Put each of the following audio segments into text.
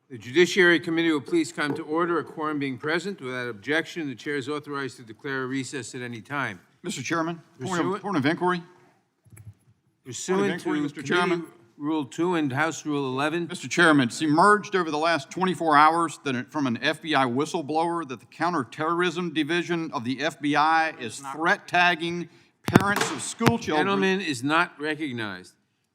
The Judiciary Committee will please come to order, a quorum being present. Without objection, the chair is authorized to declare a recess at any time. Mr. Chairman, Pursuant- point of inquiry. Pursuant to Mr. Chairman. Committee Rule 2 and House Rule 11, Mr. Chairman, it's emerged over the last 24 hours from an FBI whistleblower that the Counterterrorism Division of the FBI is threat tagging parents of school children. gentleman is not recognized.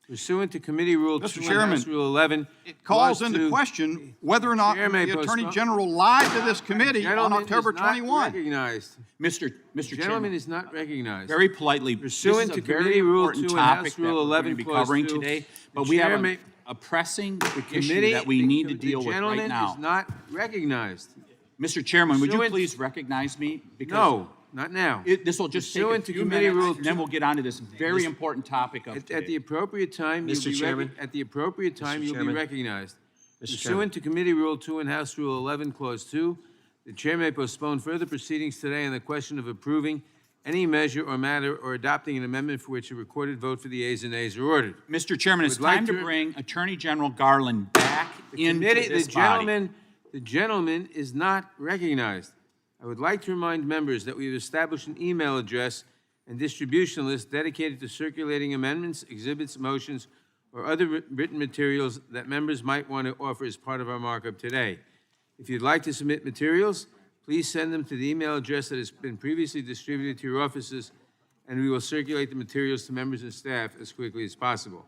Pursuant to Committee Rule 2 Mr. and Chairman, House Rule 11, It calls Clause into 2, question whether or not Chair may the Attorney postpone- General lied to this committee on gentleman October is not 21. recognized. Mr. Gentleman Chairman, is not recognized. very politely, Pursuant this to is a very Committee Rule important 2 and House topic that Rule we're 11, going to be Clause covering 2, today, the but we chair have may- a pressing issue Committee- that we need to the deal with right gentleman now. is not recognized. Mr. Chairman, would you Pursuant- please recognize me? Because No, not now. this will just take a Pursuant to few Committee minutes, Rule and then 2 we'll get on to this very important topic of At the today. appropriate time, you'll Mr. be Chairman? at the appropriate time, you'll be Chairman? recognized. Mr. Chairman. Pursuant to Committee Rule 2 and House Rule 11, Clause 2, the chair may postpone further proceedings today on the question of approving any measure or matter or adopting an amendment for which a recorded vote for the ayes and nays are ordered. Mr. Chairman, it's would like time to to- bring Attorney General Garland back into this body. The gentleman is not recognized. I would like to remind members that we have established an email address and distribution list dedicated to circulating amendments, exhibits, motions, or other written materials that members might want to offer as part of our markup today. If you'd like to submit materials, please send them to the email address that has been previously distributed to your offices, and we will circulate the materials to members and staff as quickly as possible.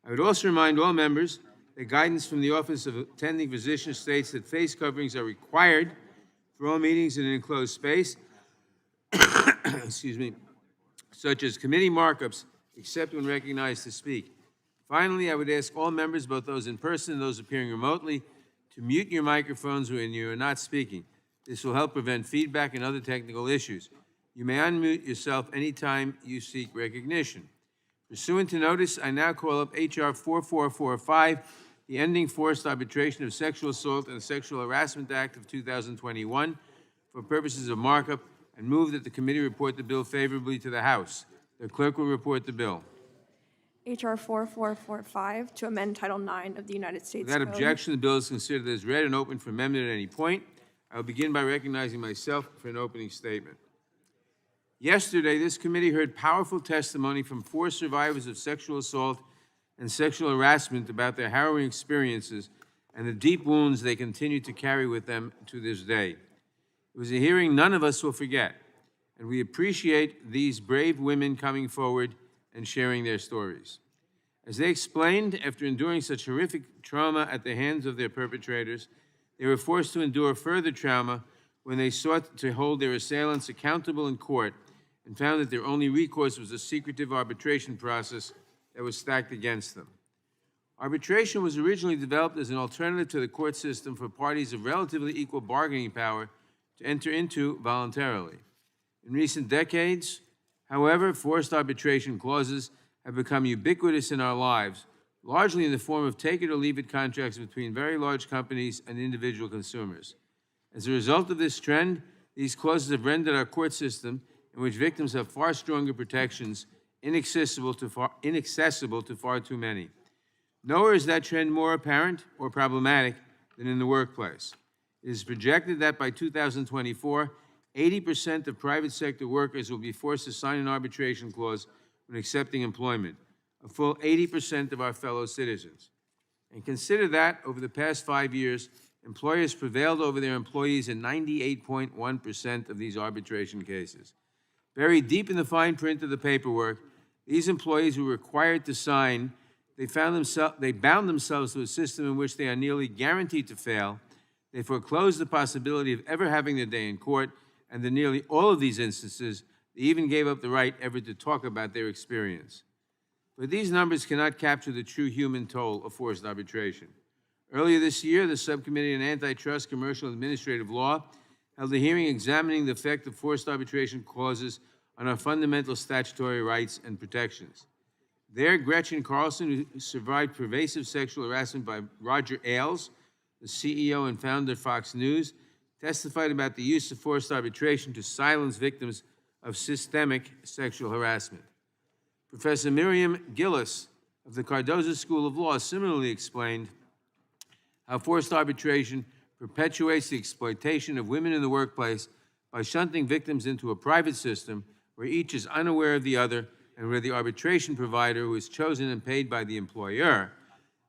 I would also remind all members that guidance from the Office of Attending Physician states that face coverings are required for all meetings in an enclosed space, excuse me, such as committee markups, except when recognized to speak. Finally, I would ask all members, both those in person and those appearing remotely, to mute your microphones when you are not speaking. This will help prevent feedback and other technical issues. You may unmute yourself anytime you seek recognition. Pursuant to notice, I now call up H.R. 4445, the Ending Forced Arbitration of Sexual Assault and Sexual Harassment Act of 2021, for purposes of markup, and move that the committee report the bill favorably to the House. The clerk will report the bill. H.R. 4445 to amend Title IX of the United States Without Code. objection, the bill is considered as read and open for amendment at any point. I will begin by recognizing myself for an opening statement. Yesterday, this committee heard powerful testimony from 4 survivors of sexual assault and sexual harassment about their harrowing experiences and the deep wounds they continue to carry with them to this day. It was a hearing none of us will forget, and we appreciate these brave women coming forward and sharing their stories. As they explained, after enduring such horrific trauma at the hands of their perpetrators, they were forced to endure further trauma when they sought to hold their assailants accountable in court and found that their only recourse was a secretive arbitration process that was stacked against them. Arbitration was originally developed as an alternative to the court system for parties of relatively equal bargaining power to enter into voluntarily. In recent decades, however, forced arbitration clauses have become ubiquitous in our lives, largely in the form of take-it-or-leave-it contracts between very large companies and individual consumers. As a result of this trend, these clauses have rendered our court system, in which victims have far stronger protections, inaccessible to far too many. Nowhere is that trend more apparent or problematic than in the workplace. It is projected that by 2024, 80% of private sector workers will be forced to sign an arbitration clause when accepting employment, a full 80% of our fellow citizens. And consider that, over the past 5 years, employers prevailed over their employees in 98.1% of these arbitration cases. Buried deep in the fine print of the paperwork, these employees were required to sign. They bound themselves to a system in which they are nearly guaranteed to fail. They foreclosed the possibility of ever having their day in court, and in nearly all of these instances, they even gave up the right ever to talk about their experience. But these numbers cannot capture the true human toll of forced arbitration. Earlier this year, the Subcommittee on Antitrust, Commercial, and Administrative Law held a hearing examining the effect of forced arbitration clauses on our fundamental statutory rights and protections. There, Gretchen Carlson, who survived pervasive sexual harassment by Roger Ailes, the CEO and founder of Fox News, testified about the use of forced arbitration to silence victims of systemic sexual harassment. Professor Miriam Gillis of the Cardozo School of Law similarly explained how forced arbitration perpetuates the exploitation of women in the workplace by shunting victims into a private system where each is unaware of the other and where the arbitration provider, who is chosen and paid by the employer,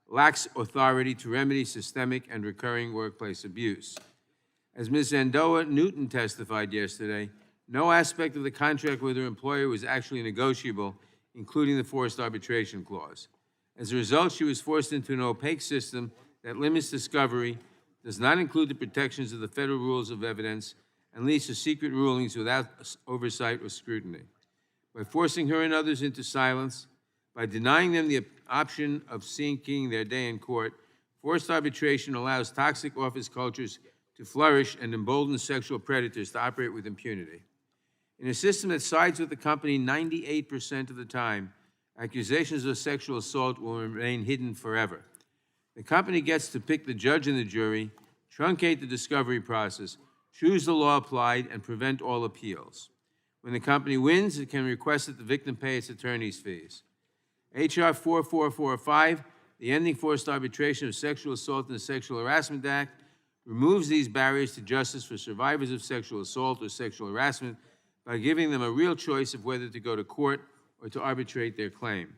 lacks authority to remedy systemic and recurring workplace abuse. As Ms. Zandoa Newton testified yesterday, no aspect of the contract with her employer was actually negotiable, including the forced arbitration clause. As a result, she was forced into an opaque system that limits discovery, does not include the protections of the federal rules of evidence, and leads to secret rulings without oversight or scrutiny. By forcing her and others into silence, by denying them the option of seeking their day in court, forced arbitration allows toxic office cultures to flourish and embolden sexual predators to operate with impunity. In a system that sides with the company 98% of the time, accusations of sexual assault will remain hidden forever. The company gets to pick the judge and the jury, truncate the discovery process, choose the law applied, and prevent all appeals. When the company wins, it can request that the victim pay its attorney's fees. H.R. 4445, the Ending Forced Arbitration of Sexual Assault and the Sexual Harassment Act, removes these barriers to justice for survivors of sexual assault or sexual harassment by giving them a real choice of whether to go to court or to arbitrate their claim.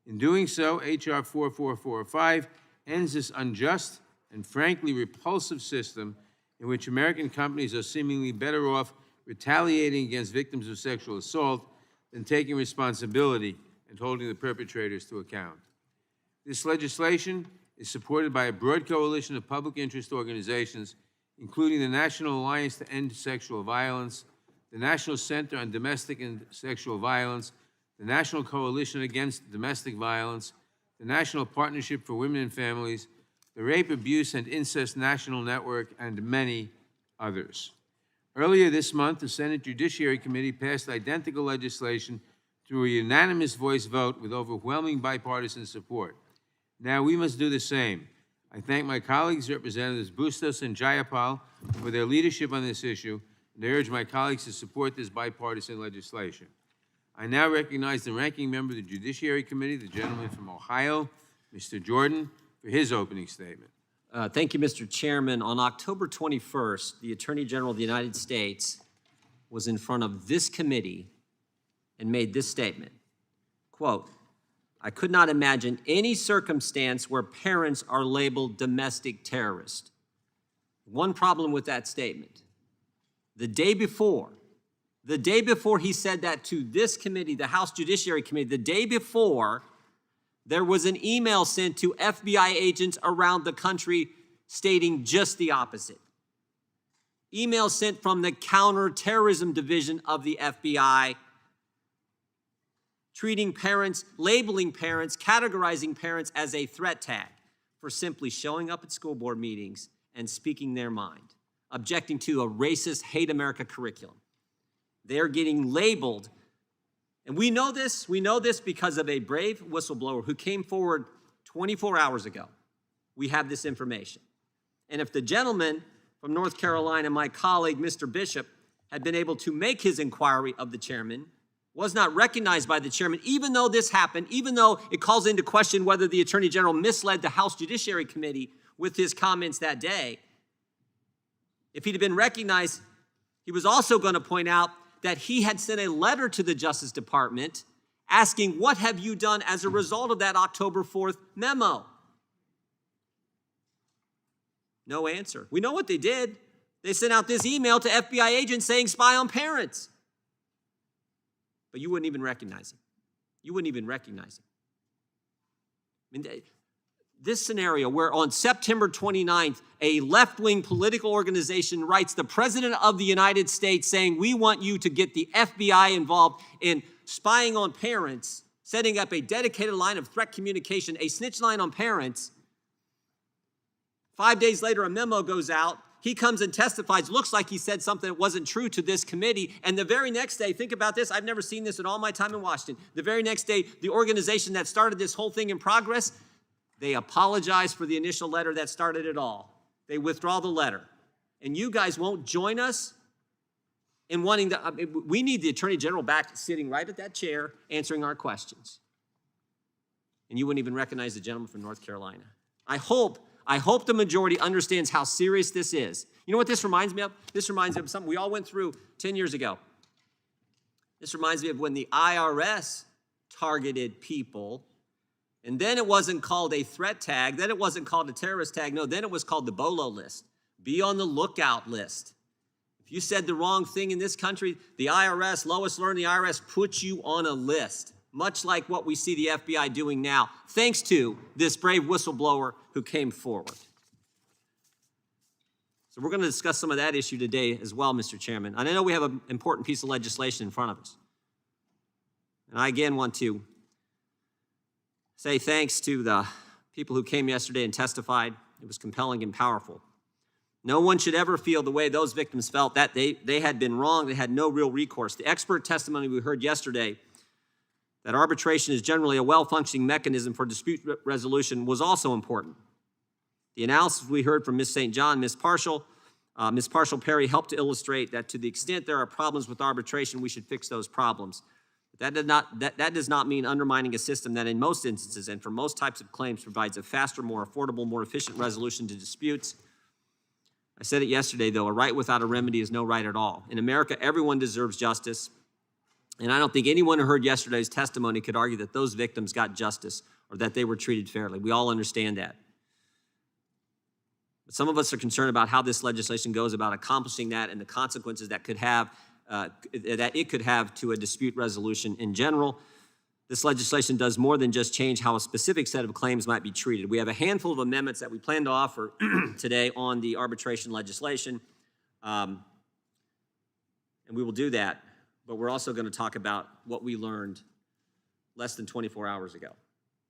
In doing so, H.R. 4445 ends this unjust and frankly repulsive system in which American companies are seemingly better off retaliating against victims of sexual assault than taking responsibility and holding the perpetrators to account. This legislation is supported by a broad coalition of public interest organizations, including the National Alliance to End Sexual Violence, the National Center on Domestic and Sexual Violence, the National Coalition Against Domestic Violence, the National Partnership for Women and Families, the Rape, Abuse, and Incest National Network, and many others. Earlier this month, the Senate Judiciary Committee passed identical legislation through a unanimous voice vote with overwhelming bipartisan support. Now we must do the same. I thank my colleagues, Representatives Bustos and Jayapal, for their leadership on this issue, and I urge my colleagues to support this bipartisan legislation. I now recognize the ranking member of the Judiciary Committee, the gentleman from Ohio, Mr. Jordan, for his opening statement. Thank you, Mr. Chairman. On October 21st, the Attorney General of the United States was in front of this committee and made this statement, quote, "I could not imagine any circumstance where parents are labeled domestic terrorists." One problem with that statement. The day before he said that to this committee, the House Judiciary Committee, the day before, there was an email sent to FBI agents around the country stating just the opposite. Email sent from the Counterterrorism Division of the FBI, treating parents, labeling parents, categorizing parents as a threat tag for simply showing up at school board meetings and speaking their mind, objecting to a racist, hate America curriculum. They're getting labeled. And we know this because of a brave whistleblower who came forward 24 hours ago. We have this information. And if the gentleman from North Carolina, my colleague, Mr. Bishop, had been able to make his inquiry of the chairman, was not recognized by the chairman, even though this happened, even though it calls into question whether the Attorney General misled the House Judiciary Committee with his comments that day, if he'd been recognized, he was also going to point out that he had sent a letter to the Justice Department asking, what have you done as a result of that October 4th memo? No answer. We know what they did. They sent out this email to FBI agents saying spy on parents. But you wouldn't even recognize him. You wouldn't even recognize him. I mean, this scenario where on September 29th, a left-wing political organization writes the President of the United States saying, we want you to get the FBI involved in spying on parents, setting up a dedicated line of threat communication, a snitch line on parents. 5 days later, a memo goes out. He comes and testifies, looks like he said something that wasn't true to this committee. And the very next day, think about this, I've never seen this in all my time in Washington. The very next day, the organization that started this whole thing in progress, they apologize for the initial letter that started it all. They withdraw the letter. And you guys won't join us in wanting to, we need the Attorney General back sitting right at that chair, answering our questions. And you wouldn't even recognize the gentleman from North Carolina. I hope I hope the majority understands how serious this is. You know what this reminds me of? This reminds me of something we all went through 10 years ago. This reminds me of when the IRS targeted people, and then it wasn't called a threat tag, then it wasn't called a terrorist tag, no, then it was called the BOLO list. Be on the lookout list. If you said the wrong thing in this country, the IRS, Lois Lerner, the IRS puts you on a list, much like what we see the FBI doing now, thanks to this brave whistleblower who came forward. So we're going to discuss some of that issue today as well, Mr. Chairman. And I know we have an important piece of legislation in front of us. And I again want to say thanks to the people who came yesterday and testified. It was compelling and powerful. No one should ever feel the way those victims felt, that they had been wrong, they had no real recourse. The expert testimony we heard yesterday, that arbitration is generally a well-functioning mechanism for dispute resolution, was also important. The analysis we heard from Ms. St. John, Ms. Parshall Perry helped to illustrate that to the extent there are problems with arbitration, we should fix those problems. But that does not mean undermining a system that in most instances and for most types of claims provides a faster, more affordable, more efficient resolution to disputes. I said it yesterday, though, a right without a remedy is no right at all. In America, everyone deserves justice, and I don't think anyone who heard yesterday's testimony could argue that those victims got justice or that they were treated fairly. We all understand that. But some of us are concerned about how this legislation goes about accomplishing that and the consequences that it could have to a dispute resolution in general. This legislation does more than just change how a specific set of claims might be treated. We have a handful of amendments that we plan to offer today on the arbitration legislation, and we will do that, but we're also going to talk about what we learned less than 24 hours ago,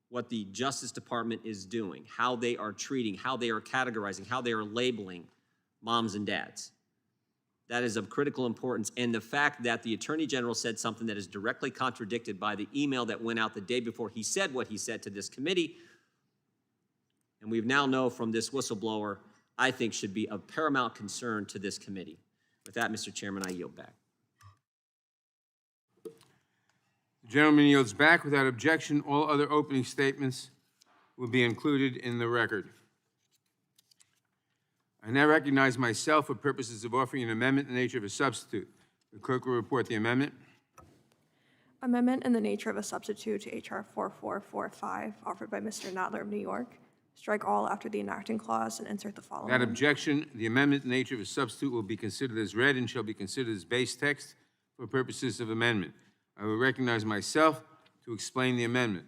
what the Justice Department is doing, how they are treating, how they are categorizing, how they are labeling moms and dads. That is of critical importance, and the fact that the Attorney General said something that is directly contradicted by the email that went out the day before he said what he said to this committee, and we now know from this whistleblower, I think should be of paramount concern to this committee. With that, Mr. Chairman, I yield back. The gentleman yields back. Without objection, all other opening statements will be included in the record. I now recognize myself for purposes of offering an amendment in the nature of a substitute. The clerk will report the amendment. Amendment in the nature of a substitute to H.R. 4445, offered by Mr. Nadler of New York. Strike all after the enacting clause and insert the following. Without objection, the amendment in the nature of a substitute will be considered as read and shall be considered as base text for purposes of amendment. I will recognize myself to explain the amendment.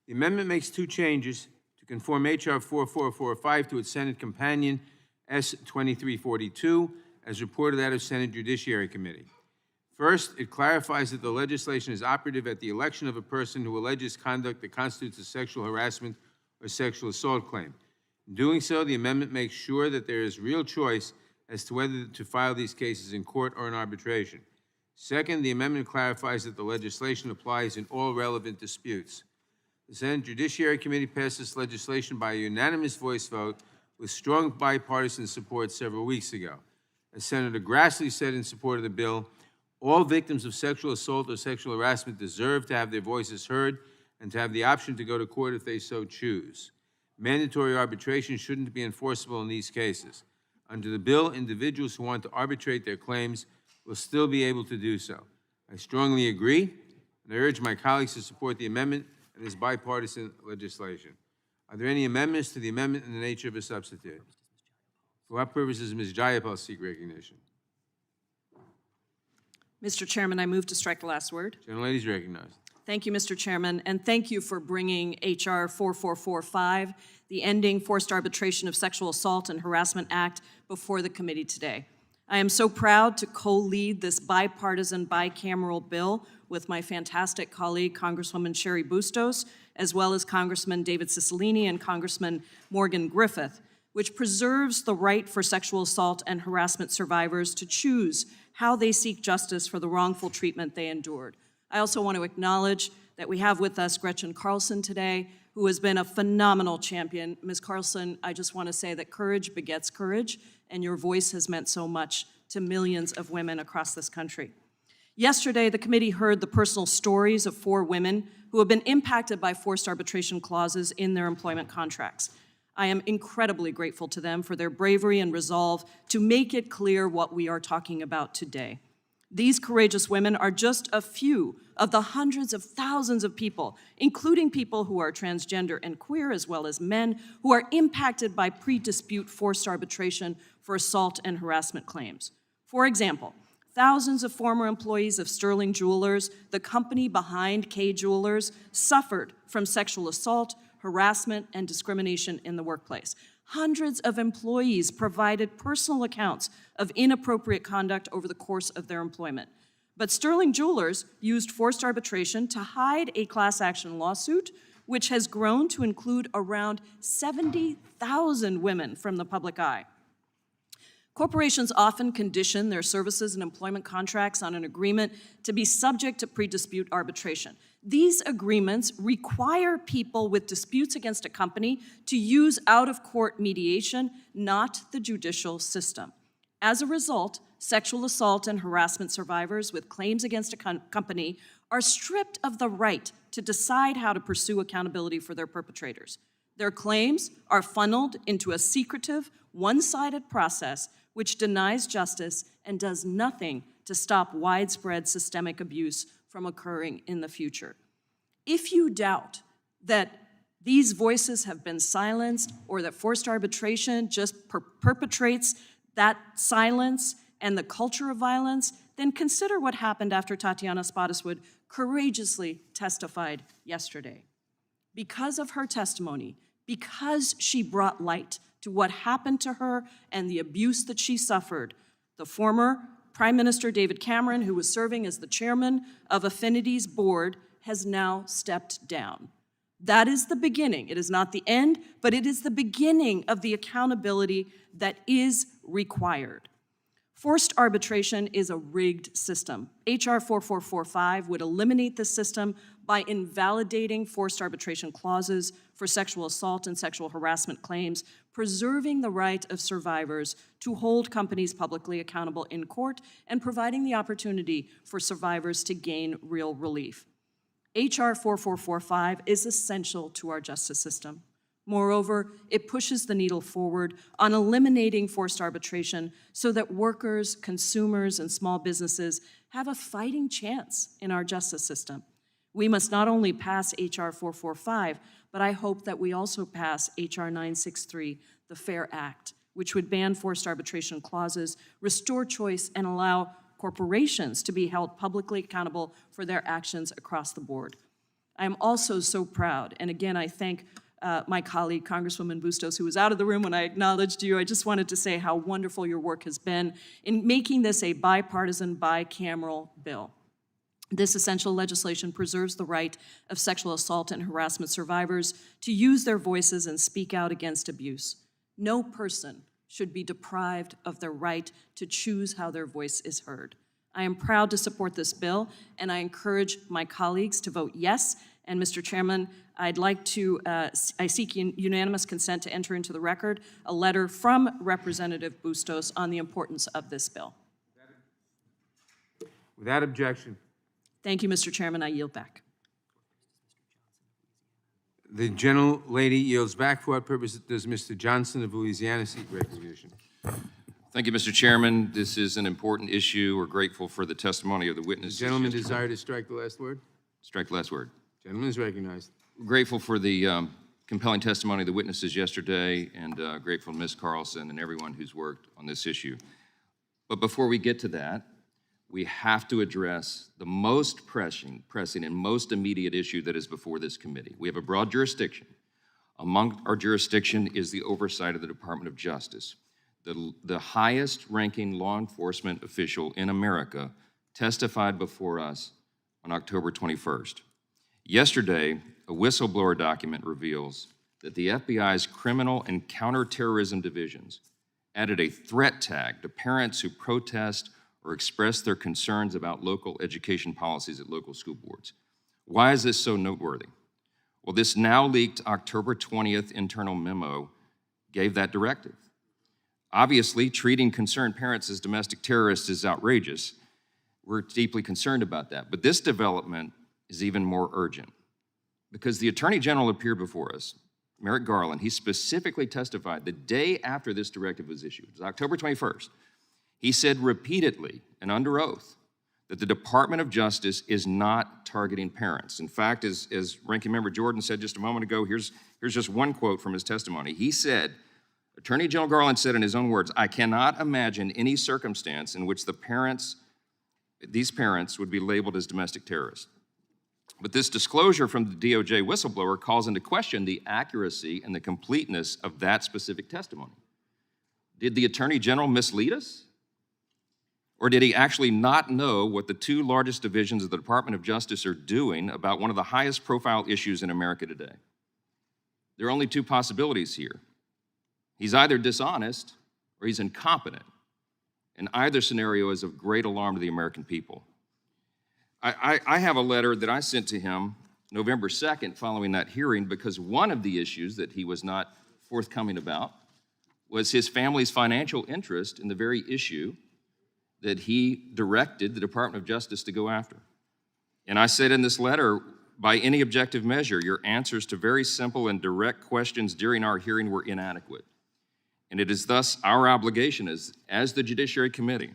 The amendment makes two changes to conform H.R. 4445 to its Senate companion S-2342, as reported out of Senate Judiciary Committee. First, it clarifies that the legislation is operative at the election of a person who alleges conduct that constitutes a sexual harassment or sexual assault claim. In doing so, the amendment makes sure that there is real choice as to whether to file these cases in court or in arbitration. Second, the amendment clarifies that the legislation applies in all relevant disputes. The Senate Judiciary Committee passed this legislation by a unanimous voice vote with strong bipartisan support several weeks ago. As Senator Grassley said in support of the bill, all victims of sexual assault or sexual harassment deserve to have their voices heard and to have the option to go to court if they so choose. Mandatory arbitration shouldn't be enforceable in these cases. Under the bill, individuals who want to arbitrate their claims will still be able to do so. I strongly agree, and I urge my colleagues to support the amendment and this bipartisan legislation. Are there any amendments to the amendment in the nature of a substitute? For what purposes Ms. Jayapal seek recognition? Mr. Chairman, I move to strike the last word. Gentlelady is recognized. Thank you, Mr. Chairman, and thank you for bringing H.R. 4445, the Ending Forced Arbitration of Sexual Assault and Harassment Act, before the committee today. I am so proud to co-lead this bipartisan, bicameral bill with my fantastic colleague, Congresswoman Sherry Bustos, as well as Congressman David Cicilline and Congressman Morgan Griffith, which preserves the right for sexual assault and harassment survivors to choose how they seek justice for the wrongful treatment they endured. I also want to acknowledge that we have with us Gretchen Carlson today, who has been a phenomenal champion. Ms. Carlson, I just want to say that courage begets courage, and your voice has meant so much to millions of women across this country. Yesterday, the committee heard the personal stories of 4 women who have been impacted by forced arbitration clauses in their employment contracts. I am incredibly grateful to them for their bravery and resolve to make it clear what we are talking about today. These courageous women are just a few of the hundreds of thousands of people, including people who are transgender and queer, as well as men, who are impacted by pre-dispute forced arbitration for assault and harassment claims. For example, thousands of former employees of Sterling Jewelers, the company behind Kay Jewelers, suffered from sexual assault, harassment, and discrimination in the workplace. Hundreds of employees provided personal accounts of inappropriate conduct over the course of their employment. But Sterling Jewelers used forced arbitration to hide a class action lawsuit, which has grown to include around 70,000 women from the public eye. Corporations often condition their services and employment contracts on an agreement to be subject to pre-dispute arbitration. These agreements require people with disputes against a company to use out-of-court mediation, not the judicial system. As a result, sexual assault and harassment survivors with claims against a company are stripped of the right to decide how to pursue accountability for their perpetrators. Their claims are funneled into a secretive, one-sided process which denies justice and does nothing to stop widespread systemic abuse from occurring in the future. If you doubt that these voices have been silenced or that forced arbitration just perpetrates that silence and the culture of violence, then consider what happened after Tatiana Spottiswoode courageously testified yesterday. Because of her testimony, because she brought light to what happened to her and the abuse that she suffered, the former Prime Minister David Cameron, who was serving as the chairman of Affinity's board, has now stepped down. That is the beginning. It is not the end, but it is the beginning of the accountability that is required. Forced arbitration is a rigged system. HR 4445 would eliminate this system by invalidating forced arbitration clauses for sexual assault and sexual harassment claims, preserving the right of survivors to hold companies publicly accountable in court, and providing the opportunity for survivors to gain real relief. HR 4445 is essential to our justice system. Moreover, it pushes the needle forward on eliminating forced arbitration so that workers, consumers, and small businesses have a fighting chance in our justice system. We must not only pass HR 445, but I hope that we also pass HR 963, the FAIR Act, which would ban forced arbitration clauses, restore choice, and allow corporations to be held publicly accountable for their actions across the board. I am also so proud, and again, I thank my colleague, Congresswoman Bustos, who was out of the room when I acknowledged you. I just wanted to say how wonderful your work has been in making this a bipartisan, bicameral bill. This essential legislation preserves the right of sexual assault and harassment survivors to use their voices and speak out against abuse. No person should be deprived of their right to choose how their voice is heard. I am proud to support this bill, and I encourage my colleagues to vote yes. And Mr. Chairman, I'd like to, I seek unanimous consent to enter into the record a letter from Representative Bustos on the importance of this bill. Without objection. Thank you, Mr. Chairman. I yield back. The gentlelady yields back. For what purpose does Mr. Johnson of Louisiana seek recognition? Thank you, Mr. Chairman. This is an important issue. We're grateful for the testimony of the witnesses. The gentleman desire to strike the last word? Strike the last word. Gentleman is recognized. We're grateful for the compelling testimony of the witnesses yesterday, and grateful to Ms. Carlson and everyone who's worked on this issue. But before we get to that, we have to address the most pressing and most immediate issue that is before this committee. We have a broad jurisdiction. Among our jurisdiction is the oversight of the Department of Justice. The highest ranking law enforcement official in America testified before us on October 21st. Yesterday, a whistleblower document reveals that the FBI's criminal and counterterrorism divisions added a threat tag to parents who protest or express their concerns about local education policies at local school boards. Why is this so noteworthy? Well, this now leaked October 20th internal memo gave that directive. Obviously, treating concerned parents as domestic terrorists is outrageous. We're deeply concerned about that. But this development is even more urgent because the Attorney General appeared before us Merrick Garland, he specifically testified the day after this directive was issued, it was October 21st. He said repeatedly and under oath that the Department of Justice is not targeting parents. In fact, as Ranking Member Jordan said just a moment ago, here's just one quote from his testimony. He said, Attorney General Garland said in his own words, "I cannot imagine any circumstance in which these parents would be labeled as domestic terrorists." But this disclosure from the DOJ whistleblower calls into question the accuracy and the completeness of that specific testimony. Did the Attorney General mislead us? Or did he actually not know what the two largest divisions of the Department of Justice are doing about one of the highest profile issues in America today? There are only two possibilities here. He's either dishonest or he's incompetent. And either scenario is of great alarm to the American people. I have a letter that I sent to him November 2nd following that hearing because one of the issues that he was not forthcoming about was his family's financial interest in the very issue that he directed the Department of Justice to go after. And I said in this letter, by any objective measure, your answers to very simple and direct questions during our hearing were inadequate. And it is thus our obligation as the Judiciary Committee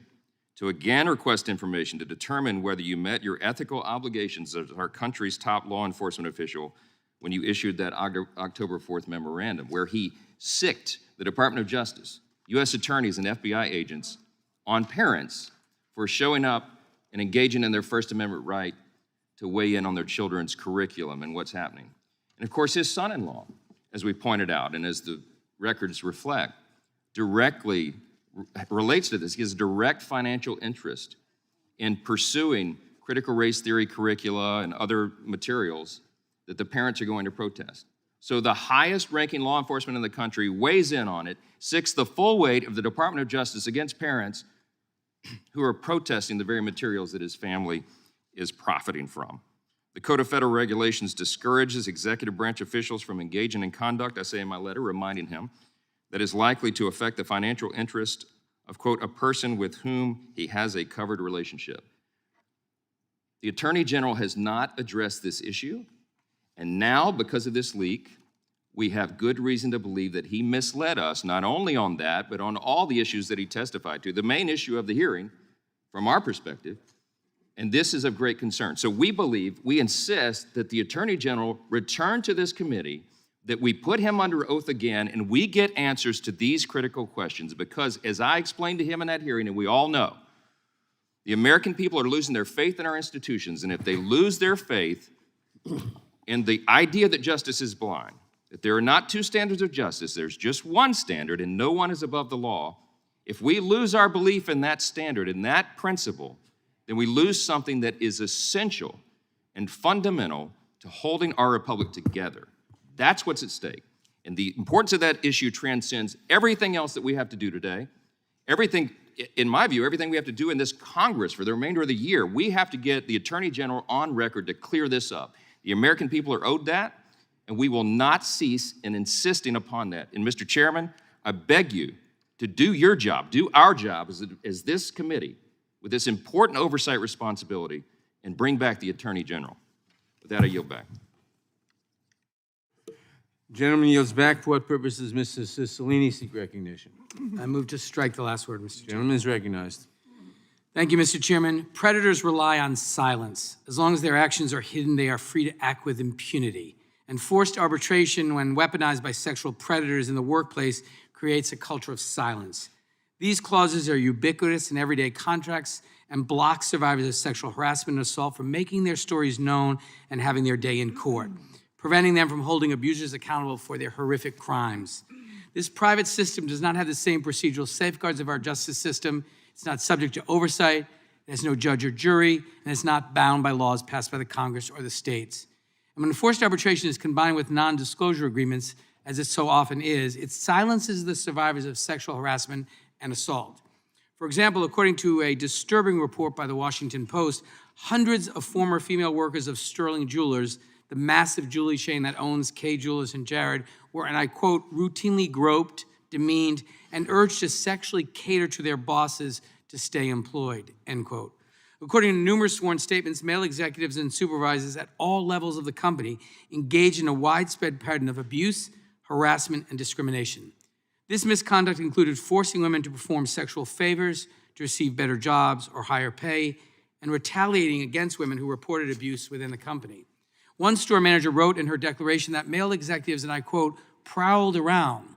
to again request information to determine whether you met your ethical obligations as our country's top law enforcement official when you issued that October 4th memorandum, where he sicked the Department of Justice, U.S. attorneys and FBI agents on parents for showing up and engaging in their First Amendment right to weigh in on their children's curriculum and what's happening. And of course, his son-in-law, as we pointed out, and as the records reflect, directly relates to this. He has direct financial interest in pursuing critical race theory curricula and other materials that the parents are going to protest. So the highest ranking law enforcement in the country weighs in on it, sicks the full weight of the Department of Justice against parents who are protesting the very materials that his family is profiting from. The Code of Federal Regulations discourages executive branch officials from engaging in conduct, I say in my letter, reminding him, that is likely to affect the financial interest of, quote, a person with whom he has a covered relationship. The Attorney General has not addressed this issue, and now, because of this leak, we have good reason to believe that he misled us, not only on that, but on all the issues that he testified to. The main issue of the hearing, from our perspective, and this is of great concern. So we insist that the Attorney General return to this committee, that we put him under oath again, and we get answers to these critical questions, because as I explained to him in that hearing, and we all know, the American people are losing their faith in our institutions, and if they lose their faith in the idea that justice is blind, that there are not two standards of justice, there's just one standard, and no one is above the law, if we lose our belief in that standard, in that principle, then we lose something that is essential and fundamental to holding our republic together. That's what's at stake. And the importance of that issue transcends everything else that we have to do today. Everything, in my view, everything we have to do in this Congress for the remainder of the year. We have to get the Attorney General on record to clear this up. The American people are owed that, and we will not cease in insisting upon that. And Mr. Chairman, I beg you to do your job, do our job as this committee with this important oversight responsibility, and bring back the Attorney General. With that, I yield back. Gentleman yields back. For what purpose does Mr. Cicilline seek recognition? I move to strike the last word, Mr. Chairman. Gentleman is recognized. Thank you, Mr. Chairman. Predators rely on silence. As long as their actions are hidden, they are free to act with impunity. And forced arbitration, when weaponized by sexual predators in the workplace, creates a culture of silence. These clauses are ubiquitous in everyday contracts and block survivors of sexual harassment and assault from making their stories known and having their day in court, preventing them from holding abusers accountable for their horrific crimes. This private system does not have the same procedural safeguards of our justice system. It's not subject to oversight, it has no judge or jury, and it's not bound by laws passed by the Congress or the states. And when forced arbitration is combined with non-disclosure agreements, as it so often is, it silences the survivors of sexual harassment and assault. For example, according to a disturbing report by the Washington Post, hundreds of former female workers of Sterling Jewelers, the massive jewelry chain that owns Kay Jewelers and Jared, were, and I quote, routinely groped, demeaned, and urged to sexually cater to their bosses to stay employed, end quote. According to numerous sworn statements, male executives and supervisors at all levels of the company engage in a widespread pattern of abuse, harassment, and discrimination. This misconduct included forcing women to perform sexual favors, to receive better jobs or higher pay, and retaliating against women who reported abuse within the company. One store manager wrote in her declaration that male executives, and I quote, prowled around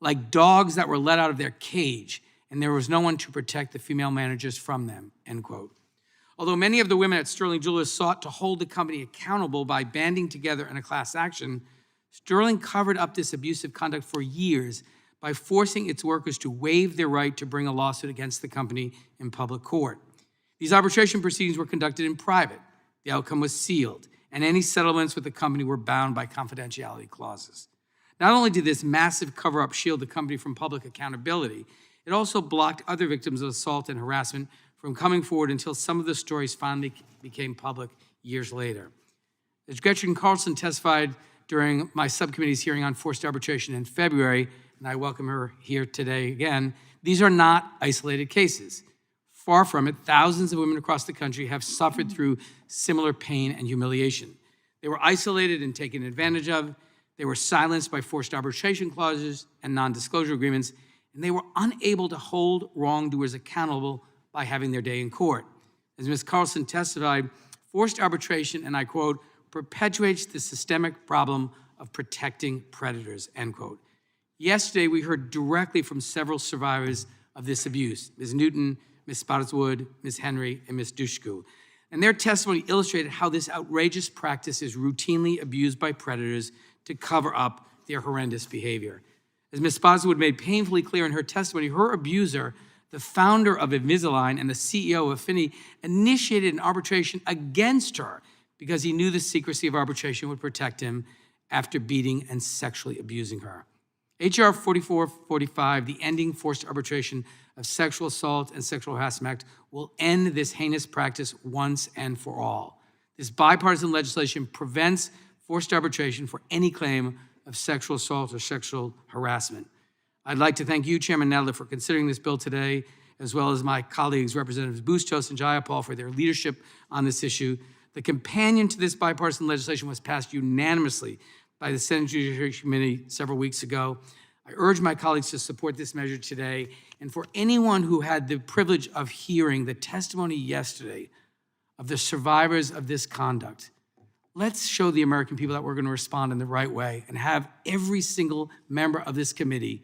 like dogs that were let out of their cage, and there was no one to protect the female managers from them, end quote. Although many of the women at Sterling Jewelers sought to hold the company accountable by banding together in a class action, Sterling covered up this abusive conduct for years by forcing its workers to waive their right to bring a lawsuit against the company in public court. These arbitration proceedings were conducted in private. The outcome was sealed, and any settlements with the company were bound by confidentiality clauses. Not only did this massive cover-up shield the company from public accountability, it also blocked other victims of assault and harassment from coming forward until some of the stories finally became public years later. As Gretchen Carlson testified during my subcommittee's hearing on forced arbitration in February, and I welcome her here today again, these are not isolated cases. Far from it, thousands of women across the country have suffered through similar pain and humiliation. They were isolated and taken advantage of. They were silenced by forced arbitration clauses and non-disclosure agreements, and they were unable to hold wrongdoers accountable by having their day in court. As Ms. Carlson testified, forced arbitration, and I quote, perpetuates the systemic problem of protecting predators, end quote. Yesterday, we heard directly from several survivors of this abuse, Ms. Newton, Ms. Spottiswoode, Ms. Henry, and Ms. Dushku. And their testimony illustrated how this outrageous practice is routinely abused by predators to cover up their horrendous behavior. As Ms. Spottiswoode made painfully clear in her testimony, her abuser, the founder of Invisalign and the CEO of Affinity, initiated an arbitration against her because he knew the secrecy of arbitration would protect him after beating and sexually abusing her. H.R. 4445, the Ending Forced Arbitration of Sexual Assault and Sexual Harassment Act, will end this heinous practice once and for all. This bipartisan legislation prevents forced arbitration for any claim of sexual assault or sexual harassment. I'd like to thank you, Chairman Nadler, for considering this bill today, as well as my colleagues, Representatives Bustos and Jayapal, for their leadership on this issue. The companion to this bipartisan legislation was passed unanimously by the Senate Judiciary Committee several weeks ago. I urge my colleagues to support this measure today. And for anyone who had the privilege of hearing the testimony yesterday of the survivors of this conduct, let's show the American people that we're going to respond in the right way and have every single member of this committee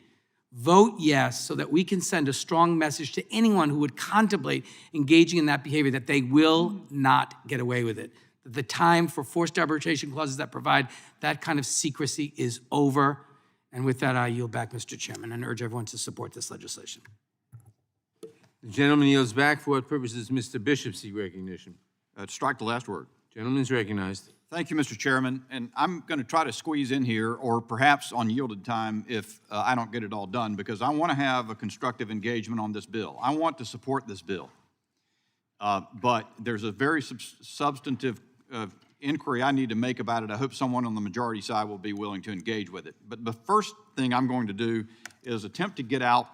vote yes so that we can send a strong message to anyone who would contemplate engaging in that behavior that they will not get away with it. That the time for forced arbitration clauses that provide that kind of secrecy is over. And with that, I yield back, Mr. Chairman, and urge everyone to support this legislation. The gentleman yields back. For what purposes Mr. Bishop seek recognition? Strike the last word. Gentleman is recognized. Thank you, Mr. Chairman. And I'm going to try to squeeze in here, or perhaps on yielded time if I don't get it all done, because I want to have a constructive engagement on this bill. I want to support this bill. But there's a very substantive inquiry I need to make about it. I hope someone on the majority side will be willing to engage with it. But the first thing I'm going to do is attempt to get out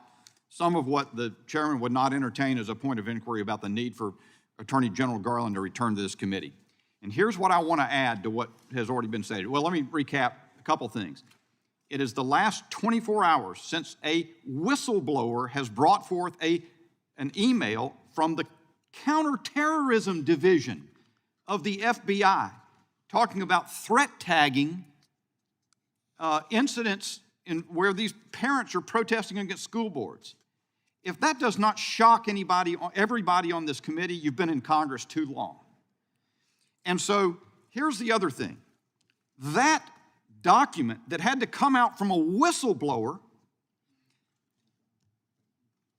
some of what the chairman would not entertain as a point of inquiry about the need for Attorney General Garland to return to this committee. And here's what I want to add to what has already been stated. Well, let me recap a couple things. It is the last 24 hours since a whistleblower has brought forth an email from the Counterterrorism Division of the FBI talking about threat tagging incidents where these parents are protesting against school boards. If that does not shock everybody on this committee, you've been in Congress too long. And so here's the other thing. That document that had to come out from a whistleblower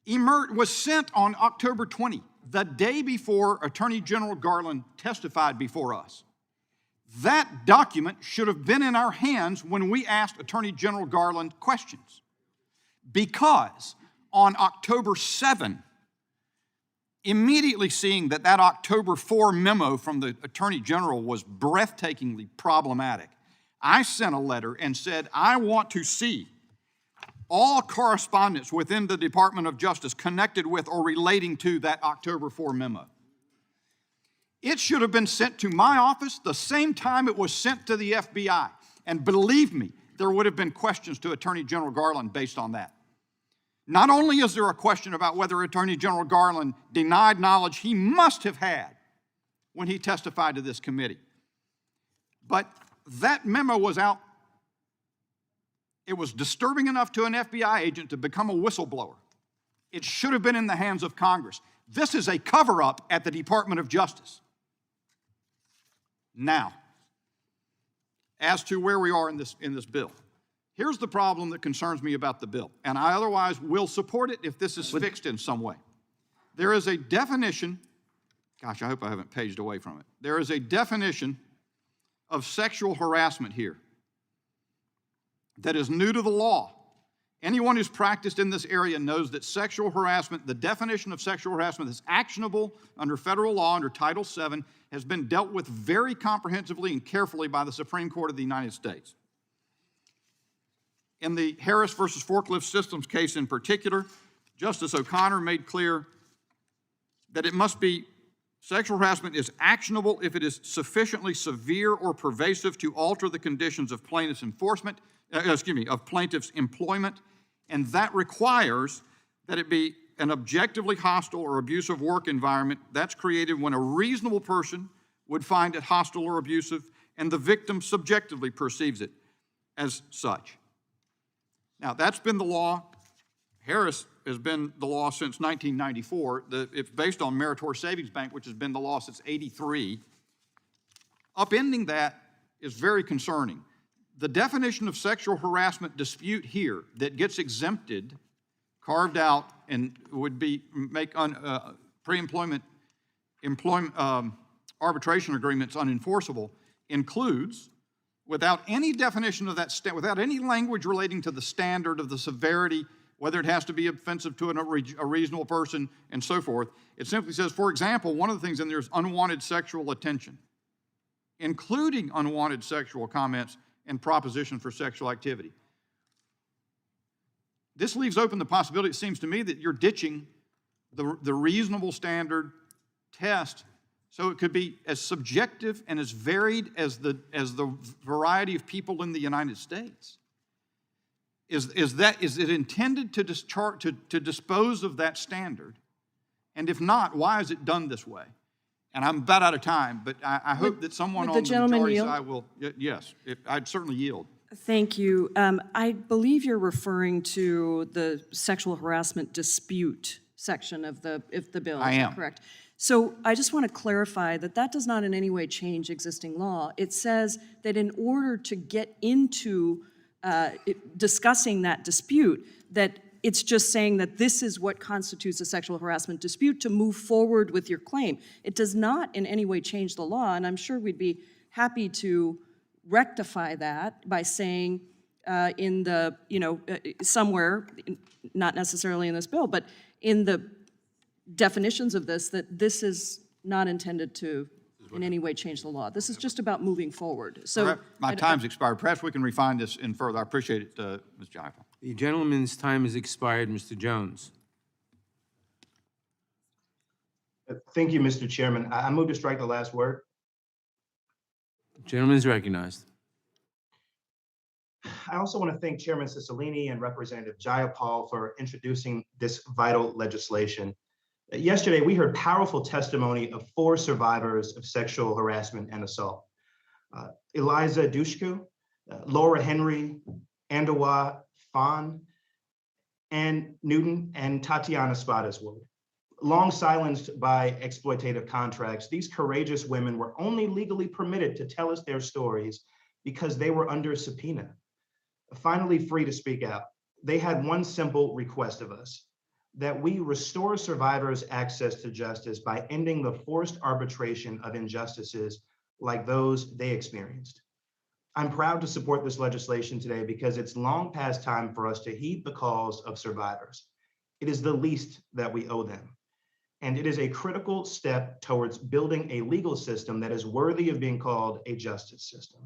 was sent on October 20, the day before Attorney General Garland testified before us. That document should have been in our hands when we asked Attorney General Garland questions. Because on October 7, immediately seeing that October 4 memo from the Attorney General was breathtakingly problematic, I sent a letter and said, I want to see all correspondence within the Department of Justice connected with or relating to that October 4 memo. It should have been sent to my office the same time it was sent to the FBI. And believe me, there would have been questions to Attorney General Garland based on that. Not only is there a question about whether Attorney General Garland denied knowledge he must have had when he testified to this committee, but that memo was out. It was disturbing enough to an FBI agent to become a whistleblower. It should have been in the hands of Congress. This is a cover-up at the Department of Justice. Now, as to where we are in this bill, here's the problem that concerns me about the bill, and I otherwise will support it if this is fixed in some way. There is a definition, gosh, I hope I haven't paged away from it. There is a definition of sexual harassment here that is new to the law. Anyone who's practiced in this area knows that sexual harassment, the definition of sexual harassment that's actionable under federal law, under Title VII, has been dealt with very comprehensively and carefully by the Supreme Court of the United States. In the Harris versus Forklift Systems case in particular, Justice O'Connor made clear that it must be, sexual harassment is actionable if it is sufficiently severe or pervasive to alter the conditions of plaintiff's plaintiff's employment, and that requires that it be an objectively hostile or abusive work environment that's created when a reasonable person would find it hostile or abusive, and the victim subjectively perceives it as such. Now, that's been the law. Harris has been the law since 1994. It's based on Meritorious Savings Bank, which has been the law since '83. Upending that is very concerning. The definition of sexual harassment dispute here that gets exempted, carved out, and would make pre-employment arbitration agreements unenforceable, includes, without any definition of that, without any language relating to the standard of the severity, whether it has to be offensive to a reasonable person and so forth, it simply says, for example, one of the things in there is unwanted sexual attention, including unwanted sexual comments and proposition for sexual activity. This leaves open the possibility, it seems to me, that you're ditching the reasonable standard test, so it could be as subjective and as varied as the variety of people in the United States. Is it intended to dispose of that standard? And if not, why is it done this way? And I'm about out of time, but I hope that someone on the majority side will, yes, I'd certainly yield. Thank you. I believe you're referring to the sexual harassment dispute section of the bill. I am. Correct. So I just want to clarify that that does not in any way change existing law. It says that in order to get into discussing that dispute, that it's just saying that this is what constitutes a sexual harassment dispute to move forward with your claim. It does not in any way change the law, and I'm sure we'd be happy to rectify that by saying in the, somewhere, not necessarily in this bill, but in the definitions of this, that this is not intended to in any way change the law. This is just about moving forward. So my time's expired. Perhaps we can refine this in further. I appreciate it, Ms. Jaipa. The gentleman's time has expired. Mr. Jones. Thank you, Mr. Chairman. I move to strike the last word. Gentleman is recognized. I also want to thank Chairman Cicilline and Representative Jayapal for introducing this vital legislation. Yesterday, we heard powerful testimony of 4 survivors of sexual harassment and assault. Eliza Dushku, Laura Henry, Andawa Fawn, Ann Newton, and Tatiana Spottiswoode. Long silenced by exploitative contracts, these courageous women were only legally permitted to tell us their stories because they were under subpoena. Finally free to speak out, they had one simple request of us: that we restore survivors' access to justice by ending the forced arbitration of injustices like those they experienced. I'm proud to support this legislation today because it's long past time for us to heed the calls of survivors. It is the least that we owe them. And it is a critical step towards building a legal system that is worthy of being called a justice system.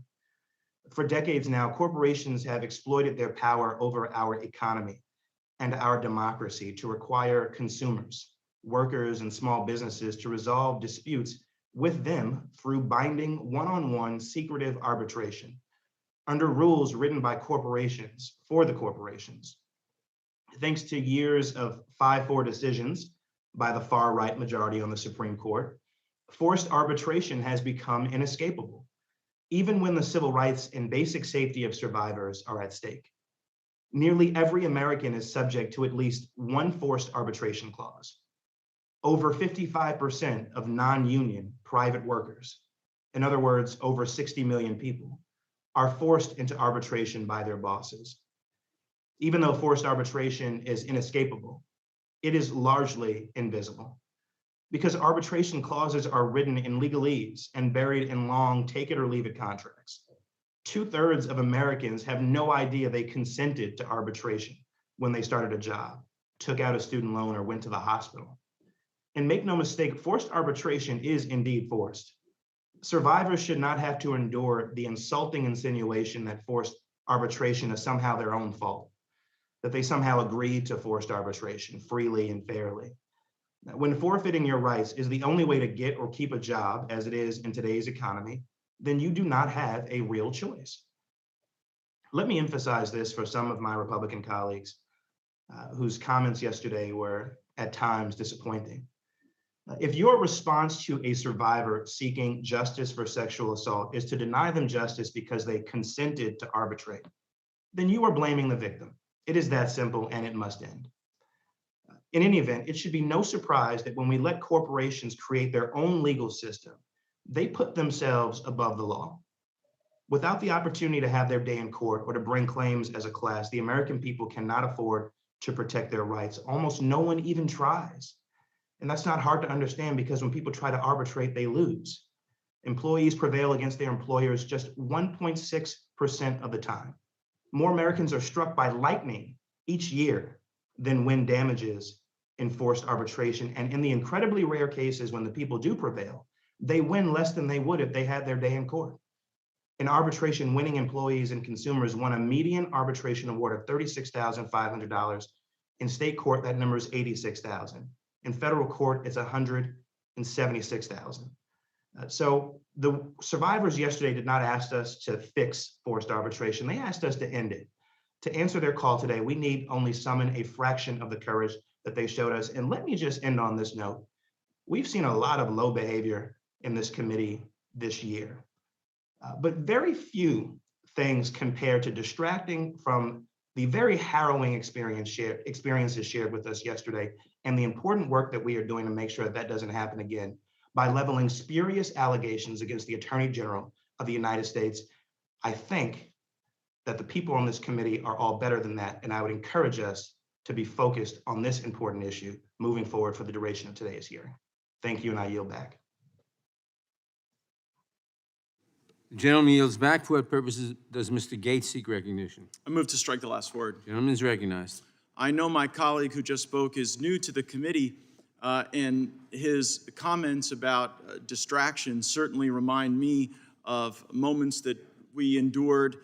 For decades now, corporations have exploited their power over our economy and our democracy to require consumers, workers, and small businesses to resolve disputes with them through binding one-on-one secretive arbitration. under rules written by corporations for the corporations. Thanks to years of 5-4 decisions by the far-right majority on the Supreme Court, forced arbitration has become inescapable, even when the civil rights and basic safety of survivors are at stake. Nearly every American is subject to at least one forced arbitration clause. Over 55% of non-union private workers, in other words, over 60 million people, are forced into arbitration by their bosses. Even though forced arbitration is inescapable, it is largely invisible because arbitration clauses are written in legalese and buried in long take it or leave it contracts. 2/3 of Americans have no idea they consented to arbitration when they started a job, took out a student loan, or went to the hospital. And make no mistake, forced arbitration is indeed forced. Survivors should not have to endure the insulting insinuation that forced arbitration is somehow their own fault, that they somehow agreed to forced arbitration freely and fairly. When forfeiting your rights is the only way to get or keep a job, as it is in today's economy, then you do not have a real choice. Let me emphasize this for some of my Republican colleagues whose comments yesterday were at times disappointing. If your response to a survivor seeking justice for sexual assault is to deny them justice because they consented to arbitrate, then you are blaming the victim. It is that simple, and it must end. In any event, it should be no surprise that when we let corporations create their own legal system, they put themselves above the law. Without the opportunity to have their day in court or to bring claims as a class, the American people cannot afford to protect their rights. Almost no one even tries. And that's not hard to understand because when people try to arbitrate, they lose. Employees prevail against their employers just 1.6% of the time. More Americans are struck by lightning each year than win damages in forced arbitration. And in the incredibly rare cases when the people do prevail, they win less than they would if they had their day in court. In arbitration, winning employees and consumers won a median arbitration award of $36,500. In state court, that number is $86,000. In federal court, it's $176,000. So the survivors yesterday did not ask us to fix forced arbitration. They asked us to end it. To answer their call today, we need only summon a fraction of the courage that they showed us. And let me just end on this note. We've seen a lot of low behavior in this committee this year, but very few things compared to distracting from the very harrowing experiences shared with us yesterday and the important work that we are doing to make sure that that doesn't happen again by leveling spurious allegations against the Attorney General of the United States. I think that the people on this committee are all better than that, and I would encourage us to be focused on this important issue moving forward for the duration of today's hearing. Thank you, and I yield back. The gentleman yields back. For what purposes does Mr. Gates seek recognition? I move to strike the last word. Gentleman is recognized. I know my colleague who just spoke is new to the committee, and his comments about distractions certainly remind me of moments that we endured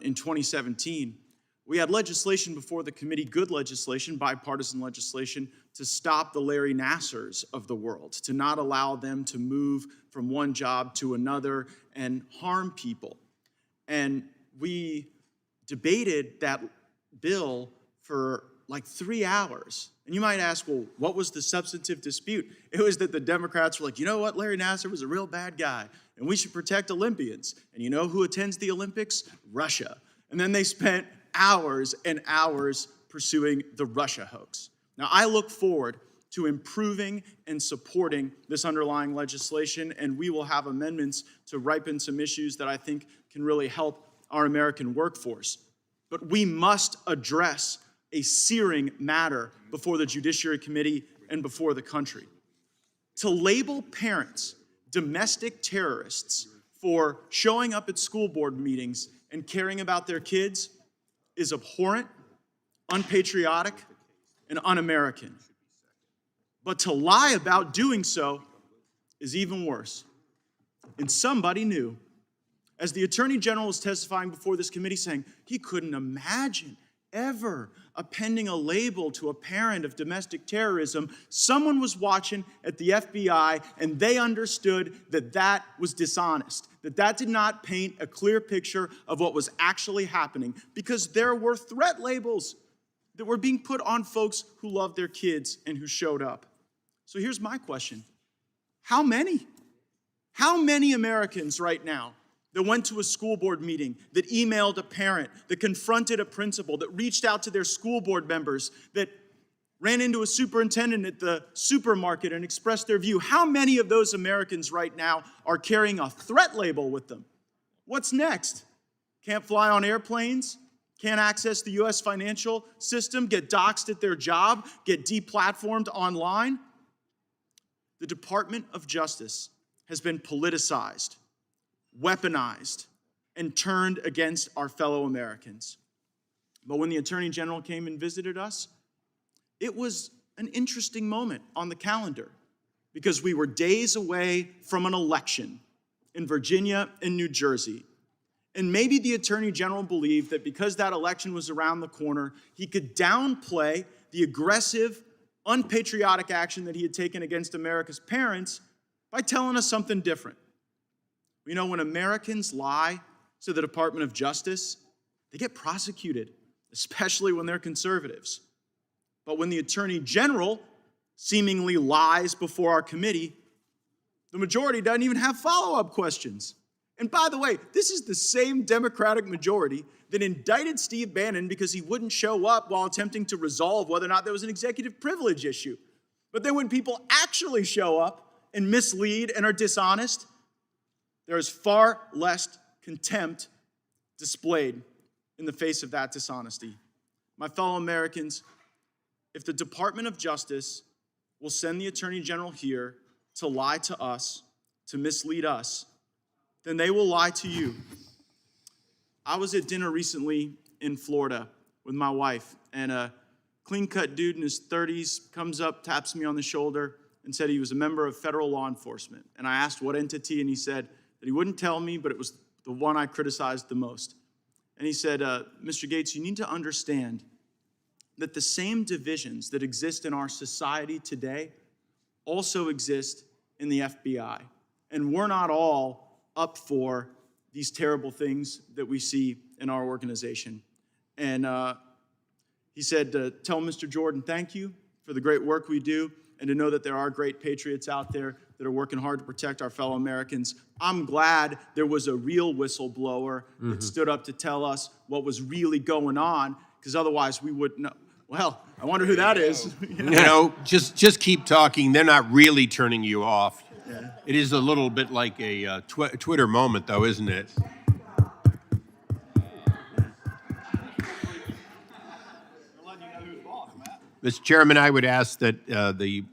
in 2017. We had legislation before the committee, good legislation, bipartisan legislation, to stop the Larry Nassars of the world, to not allow them to move from one job to another and harm people. And we debated that bill for like 3 hours. And you might ask, well, what was the substantive dispute? It was that the Democrats were like, you know what, Larry Nassar was a real bad guy, and we should protect Olympians. And you know who attends the Olympics? Russia. And then they spent hours and hours pursuing the Russia hoax. Now, I look forward to improving and supporting this underlying legislation, and we will have amendments to ripen some issues that I think can really help our American workforce. But we must address a searing matter before the Judiciary Committee and before the country. To label parents domestic terrorists for showing up at school board meetings and caring about their kids is abhorrent, unpatriotic, and un-American. But to lie about doing so is even worse. And somebody knew. As the Attorney General was testifying before this committee saying he couldn't imagine ever appending a label to a parent of domestic terrorism, someone was watching at the FBI and they understood that that was dishonest, that that did not paint a clear picture of what was actually happening, because there were threat labels that were being put on folks who loved their kids and who showed up. So here's my question. How many? How many Americans right now that went to a school board meeting, that emailed a parent, that confronted a principal, that reached out to their school board members, that ran into a superintendent at the supermarket and expressed their view? How many of those Americans right now are carrying a threat label with them? What's next? Can't fly on airplanes? Can't access the U.S. financial system? Get doxxed at their job? Get deplatformed online? The Department of Justice has been politicized, weaponized, and turned against our fellow Americans. But when the Attorney General came and visited us, it was an interesting moment on the calendar, because we were days away from an election in Virginia and New Jersey. And maybe the Attorney General believed that because that election was around the corner, he could downplay the aggressive, unpatriotic action that he had taken against America's parents by telling us something different. You know, when Americans lie to the Department of Justice, they get prosecuted, especially when they're conservatives. But when the Attorney General seemingly lies before our committee, the majority doesn't even have follow-up questions. And by the way, this is the same Democratic majority that indicted Steve Bannon because he wouldn't show up while attempting to resolve whether or not there was an executive privilege issue. But then when people actually show up and mislead and are dishonest, there is far less contempt displayed in the face of that dishonesty. My fellow Americans, if the Department of Justice will send the Attorney General here to lie to us, to mislead us, then they will lie to you. I was at dinner recently in Florida with my wife, and a clean-cut dude in his 30s comes up, taps me on the shoulder, and said he was a member of federal law enforcement. And I asked what entity, and he said that he wouldn't tell me, but it was the one I criticized the most. And he said, Mr. Gates, you need to understand that the same divisions that exist in our society today also exist in the FBI. And we're not all up for these terrible things that we see in our organization. And he said, tell Mr. Jordan thank you for the great work we do, and to know that there are great patriots out there that are working hard to protect our fellow Americans. I'm glad there was a real whistleblower that stood up to tell us what was really going on, because otherwise we wouldn't know. Well, I wonder who that is. You know, just keep talking. They're not really turning you off. Yeah. It is a little bit like a Twitter moment, though, isn't it? Mr. Chairman, I would ask that the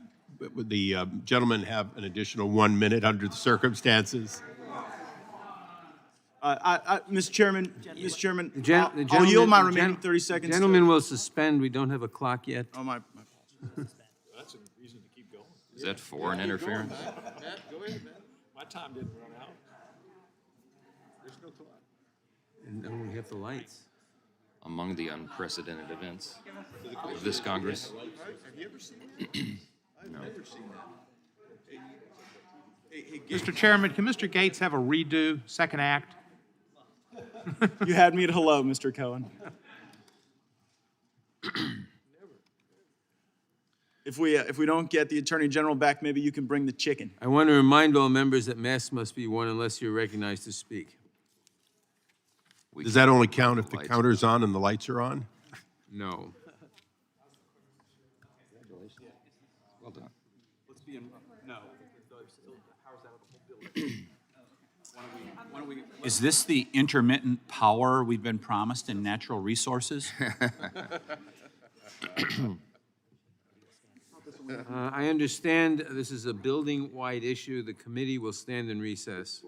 gentleman have an additional 1 minute under the circumstances. Mr. Chairman, I'll yield my remaining 30 seconds. The gentleman will suspend. We don't have a clock yet. Oh, my That's a reason to keep going. Is that foreign interference? Matt, go ahead, man. My time didn't run out. There's no clock. And then we have the lights. Among the unprecedented events of this Congress. Have you ever seen that? I've never seen that. Mr. Chairman, can Mr. Gates have a redo, second act? You had me at hello, Mr. Cohen. If we don't get the Attorney General back, maybe you can bring the chicken. I want to remind all members that masks must be worn unless you're recognized to speak. Does that only count if the counter's on and the lights are on? No. Well done. Is this the intermittent power we've been promised in natural resources? I understand this is a building-wide issue. The committee will stand in recess.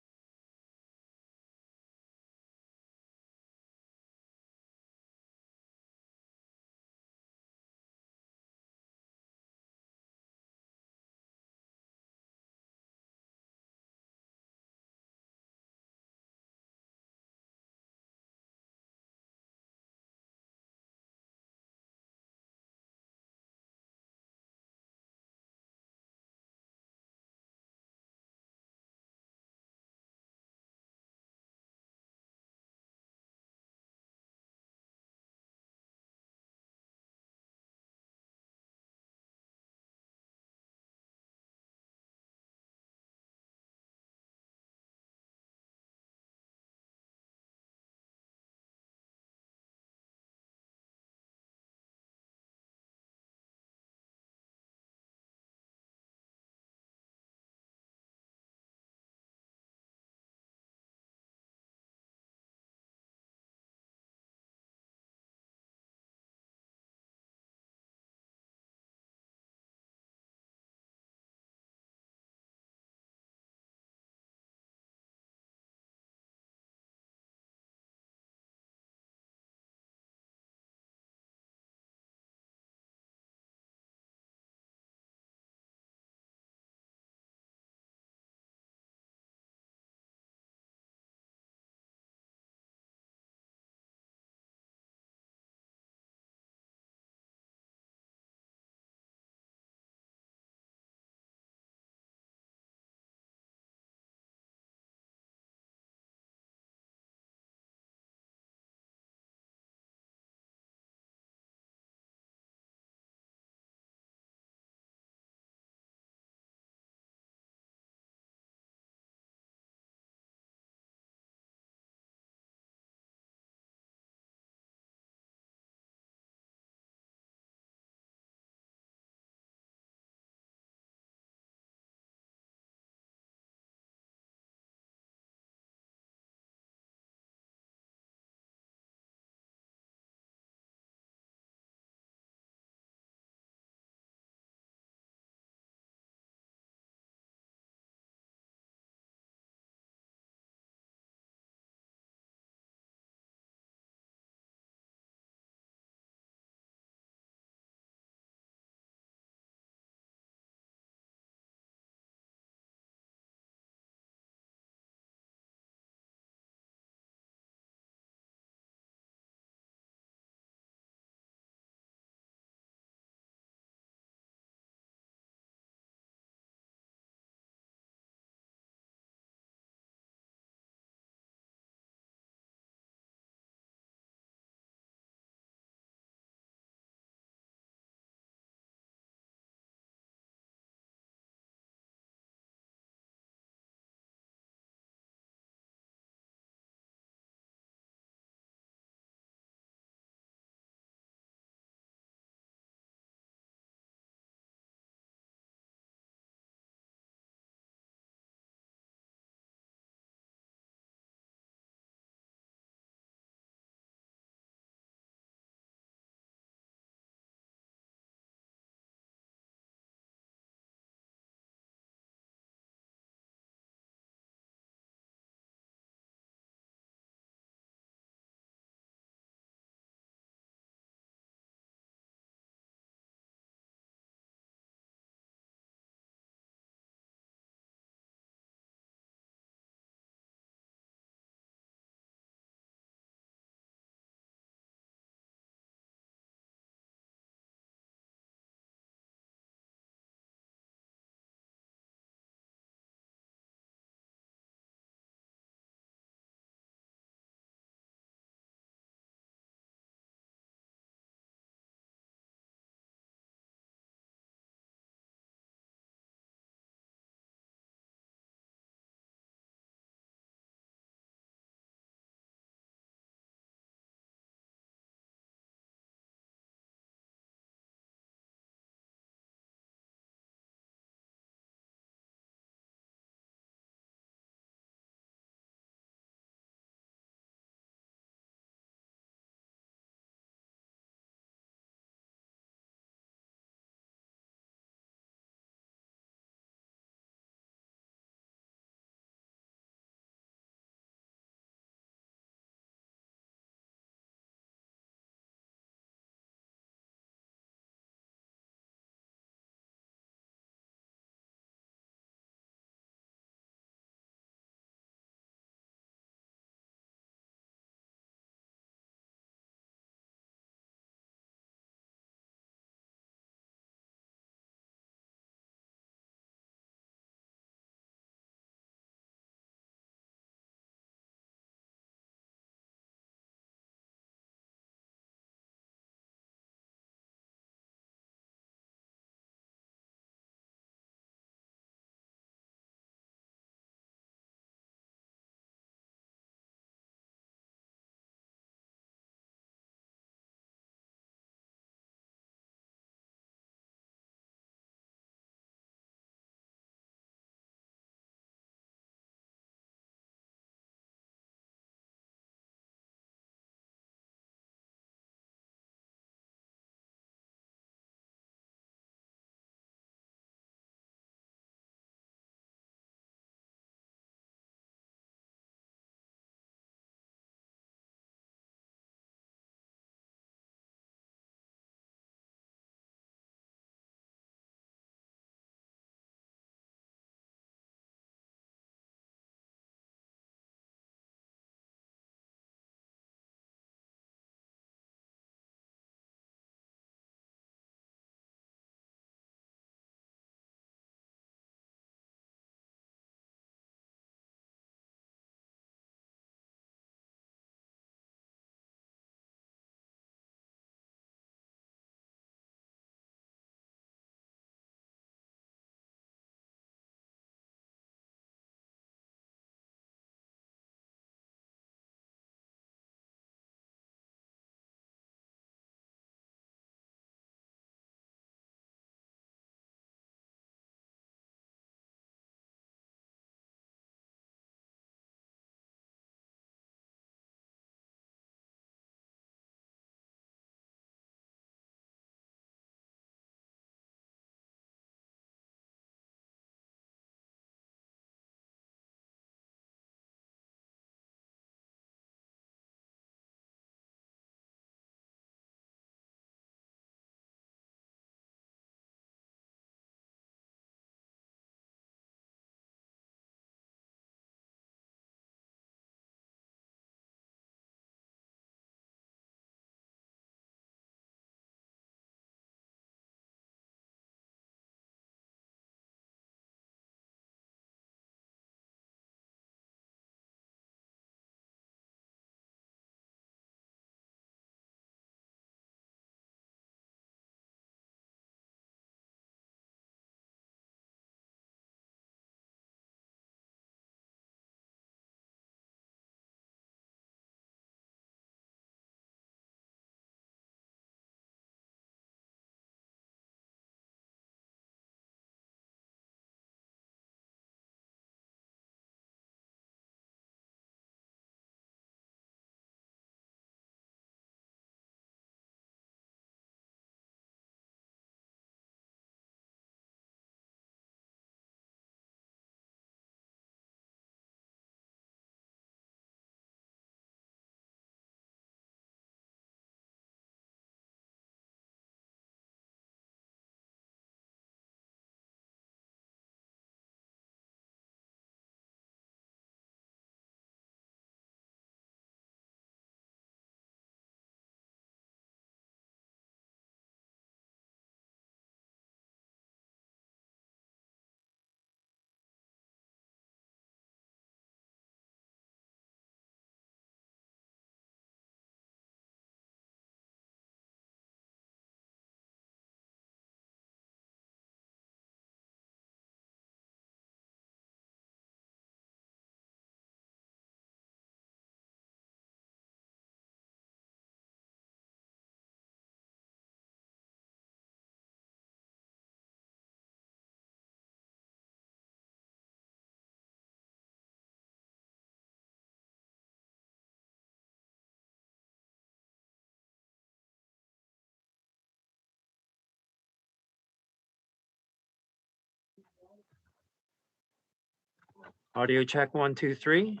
Audio check, 1, 2, 3.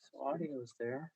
So audio's there.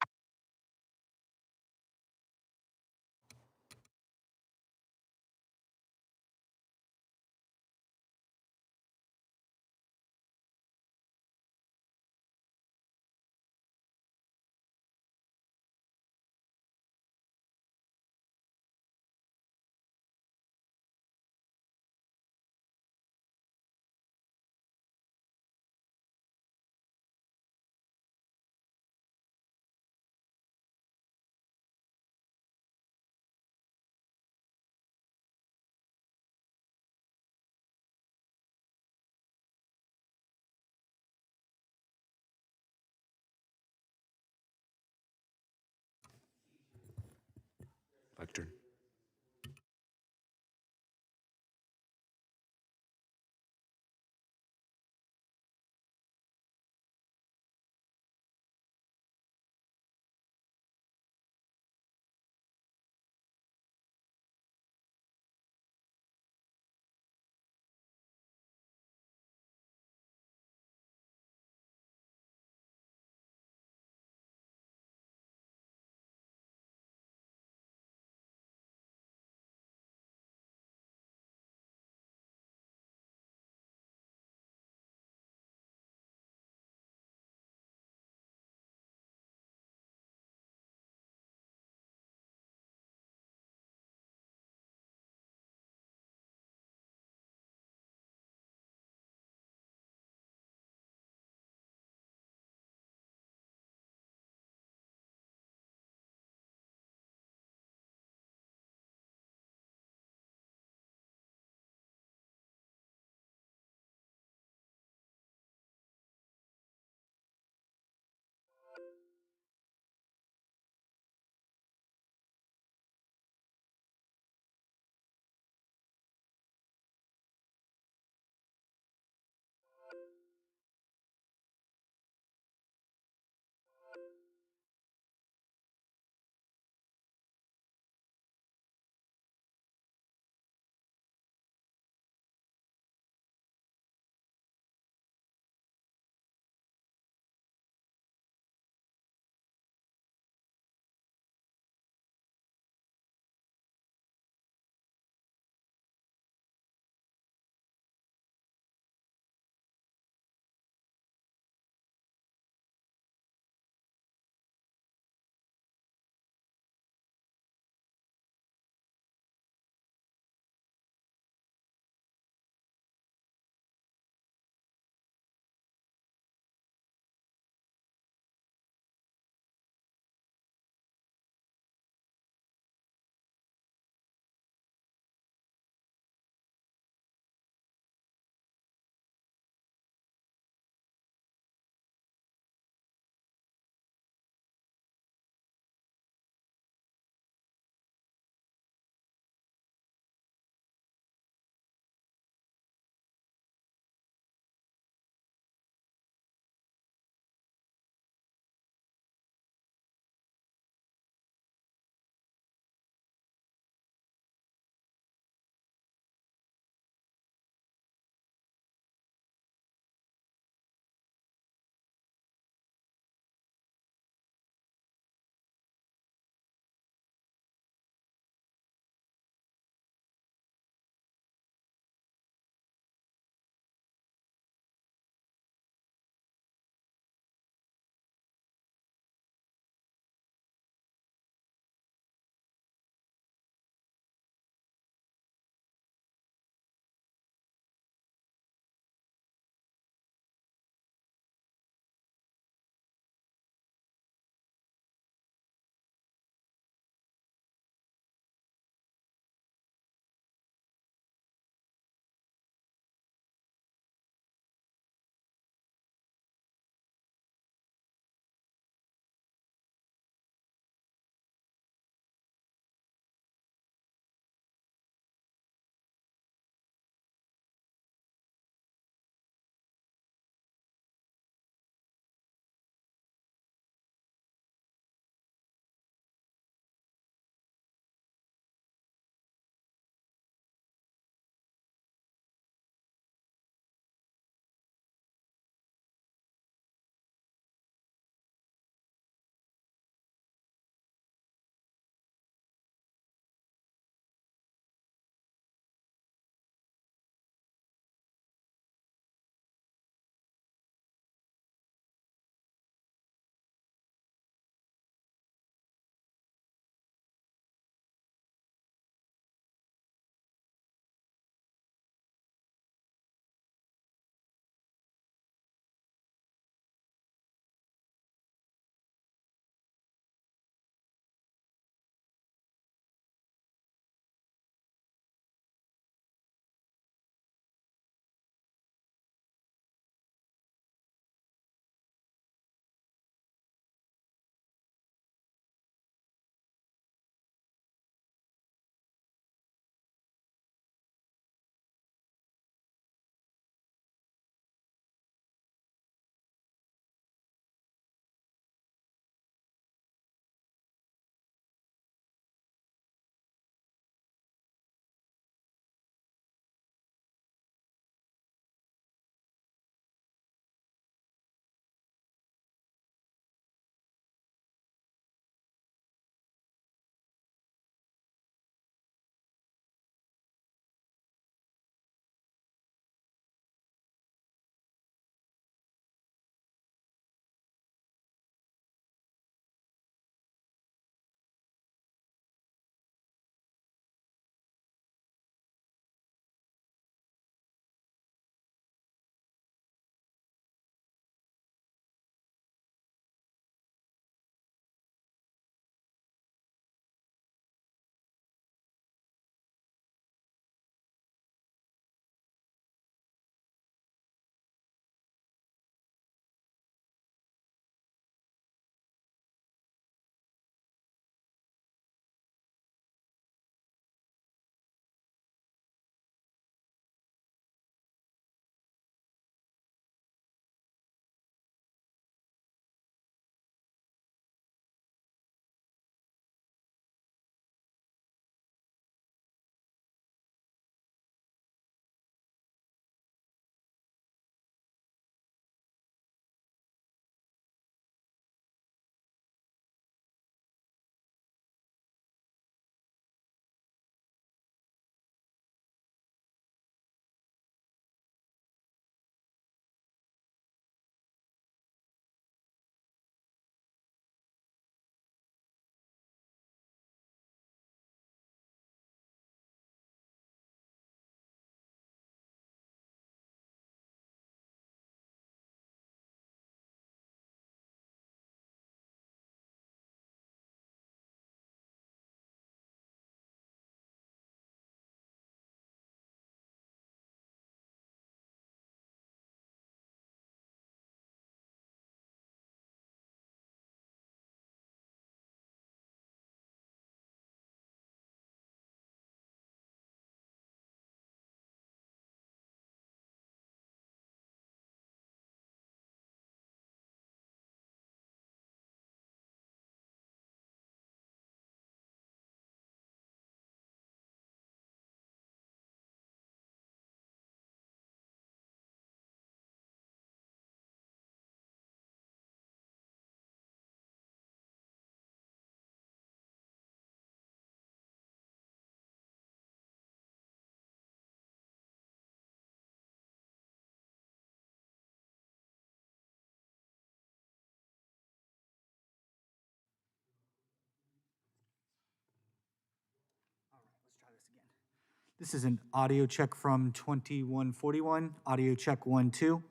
This is an audio check from 2141, audio check 1, 2.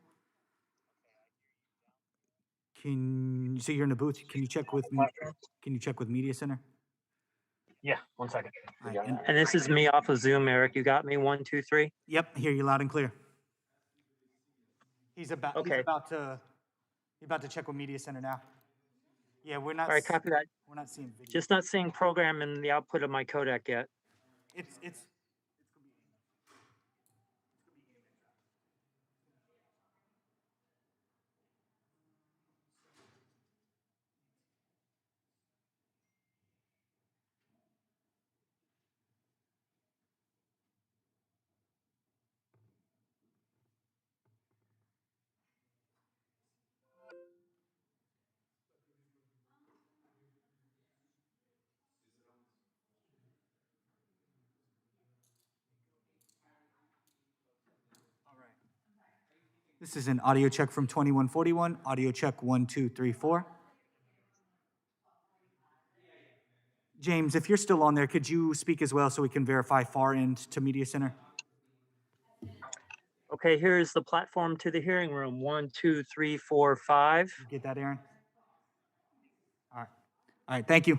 So you're in the booth, can you check with, can you check with Media Center? Yeah, 1 second. All right, And this is me off of Zoom, Eric. You got me? 1, 2, 3. Yep, hear you loud and clear. He's Okay. about to check with Media Center now. Yeah, we're not. All right, copy that. We're not seeing video. Just not seeing program in the output of my codec yet. It's This is an audio check from 2141, audio check 1, 2, 3, 4. James, if you're still on there, could you speak as well so we can verify far end to Media Center? Okay, here is the platform to the hearing room. 1, 2, 3, 4, 5. You get that, Aaron? All right, thank you.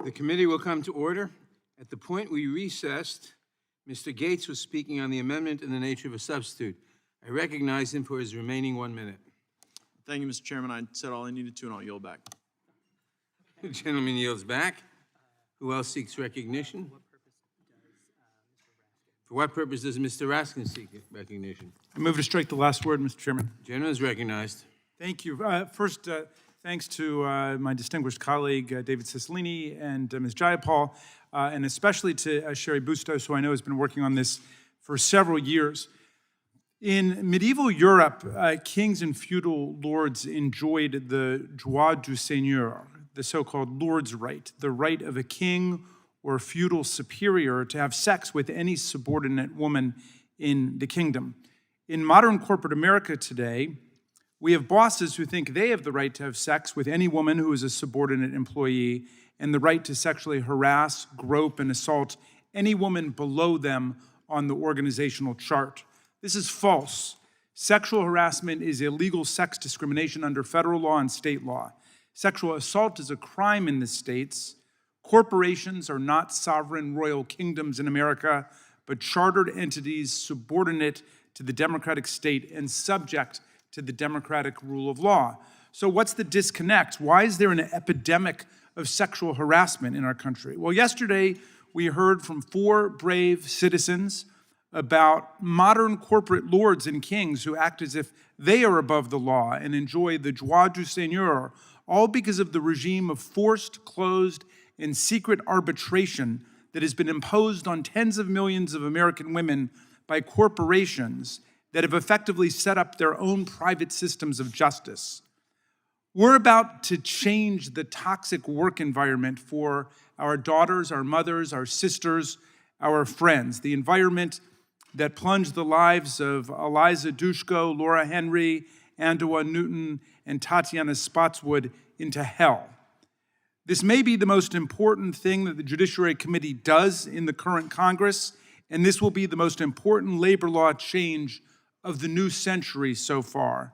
The committee will come to order. At the point we recessed, Mr. Gates was speaking on the amendment in the nature of a substitute. I recognize him for his remaining 1 minute. Thank you, Mr. Chairman. I said all I needed to, and I'll yield back. The gentleman yields back. Who else seeks recognition? For what purpose does Mr. Raskin seek recognition? I move to strike the last word, Mr. Chairman. The gentleman is recognized. Thank you. First, thanks to my distinguished colleague, David Cicilline, and Ms. Jayapal, and especially to Sherry Bustos, who I know has been working on this for several years. In medieval Europe, kings and feudal lords enjoyed the droit du seigneur, the so-called lord's right, the right of a king or feudal superior to have sex with any subordinate woman in the kingdom. In modern corporate America today, we have bosses who think they have the right to have sex with any woman who is a subordinate employee and the right to sexually harass, grope, and assault any woman below them on the organizational chart. This is false. Sexual harassment is illegal sex discrimination under federal law and state law. Sexual assault is a crime in the states. Corporations are not sovereign royal kingdoms in America, but chartered entities subordinate to the democratic state and subject to the democratic rule of law. So what's the disconnect? Why is there an epidemic of sexual harassment in our country? Well, yesterday we heard from 4 brave citizens about modern corporate lords and kings who act as if they are above the law and enjoy the droit du seigneur, all because of the regime of forced, closed, and secret arbitration that has been imposed on tens of millions of American women by corporations that have effectively set up their own private systems of justice. We're about to change the toxic work environment for our daughters, our mothers, our sisters, our friends, the environment that plunged the lives of Eliza Dushko, Laura Henry, Andoa Newton, and Tatiana Spotswood into hell. This may be the most important thing that the Judiciary Committee does in the current Congress, and this will be the most important labor law change of the new century so far.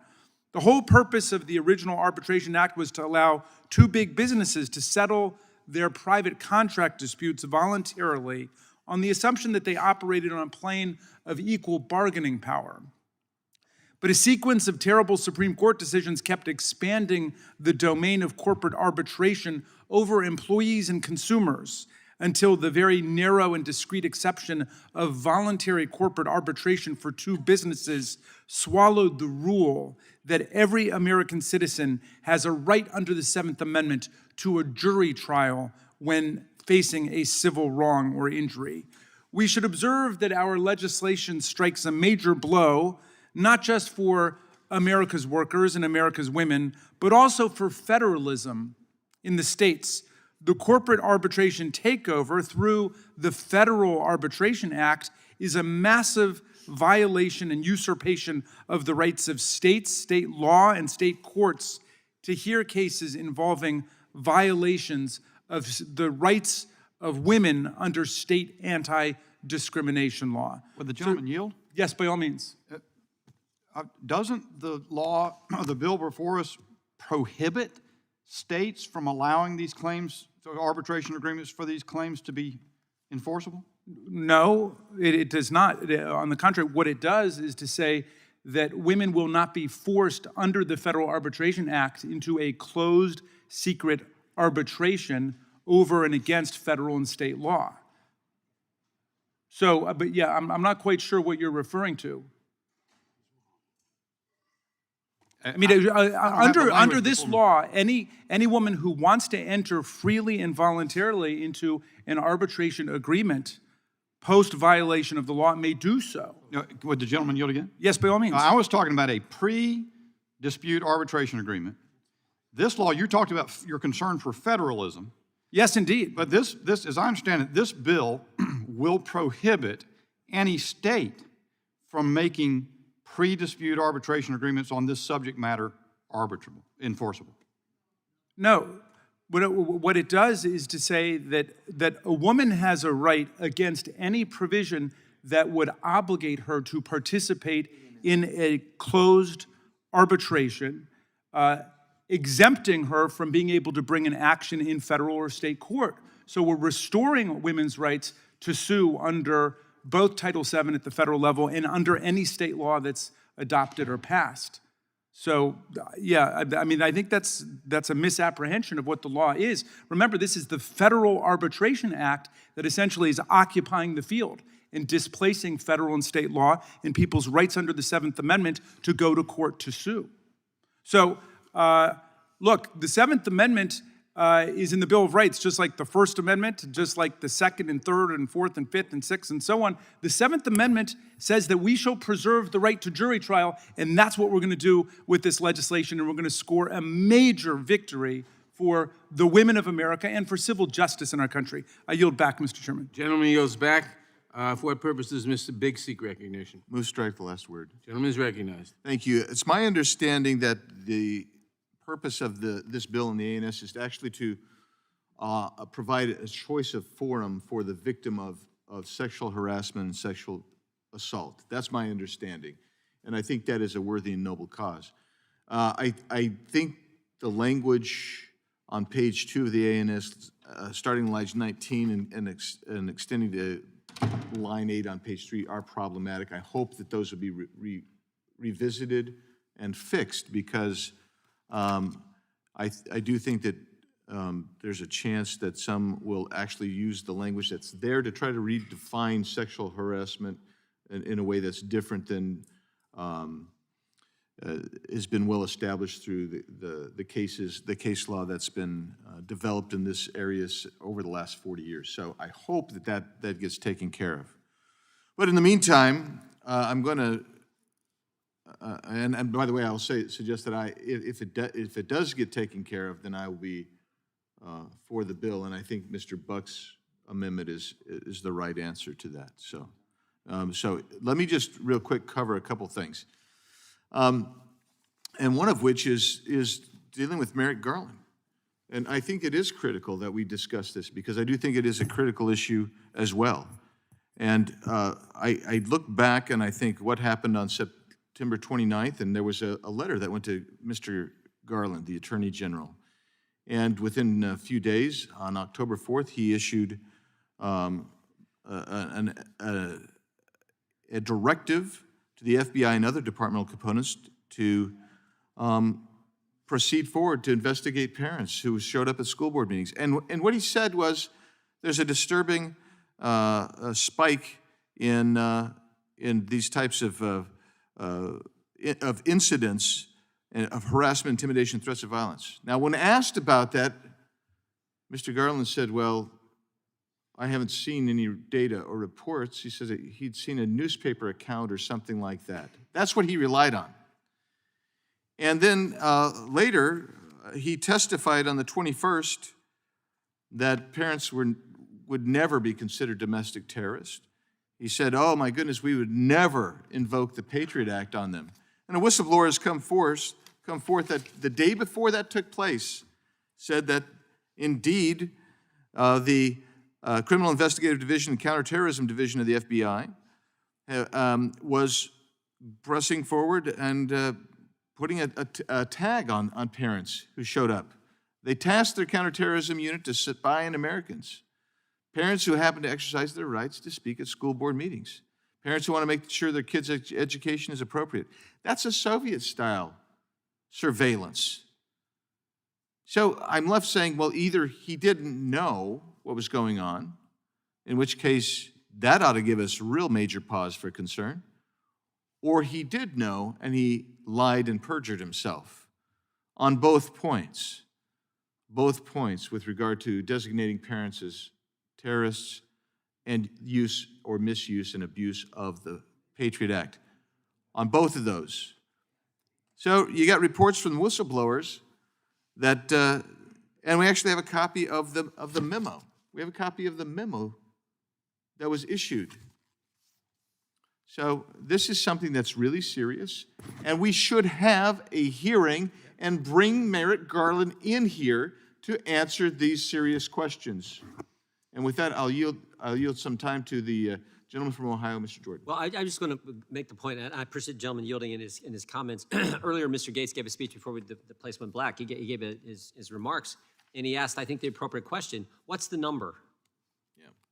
The whole purpose of the original Arbitration Act was to allow 2 big businesses to settle their private contract disputes voluntarily on the assumption that they operated on a plane of equal bargaining power. But a sequence of terrible Supreme Court decisions kept expanding the domain of corporate arbitration over employees and consumers until the very narrow and discrete exception of voluntary corporate arbitration for 2 businesses swallowed the rule that every American citizen has a right under the 7th Amendment to a jury trial when facing a civil wrong or injury. We should observe that our legislation strikes a major blow, not just for America's workers and America's women, but also for federalism in the states. The corporate arbitration takeover through the Federal Arbitration Act is a massive violation and usurpation of the rights of states, state law, and state courts to hear cases involving violations of the rights of women under state anti-discrimination law. Would the gentleman yield? Yes, by all means. Doesn't the law, the bill before us, prohibit states from allowing these claims, arbitration agreements for these claims to be enforceable? No, it does not. On the contrary, what it does is to say that women will not be forced under the Federal Arbitration Act into a closed, secret arbitration over and against federal and state law. So, but yeah, I'm not quite sure what you're referring to. I mean, under this law, any woman who wants to enter freely and voluntarily into an arbitration agreement post violation of the law may do so. Would the gentleman yield again? Yes, by all means. I was talking about a pre-dispute arbitration agreement. This law, you talked about your concern for federalism. Yes, indeed. But this, as I understand it, this bill will prohibit any state from making pre-dispute arbitration agreements on this subject matter arbitrable, enforceable. No. What it does is to say that a woman has a right against any provision that would obligate her to participate in a closed arbitration, exempting her from being able to bring an action in federal or state court. So we're restoring women's rights to sue under both Title VII at the federal level and under any state law that's adopted or passed. So, yeah, I mean, I think that's a misapprehension of what the law is. Remember, this is the Federal Arbitration Act that essentially is occupying the field and displacing federal and state law and people's rights under the 7th Amendment to go to court to sue. So, look, the 7th Amendment is in the Bill of Rights, just like the First Amendment, just like the Second and Third and Fourth and Fifth and Sixth and so on. The 7th Amendment says that we shall preserve the right to jury trial, and that's what we're going to do with this legislation, and we're going to score a major victory for the women of America and for civil justice in our country. I yield back, Mr. Chairman. Gentleman yields back. For what purpose does Mr. Big seek recognition? Move strike the last word. Gentleman is recognized. Thank you. It's my understanding that the purpose of this bill in the ANS is actually to provide a choice of forum for the victim of sexual harassment and sexual assault. That's my understanding. And I think that is a worthy and noble cause. I think the language on page 2 of the ANS, starting line 19 and extending to line 8 on page 3 are problematic. I hope that those will be revisited and fixed because I do think that there's a chance that some will actually use the language that's there to try to redefine sexual harassment in a way that's different than has been well established through the case law that's been developed in this area over the last 40 years. So I hope that gets taken care of. But in the meantime, I'm going to and by the way, I'll suggest that if it does get taken care of, then I will be for the bill, and I think Mr. Buck's amendment is the right answer to that. So, so let me just real quick cover a couple things, and one of which is dealing with Merrick Garland, and I think it is critical that we discuss this because I do think it is a critical issue as well. And I look back and I think what happened on September 29th, and there was a letter that went to Mr. Garland, the Attorney General. And within a few days, on October 4th, he issued a directive to the FBI and other departmental components to proceed forward to investigate parents who showed up at school board meetings. And what he said was, there's a disturbing spike in these types of incidents of harassment, intimidation, threats of violence. Now, when asked about that, Mr. Garland said, well, I haven't seen any data or reports. He says that he'd seen a newspaper account or something like that. That's what he relied on. And then later, he testified on the 21st that parents would never be considered domestic terrorists. He said, oh my goodness, we would never invoke the Patriot Act on them. And a whistleblower has come forth that the day before that took place said that indeed the Criminal Investigative Division and Counterterrorism Division of the FBI was pressing forward and putting a tag on parents who showed up. They tasked their counterterrorism unit to sit by in Americans. Parents who happen to exercise their rights to speak at school board meetings. Parents who want to make sure their kids' education is appropriate. That's a Soviet-style surveillance. So I'm left saying, well, either he didn't know what was going on, in which case that ought to give us real major pause for concern, or he did know and he lied and perjured himself on both points with regard to designating parents as terrorists and use or misuse and abuse of the Patriot Act. On both of those. So you got reports from the whistleblowers that, and we actually have a copy of the memo. We have a copy of the memo that was issued. So this is something that's really serious, and we should have a hearing and bring Merrick Garland in here to answer these serious questions. And with that, I'll yield some time to the gentleman from Ohio, Mr. Jordan. Well, I'm just going to make the point, and I appreciate the gentleman yielding in his comments. Earlier, Mr. Gates gave a speech before the place went black. He gave his remarks. and he asked, I think, the appropriate question, what's the number?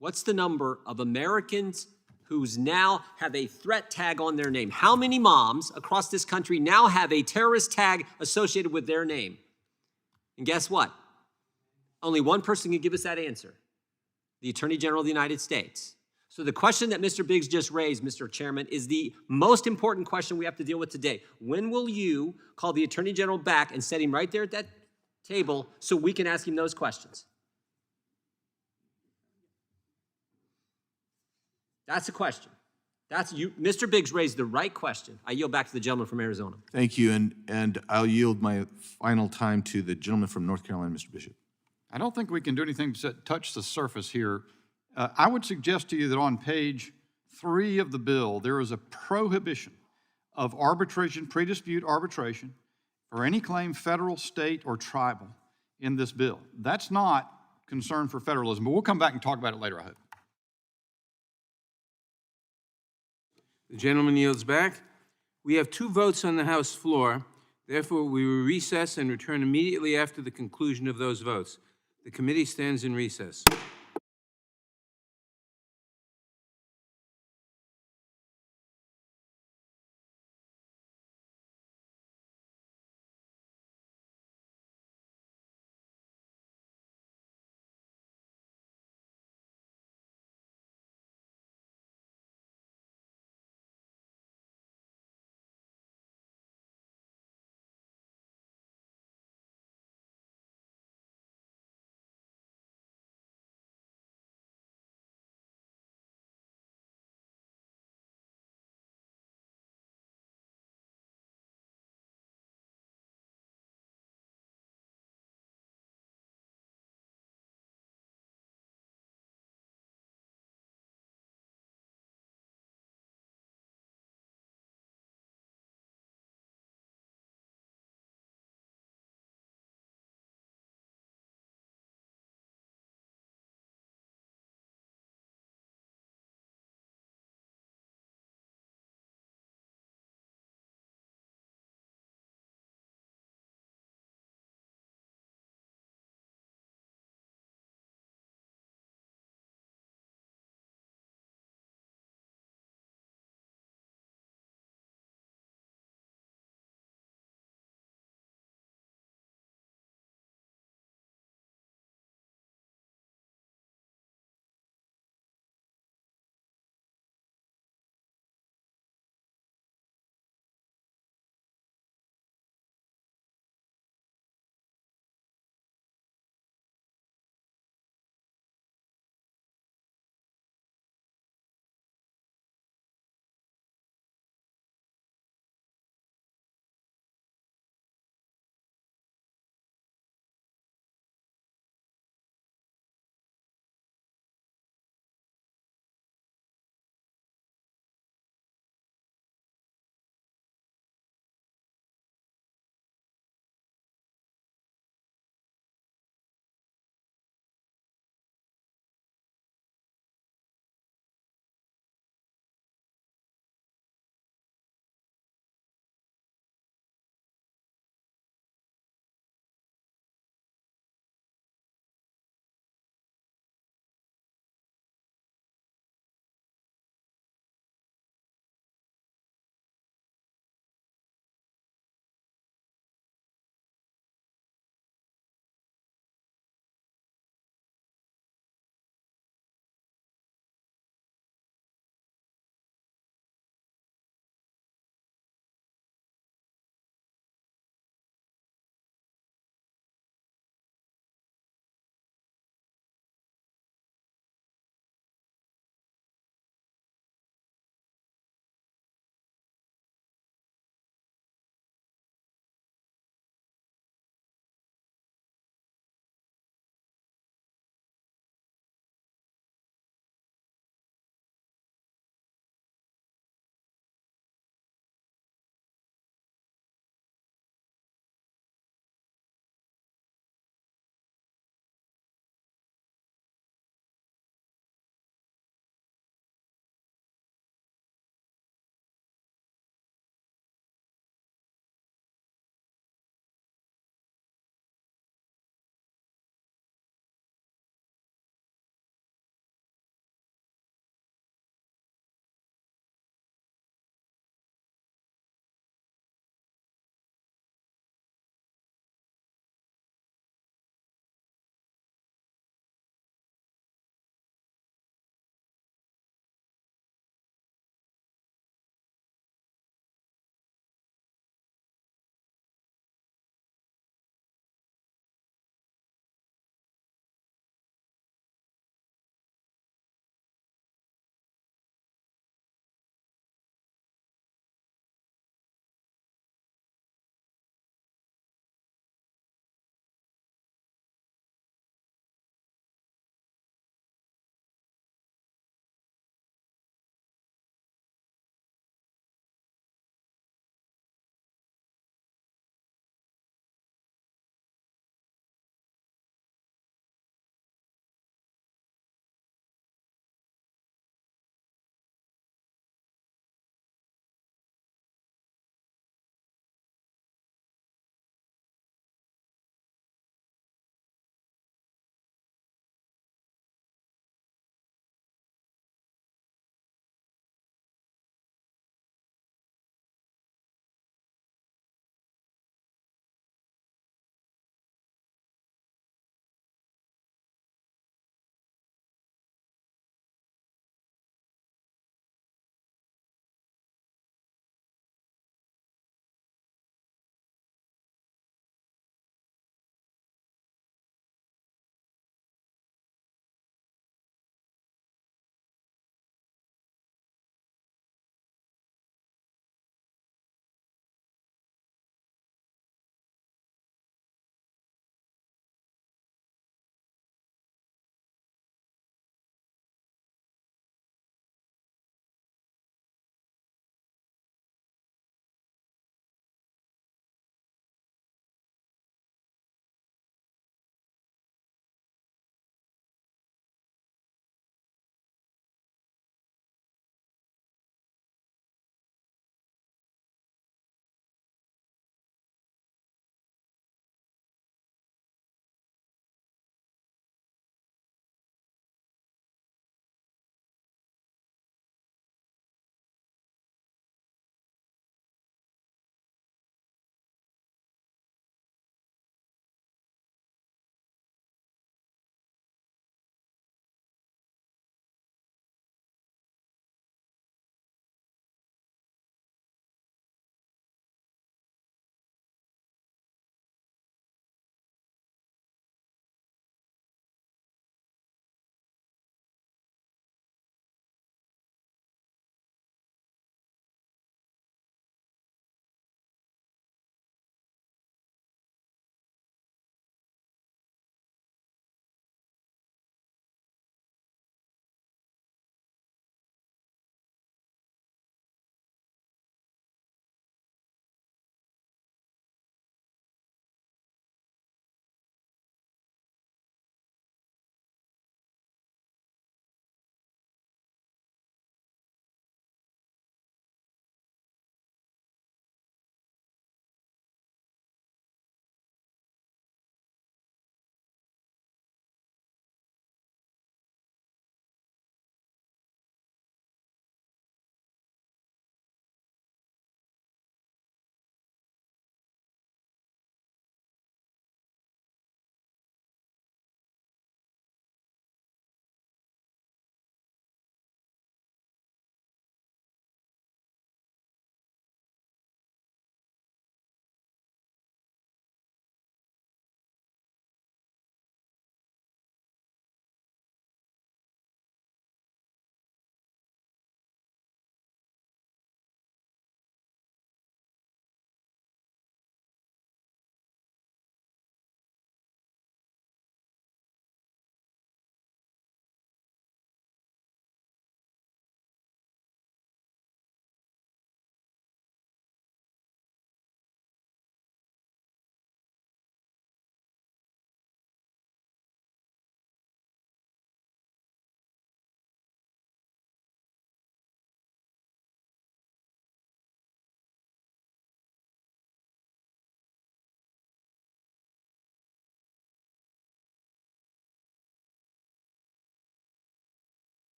What's the number of Americans who's now have a threat tag on their name? How many moms across this country now have a terrorist tag associated with their name? And guess what? Only one person can give us that answer, the Attorney General of the United States. So the question that Mr. Biggs just raised, Mr. Chairman, is the most important question we have to deal with today. When will you call the Attorney General back and set him right there at that table so we can ask him those questions? That's a question. That's you. Mr. Biggs raised the right question. I yield back to the gentleman from Arizona. Thank you, and I'll yield my final time to the gentleman from North Carolina, Mr. Bishop. I don't think we can do anything but touch the surface here. I would suggest to you that on page 3 of the bill, there is a prohibition of arbitration, pre-dispute arbitration, for any claim federal, state, or tribal in this bill. That's not concern for federalism, but we'll come back and talk about it later, I hope. The gentleman yields back. We have 2 votes on the House floor. Therefore, we will recess and return immediately after the conclusion of those votes. The committee stands in recess.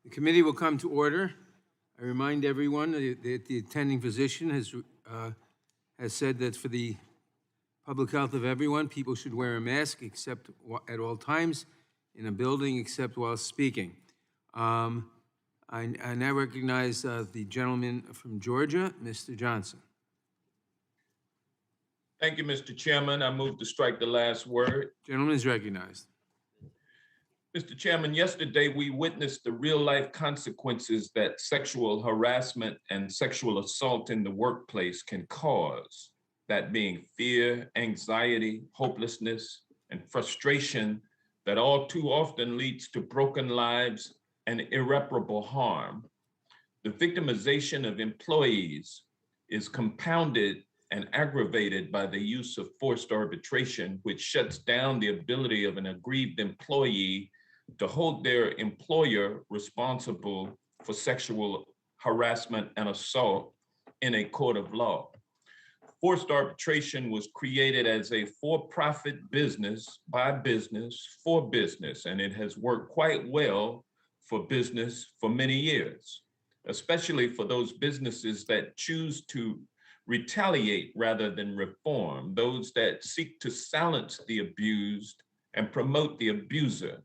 The committee will come to order. I remind everyone that the attending physician has said that for the public health of everyone, people should wear a mask except at all times in a building except while speaking. I now recognize the gentleman from Georgia, Mr. Johnson. Thank you, Mr. Chairman. I move to strike the last word. Gentleman is recognized. Mr. Chairman, yesterday we witnessed the real-life consequences that sexual harassment and sexual assault in the workplace can cause, that being fear, anxiety, hopelessness, and frustration that all too often leads to broken lives and irreparable harm. The victimization of employees is compounded and aggravated by the use of forced arbitration, which shuts down the ability of an aggrieved employee to hold their employer responsible for sexual harassment and assault in a court of law. Forced arbitration was created as a for-profit business by business for business, and it has worked quite well for business for many years, especially for those businesses that choose to retaliate rather than reform, those that seek to silence the abused and promote the abuser.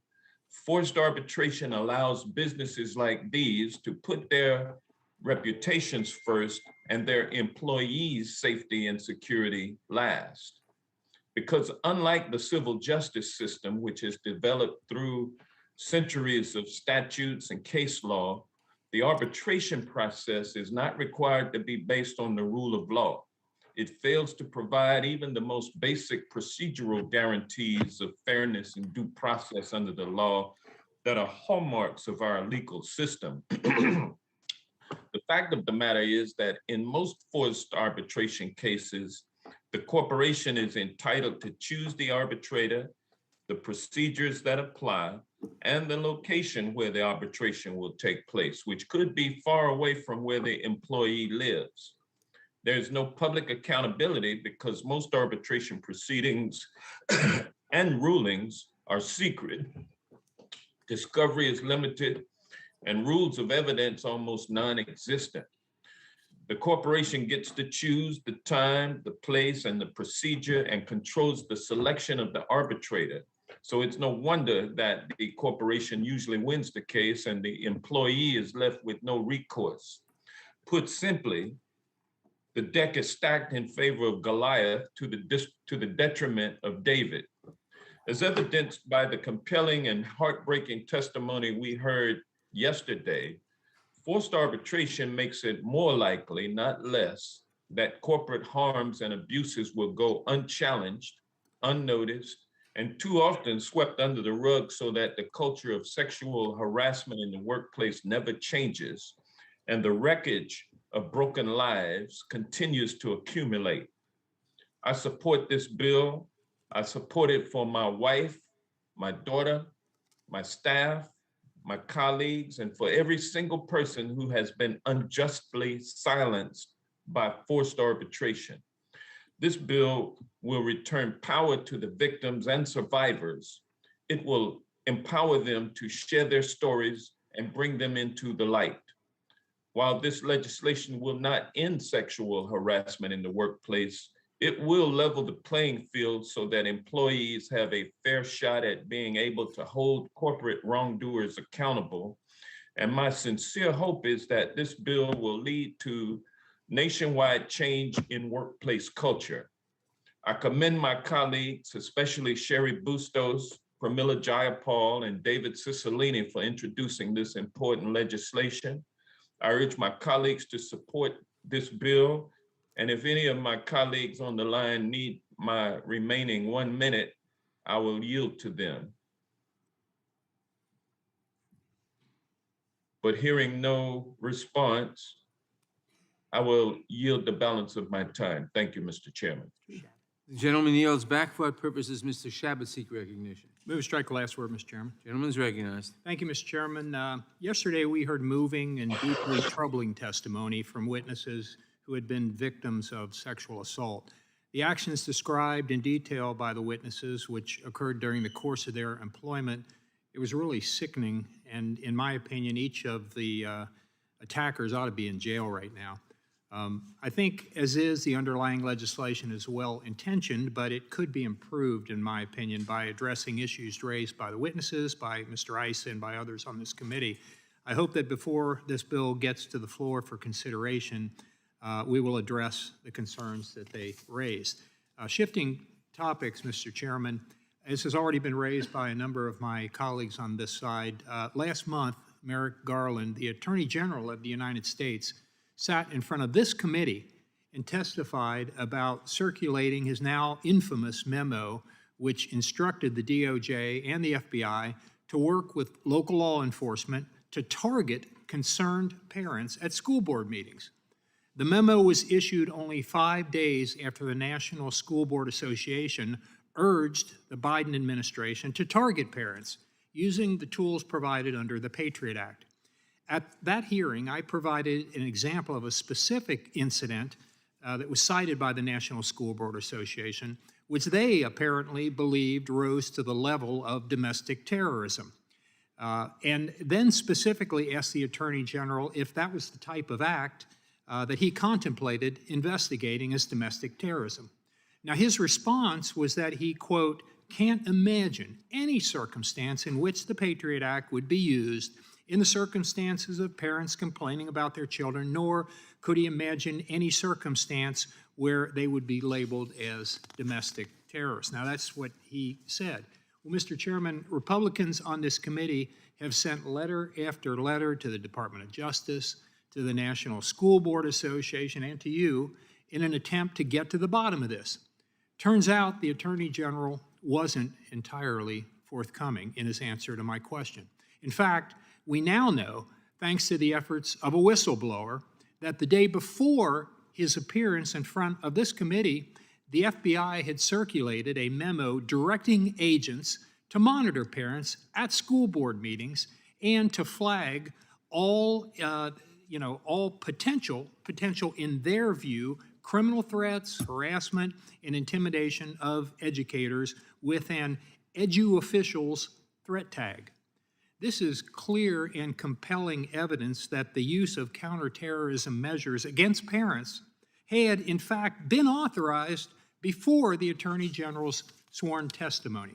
Forced arbitration allows businesses like these to put their reputations first and their employees' safety and security last. Because unlike the civil justice system, which is developed through centuries of statutes and case law, the arbitration process is not required to be based on the rule of law. It fails to provide even the most basic procedural guarantees of fairness and due process under the law that are hallmarks of our legal system. The fact of the matter is that in most forced arbitration cases, the corporation is entitled to choose the arbitrator, the procedures that apply, and the location where the arbitration will take place, which could be far away from where the employee lives. There's no public accountability because most arbitration proceedings and rulings are secret. Discovery is limited, and rules of evidence almost non-existent. The corporation gets to choose the time, the place, and the procedure, and controls the selection of the arbitrator. So it's no wonder that the corporation usually wins the case and the employee is left with no recourse. Put simply, the deck is stacked in favor of Goliath to the detriment of David. As evidenced by the compelling and heartbreaking testimony we heard yesterday, forced arbitration makes it more likely, not less, that corporate harms and abuses will go unchallenged, unnoticed, and too often swept under the rug so that the culture of sexual harassment in the workplace never changes, and the wreckage of broken lives continues to accumulate. I support this bill. I support it for my wife, my daughter, my staff, my colleagues, and for every single person who has been unjustly silenced by forced arbitration. This bill will return power to the victims and survivors. It will empower them to share their stories and bring them into the light. While this legislation will not end sexual harassment in the workplace, it will level the playing field so that employees have a fair shot at being able to hold corporate wrongdoers accountable. And my sincere hope is that this bill will lead to nationwide change in workplace culture. I commend my colleagues, especially Sherry Bustos, Pramila Jayapal, and David Cicilline for introducing this important legislation. I urge my colleagues to support this bill. And if any of my colleagues on the line need my remaining 1 minute, I will yield to them. But hearing no response, I will yield the balance of my time. Thank you, Mr. Chairman. The gentleman yields back. For what purpose does Mr. Shabbat seek recognition? Move to strike the last word, Mr. Chairman. Gentleman's recognized. Thank you, Mr. Chairman. Yesterday, we heard moving and deeply troubling testimony from witnesses who had been victims of sexual assault. The actions described in detail by the witnesses, which occurred during the course of their employment It was really sickening, and in my opinion, each of the attackers ought to be in jail right now. I think, as is, the underlying legislation is well-intentioned, but it could be improved, in my opinion, by addressing issues raised by the witnesses, by Mr. Ice, and by others on this committee. I hope that before this bill gets to the floor for consideration, we will address the concerns that they raised. Shifting topics, Mr. Chairman, as has already been raised by a number of my colleagues on this side, last month, Merrick Garland, the Attorney General of the United States, sat in front of this committee and testified about circulating his now infamous memo, which instructed the DOJ and the FBI to work with local law enforcement to target concerned parents at school board meetings. The memo was issued only 5 days after the National School Board Association urged the Biden administration to target parents using the tools provided under the Patriot Act. At that hearing, I provided an example of a specific incident that was cited by the National School Board Association, which they apparently believed rose to the level of domestic terrorism. And then specifically asked the Attorney General if that was the type of act that he contemplated investigating as domestic terrorism. Now, his response was that he, quote, can't imagine any circumstance in which the Patriot Act would be used in the circumstances of parents complaining about their children, nor could he imagine any circumstance where they would be labeled as domestic terrorists. Now, that's what he said. Well, Mr. Chairman, Republicans on this committee have sent letter after letter to the Department of Justice, to the National School Board Association, and to you in an attempt to get to the bottom of this. Turns out the Attorney General wasn't entirely forthcoming in his answer to my question. In fact, we now know, thanks to the efforts of a whistleblower, that the day before his appearance in front of this committee, the FBI had circulated a memo directing agents to monitor parents at school board meetings and to flag all, all potential, in their view, criminal threats, harassment, and intimidation of educators with an edu-officials threat tag. This is clear and compelling evidence that the use of counterterrorism measures against parents had, in fact, been authorized before the Attorney General's sworn testimony.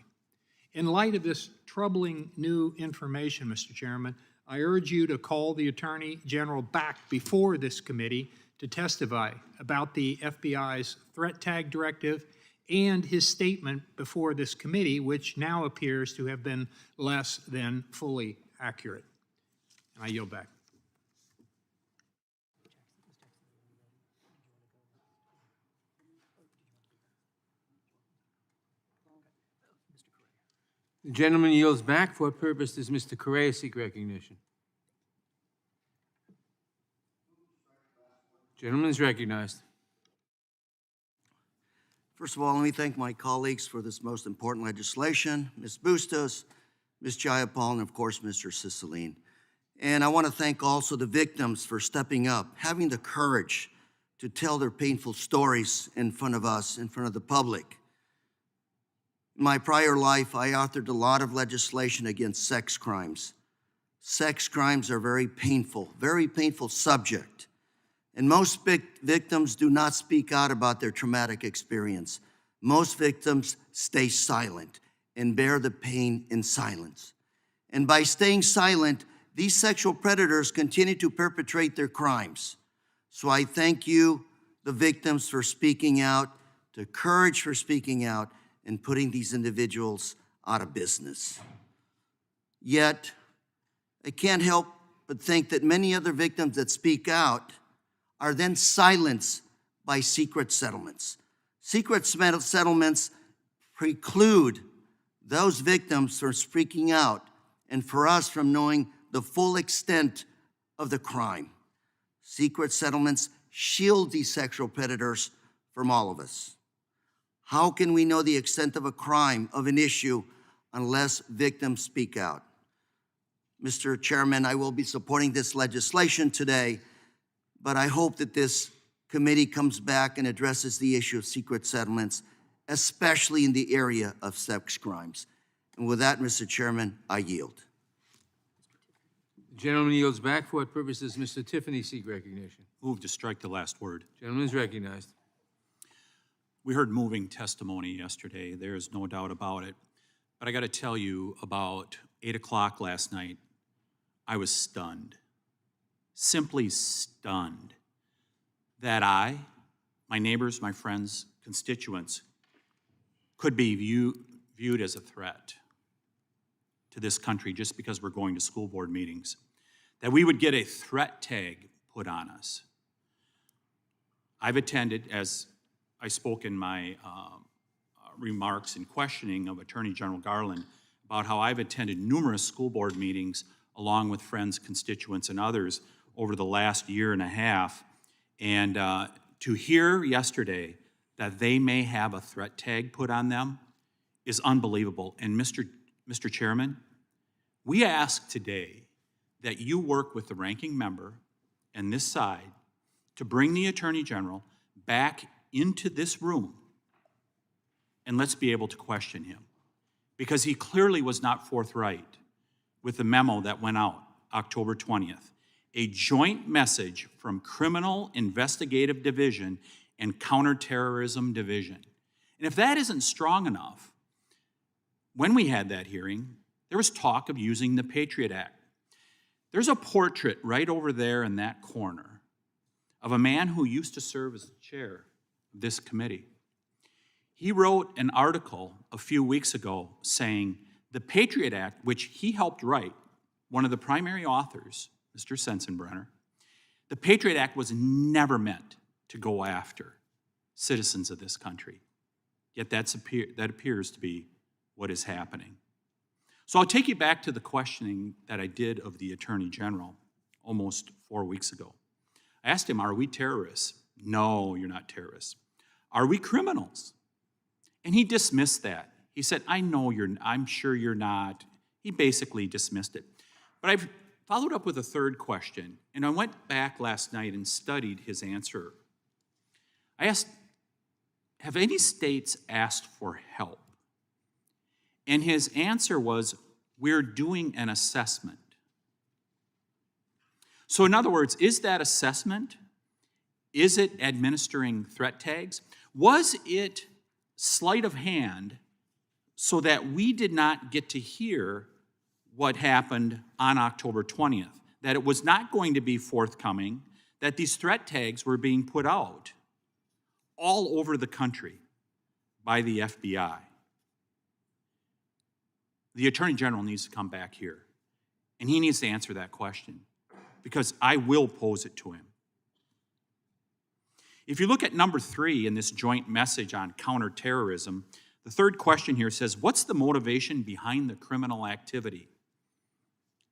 In light of this troubling new information, Mr. Chairman, I urge you to call the Attorney General back before this committee to testify about the FBI's threat tag directive and his statement before this committee, which now appears to have been less than fully accurate. And I yield back. The gentleman yields back. For what purpose does Mr. Correa seek recognition? Gentleman is recognized. First of all, let me thank my colleagues for this most important legislation, Ms. Bustos, Ms. Jayapal, and of course, Mr. Cicilline. And I want to thank also the victims for stepping up, having the courage to tell their painful stories in front of us, in front of the public. In my prior life, I authored a lot of legislation against sex crimes. Sex crimes are a very painful subject. And most victims do not speak out about their traumatic experience. Most victims stay silent and bear the pain in silence. And by staying silent, these sexual predators continue to perpetrate their crimes. So I thank you, the victims, for speaking out, the courage for speaking out, and putting these individuals out of business. Yet, I can't help but think that many other victims that speak out are then silenced by secret settlements. Secret settlements preclude those victims from speaking out and for us from knowing the full extent of the crime. Secret settlements shield these sexual predators from all of us. How can we know the extent of a crime, of an issue, unless victims speak out? Mr. Chairman, I will be supporting this legislation today, but I hope that this committee comes back and addresses the issue of secret settlements, especially in the area of sex crimes. And with that, Mr. Chairman, I yield. The gentleman yields back. For what purpose does Mr. Tiffany seek recognition? Move to strike the last word. Gentleman is recognized. We heard moving testimony yesterday. There's no doubt about it. But I got to tell you, about 8 o'clock last night, I was stunned, simply stunned, that I, my neighbors, my friends, constituents, could be viewed as a threat to this country just because we're going to school board meetings, that we would get a threat tag put on us. I've attended, as I spoke in my remarks and questioning of Attorney General Garland, about how I've attended numerous school board meetings along with friends, constituents, and others over the last year and a half. And to hear yesterday that they may have a threat tag put on them is unbelievable. And Mr. Chairman, we ask today that you work with the ranking member and this side to bring the Attorney General back into this room, and let's be able to question him, because he clearly was not forthright with the memo that went out October 20th, a joint message from Criminal Investigative Division and Counterterrorism Division. And if that isn't strong enough, when we had that hearing, there was talk of using the Patriot Act. There's a portrait right over there in that corner of a man who used to serve as the chair of this committee. He wrote an article a few weeks ago saying the Patriot Act, which he helped write, one of the primary authors, Mr. Sensenbrenner, the Patriot Act was never meant to go after citizens of this country. Yet that appears to be what is happening. So I'll take you back to the questioning that I did of the Attorney General almost 4 weeks ago. I asked him, are we terrorists? No, you're not terrorists. Are we criminals? And he dismissed that. He said, I'm sure you're not. He basically dismissed it. But I've followed up with a third question, and I went back last night and studied his answer. I asked, have any states asked for help? And his answer was, we're doing an assessment. So in other words, is that assessment, is it administering threat tags? Was it sleight of hand so that we did not get to hear what happened on October 20th, that it was not going to be forthcoming, that these threat tags were being put out all over the country by the FBI? The Attorney General needs to come back here, and he needs to answer that question, because I will pose it to him. If you look at number 3 in this joint message on counterterrorism, the third question here says, what's the motivation behind the criminal activity?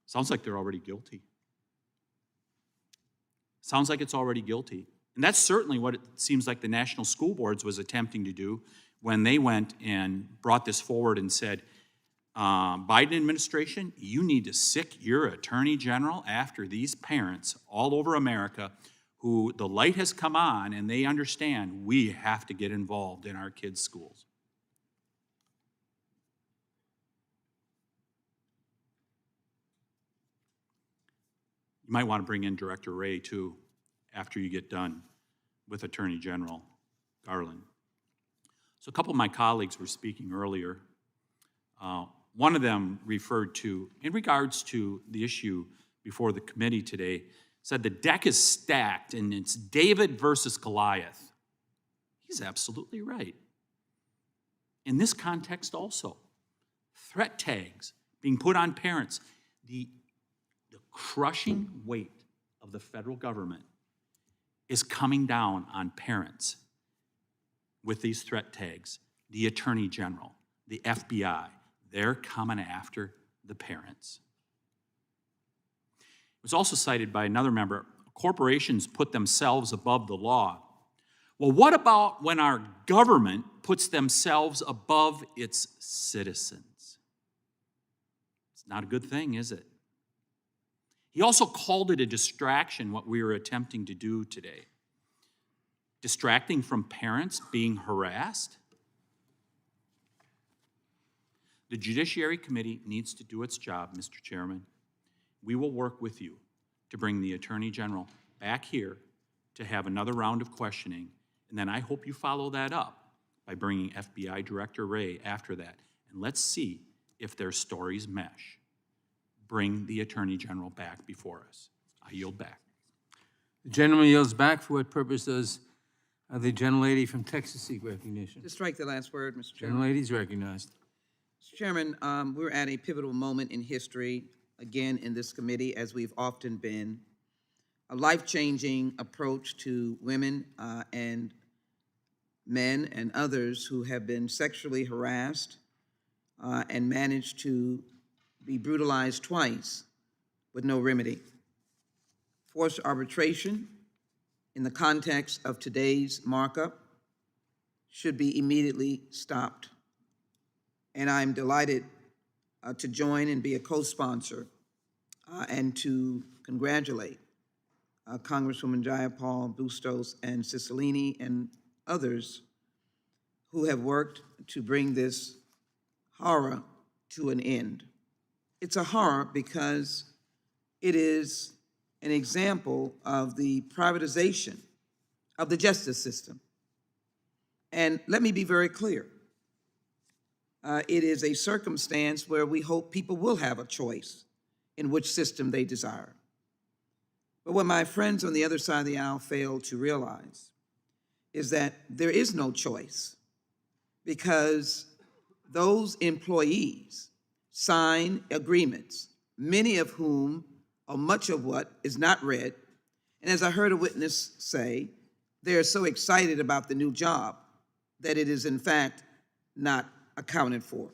Sounds like they're already guilty. Sounds like it's already guilty. And that's certainly what it seems like the National School Boards was attempting to do when they went and brought this forward and said, Biden administration, you need to sic your Attorney General after these parents all over America who the light has come on and they understand we have to get involved in our kids' schools. You might want to bring in Director Wray, too, after you get done with Attorney General Garland. So a couple of my colleagues were speaking earlier. One of them referred to, in regards to the issue before the committee today, said the deck is stacked and it's David versus Goliath. He's absolutely right. In this context also, threat tags being put on parents, the crushing weight of the federal government is coming down on parents with these threat tags. The Attorney General, the FBI, they're coming after the parents. It was also cited by another member, corporations put themselves above the law. Well, what about when our government puts themselves above its citizens? It's not a good thing, is it? He also called it a distraction, what we were attempting to do today. Distracting from parents being harassed. The Judiciary Committee needs to do its job, Mr. Chairman. We will work with you to bring the Attorney General back here to have another round of questioning, and then I hope you follow that up by bringing FBI Director Wray after that, and let's see if their stories mesh. Bring the Attorney General back before us. I yield back. The gentleman yields back. For what purpose does the gentlelady from Texas seek recognition? To strike the last word, Mr. Chairman. Gentlelady is recognized. Mr. Chairman, we're at a pivotal moment in history, again, in this committee, as we've often been. A life-changing approach to women and men and others who have been sexually harassed and managed to be brutalized twice with no remedy. Forced arbitration, in the context of today's markup, should be immediately stopped. And I'm delighted to join and be a co-sponsor and to congratulate Congresswoman Jayapal, Bustos, and Cicilline, and others who have worked to bring this horror to an end. It's a horror because it is an example of the privatization of the justice system. And let me be very clear. It is a circumstance where we hope people will have a choice in which system they desire. But what my friends on the other side of the aisle fail to realize is that there is no choice, because those employees sign agreements, many of whom, or much of what, is not read. And as I heard a witness say, they are so excited about the new job that it is in fact not accounted for.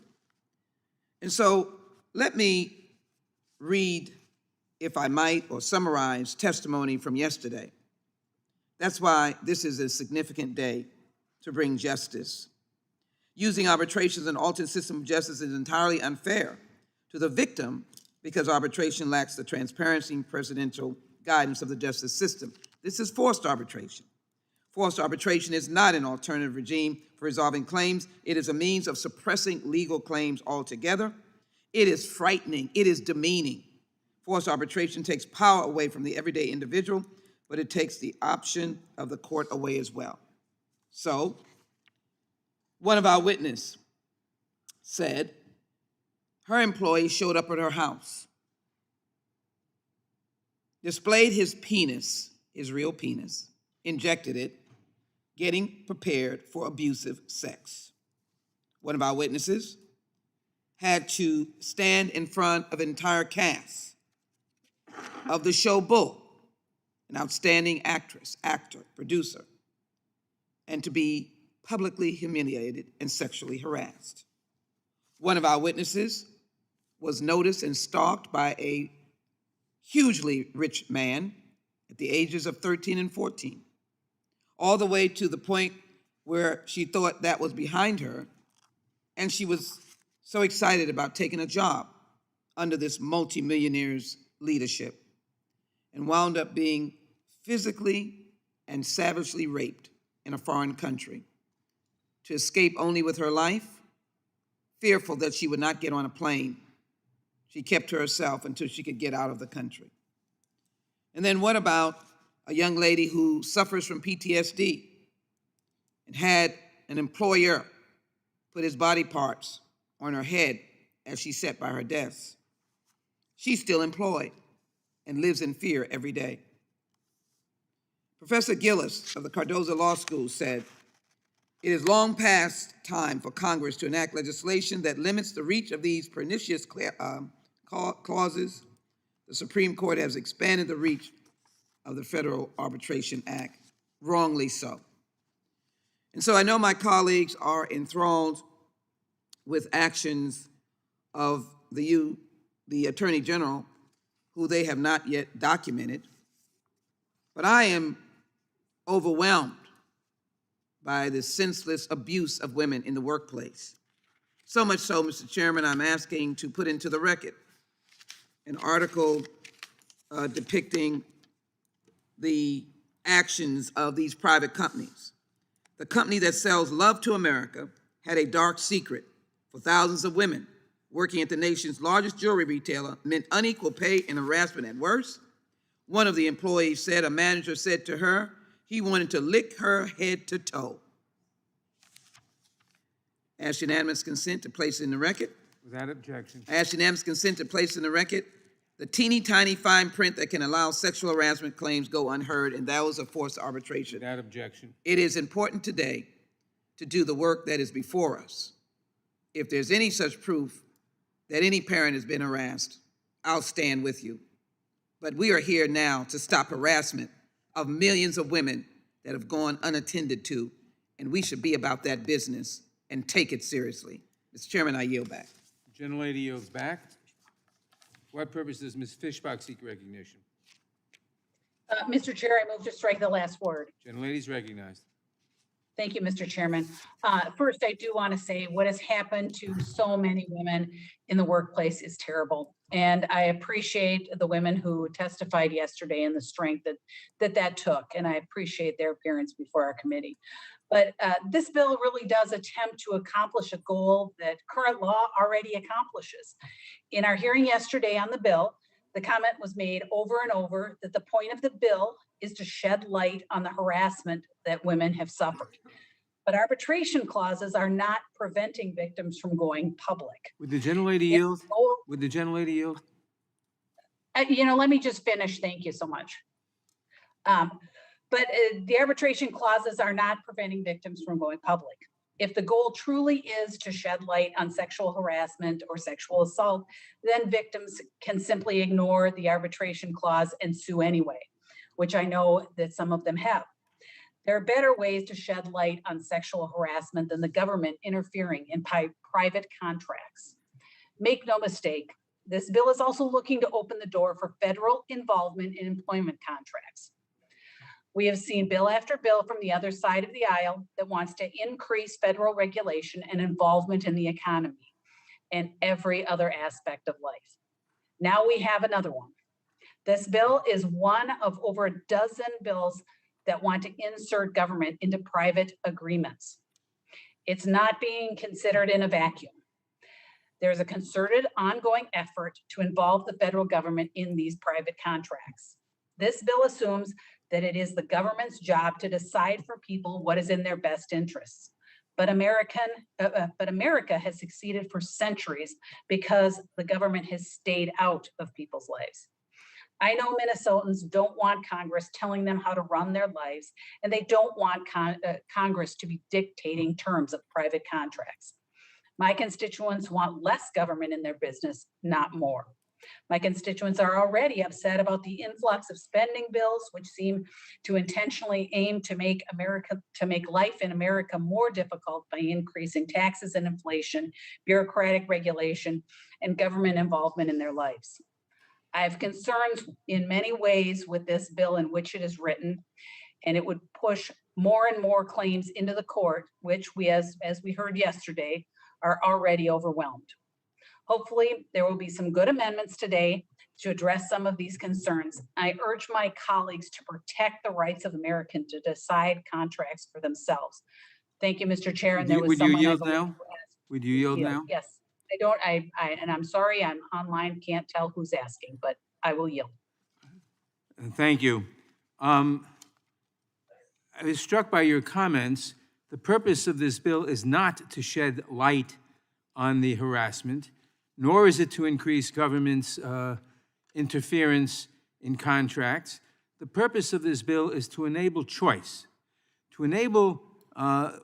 And so let me read, if I might, or summarize testimony from yesterday. That's why this is a significant day to bring justice. Using arbitration as an alternate system of justice is entirely unfair to the victim because arbitration lacks the transparency and presidential guidance of the justice system. This is forced arbitration. Forced arbitration is not an alternative regime for resolving claims. It is a means of suppressing legal claims altogether. It is frightening. It is demeaning. Forced arbitration takes power away from the everyday individual, but it takes the option of the court away as well. So, one of our witnesses said her employee showed up at her house, displayed his penis, his real penis, injected it, getting prepared for abusive sex. One of our witnesses had to stand in front of an entire cast of the show Bull, an outstanding actress, actor, producer, and to be publicly humiliated and sexually harassed. One of our witnesses was noticed and stalked by a hugely rich man at the ages of 13 and 14, all the way to the point where she thought that was behind her, and she was so excited about taking a job under this multimillionaire's leadership, and wound up being physically and savagely raped in a foreign country to escape only with her life, fearful that she would not get on a plane. She kept to herself until she could get out of the country. And then what about a young lady who suffers from PTSD and had an employer put his body parts on her head as she sat by her desk? She's still employed and lives in fear every day. Professor Gillis of the Cardozo Law School said, "It is long past time for Congress to enact legislation that limits the reach of these pernicious clauses. The Supreme Court has expanded the reach of the Federal Arbitration Act, wrongly so." And so I know my colleagues are enthralled with actions of the Attorney General, who they have not yet documented, but I am overwhelmed by the senseless abuse of women in the workplace. So much so, Mr. Chairman, I'm asking to put into the record an article depicting the actions of these private companies. The company that sells Love to America had a dark secret for thousands of women working at the nation's largest jewelry retailer meant unequal pay and harassment at worst. One of the employees said a manager said to her he wanted to lick her head to toe. Ask unanimous consent to place in the record. Without objection. I ask unanimous consent to place in the record the teeny tiny fine print that can allow sexual harassment claims go unheard, and those of forced arbitration. Without objection. It is important today to do the work that is before us. If there's any such proof that any parent has been harassed, I'll stand with you. But we are here now to stop harassment of millions of women that have gone unattended to, and we should be about that business and take it seriously. Mr. Chairman, I yield back. Gentlelady yields back. For what purpose does Ms. Fishbach seek recognition? Mr. Chair, I move to strike the last word. Gentlelady's recognized. Thank you, Mr. Chairman. First, I do want to say what has happened to so many women in the workplace is terrible. And I appreciate the women who testified yesterday and the strength that took. And I appreciate their appearance before our committee. But this bill really does attempt to accomplish a goal that current law already accomplishes. In our hearing yesterday on the bill, the comment was made over and over that the point of the bill is to shed light on the harassment that women have suffered. But arbitration clauses are not preventing victims from going public. Would the gentlelady yield? Would the gentlelady yield? Let me just finish. Thank you so much. But the arbitration clauses are not preventing victims from going public. If the goal truly is to shed light on sexual harassment or sexual assault, then victims can simply ignore the arbitration clause and sue anyway, which I know that some of them have. There are better ways to shed light on sexual harassment than the government interfering in private contracts. Make no mistake, this bill is also looking to open the door for federal involvement in employment contracts. We have seen bill after bill from the other side of the aisle that wants to increase federal regulation and involvement in the economy and every other aspect of life. Now we have another one. This bill is one of over a dozen bills that want to insert government into private agreements. It's not being considered in a vacuum. There's a concerted, ongoing effort to involve the federal government in these private contracts. This bill assumes that it is the government's job to decide for people what is in their best interests. But America has succeeded for centuries because the government has stayed out of people's lives. I know Minnesotans don't want Congress telling them how to run their lives, and they don't want Congress to be dictating terms of private contracts. My constituents want less government in their business, not more. My constituents are already upset about the influx of spending bills, which seem to intentionally aim to make life in America more difficult by increasing taxes and inflation, bureaucratic regulation, and government involvement in their lives. I have concerns in many ways with this bill in which it is written, and it would push more and more claims into the court, which we, as we heard yesterday, are already overwhelmed. Hopefully, there will be some good amendments today to address some of these concerns. I urge my colleagues to protect the rights of Americans to decide contracts for themselves. Thank you, Mr. Chair. And there was Would you someone I yield believe now? who asked Would you yield to now? Yes, and I'm sorry, I'm online, can't tell who's asking, but I will yield. Thank you. I was struck by your comments. The purpose of this bill is not to shed light on the harassment, nor is it to increase government's interference in contracts. The purpose of this bill is to enable choice, to enable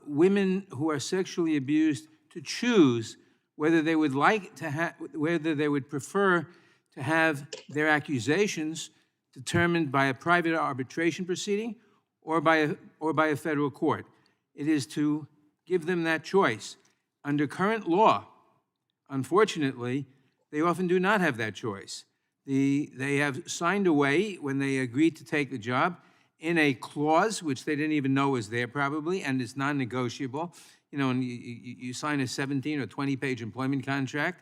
women who are sexually abused to choose whether they would whether they would prefer to have their accusations determined by a private arbitration proceeding or by a federal court. It is to give them that choice. Under current law, unfortunately, they often do not have that choice. They have signed away when they agreed to take the job in a clause which they didn't even know was there probably, and it's non-negotiable. And you sign a 17 or 20-page employment contract,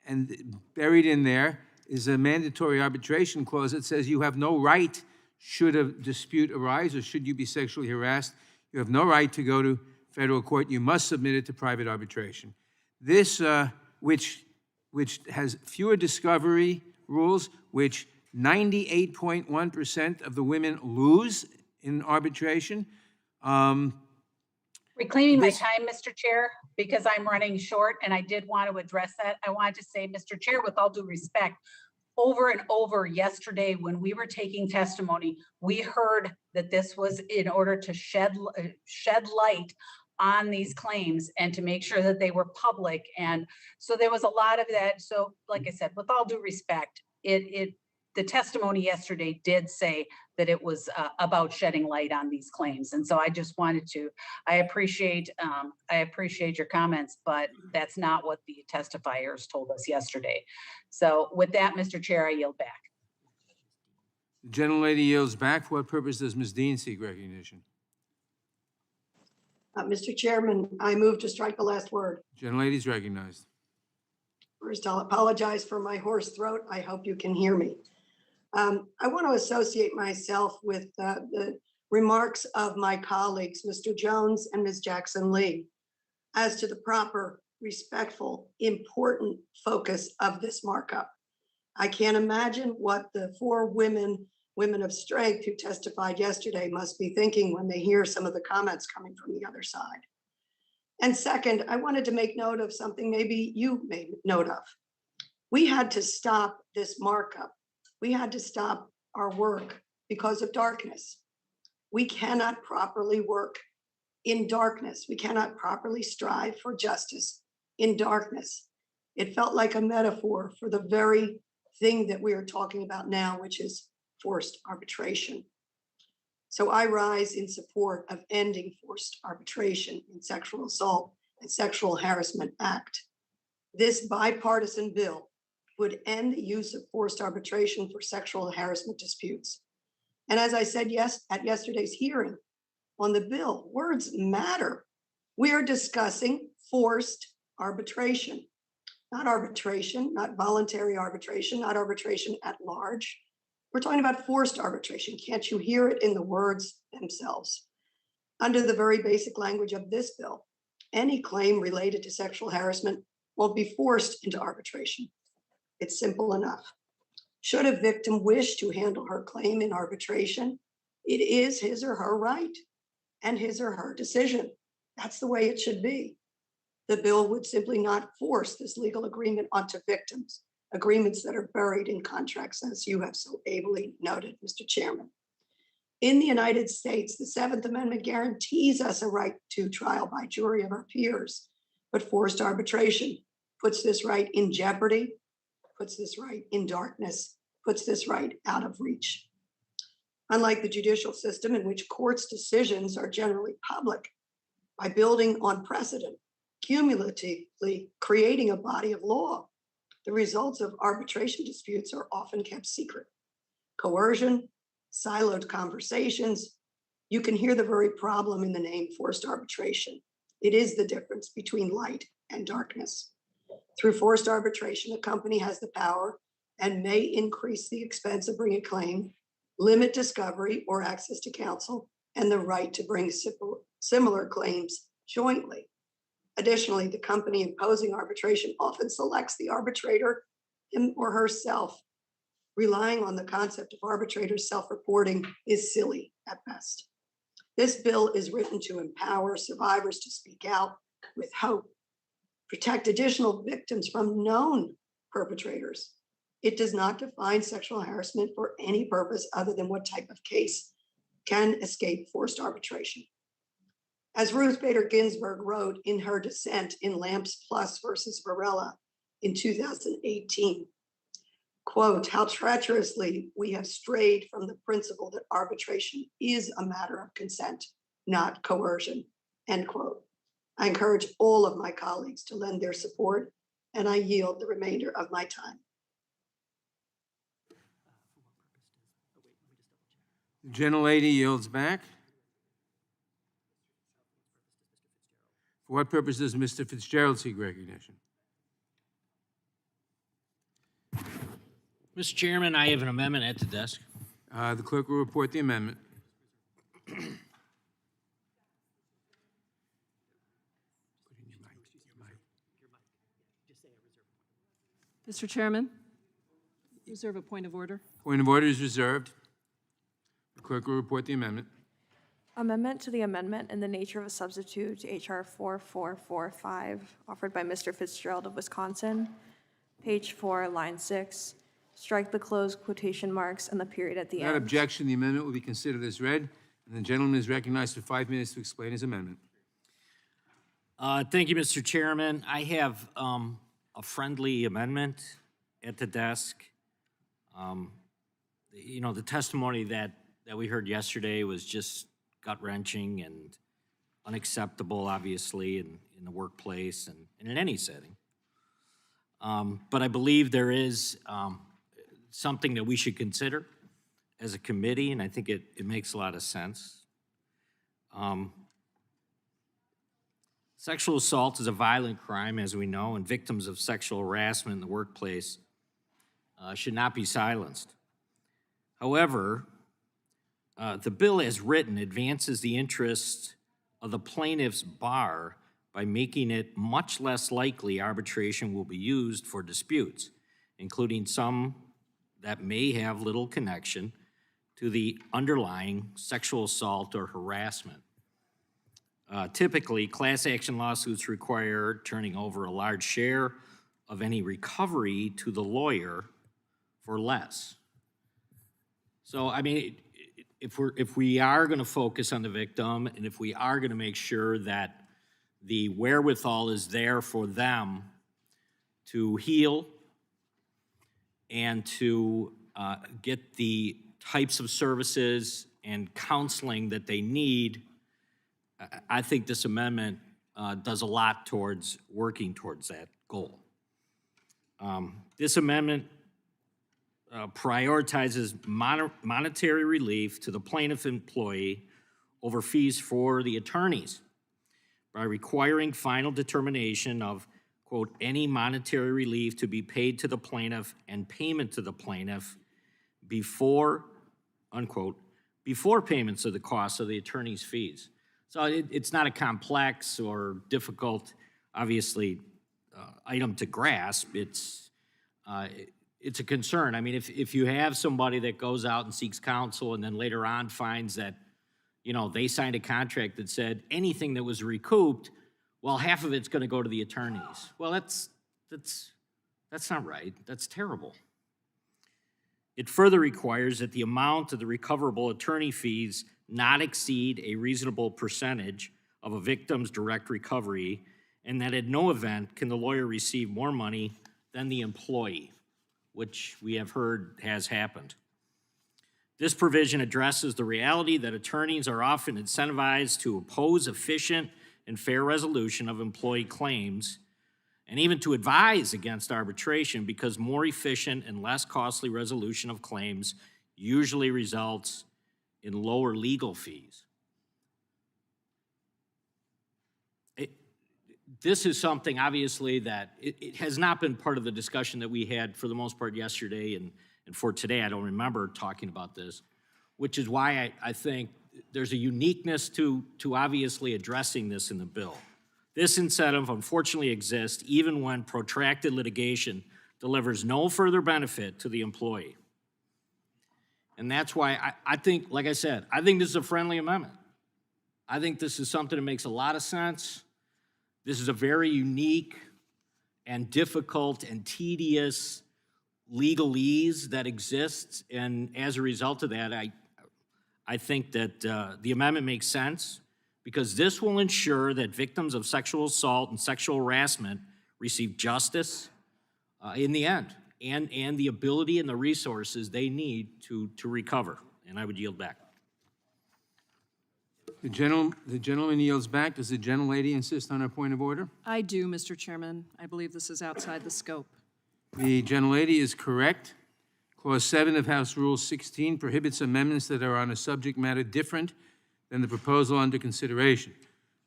and buried in there is a mandatory arbitration clause that says you have no right, should a dispute arise or should you be sexually harassed, you have no right to go to federal court. You must submit it to private arbitration. This which has fewer discovery rules, which 98.1% of the women lose in arbitration. Reclaiming my This- time, Mr. Chair, because I'm running short and I did want to address that. I wanted to say, Mr. Chair, with all due respect, over and over yesterday when we were taking testimony, we heard that this was in order to shed light on these claims and to make sure that they were public. And so there was a lot of that. So like I said, with all due respect, the testimony yesterday did say that it was about shedding light on these claims. And so I just wanted to, I appreciate your comments, but that's not what the testifiers told us yesterday. So with that, Mr. Chair, I yield back. The gentlelady yields back. For what purpose does Ms. Dean seek recognition? Mr. Chairman, I move to strike the last word. Gentlelady is recognized. First, I'll apologize for my hoarse throat. I hope you can hear me. I want to associate myself with the remarks of my colleagues, Mr. Jones and Ms. Jackson Lee, as to the proper, respectful, important focus of this markup. I can't imagine what the four women of strength who testified yesterday must be thinking when they hear some of the comments coming from the other side. And second, I wanted to make note of something maybe you made note of. We had to stop this markup. We had to stop our work because of darkness. We cannot properly work in darkness. We cannot properly strive for justice in darkness. It felt like a metaphor for the very thing that we are talking about now, which is forced arbitration. So I rise in support of ending forced arbitration in Sexual Assault and Sexual Harassment Act. This bipartisan bill would end the use of forced arbitration for sexual harassment disputes. And as I said at yesterday's hearing on the bill, words matter. We are discussing forced arbitration, not voluntary arbitration, not arbitration at large. We're talking about forced arbitration. Can't you hear it in the words themselves? Under the very basic language of this bill, any claim related to sexual harassment won't be forced into arbitration. It's simple enough. Should a victim wish to handle her claim in arbitration, it is his or her right and his or her decision. That's the way it should be. The bill would simply not force this legal agreement onto victims, agreements that are buried in contracts, as you have so ably noted, Mr. Chairman. In the United States, the 7th Amendment guarantees us a right to trial by jury of our peers, but forced arbitration puts this right in jeopardy, puts this right in darkness, puts this right out of reach. Unlike the judicial system in which courts' decisions are generally public, by building on precedent, cumulatively creating a body of law, the results of arbitration disputes are often kept secret. Coercion, siloed conversations, you can hear the very problem in the name forced arbitration. It is the difference between light and darkness. Through forced arbitration, a company has the power and may increase the expense of bringing a claim, limit discovery or access to counsel, and the right to bring similar claims jointly. Additionally, the company imposing arbitration often selects the arbitrator, him or herself. Relying on the concept of arbitrators self-reporting is silly at best. This bill is written to empower survivors to speak out with hope, protect additional victims from known perpetrators. It does not define sexual harassment for any purpose other than what type of case can escape forced arbitration. As Ruth Bader Ginsburg wrote in her dissent in Lamps Plus versus Varela in 2018, quote, "How treacherously we have strayed from the principle that arbitration is a matter of consent, not coercion," end quote. I encourage all of my colleagues to lend their support, and I yield the remainder of my time. The gentlelady yields back. For what purpose does Mr. Fitzgerald seek recognition? Mr. Chairman, I have an amendment at the desk. The clerk will report the amendment. Mr. Chairman, reserve a point of order. Point of order is reserved. The clerk will report the amendment. Amendment to the amendment in the nature of a substitute to HR 4445, offered by Mr. Fitzgerald of Wisconsin. Page 4, line 6. Strike the closed quotation marks and the period at the Without end. objection, the amendment will be considered as read, and the gentleman is recognized for 5 minutes to explain his amendment. Thank you, Mr. Chairman. I have a friendly amendment at the desk. You know, the testimony that we heard yesterday was just gut-wrenching and unacceptable, obviously, in the workplace and in any setting. But I believe there is something that we should consider as a committee, and I think it makes a lot of sense. Sexual assault is a violent crime, as we know, and victims of sexual harassment in the workplace should not be silenced. However, the bill as written advances the interests of the plaintiff's bar by making it much less likely arbitration will be used for disputes, including some that may have little connection to the underlying sexual assault or harassment. Typically, class action lawsuits require turning over a large share of any recovery to the for less. So, I mean, if we are going to focus on the victim, and if we are going to make sure that the wherewithal is there for them to heal and to get the types of services and counseling that they need, I think this amendment does a lot towards working towards that goal. This amendment prioritizes monetary relief to the plaintiff employee over fees for the attorneys by requiring final determination of, quote, any monetary relief to be paid to the plaintiff and payment to the plaintiff before, unquote, before payments of the cost of the attorney's fees. So it's not a complex or difficult, obviously, item to grasp. It's a concern. I mean, if you have somebody that goes out and seeks counsel and then later on finds that, you know, they signed a contract that said anything that was recouped, well, half of it's going to go to the attorneys. Well, that's not right. That's terrible. It further requires that the amount of the recoverable attorney fees not exceed a reasonable percentage of a victim's direct recovery, and that at no event can the lawyer receive more money than the employee, which we have heard has happened. This provision addresses the reality that attorneys are often incentivized to oppose efficient and fair resolution of employee claims, and even to advise against arbitration, because more efficient and less costly resolution of claims usually results in lower legal fees. This is something, obviously, that it has not been part of the discussion that we had for the most part yesterday, and for today, I don't remember talking about this, which is why I think there's a uniqueness to obviously addressing this in the bill. This incentive unfortunately exists even when protracted litigation delivers no further benefit to the employee. And that's why I think, like I said, I think this is a friendly amendment. I think this is something that makes a lot of sense. This is a very unique and difficult and tedious legalese that exists, and as a result of that, I think that the amendment makes sense, because this will ensure that victims of sexual assault and sexual harassment receive justice in the end, and the ability and the resources they need to recover. And I would yield back. The gentleman yields back. Does the gentlelady insist on her point of order? I do, Mr. Chairman. I believe this is outside the scope. The gentlelady is correct. Clause 7 of House Rule 16 prohibits amendments that are on a subject matter different than the proposal under consideration.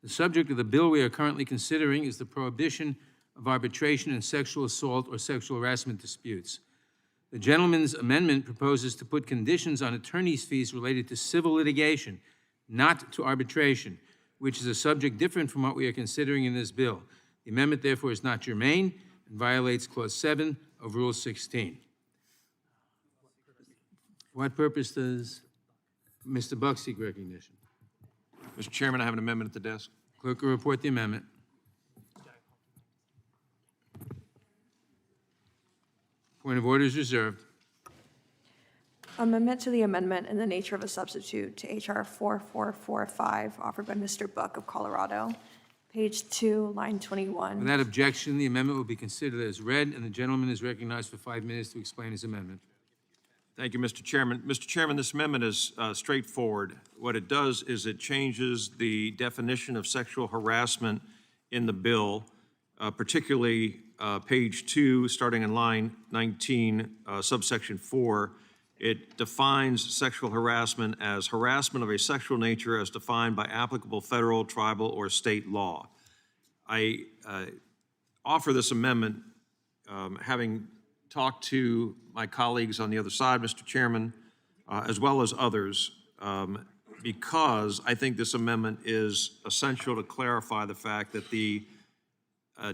The subject of the bill we are currently considering is the prohibition of arbitration in sexual assault or sexual harassment disputes. The gentleman's amendment proposes to put conditions on attorney's fees related to civil litigation, not to arbitration, which is a subject different from what we are considering in this bill. The amendment, therefore, is not germane and violates Clause 7 of Rule 16. For what purpose does Mr. Buck seek recognition? Mr. Chairman, I have an amendment at the desk. Clerk will report the amendment. Point of order is reserved. Amendment to the amendment in the nature of a substitute to HR 4445, offered by Mr. Buck of Colorado, page 2, line 21. Without objection, the amendment will be considered as read, and the gentleman is recognized for 5 minutes to explain his amendment. Thank you, Mr. Chairman. Mr. Chairman, this amendment is straightforward. What it does is it changes the definition of sexual harassment in the bill, particularly page 2, starting in line 19, subsection 4. It defines sexual harassment as harassment of a sexual nature as defined by applicable federal, tribal, or state law. I offer this amendment having talked to my colleagues on the other side, Mr. Chairman, as well as others, because I think this amendment is essential to clarify the fact that the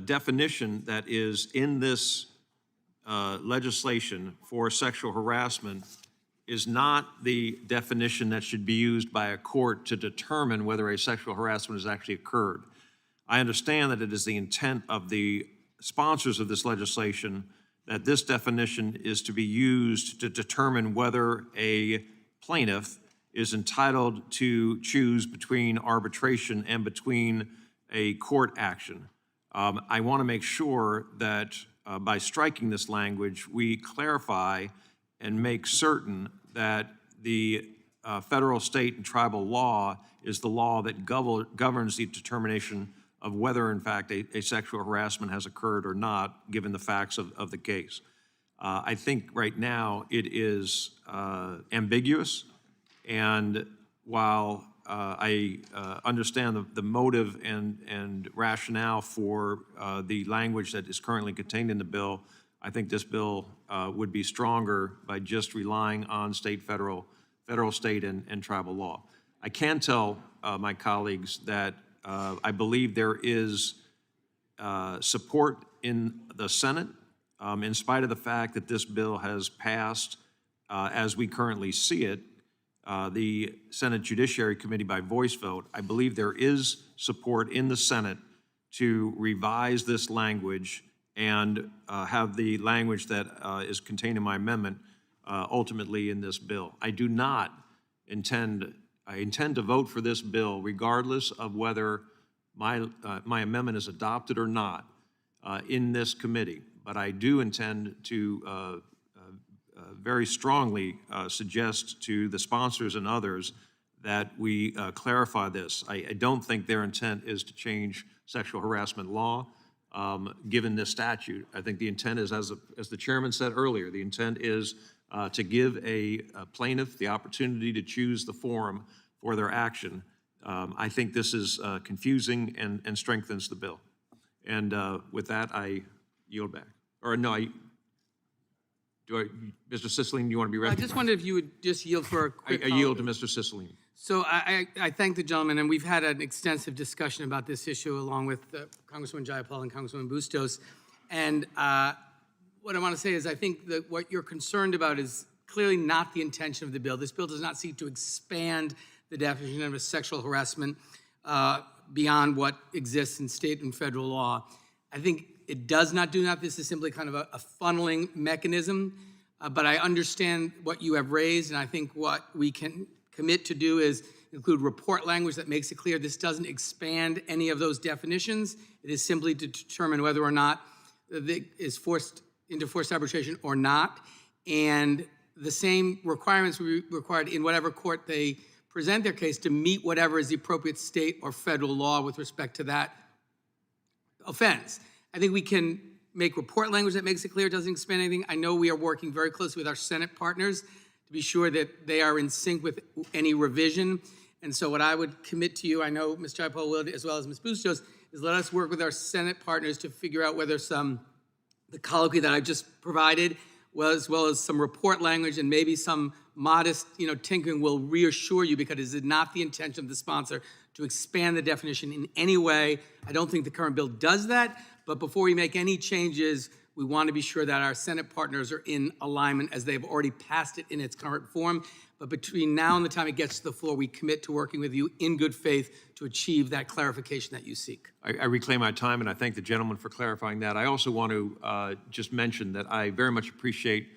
definition that is in this legislation for sexual harassment is not the definition that should be used by a court to determine whether a sexual harassment has actually occurred. I understand that it is the intent of the sponsors of this legislation that this definition is to be used to determine whether a plaintiff is entitled to choose between arbitration and between a court action. I want to make sure that by striking this language, we clarify and make certain that the federal, state, and tribal law is the law that governs the determination of whether, in fact, a sexual harassment has occurred or not, given the facts of the case. I think right now it is ambiguous, and while I understand the motive and rationale for the language that is currently contained in the bill, I think this bill would be stronger by just relying on state, federal, state, and tribal law. I can tell my colleagues that I believe there is support in the Senate, in spite of the fact that this bill has passed as we currently see it, the Senate Judiciary Committee by voice vote. I believe there is support in the Senate to revise this language and have the language that is contained in my amendment ultimately in this bill. I do not intend to vote for this bill regardless of whether my amendment is adopted or not in this committee, but I do intend to very strongly suggest to the sponsors and others that we clarify this. I don't think their intent is to change sexual harassment law, given this statute. I think the intent is, as the chairman said earlier, the intent is to give a plaintiff the opportunity to choose the forum for their action. I think this is confusing and strengthens the bill. And with that, I yield back. Or no, Mr. Cicilline, you want to be ready? I just wondered if you would just yield for a quick I yield to Mr. Cicilline. So I thank the gentleman, and we've had an extensive discussion about this issue along with Congresswoman Jayapal and Congresswoman Bustos. And what I want to say is I think that what you're concerned about is clearly not the intention of the bill. This bill does not seek to expand the definition of a sexual harassment beyond what exists in state and federal law. I think it does not do that. This is simply kind of a funneling mechanism. But I understand what you have raised, and I think what we can commit to do is include report language that makes it clear this doesn't expand any of those definitions. It is simply to determine whether or not it is forced into forced arbitration or not. And the same requirements will be required in whatever court they present their case to meet whatever is the appropriate state or federal law with respect to that offense. I think we can make report language that makes it clear it doesn't expand anything. I know we are working very closely with our Senate partners to be sure that they are in sync with any revision. And so what I would commit to you, I know Ms. Jayapal will, as well as Ms. Bustos, is let us work with our Senate partners to figure out whether the colloquy that I just provided, as well as some report language and maybe some modest, tinkering will reassure you, because it is not the intention of the sponsor to expand the definition in any way. I don't think the current bill does that, but before we make any changes, We want to be sure that our Senate partners are in alignment as they've already passed it in its current form. But between now and the time it gets to the floor, we commit to working with you in good faith to achieve that clarification that you seek. I reclaim my time, and I thank the gentleman for clarifying that. I also want to just mention that I very much appreciate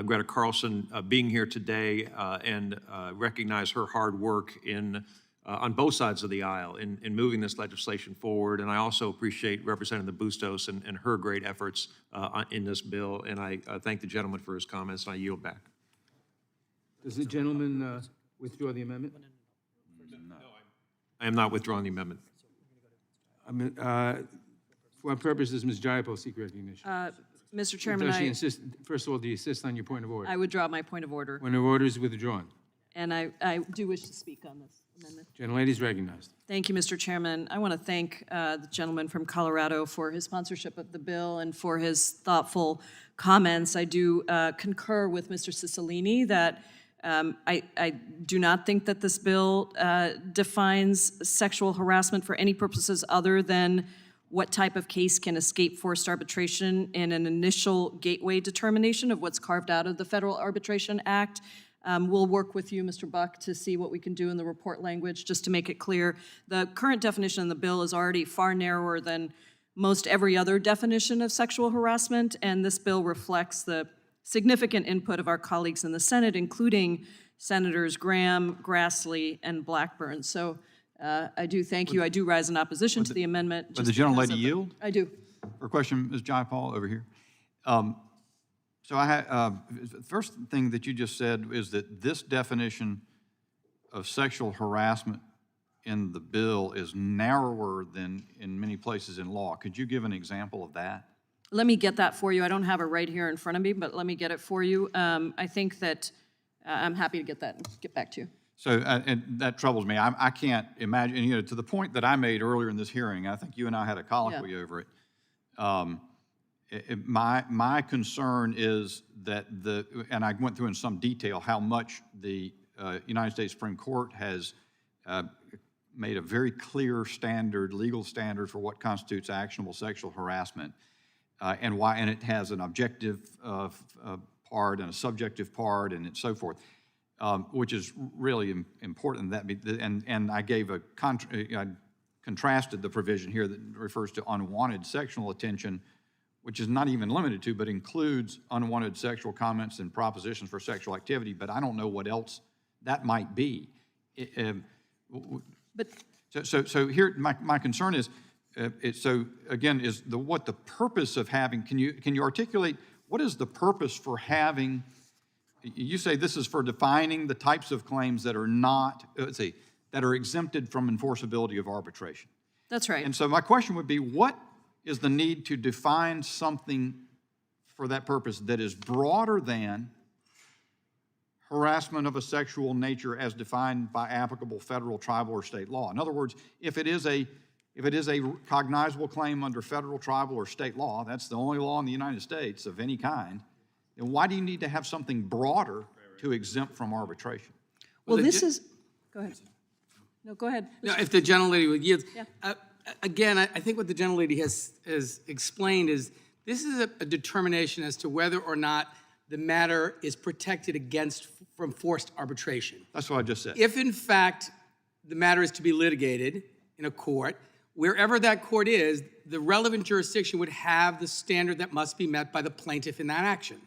Greta Carlson being here today and recognize her hard work on both sides of the aisle in moving this legislation forward. And I also appreciate Representative Bustos and her great efforts in this bill. And I thank the gentleman for his comments, and I yield back. Does the gentleman withdraw the amendment? I am not withdrawing the amendment. For what purpose does Ms. Jayapal seek recognition? Mr. Chairman, Does she insist, first of all, do you insist on your point of order? I withdraw my point of order, Point of order is withdrawn. and I do wish to speak on this amendment. Gentlelady is recognized. Thank you, Mr. Chairman. I want to thank the gentleman from Colorado for his sponsorship of the bill and for his thoughtful comments. I do concur with Mr. Cicilline that I do not think that this bill defines sexual harassment for any purposes other than what type of case can escape forced arbitration in an initial gateway determination of what's carved out of the Federal Arbitration Act. We'll work with you, Mr. Buck, to see what we can do in the report language, just to make it clear. The current definition in the bill is already far narrower than most every other definition of sexual harassment, and this bill reflects the significant input of our colleagues in the Senate, including Senators Graham, Grassley, and Blackburn. So I do thank you. I do rise in opposition to the amendment. Would the just because gentlelady of yield? I do. For a question, Ms. Jayapal, over here. So the first thing that you just said is that this definition of sexual harassment in the bill is narrower than in many places in law. Could you give an example of that? Let me get that for you. I don't have it right here in front of me, but let me get it for you. I think that I'm happy to get that and get back to you. So, and that troubles me. I can't imagine, you know, to the point that I made earlier in this hearing, I think you and I had a colloquy over it. My concern is that and I went through in some detail how much the United States Supreme Court has made a very clear standard, legal standard for what constitutes actionable sexual harassment, and it has an objective part and a subjective part and so forth. Which is really important. And I gave I contrasted the provision here that refers to unwanted sexual attention, which is not even limited to, but includes unwanted sexual comments and propositions for sexual activity. But I don't know what else that might be. So here, my concern is, what the purpose of having? Can you articulate what is the purpose for having? You say this is for defining the types of claims that are not, that are exempted from enforceability of arbitration. That's right. And so my question would be, what is the need to define something for that purpose that is broader than harassment of a sexual nature as defined by applicable federal, tribal, or state law? In other words, if it is a cognizable claim under federal, tribal, or state law, that's the only law in the United States of any kind, then why do you need to have something broader to exempt from arbitration? Well, go ahead. No, go ahead. No, if the gentlelady would yield. Yeah. Again, I think what the gentlelady has explained is this is a determination as to whether or not the matter is protected from forced arbitration. That's what I just said. If in fact the matter is to be litigated in a court, wherever that court is, the relevant jurisdiction would have the standard that must be met by the plaintiff in that action.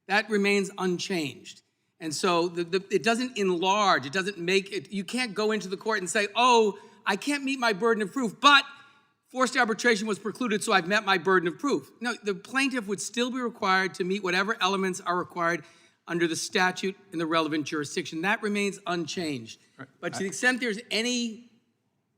That remains unchanged. And so it doesn't enlarge, it doesn't make it, you can't go into the court and say, oh, I can't meet my burden of proof, but forced arbitration was precluded, so I've met my burden of proof. No, the plaintiff would still be required to meet whatever elements are required under the statute in the relevant jurisdiction. That remains unchanged. Right. But to the extent there's any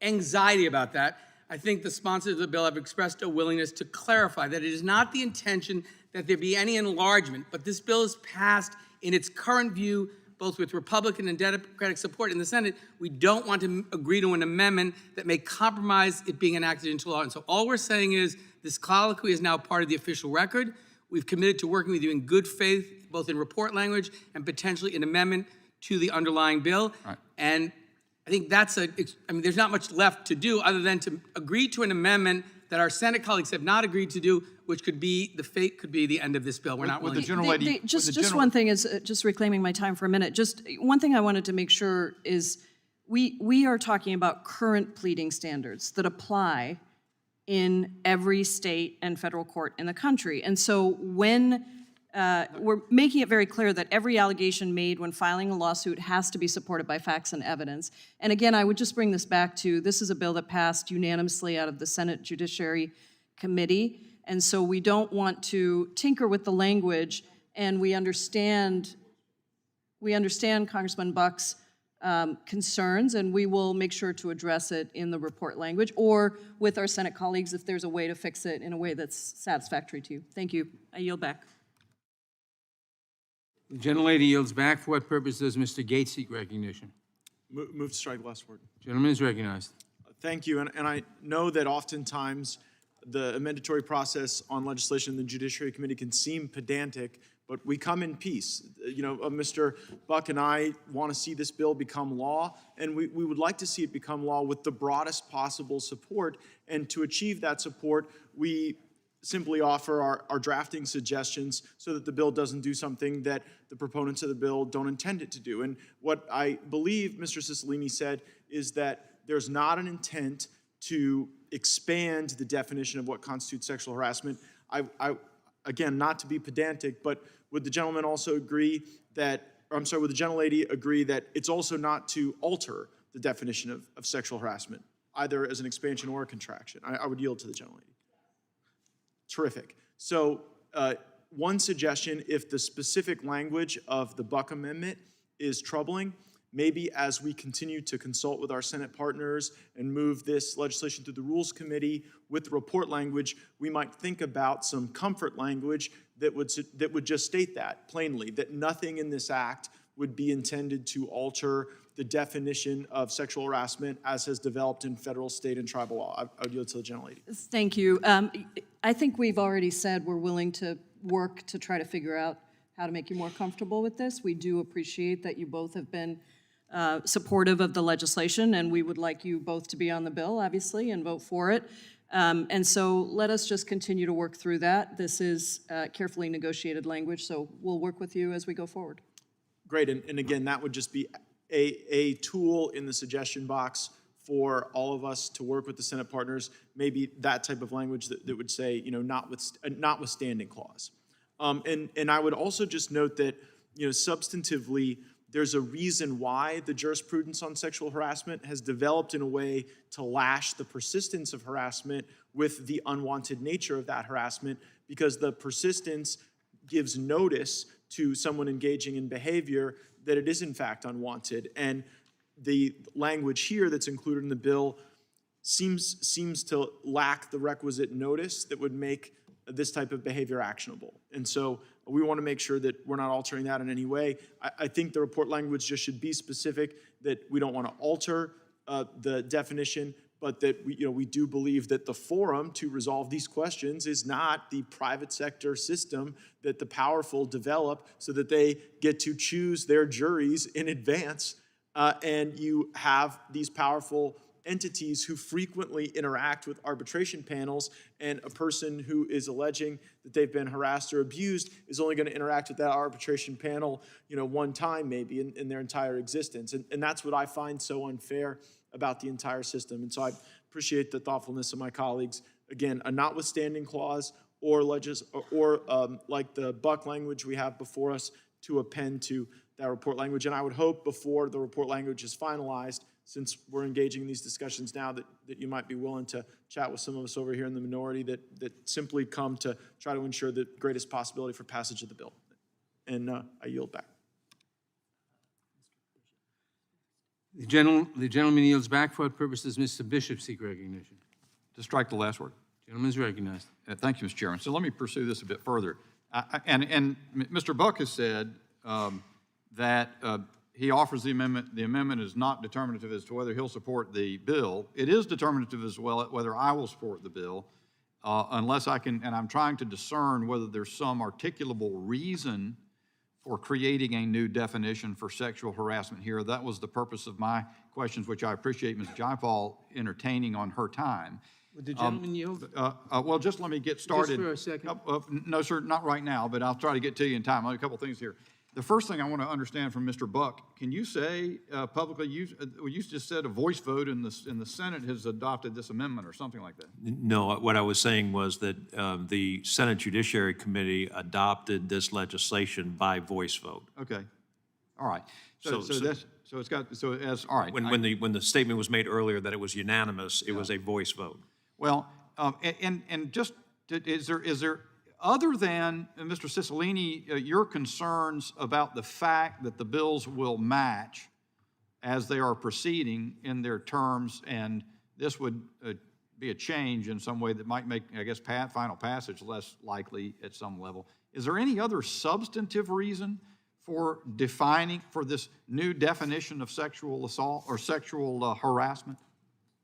anxiety about that, I think the sponsors of the bill have expressed a willingness to clarify that it is not the intention that there be any enlargement, but this bill is passed in its current view, both with Republican and Democratic support in the Senate. We don't want to agree to an amendment that may compromise it being enacted into law. And so all we're saying is this colloquy is now part of the official record. We've committed to working with you in good faith, both in report language and potentially an amendment to the underlying bill. Right. And I think there's not much left to do other than to agree to an amendment that our Senate colleagues have not agreed to do, which could be, the fate could be the end of this bill. We're not willing to do it. Just one thing is, just reclaiming my time for a minute, just one thing I wanted to make sure is we are talking about current pleading standards that apply in every state and federal court in the country. And so when we're making it very clear that every allegation made when filing a lawsuit has to be supported by facts and evidence. And again, I would just bring this back to, this is a bill that passed unanimously out of the Senate Judiciary Committee. And so we don't want to tinker with the language, and we understand Congressman Buck's concerns, and we will make sure to address it in the report language or with our Senate colleagues if there's a way to fix it in a way that's satisfactory to you. Thank you. I yield back. The gentlelady yields back. For what purpose does Mr. Gates seek recognition? Move to strike last word. Gentleman is recognized. Thank you, and I know that oftentimes the amendatory process on legislation in the Judiciary Committee can seem pedantic, but we come in peace. You know, Mr. Buck and I want to see this bill become law, and we would like to see it become law with the broadest possible support. And to achieve that support, we simply offer our drafting suggestions so that the bill doesn't do something that the proponents of the bill don't intend it to do. And what I believe Mr. Cicilline said is that there's not an intent to expand the definition of what constitutes sexual harassment. Again, not to be pedantic, but would the gentleman also agree that, or I'm sorry, would the gentlelady agree that it's also not to alter the definition of sexual harassment, either as an expansion or a contraction? I would yield to the gentlelady. Terrific. So one suggestion, if the specific language of the Buck Amendment is troubling, maybe as we continue to consult with our Senate partners and move this legislation through the Rules Committee with the report language, we might think about some comfort language that would just state that plainly, that nothing in this act would be intended to alter the definition of sexual harassment as has developed in federal, state, and tribal law. I would yield to the gentlelady. Thank you. I think we've already said we're willing to work to try to figure out how to make you more comfortable with this. We do appreciate that you both have been supportive of the legislation, and we would like you both to be on the bill, obviously, and vote for it. And so let us just continue to work through that. This is carefully negotiated language, so we'll work with you as we go forward. Great, and again, that would just be a tool in the suggestion box for all of us to work with the Senate partners, maybe that type of language that would say, you know, notwithstanding clause. And I would also just note that, you know, substantively, there's a reason why the jurisprudence on sexual harassment has developed in a way to lash the persistence of harassment with the unwanted nature of that harassment, because the persistence gives notice to someone engaging in behavior that it is in fact unwanted. And the language here that's included in the bill seems to lack the requisite notice that would make this type of behavior actionable. And so we want to make sure that we're not altering that in any way. I think the report language just should be specific, that we don't want to alter the definition, but that we do believe that the forum to resolve these questions is not the private sector system that the powerful develop so that they get to choose their juries in advance. And you have these powerful entities who frequently interact with arbitration panels, and a person who is alleging that they've been harassed or abused is only going to interact with that arbitration panel, one time maybe in their entire existence. And that's what I find so unfair about the entire system. And so I appreciate the thoughtfulness of my colleagues. Again, a notwithstanding clause or like the Buck language we have before us to append to that report language. And I would hope before the report language is finalized, since we're engaging in these discussions now, that you might be willing to chat with some of us over here in the minority that simply come to try to ensure the greatest possibility for passage of the bill. And I yield back. The gentleman yields back. For what purpose does Mr. Bishop seek recognition? To strike the last word. Gentleman is recognized. Thank you, Mr. Chairman. So let me pursue this a bit further. And Mr. Buck has said that he offers the amendment. The amendment is not determinative as to whether he'll support the bill. It is determinative as well whether I will support the bill, unless I can, and I'm trying to discern whether there's some articulable reason for creating a new definition for sexual harassment here. That was the purpose of my questions, which I appreciate Ms. Jayapal entertaining on her time. Would the gentleman yield? Well, just let me get started. for a second. No, sir, not right now, but I'll try to get to you in time. A couple things here. The first thing I want to understand from Mr. Buck, can you say publicly, you just said a voice vote in the Senate has adopted this amendment or something like that? No, what I was saying was that the Senate Judiciary Committee adopted this legislation by voice vote. Okay, all right. So All right. When the statement was made earlier that it was unanimous, it was a voice vote. Well, and just, is there, other than, Mr. Cicilline, your concerns about the fact that the bills will match as they are proceeding in their terms, and this would be a change in some way that might make, I guess, final passage less likely at some level. Is there any other substantive reason for defining, for this new definition of sexual assault or sexual harassment?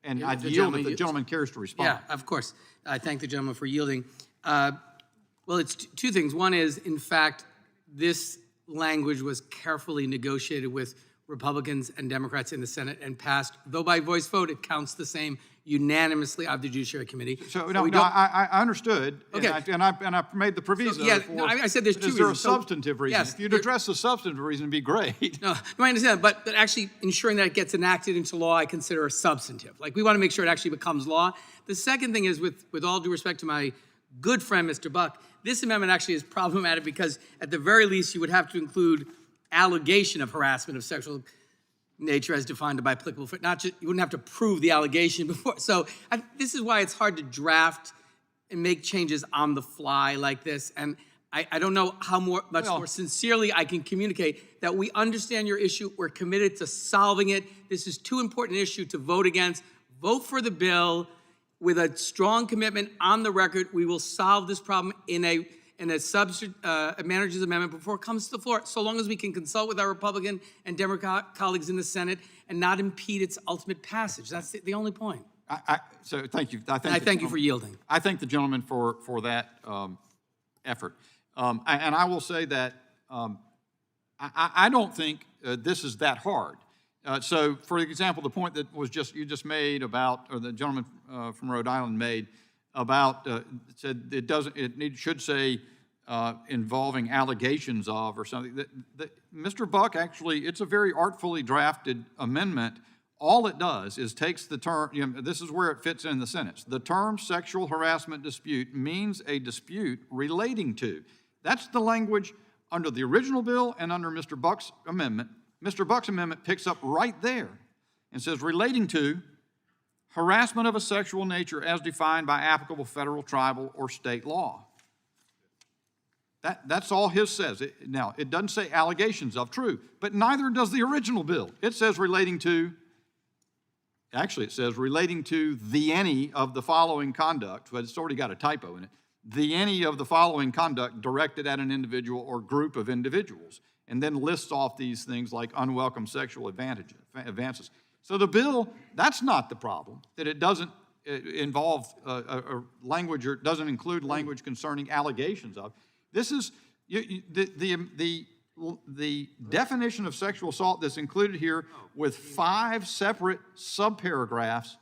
And I yield if the gentleman cares to respond. Yeah, of course. I thank the gentleman for yielding. Well, it's two things. One is, in fact, this language was carefully negotiated with Republicans and Democrats in the Senate and passed, though by voice vote, it counts the same unanimously of the Judiciary Committee. I understood, okay. and I made the proviso. I said there's two reasons. Is there a substantive reason? Yes, if you'd address the substantive reason, it'd be great. No, I understand, but actually ensuring that it gets enacted into law, I consider a substantive. Like, we want to make sure it actually becomes law. The second thing is, with all due respect to my good friend, Mr. Buck, this amendment actually is problematic because at the very least, you would have to include allegation of harassment of sexual nature as defined by applicable, not just, you wouldn't have to prove the allegation before. So this is why it's hard to draft and make changes on the fly like this. And I don't know how much more sincerely I can communicate that we understand your issue. We're committed to solving it. This is too important an issue to vote against. Vote for the bill with a strong commitment on the record. We will solve this problem in a manager's amendment before it comes to the floor, so long as we can consult with our Republican and Democrat colleagues in the Senate and not impede its ultimate passage. That's the only point. So thank you. I thank you for yielding. I thank the gentleman for that effort. And I will say that I don't think this is that hard. So, for example, the point that you just made about, or the gentleman from Rhode Island made about, said it should say involving allegations of or something. Mr. Buck, actually, it's a very artfully drafted amendment. All it does is takes the term, this is where it fits in the sentence. The term sexual harassment dispute means a dispute relating to. That's the language under the original bill and under Mr. Buck's amendment. Mr. Buck's amendment picks up right there and says relating to harassment of a sexual nature as defined by applicable federal, tribal, or state law. That's all his says. Now, it doesn't say allegations of, true, but neither does the original bill. It says relating to, actually it says relating to the any of the following conduct, but it's already got a typo in it, the any of the following conduct directed at an individual or group of individuals, and then lists off these things like unwelcome sexual advances. So the bill, that's not the problem, that it doesn't involve a language or doesn't include language concerning allegations of. This is, the definition of sexual assault that's included here with 5 separate subparagraphs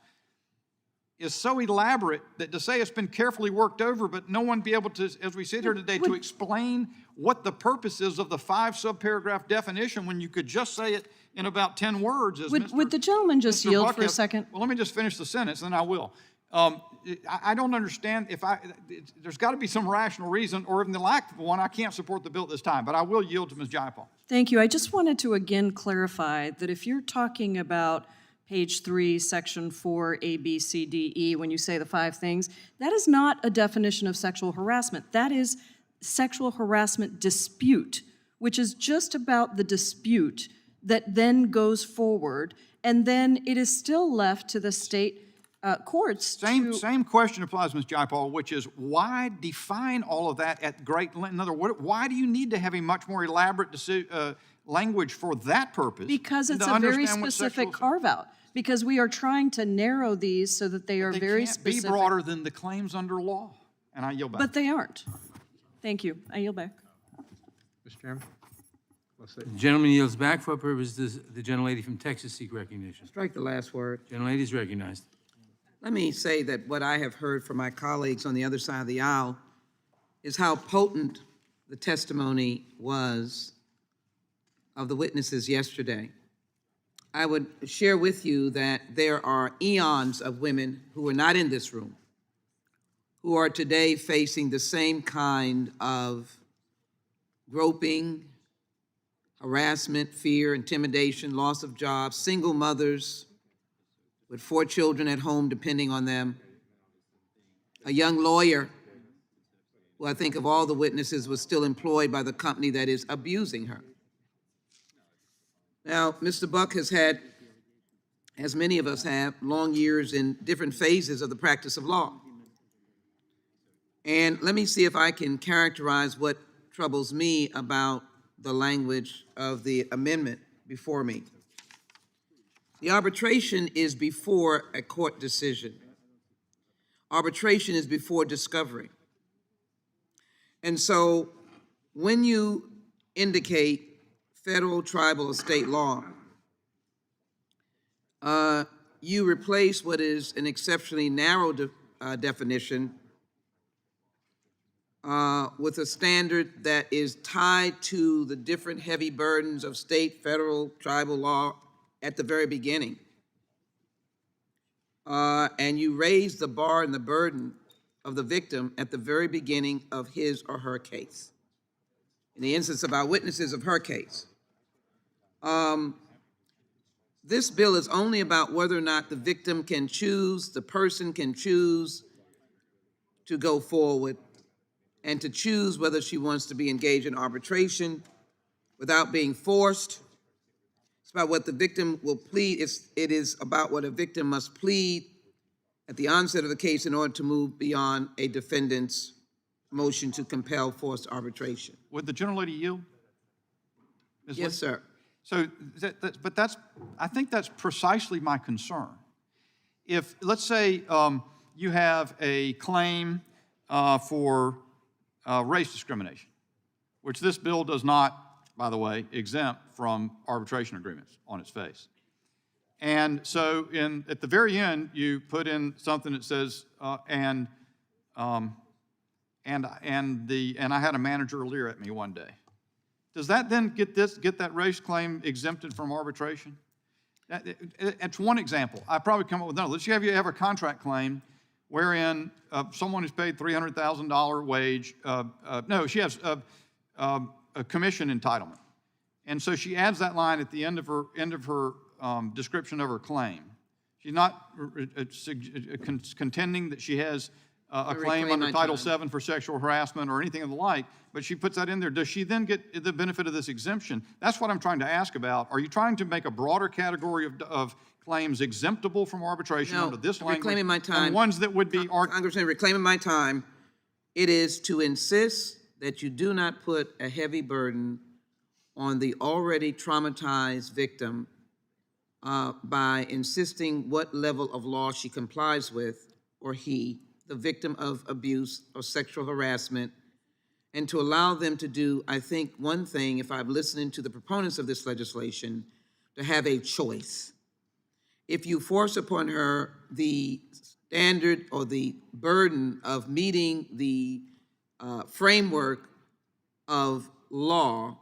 is so elaborate that to say it's been carefully worked over, but no one be able to, as we sit here today, to explain what the purpose is of the 5 subparagraph definition when you could just say it in about 10 words. As Would the gentleman just yield for a second? Well, let me just finish the sentence, then I will. I don't understand there's got to be some rational reason, or in the lack of one, I can't support the bill at this time, but I will yield to Ms. Jayapal. Thank you. I just wanted to again clarify that if you're talking about page 3, section 4, A, B, C, D, E, when you say the 5 things, that is not a definition of sexual harassment. That is sexual harassment dispute, which is just about the dispute that then goes forward, and then it is still left to the state courts. Same question applies, Ms. Jayapal, which is why define all of that at great length? In other words, why do you need to have a much more elaborate language for that purpose? Because it's a very specific carve-out. Because we are trying to narrow these so that they are very specific. They can't be broader than the claims under law. And I yield back. But they aren't. Thank you. I yield back. Mr. Chairman? The gentleman yields back. For what purpose does the gentlelady from Texas seek recognition? Strike the last word. Gentlelady is recognized. Let me say that what I have heard from my colleagues on the other side of the aisle is how potent the testimony was of the witnesses yesterday. I would share with you that there are eons of women who are not in this room, who are today facing the same kind of groping, harassment, fear, intimidation, loss of jobs, single mothers with 4 children at home depending on them, a young lawyer who I think of all the witnesses was still employed by the company that is abusing her. Now, Mr. Buck has had, as many of us have, long years in different phases of the practice of law. And let me see if I can characterize what troubles me about the language of the amendment before me. The arbitration is before a court decision. Arbitration is before discovery. And so when you indicate federal, tribal, or state law, you replace what is an exceptionally narrow definition with a standard that is tied to the different heavy burdens of state, federal, tribal law at the very beginning. And you raise the bar and the burden of the victim at the very beginning of his or her case. In the instance of our witnesses of her case. This bill is only about whether or not the victim can choose, the person can choose to go forward and to choose whether she wants to be engaged in arbitration without being forced. It's about what the victim will plead. It is about what a victim must plead at the onset of the case in order to move beyond a defendant's motion to compel forced arbitration. Would the gentlelady yield? Ms. Yes, Lee? sir. So, I think that's precisely my concern. If, let's say, you have a claim for race discrimination, which this bill does not, by the way, exempt from arbitration agreements on its face. And so, at the very end, you put in something that says, and I had a manager leer at me one day. Does that then get that race claim exempted from arbitration? It's one example. I probably come up with another. Let's say you have a contract claim wherein someone is paid $300,000 wage. No, she has a commission entitlement, and so she adds that line at the end of her description of her claim. She's not contending that she has a claim under Title VII for sexual harassment or anything of the like, but she puts that in there. Does she then get the benefit of this exemption? That's what I'm trying to ask about. Are you trying to make a broader category of claims exemptable from arbitration under this language? Reclaiming my time. And ones that would be... Congressman, reclaiming my time, it is to insist that you do not put a heavy burden on the already traumatized victim by insisting what level of law she complies with, or he, the victim of abuse or sexual harassment, and to allow them to do, I think, one thing, if I'm listening to the proponents of this legislation, to have a choice. If you force upon her the standard or the burden of meeting the framework of law,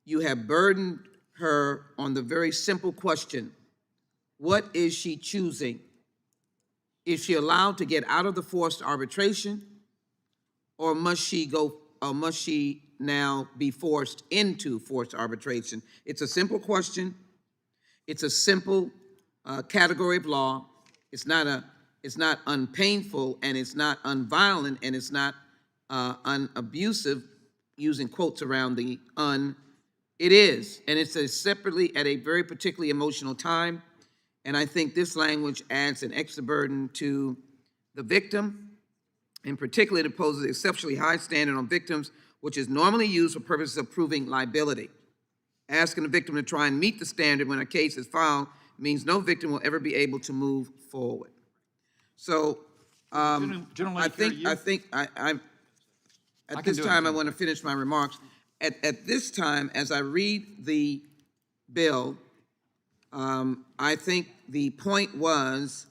you have burdened her on the very simple question, what is she choosing? Is she allowed to get out of the forced arbitration, or must she now be forced into forced arbitration? It's a simple question. It's a simple category of law. It's not unpainful, and it's not unviolent, and it's not unabusive, using quotes around the un. It is, and it's separately at a very particularly emotional time. And I think this language adds an extra burden to the victim, and particularly it poses an exceptionally high standard on victims, which is normally used for purposes of proving liability. Asking the victim to try and meet the standard when a case is filed means no victim will ever be able to move forward. So I want to finish my remarks. At this time, as I read the bill, I think the point was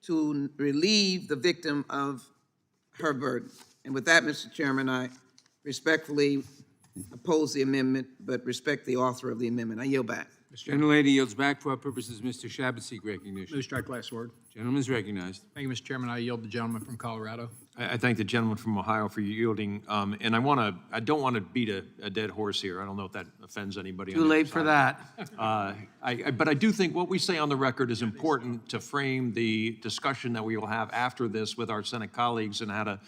to relieve the victim of her burden. And with that, Mr. Chairman, I respectfully oppose the amendment, but respect the author of the amendment. I yield back. Gentlelady yields back. For our purposes, Mr. Shabbat seek recognition. Move strike last word. Gentleman is recognized. Thank you, Mr. Chairman. I yield the gentleman from Colorado. I thank the gentleman from Ohio for yielding, and I don't want to beat a dead horse here. I don't know if that offends anybody. Too late for that. But I do think what we say on the record is important to frame the discussion that we will have after this with our Senate colleagues and how to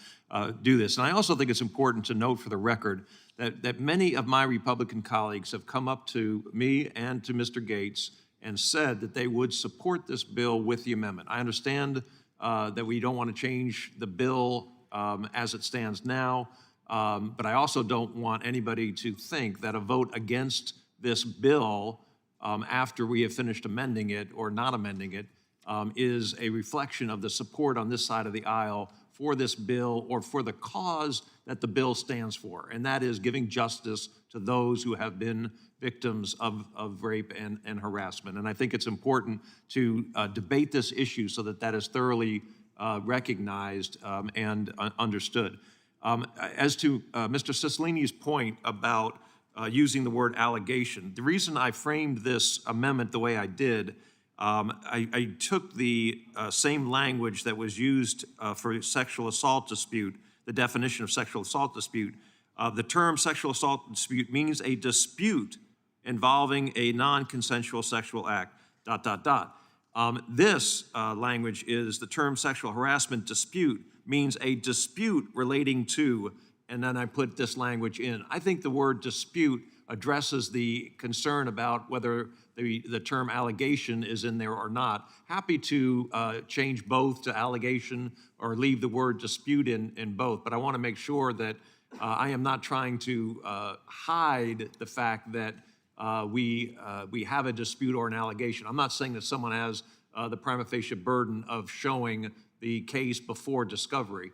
do this. And I also think it's important to note for the record that many of my Republican colleagues have come up to me and to Mr. Gates and said that they would support this bill with the amendment. I understand that we don't want to change the bill as it stands now, but I also don't want anybody to think that a vote against this bill after we have finished amending it or not amending it is a reflection of the support on this side of the aisle for this bill or for the cause that the bill stands for, and that is giving justice to those who have been victims of rape and harassment. And I think it's important to debate this issue so that that is thoroughly recognized and understood. As to Mr. Cicilline's point about using the word allegation, the reason I framed this amendment the way I did, I took the same language that was used for sexual assault dispute, the definition of sexual assault dispute. The term sexual assault dispute means a dispute involving a non-consensual sexual act, ... This language is the term sexual harassment dispute means a dispute relating to, and then I put this language in. I think the word dispute addresses the concern about whether the term allegation is in there or not. Happy to change both to allegation or leave the word dispute in both, but I want to make sure that I am not trying to hide the fact that we have a dispute or an allegation. I'm not saying that someone has the prima facie burden of showing the case before discovery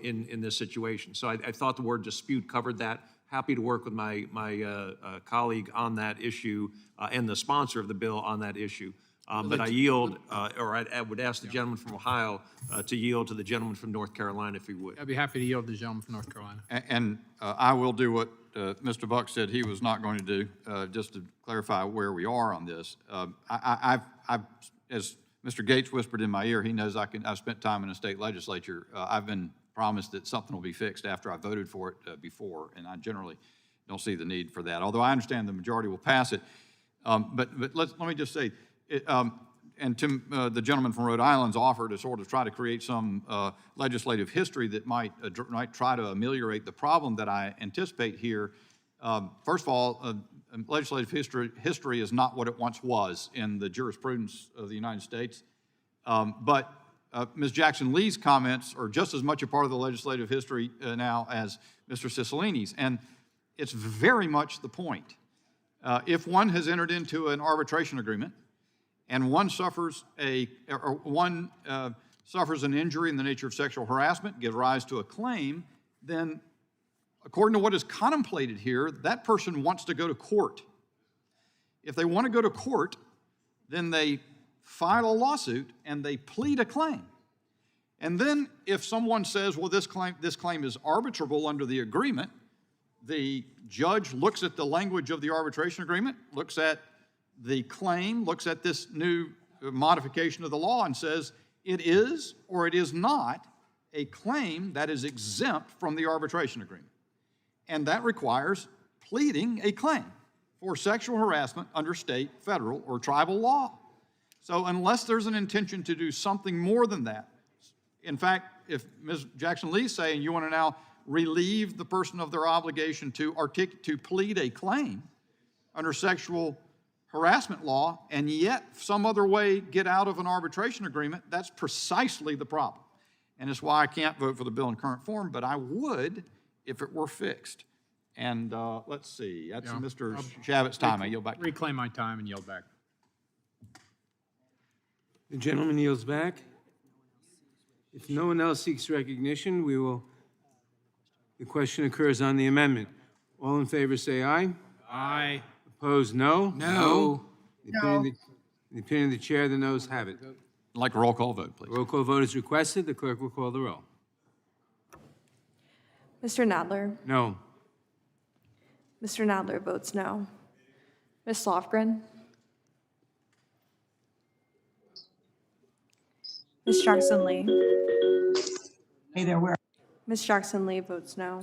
in this situation. So I thought the word dispute covered that. Happy to work with my colleague on that issue and the sponsor of the bill on that issue. But I yield, or I would ask the gentleman from Ohio to yield to the gentleman from North Carolina if he would. I'd be happy to yield to the gentleman from North Carolina. And I will do what Mr. Buck said he was not going to do, just to clarify where we are on this. I've, as Mr. Gates whispered in my ear, he knows I've spent time in the state legislature. I've been promised that something will be fixed after I voted for it before, and I generally don't see the need for that, although I understand the majority will pass it. But let me just say, and Tim, the gentleman from Rhode Island's offer to sort of try to create some legislative history that might try to ameliorate the problem that I anticipate here. First of all, legislative history is not what it once was in the jurisprudence of the United States. But Ms. Jackson-Lee's comments are just as much a part of the legislative history now as Mr. Cicilline's, and it's very much the point. If one has entered into an arbitration agreement and one suffers suffers an injury in the nature of sexual harassment, gives rise to a claim, then according to what is contemplated here, that person wants to go to court. If they want to go to court, then they file a lawsuit and they plead a claim. And then if someone says, well, this claim is arbitrable under the agreement, the judge looks at the language of the arbitration agreement, looks at the claim, looks at this new modification of the law and says, it is or it is not a claim that is exempt from the arbitration agreement. And that requires pleading a claim for sexual harassment under state, federal, or tribal law. So unless there's an intention to do something more than that, in fact, if Ms. Jackson-Lee is saying you want to now relieve the person of their obligation to plead a claim under sexual harassment law and yet some other way get out of an arbitration agreement, that's precisely the problem. And it's why I can't vote for the bill in current form, but I would if it were fixed. And let's see, that's Mr. Shavett's time. I yield back. Reclaim my time and yield back. The gentleman yields back. If no one else seeks recognition, the question occurs on the amendment. All in favor say aye. Aye. Opposed, no? No. The opinion of the chair, the noes have it. I'd like a roll call vote, please. Roll call vote is requested. The clerk will call the roll. Mr. Nadler? No. Mr. Nadler votes no. Ms. Lofgren? Ms. Jackson Lee? Hey there, where? Ms. Jackson Lee votes no.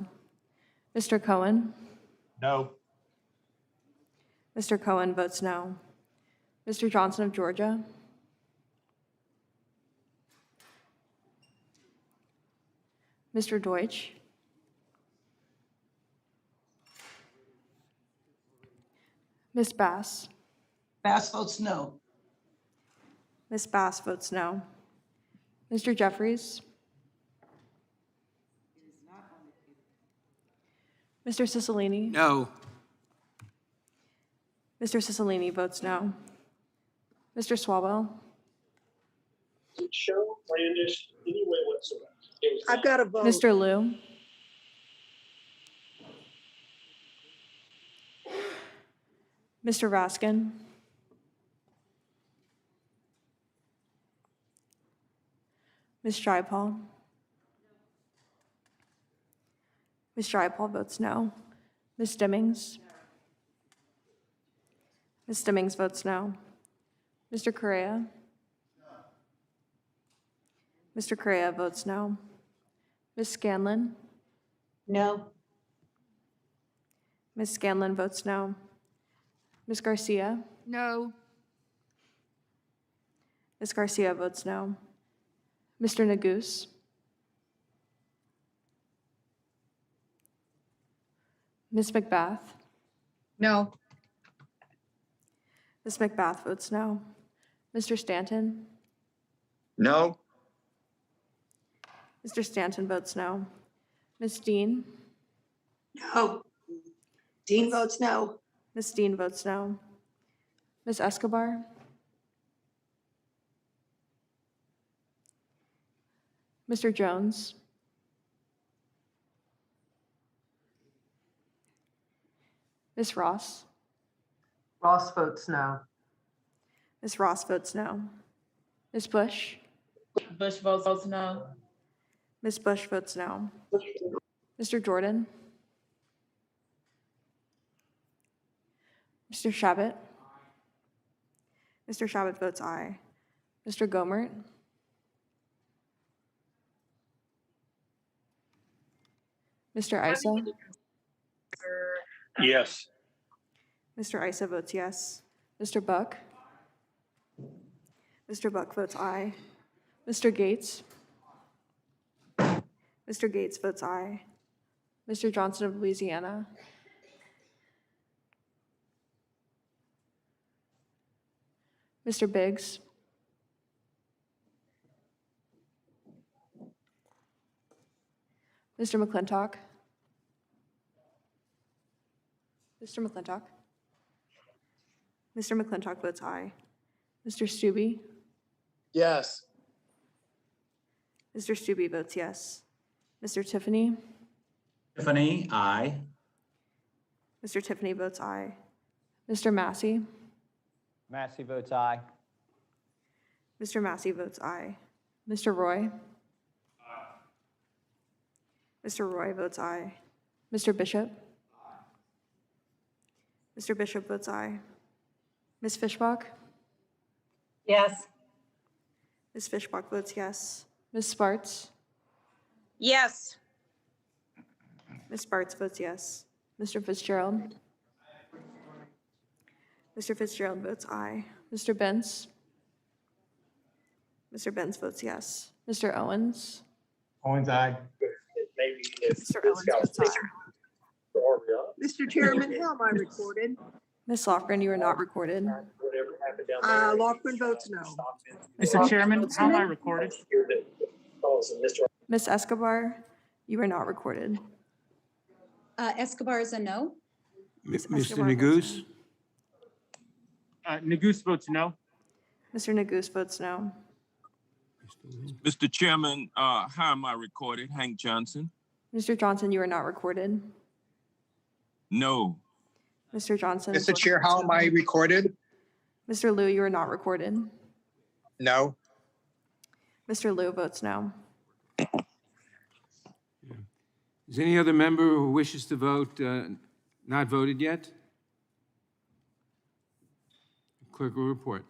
Mr. Cohen? No. Mr. Cohen votes no. Mr. Johnson of Georgia? Mr. Deutsch? Ms. Bass? Bass votes no. Ms. Bass votes no. Mr. Jeffries? Mr. Cicilline? No. Mr. Cicilline votes no. Mr. Swalwell? Show brandish any way whatsoever. I've got a vote. Mr. Liu? Mr. Raskin? Ms. Jayapal? Ms. Jayapal votes no. Ms. Stimmings? Ms. Stimmings votes no. Mr. Correa? Mr. Correa votes no. Ms. Scanlon? No. Ms. Scanlon votes no. Ms. Garcia? No. Ms. Garcia votes no. Mr. Nagus? Ms. McBath? No. Ms. McBath votes no. Mr. Stanton? No. Mr. Stanton votes no. Ms. Dean? No. Dean votes no. Ms. Dean votes no. Ms. Escobar? Mr. Jones? Ms. Ross? Ross votes no. Ms. Ross votes no. Ms. Bush? Bush votes no. Ms. Bush votes no. Mr. Jordan? Mr. Shabbat? Mr. Shabbat votes aye. Mr. Gomert? Mr. Isa? Yes. Mr. Isa votes yes. Mr. Buck? Mr. Buck votes aye. Mr. Gates? Mr. Gates votes aye. Mr. Johnson of Louisiana? Mr. Biggs? Mr. McClintock? Mr. McClintock? Mr. McClintock votes aye. Mr. Stubbe? Yes. Mr. Stubbe votes yes. Mr. Tiffany? Tiffany, aye. Mr. Tiffany votes aye. Mr. Massey? Massey votes aye. Mr. Massey votes aye. Mr. Roy? Mr. Roy votes aye. Mr. Bishop? Mr. Bishop votes aye. Ms. Fishbach? Yes. Ms. Fishbach votes yes. Ms. Sparts? Yes. Ms. Sparts votes yes. Mr. Fitzgerald? Mr. Fitzgerald votes aye. Mr. Benz? Mr. Benz votes yes. Mr. Owens? Owens, aye. Mr. Owens votes aye. Mr. Chairman, how am I recorded? Ms. Lofgren, you are not recorded. Lofgren votes no. Mr. Chairman, how am I recorded? Ms. Escobar, you are not recorded. Escobar is a no. Mr. Escobar votes Nagus? Nagus votes no. Mr. Nagus votes no. Mr. Chairman, how am I recorded? Hank Johnson? Mr. Johnson, you are not recorded. No. Mr. Johnson? Mr. Chair, how am I recorded? Mr. Liu, you are not recorded. No. Mr. Liu votes no. Is any other member who wishes to vote not voted yet? Clerk will report.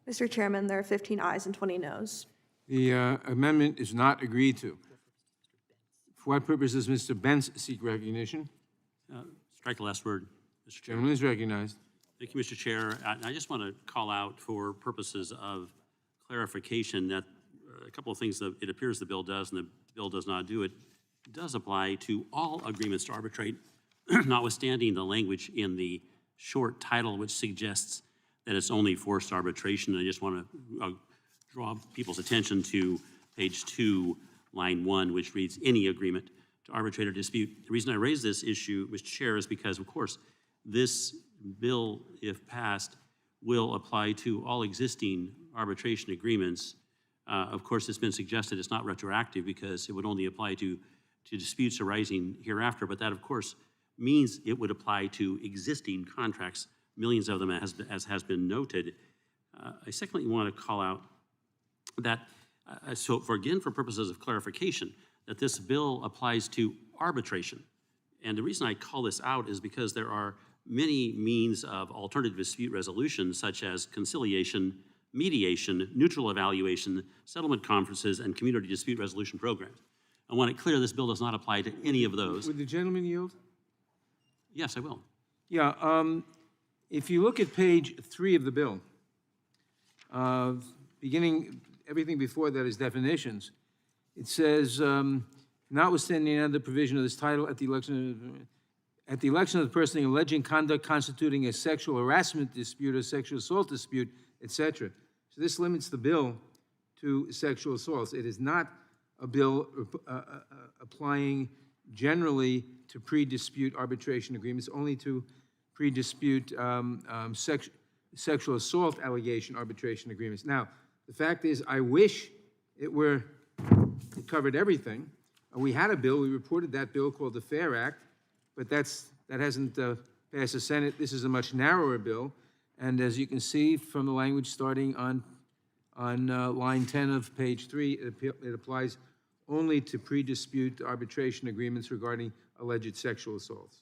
Mr. Chairman, there are 15 ayes and 20 noes. The amendment is not agreed to. For what purpose does Mr. Benz seek recognition? Strike the last word, Mr. Chair. Gentleman is recognized. Thank you, Mr. Chair. I just want to call out for purposes of clarification that a couple of things that it appears the bill does and the bill does not do. It does apply to all agreements to arbitrate, notwithstanding the language in the short title which suggests that it's only forced arbitration. I just want to draw people's attention to page 2, line 1, which reads, any agreement to arbitrate or dispute. The reason I raise this issue, Mr. Chair, is because, of course, this bill, if passed, will apply to all existing arbitration agreements. Of course, it's been suggested it's not retroactive because it would only apply to disputes arising hereafter, but that, of course, means it would apply to existing contracts, millions of them, as has been noted. I secondly want to call out that, for purposes of clarification, that this bill applies to arbitration. And the reason I call this out is because there are many means of alternative dispute resolution, such as conciliation, mediation, neutral evaluation, settlement conferences, and community dispute resolution programs. I want it clear this bill does not apply to any of those. Would the gentleman yield? Yes, I will. Yeah, if you look at page 3 of the bill, beginning, everything before that is definitions. It says, notwithstanding any other provision of this title, at the election of the person alleging conduct constituting a sexual harassment dispute or sexual assault dispute, etc. So this limits the bill to sexual assaults. It is not a bill applying generally to pre-dispute arbitration agreements, only to pre-dispute sexual assault allegation arbitration agreements. Now, the fact is, I wish it covered everything. We had a bill, we reported that bill called the FAIR Act, but that hasn't passed the Senate. This is a much narrower bill, and as you can see from the language starting on line 10 of page 3, it applies only to pre-dispute arbitration agreements regarding alleged sexual assaults.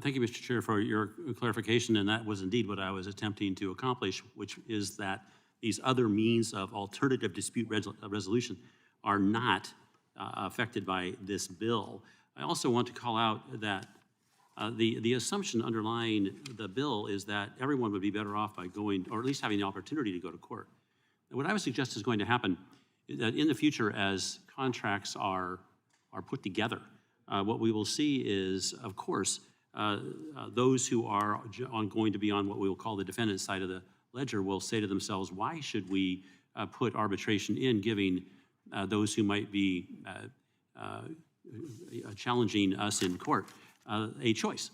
Thank you, Mr. Chair, for your clarification, and that was indeed what I was attempting to accomplish, which is that these other means of alternative dispute resolution are not affected by this bill. I also want to call out that the assumption underlying the bill is that everyone would be better off by going, or at least having the opportunity to go to court. And what I would suggest is going to happen is that in the future, as contracts are put together, what we will see is, of course, those who are going to be on what we will call the defendant's side of the ledger will say to themselves, why should we put arbitration in, giving those who might be challenging us in court a choice?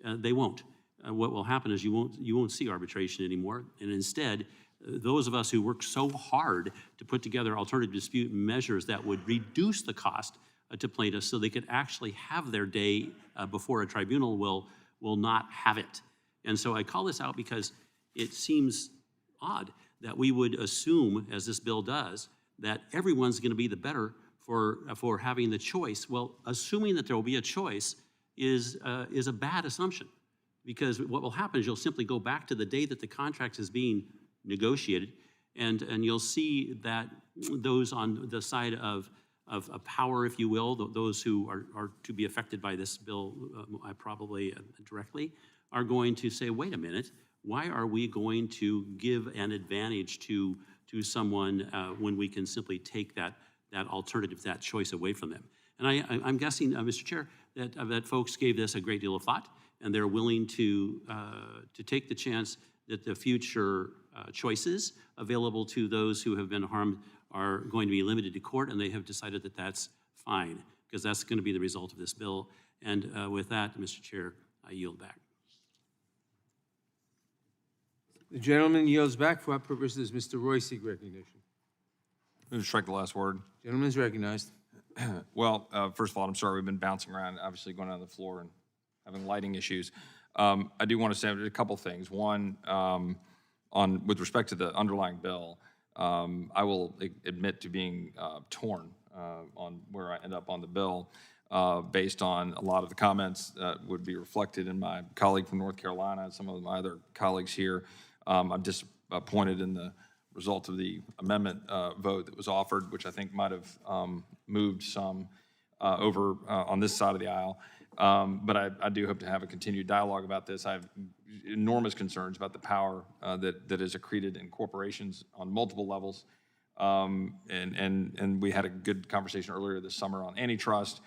They won't. What will happen is you won't see arbitration anymore, and instead, those of us who work so hard to put together alternative dispute measures that would reduce the cost to plaintiffs so they could actually have their day before a tribunal will not have it. And so I call this out because it seems odd that we would assume, as this bill does, that everyone's going to be the better for having the choice. Well, assuming that there will be a choice is a bad assumption, because what will happen is you'll simply go back to the day that the contract is being negotiated, and you'll see that those on the side of power, if you will, those who are to be affected by this bill probably directly, are going to say, wait a minute, why are we going to give an advantage to someone when we can simply take that alternative, that choice away from them? And I'm guessing, Mr. Chair, that folks gave this a great deal of thought, and they're willing to take the chance that the future choices available to those who have been harmed are going to be limited to court, and they have decided that that's fine, because that's going to be the result of this bill. And with that, Mr. Chair, I yield back. The gentleman yields back. For what purpose does Mr. Roy seek recognition? Move to strike the last word. Gentleman is recognized. Well, first of all, I'm sorry, we've been bouncing around, obviously going on the floor and having lighting issues. I do want to say a couple things. One, with respect to the underlying bill, I will admit to being torn on where I end up on the bill, based on a lot of the comments that would be reflected in my colleague from North Carolina and some of my other colleagues here. I'm disappointed in the result of the amendment vote that was offered, which I think might have moved some over on this side of the aisle. But I do hope to have a continued dialogue about this. I have enormous concerns about the power that is accreted in corporations on multiple levels. And we had a good conversation earlier this summer on antitrust.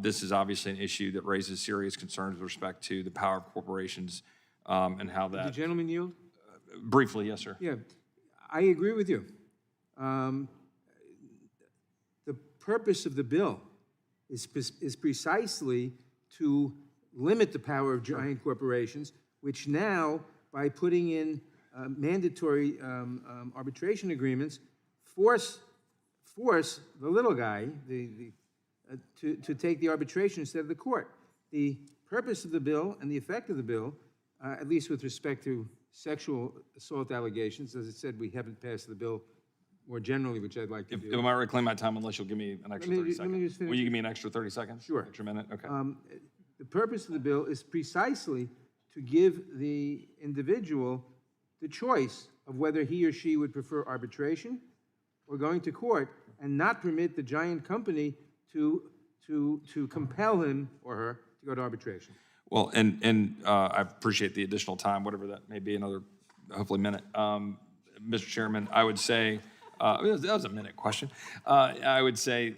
This is obviously an issue that raises serious concerns with respect to the power of corporations and how that. The gentleman yield? Briefly, yes, sir. Yeah, I agree with you. The purpose of the bill is precisely to limit the power of giant corporations, which now, by putting in mandatory arbitration agreements, force the little guy to take the arbitration instead of the court. The purpose of the bill and the effect of the bill, at least with respect to sexual assault allegations, as I said, we haven't passed the bill more generally, which I'd like to do. If I might reclaim my time unless you'll give me an extra 30 Let me seconds. just finish. Will you give me an extra 30 seconds? Sure. Extra minute? Okay. The purpose of the bill is precisely to give the individual the choice of whether he or she would prefer arbitration or going to court, and not permit the giant company to compel him or her to go to arbitration. Well, and I appreciate the additional time, whatever that may be, another hopefully minute. Mr. Chairman, I would say, that was a minute question. I would say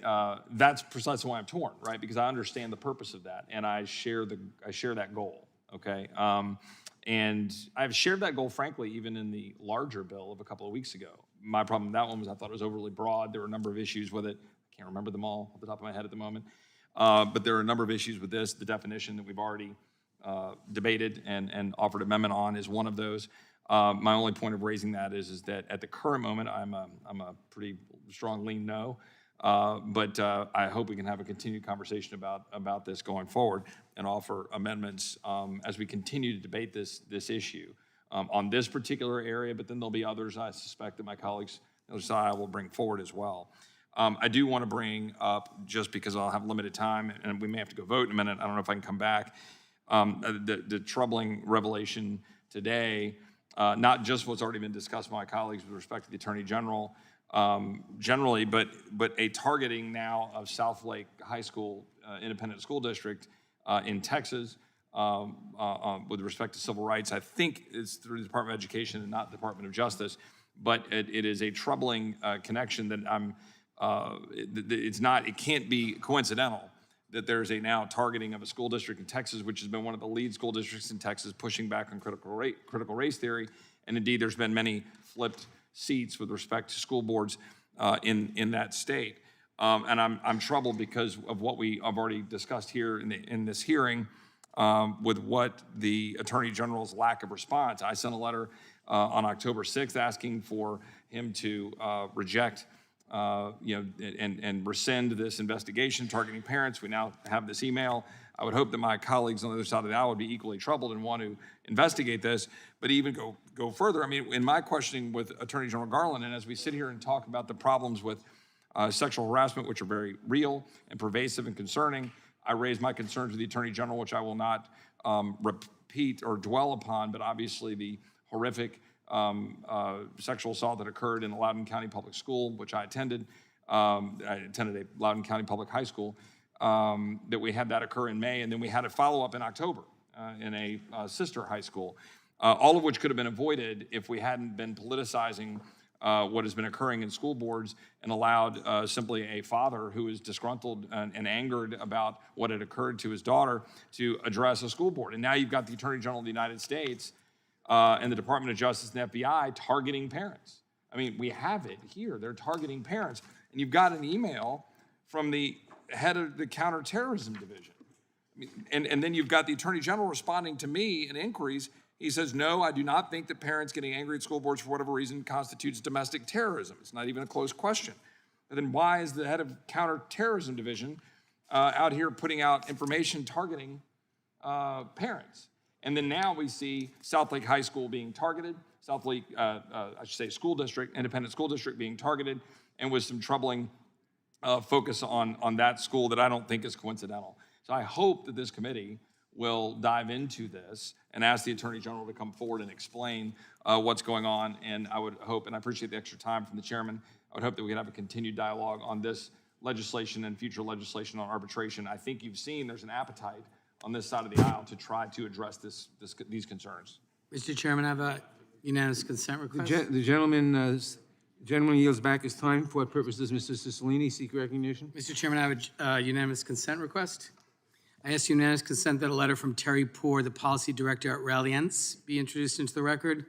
that's precisely why I'm torn, right? Because I understand the purpose of that, and I share that goal, okay? And I've shared that goal, frankly, even in the larger bill of a couple of weeks ago. My problem with that one was I thought it was overly broad. There were a number of issues with it. I can't remember them all off the top of my head at the moment. But there are a number of issues with this. The definition that we've already debated and offered amendment on is one of those. My only point of raising that is that at the current moment, I'm a pretty strong lean no. But I hope we can have a continued conversation about this going forward and offer amendments as we continue to debate this issue on this particular area. But then there'll be others I suspect that my colleagues on the other side will bring forward as well. I do want to bring up, just because I'll have limited time and we may have to go vote in a minute, I don't know if I can come back, the troubling revelation today, not just what's already been discussed by my colleagues with respect to the Attorney General generally, but a targeting now of Southlake High School Independent School District in Texas with respect to civil rights. I think it's through the Department of Education and not the Department of Justice, but it is a troubling connection that it can't be coincidental that there's a now targeting of a school district in Texas, which has been one of the lead school districts in Texas, pushing back on critical race theory. And indeed, there's been many flipped seats with respect to school boards in that state. And I'm troubled because of what we have already discussed here in this hearing with what the Attorney General's lack of response. I sent a letter on October 6th asking for him to reject and rescind this investigation targeting parents. We now have this email. I would hope that my colleagues on the other side of the aisle would be equally troubled and want to investigate this, but even go further. I mean, in my questioning with Attorney General Garland, and as we sit here and talk about the problems with sexual harassment, which are very real and pervasive and concerning, I raised my concerns with the Attorney General, which I will not repeat or dwell upon, but obviously the horrific sexual assault that occurred in a Loudoun County public school, which I attended. I attended a Loudoun County public high school, that we had that occur in May, and then we had a follow-up in October in a sister high school, all of which could have been avoided if we hadn't been politicizing what has been occurring in school boards and allowed simply a father who is disgruntled and angered about what had occurred to his daughter to address a school board. And now you've got the Attorney General of the United States and the Department of Justice and the FBI targeting parents. I mean, we have it here. They're targeting parents. And you've got an email from the head of the counterterrorism division. And then you've got the Attorney General responding to me in inquiries He says, no, I do not think that parents getting angry at school boards for whatever reason constitutes domestic terrorism. It's not even a close question. And then why is the head of counterterrorism division out here putting out information targeting parents? And then now we see Southlake High School being targeted, Southlake, school district, independent school district being targeted, and with some troubling focus on that school that I don't think is coincidental. So I hope that this committee will dive into this and ask the Attorney General to come forward and explain what's going on. And I would hope, and I appreciate the extra time from the chairman, I would hope that we could have a continued dialogue on this legislation and future legislation on arbitration. I think you've seen there's an appetite on this side of the aisle to try to address these concerns. Mr. Chairman, I have a unanimous consent request. The gentleman yields back his time. For what purpose does Mr. Cicilline seek recognition? Mr. Chairman, I have a unanimous consent request. I ask unanimous consent that a letter from Terry Poor, the Policy Director at Ralliance, be introduced into the record.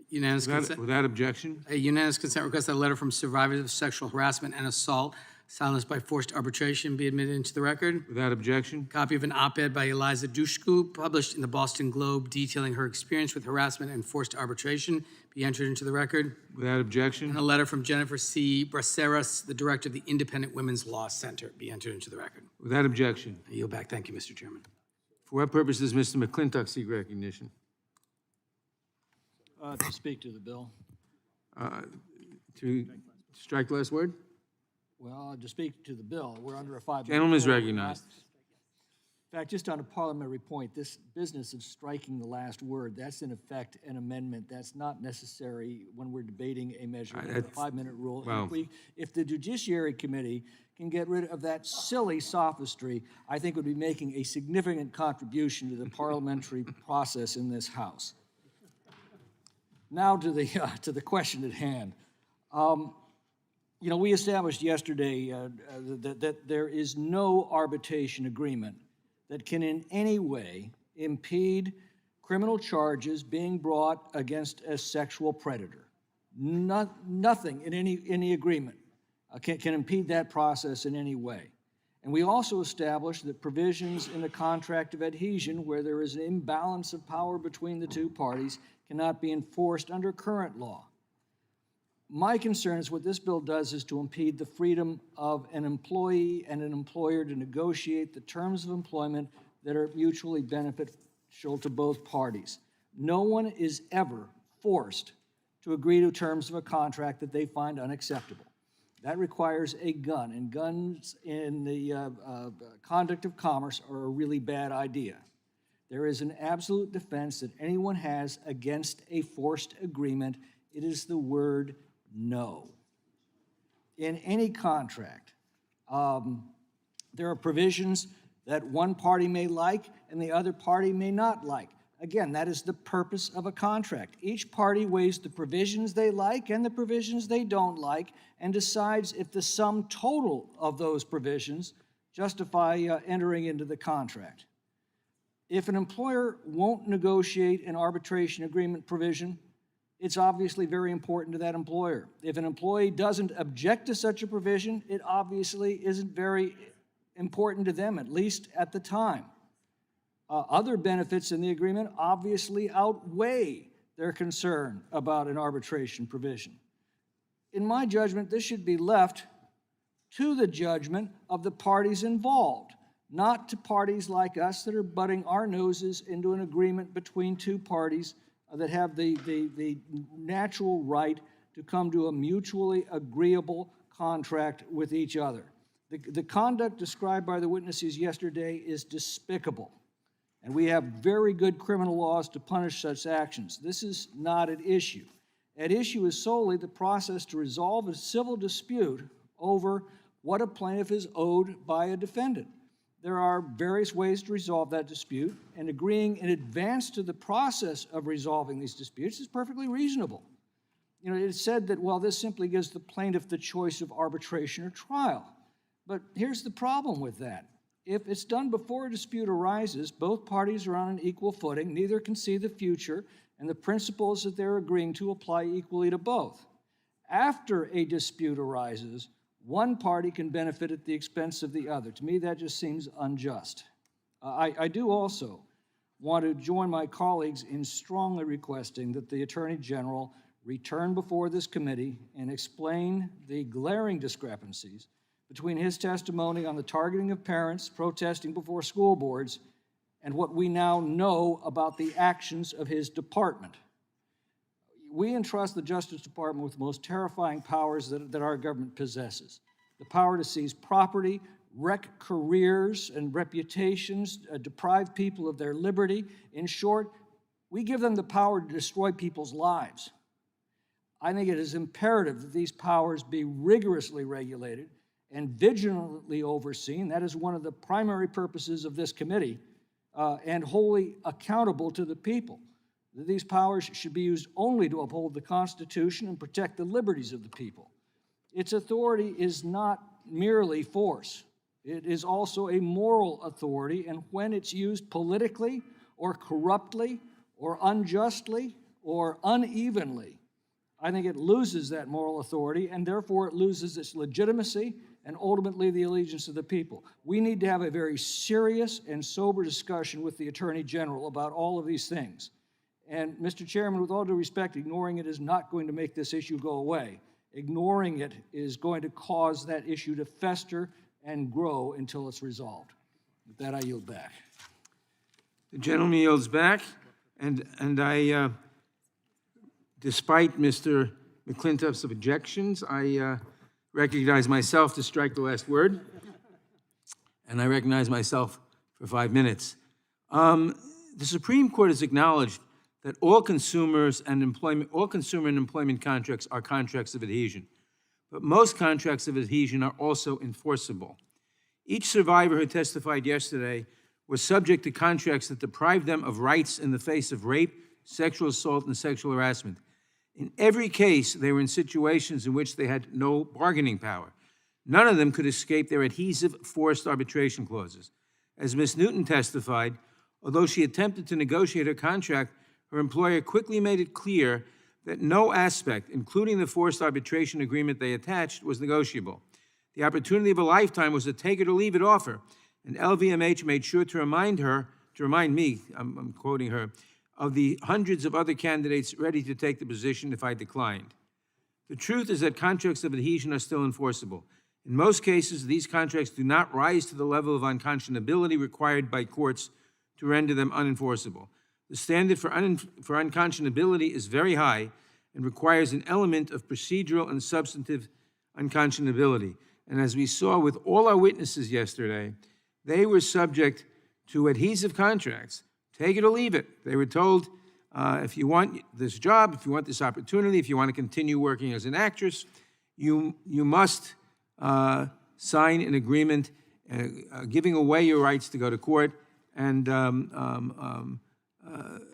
Unanimous consent. Without objection? A unanimous consent request that a letter from survivors of sexual harassment and assault silenced by forced arbitration be admitted into the record. Without objection? Copy of an op-ed by Eliza Dushku, published in the Boston Globe, detailing her experience with harassment and forced arbitration, be entered into the record. Without objection? And a letter from Jennifer C. Braceras, the Director of the Independent Women's Law Center, be entered into the record. Without objection? I yield back. Thank you, Mr. Chairman. For what purpose does Mr. McClintock seek recognition? To speak to the bill. To strike the last word? Well, to speak to the bill, we're under a 5-minute Gentleman is rule. recognized. In fact, just on a parliamentary point, this business of striking the last word, that's in effect an amendment. That's not necessary when we're debating a measure of the 5-minute rule. Well, If the Judiciary Committee can get rid of that silly sophistry, I think would be making a significant contribution to the parliamentary process in this House. Now to the question at hand. You know, we established yesterday that there is no arbitration agreement that can in any way impede criminal charges being brought against a sexual predator. Nothing in any agreement can impede that process in any way. And we also established that provisions in the contract of adhesion where there is an imbalance of power between the two parties cannot be enforced under current law. My concern is what this bill does is to impede the freedom of an employee and an employer to negotiate the terms of employment that are mutually beneficial to both parties. No one is ever forced to agree to terms of a contract that they find unacceptable. That requires a gun, and guns in the conduct of commerce are a really bad idea. There is an absolute defense that anyone has against a forced agreement. It is the word no. In any contract, there are provisions that one party may like and the other party may not like. Again, that is the purpose of a contract. Each party weighs the provisions they like and the provisions they don't like and decides if the sum total of those provisions justify entering into the contract. If an employer won't negotiate an arbitration agreement provision, it's obviously very important to that employer. If an employee doesn't object to such a provision, it obviously isn't very important to them, at least at the time. Other benefits in the agreement obviously outweigh their concern about an arbitration provision. In my judgment, this should be left to the judgment of the parties involved, not to parties like us that are butting our noses into an agreement between two parties that have the natural right to come to a mutually agreeable contract with each other. The conduct described by the witnesses yesterday is despicable, and we have very good criminal laws to punish such actions. This is not at issue. At issue is solely the process to resolve a civil dispute over what a plaintiff is owed by a defendant. There are various ways to resolve that dispute, and agreeing in advance to the process of resolving these disputes is perfectly reasonable. You know, it's said that, well, this simply gives the plaintiff the choice of arbitration or trial. But here's the problem with that. If it's done before a dispute arises, both parties are on an equal footing, neither can see the future, and the principles that they're agreeing to apply equally to both. After a dispute arises, one party can benefit at the expense of the other. To me, that just seems unjust. I do also want to join my colleagues in strongly requesting that the Attorney General return before this committee and explain the glaring discrepancies between his testimony on the targeting of parents protesting before school boards and what we now know about the actions of his department. We entrust the Justice Department with the most terrifying powers that our government possesses. The power to seize property, wreck careers and reputations, deprive people of their liberty. In short, we give them the power to destroy people's lives. I think it is imperative that these powers be rigorously regulated and vigilantly overseen. That is one of the primary purposes of this committee, and wholly accountable to the people. These powers should be used only to uphold the Constitution and protect the liberties of the people. Its authority is not merely force. It is also a moral authority, and when it's used politically or corruptly or unjustly or unevenly, I think it loses that moral authority, and therefore it loses its legitimacy and ultimately the allegiance of the people. We need to have a very serious and sober discussion with the Attorney General about all of these things. And Mr. Chairman, with all due respect, ignoring it is not going to make this issue go away. Ignoring it is going to cause that issue to fester and grow until it's resolved. With that, I yield back. The gentleman yields back, and I, despite Mr. McClintock's objections, I recognize myself to strike the last word, and I recognize myself for 5 minutes. The Supreme Court has acknowledged that all consumer and employment contracts are contracts of adhesion, but most contracts of adhesion are also enforceable. Each survivor who testified yesterday was subject to contracts that deprived them of rights in the face of rape, sexual assault, and sexual harassment. In every case, they were in situations in which they had no bargaining power. None of them could escape their adhesive forced arbitration clauses. As Ms. Newton testified, although she attempted to negotiate her contract, her employer quickly made it clear that no aspect, including the forced arbitration agreement they attached, was negotiable. The opportunity of a lifetime was a take it or leave it offer, and LVMH made sure to remind me, I'm quoting her, of the hundreds of other candidates ready to take the position if I declined. The truth is that contracts of adhesion are still enforceable. In most cases, these contracts do not rise to the level of unconscionability required by courts to render them unenforceable. The standard for unconscionability is very high and requires an element of procedural and substantive unconscionability. And as we saw with all our witnesses yesterday, they were subject to adhesive contracts. Take it or leave it. They were told, if you want this job, if you want this opportunity, if you want to continue working as an actress, you must sign an agreement giving away your rights to go to court and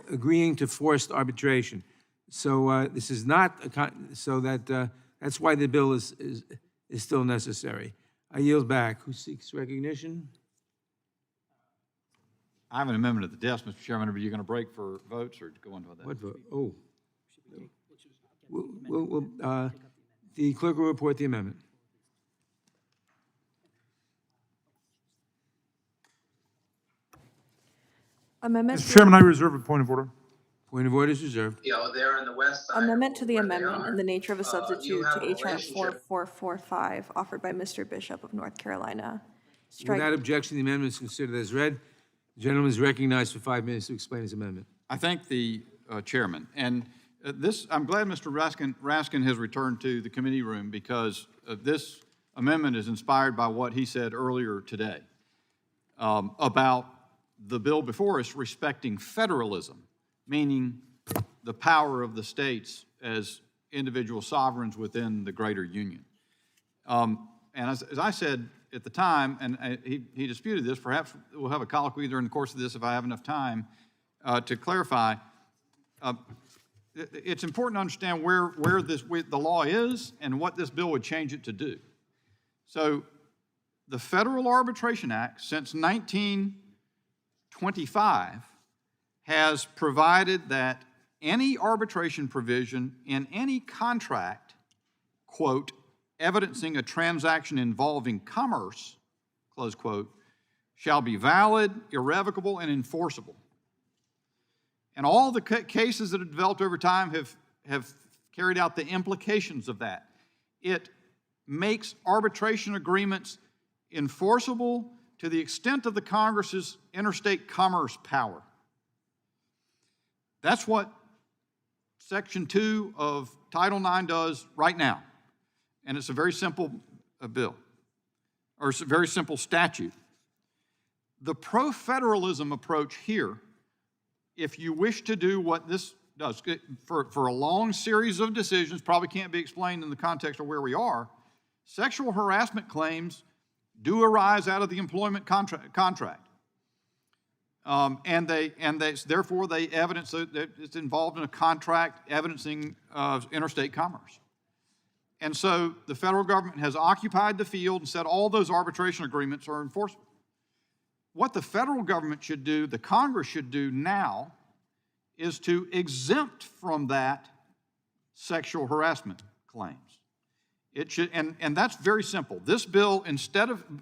agreeing to forced arbitration. So this is not that's why the bill is still necessary. I yield back. Who seeks recognition? I have an amendment at the desk, Mr. Chairman. Are you going to break for votes or go into that? What vote? Oh. The clerk will report the amendment. Amendment. Mr. Chairman, I reserve a point of order. Point of order is reserved. Yeah, they're on the west side. Amendment to the where they amendment are. in the nature of a substitute have to a HR relationship. 4445 offered by Mr. Bishop of North Carolina. Strike. Without objection, the amendment is considered as read. The gentleman is recognized for 5 minutes to explain his amendment. I thank the chairman. And I'm glad Mr. Raskin has returned to the committee room because this amendment is inspired by what he said earlier today about the bill before us respecting federalism, meaning the power of the states as individual sovereigns within the greater union. And as I said at the time, and he disputed this, perhaps we'll have a colloquy during the course of this if I have enough time to clarify. It's important to understand where the law is and what this bill would change it to do. So the Federal Arbitration Act since 1925 has provided that any arbitration provision in any contract, quote, evidencing a transaction involving commerce, close quote, shall be valid, irrevocable, and enforceable. And all the cases that have developed over time have carried out the implications of that. It makes arbitration agreements enforceable to the extent of the Congress's interstate commerce power. That's what Section 2 of Title IX does right now. And it's a very simple bill, or it's a very simple statute. The pro-federalism approach here, if you wish to do what this does, for a long series of decisions, probably can't be explained in the context of where we are, sexual harassment claims do arise out of the employment contract. And therefore they evidence that it's involved in a contract evidencing interstate commerce. And so the federal government has occupied the field and said all those arbitration agreements are enforceable. What the federal government should do, the Congress should do now, is to exempt from that sexual harassment claims. It should, and that's very simple. This bill,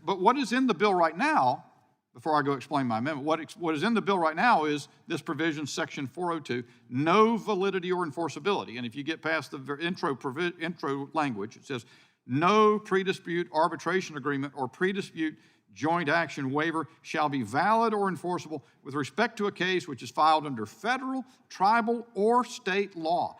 but what is in the bill right now, before I go explain my amendment, what is in the bill right now is this provision, Section 402, no validity or enforceability. And if you get past the intro language, it says, no pre-dispute arbitration agreement or pre-dispute joint action waiver shall be valid or enforceable with respect to a case which is filed under federal, tribal, or state law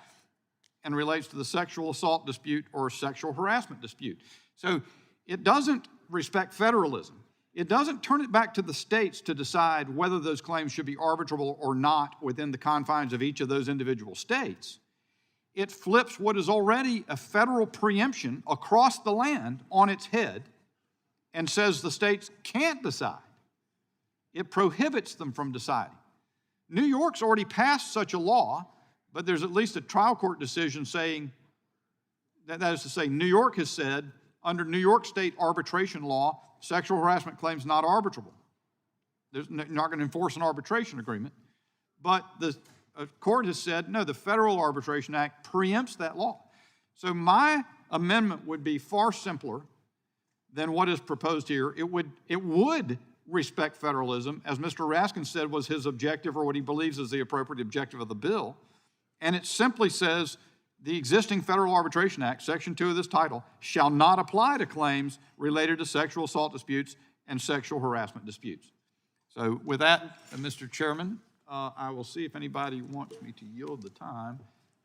and relates to the sexual assault dispute or sexual harassment dispute. So it doesn't respect federalism. It doesn't turn it back to the states to decide whether those claims should be arbitrable or not within the confines of each of those individual states. It flips what is already a federal preemption across the land on its head and says the states can't decide. It prohibits them from deciding. New York's already passed such a law, but there's at least a trial court decision saying, that is to say, New York has said, under New York state arbitration law, sexual harassment claims not arbitrable. They're not going to enforce an arbitration agreement. But the court has said, no, the Federal Arbitration Act preempts that law. So my amendment would be far simpler than what is proposed here. It would respect federalism, as Mr. Raskin said was his objective, or what he believes is the appropriate objective of the bill. And it simply says, the existing Federal Arbitration Act, Section 2 of this title, shall not apply to claims related to sexual assault disputes and sexual harassment disputes. So with that, Mr. Chairman, I will see if anybody wants me to yield the time,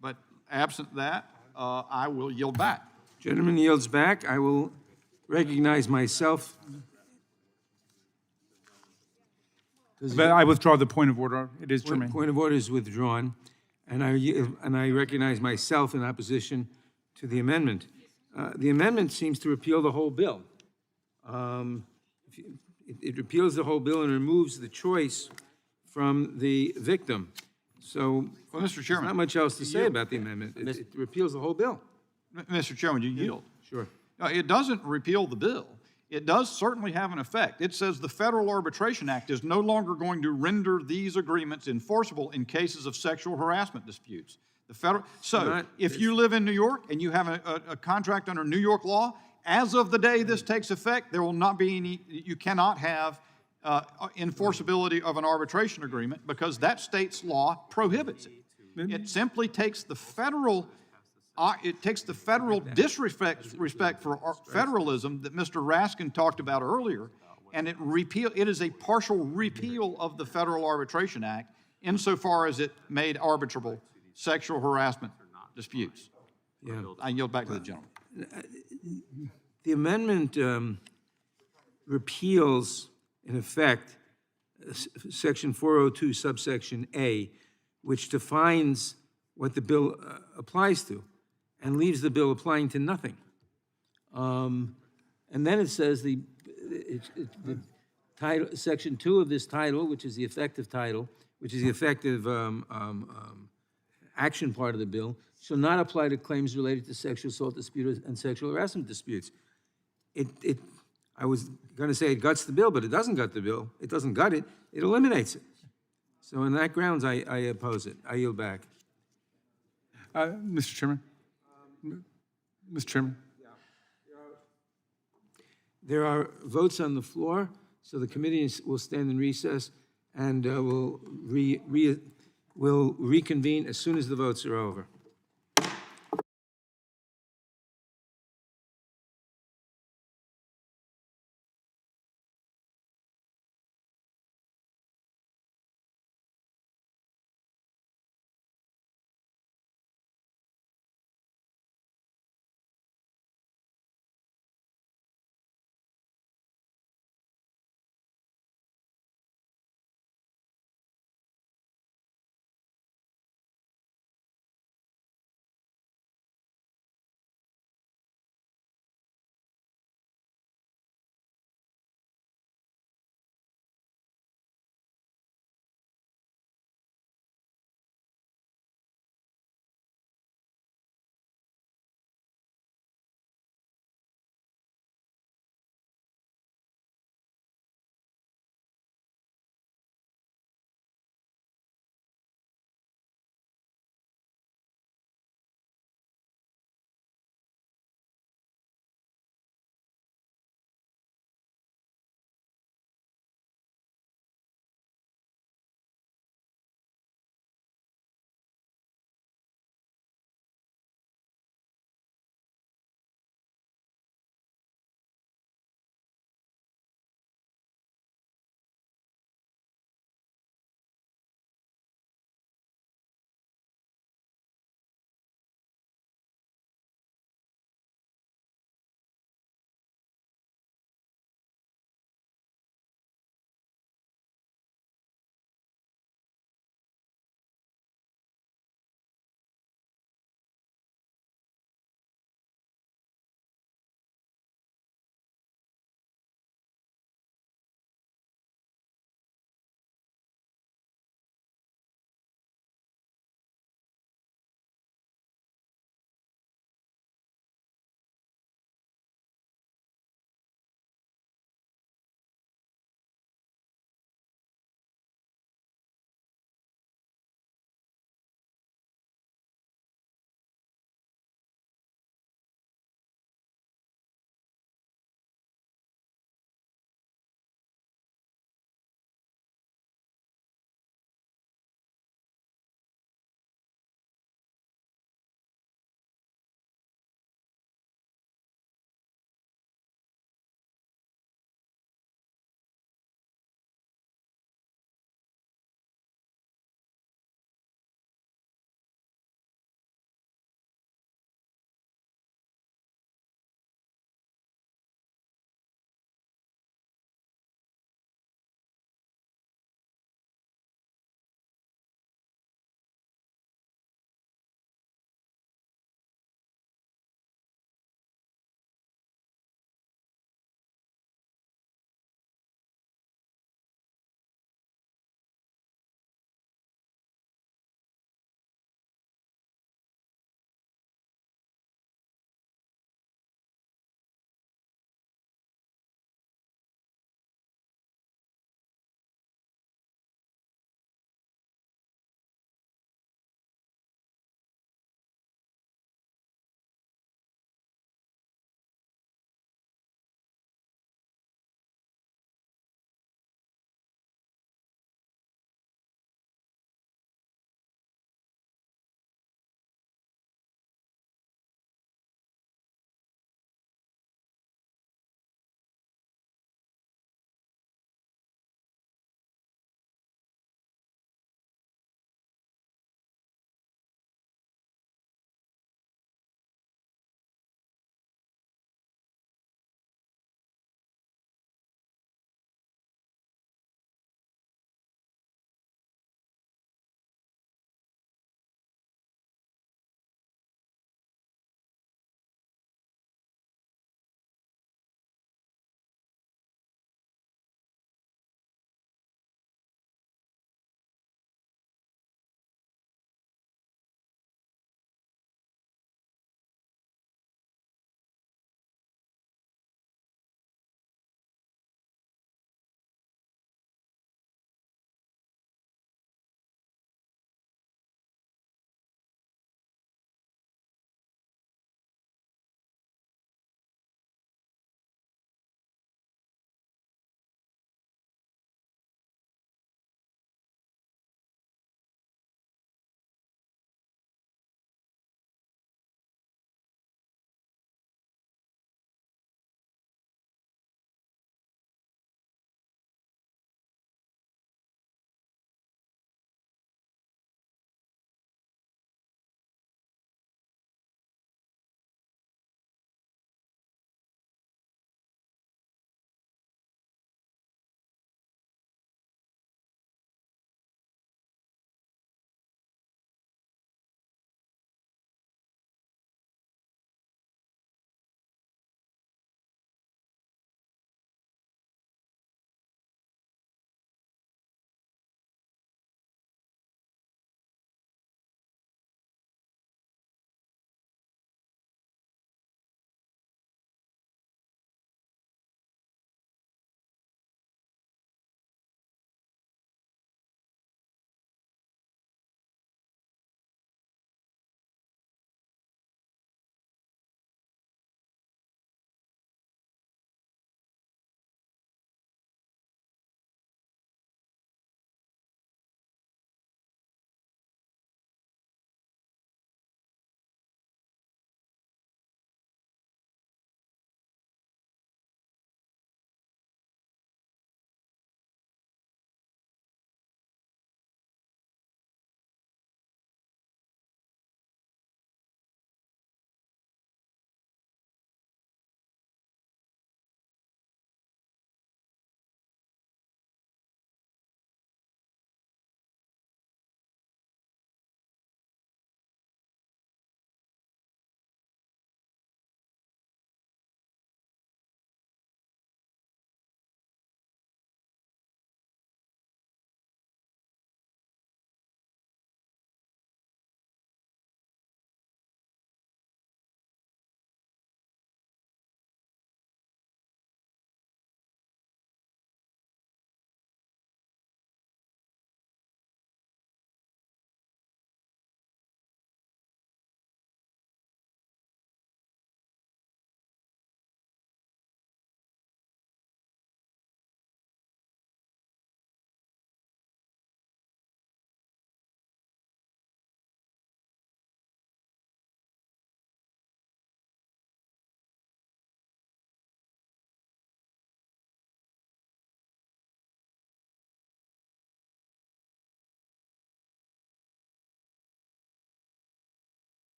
but absent that, I will yield back. Gentleman yields back. I will recognize myself. But I withdraw the point of order. It is germane. Point of order is withdrawn, and I recognize myself in opposition to the amendment. The amendment seems to repeal the whole bill. It repeals the whole bill and removes the choice from the victim. So, well, Mr. Chairman, there's not much else to say about the amendment. It repeals the whole bill. Mr. Chairman, you yield. Sure. No, it doesn't repeal the bill. It does certainly have an effect. It says the Federal Arbitration Act is no longer going to render these agreements enforceable in cases of sexual harassment disputes. If you live in New York and you have a contract under New York law, as of the day this takes effect, there will not be any, you cannot have enforceability of an arbitration agreement because that state's law prohibits it. It simply takes the federal disrespect for federalism that Mr. Raskin talked about earlier, and it is a partial repeal of the Federal Arbitration Act insofar as it made arbitrable sexual harassment disputes. Yeah. I yield back to the gentleman. The amendment repeals, in effect, Section 402, subsection A, which defines what the bill applies to, and leaves the bill applying to nothing. And then it says the title, Section 2 of this title, which is the effective title, which is the effective action part of the bill, shall not apply to claims related to sexual assault disputes and sexual harassment disputes. I was going to say it guts the bill, but it doesn't gut the bill. It doesn't gut it. It eliminates it. So on that grounds, I oppose it. I yield back. Mr. Chairman. Mr. Chairman. There are votes on the floor, so the committee will stand in recess and will We'll reconvene as soon as the votes are over.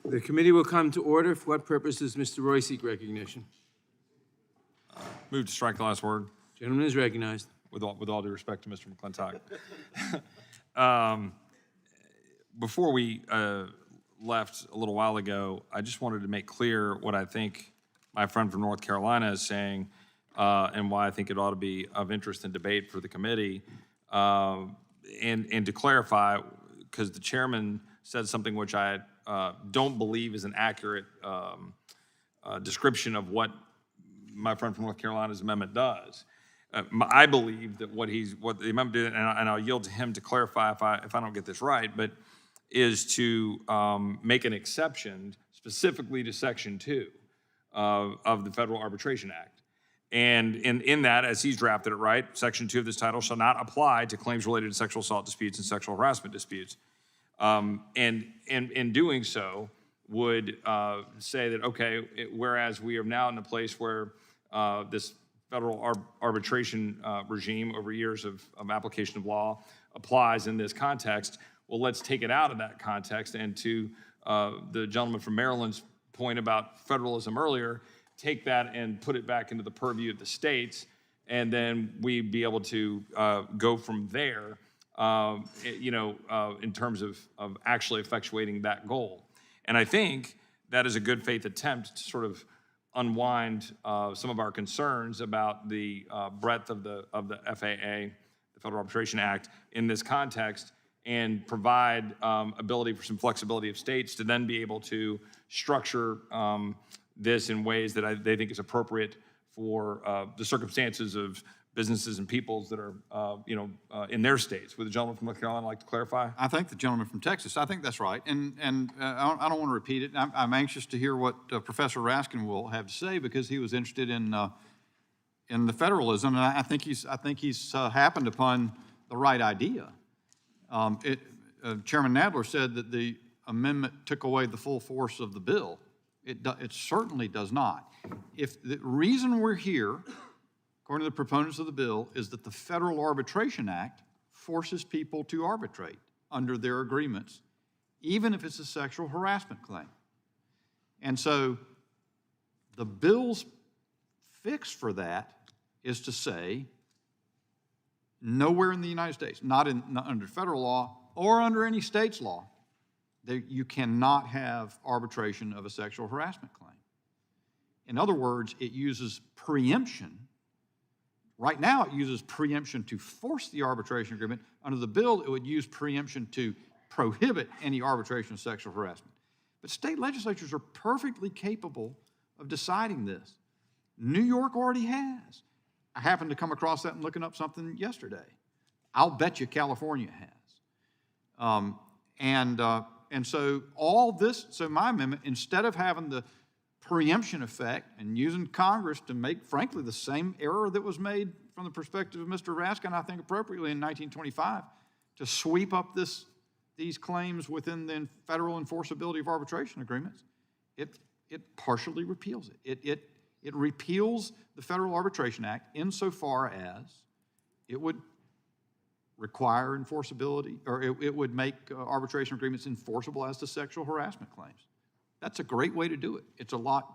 The committee will come to order. For what purpose does Mr. Roy seek recognition? Move to strike the last word. Gentleman is recognized. With all due respect to Mr. McClintock. Before we left a little while ago, I just wanted to make clear what I think my friend from North Carolina is saying and why I think it ought to be of interest and debate for the committee. And to clarify, because the chairman said something which I don't believe is an accurate description of what my friend from North Carolina's amendment does. I believe that what the amendment did, and I'll yield to him to clarify if I don't get this right, but is to make an exception specifically to Section 2 of the Federal Arbitration Act. And in that, as he's drafted it, right, Section 2 of this title shall not apply to claims related to sexual assault disputes and sexual harassment disputes. And in doing so, would say that, okay, whereas we are now in a place where this federal arbitration regime over years of application of law applies in this context, well, let's take it out of that context. And to the gentleman from Maryland's point about federalism earlier, take that and put it back into the purview of the states, and then we'd be able to go from there, in terms of actually effectuating that goal. And I think that is a good faith attempt to sort of unwind some of our concerns about the breadth of the FAA, the Federal Arbitration Act, in this context, and provide ability for some flexibility of states to then be able to structure this in ways that they think is appropriate for the circumstances of businesses and peoples that are, in their states. Would the gentleman from North Carolina like to clarify? I think the gentleman from Texas, I think that's right. And I don't want to repeat it. I'm anxious to hear what Professor Raskin will have to say, because he was interested in the federalism, and I think he's happened upon the right idea. Chairman Nadler said that the amendment took away the full force of the bill. It certainly does not. If the reason we're here, according to the proponents of the bill, is that the Federal Arbitration Act forces people to arbitrate under their agreements, even if it's a sexual harassment claim. And so the bill's fix for that is to say, nowhere in the United States, not under federal law or under any state's law, you cannot have arbitration of a sexual harassment claim. In other words, it uses preemption. Right now, it uses preemption to force the arbitration agreement. Under the bill, it would use preemption to prohibit any arbitration of sexual harassment. But state legislatures are perfectly capable of deciding this. New York already has. I happened to come across that in looking up something yesterday. I'll bet you California has. And so all this, so my amendment, instead of having the preemption effect and using Congress to make, frankly, the same error that was made from the perspective of Mr. Raskin, I think appropriately in 1925, to sweep up these claims within the federal enforceability of arbitration agreements, it partially repeals it. It repeals the Federal Arbitration Act insofar as it would require enforceability, or it would make arbitration agreements enforceable as to sexual harassment claims. That's a great way to do it. It's a lot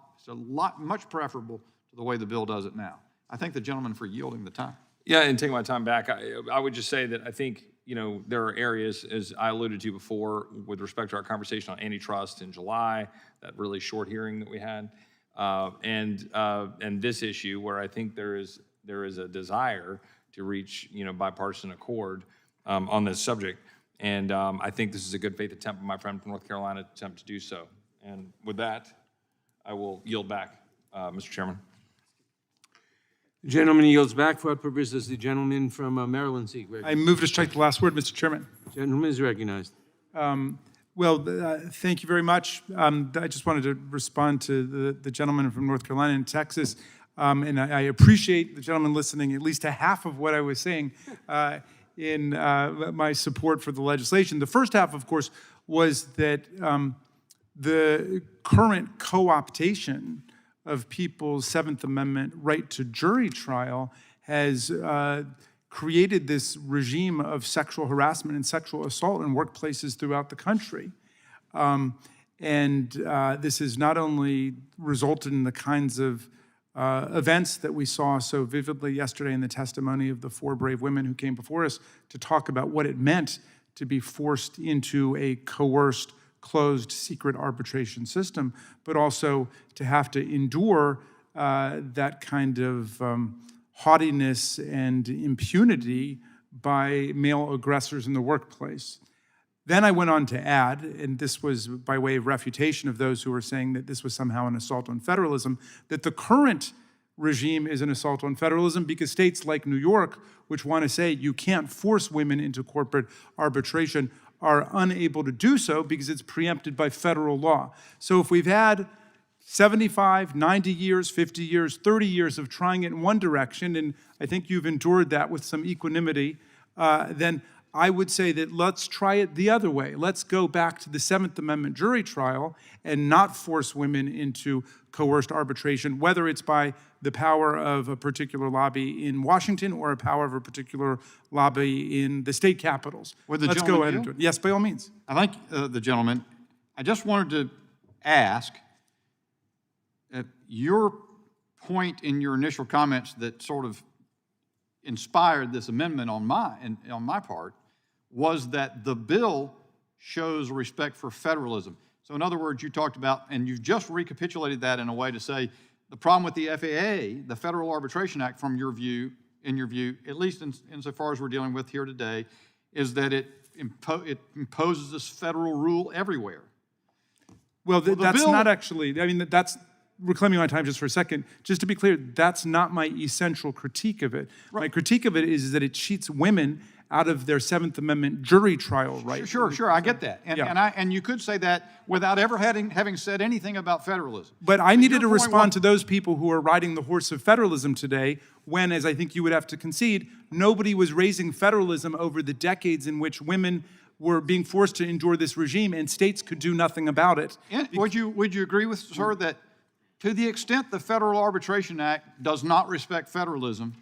much preferable to the way the bill does it now. I thank the gentleman for yielding the time. Yeah, and taking my time back, I would just say that I think, there are areas, as I alluded to before, with respect to our conversation on antitrust in July, that really short hearing that we had, and this issue where I think there is a desire to reach, bipartisan accord on this subject. And I think this is a good faith attempt by my friend from North Carolina to attempt to do so. And with that, I will yield back, Mr. Chairman. The gentleman yields back. For what purpose does the gentleman from Maryland seek I recognition? move to strike the last word, Mr. Chairman. Gentleman is recognized. Thank you very much. I just wanted to respond to the gentleman from North Carolina and Texas. And I appreciate the gentleman listening at least to half of what I was saying in my support for the legislation. The first half, of course, was that the current co-optation of people's Seventh Amendment right to jury trial has created this regime of sexual harassment and sexual assault in workplaces throughout the country. And this has not only resulted in the kinds of events that we saw so vividly yesterday in the testimony of the 4 brave women who came before us to talk about what it meant to be forced into a coerced, closed, secret arbitration system, but also to have to endure that kind of haughtiness and impunity by male aggressors in the workplace. Then I went on to add, and this was by way of refutation of those who were saying that this was somehow an assault on federalism, that the current regime is an assault on federalism because states like New York, which want to say you can't force women into corporate arbitration, are unable to do so because it's preempted by federal law. So if we've had 75, 90 years, 50 years, 30 years of trying it in one direction, and I think you've endured that with some equanimity, then I would say that let's try it the other way. Let's go back to the 7th Amendment jury trial and not force women into coerced arbitration, whether it's by the power of a particular lobby in Washington or a power of a particular lobby in the state capitals. Let's go ahead and do it. Yes, by all means. I thank the gentleman. I just wanted to ask, your point in your initial comments that sort of inspired this amendment on my part was that the bill shows respect for federalism. So in other words, you talked about, and you've just recapitulated that in a way to say, the problem with the FAA, the Federal Arbitration Act, from your view, at least insofar as we're dealing with here today, is that it imposes this federal rule everywhere. Well, that's not actually, I mean, that's reclaiming my time just for a second. Just to be clear, that's not my essential critique of it. Right. My critique of it is that it cheats women out of their 7th Amendment jury trial right. Sure, I get that. And you could say that without ever having said anything about federalism. But I needed to respond to those people who are riding the horse of federalism today when, as I think you would have to concede, nobody was raising federalism over the decades in which women were being forced to endure this regime and states could do nothing about it. And would you agree with her that to the extent the Federal Arbitration Act does not respect federalism,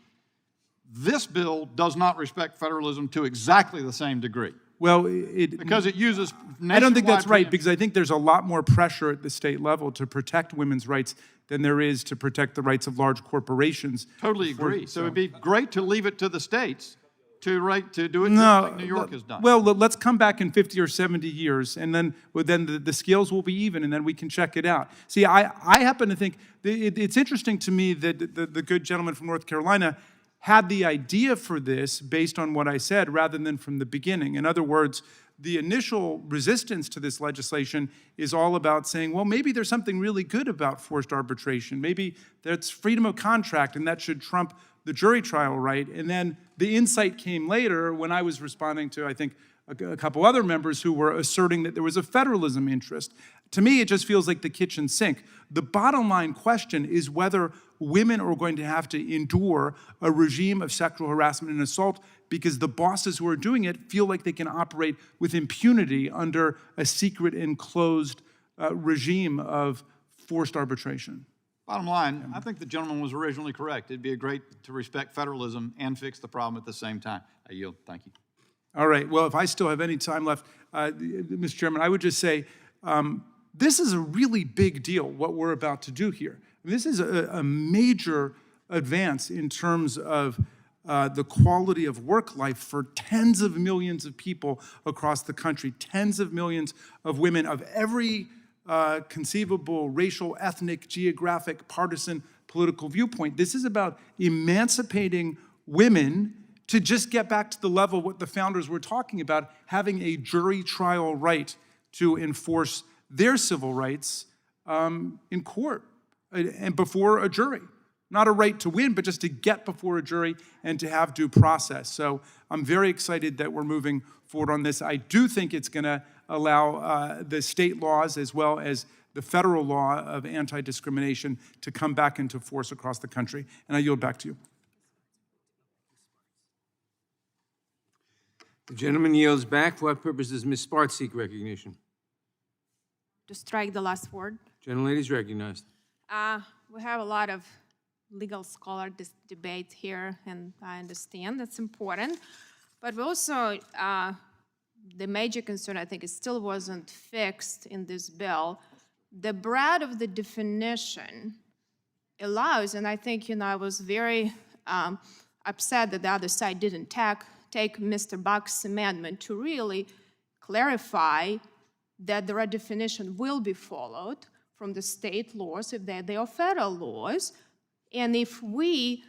this bill does not respect federalism to exactly the same degree? Well, because it uses nationwide. I don't think that's right, because I think there's a lot more pressure at the state level to protect women's rights than there is to protect the rights of large corporations. Totally agree. So it'd be great to leave it to the states to do it like New York has done. Well, let's come back in 50 or 70 years, and then the scales will be even, and then we can check it out. See, I happen to think it's interesting to me that the good gentleman from North Carolina had the idea for this based on what I said rather than from the beginning. In other words, the initial resistance to this legislation is all about saying, well, maybe there's something really good about forced arbitration. Maybe that's freedom of contract, and that should trump the jury trial right. And then the insight came later when I was responding to, I think, a couple other members who were asserting that there was a federalism interest. To me, it just feels like the kitchen sink. The bottom line question is whether women are going to have to endure a regime of sexual harassment and assault because the bosses who are doing it feel like they can operate with impunity under a secret and closed regime of forced arbitration. Bottom line, I think the gentleman was originally correct. It'd be great to respect federalism and fix the problem at the same time. I yield. Thank you. All right. Well, if I still have any time left, Mr. Chairman, I would just say this is a really big deal, what we're about to do here. This is a major advance in terms of the quality of work life for tens of millions of people across the country, tens of millions of women of every conceivable racial, ethnic, geographic, partisan, political viewpoint. This is about emancipating women to just get back to the level what the founders were talking about, having a jury trial right to enforce their civil rights in court and before a jury. Not a right to win, but just to get before a jury and to have due process. So I'm very excited that we're moving forward on this. I do think it's going to allow the state laws as well as the federal law of anti-discrimination to come back into force across the country. And I yield back to you. The gentleman yields back. For what purpose does Ms. Sparks seek recognition? To strike the last word. Gentlelady is recognized. We have a lot of legal scholar debate here, and I understand that's important. But we also the major concern, I think, it still wasn't fixed in this bill. The breadth of the definition allows, and I think, I was very upset that the other side didn't take Mr. Buck's amendment to really clarify that the right definition will be followed from the state laws if they are federal laws. And if we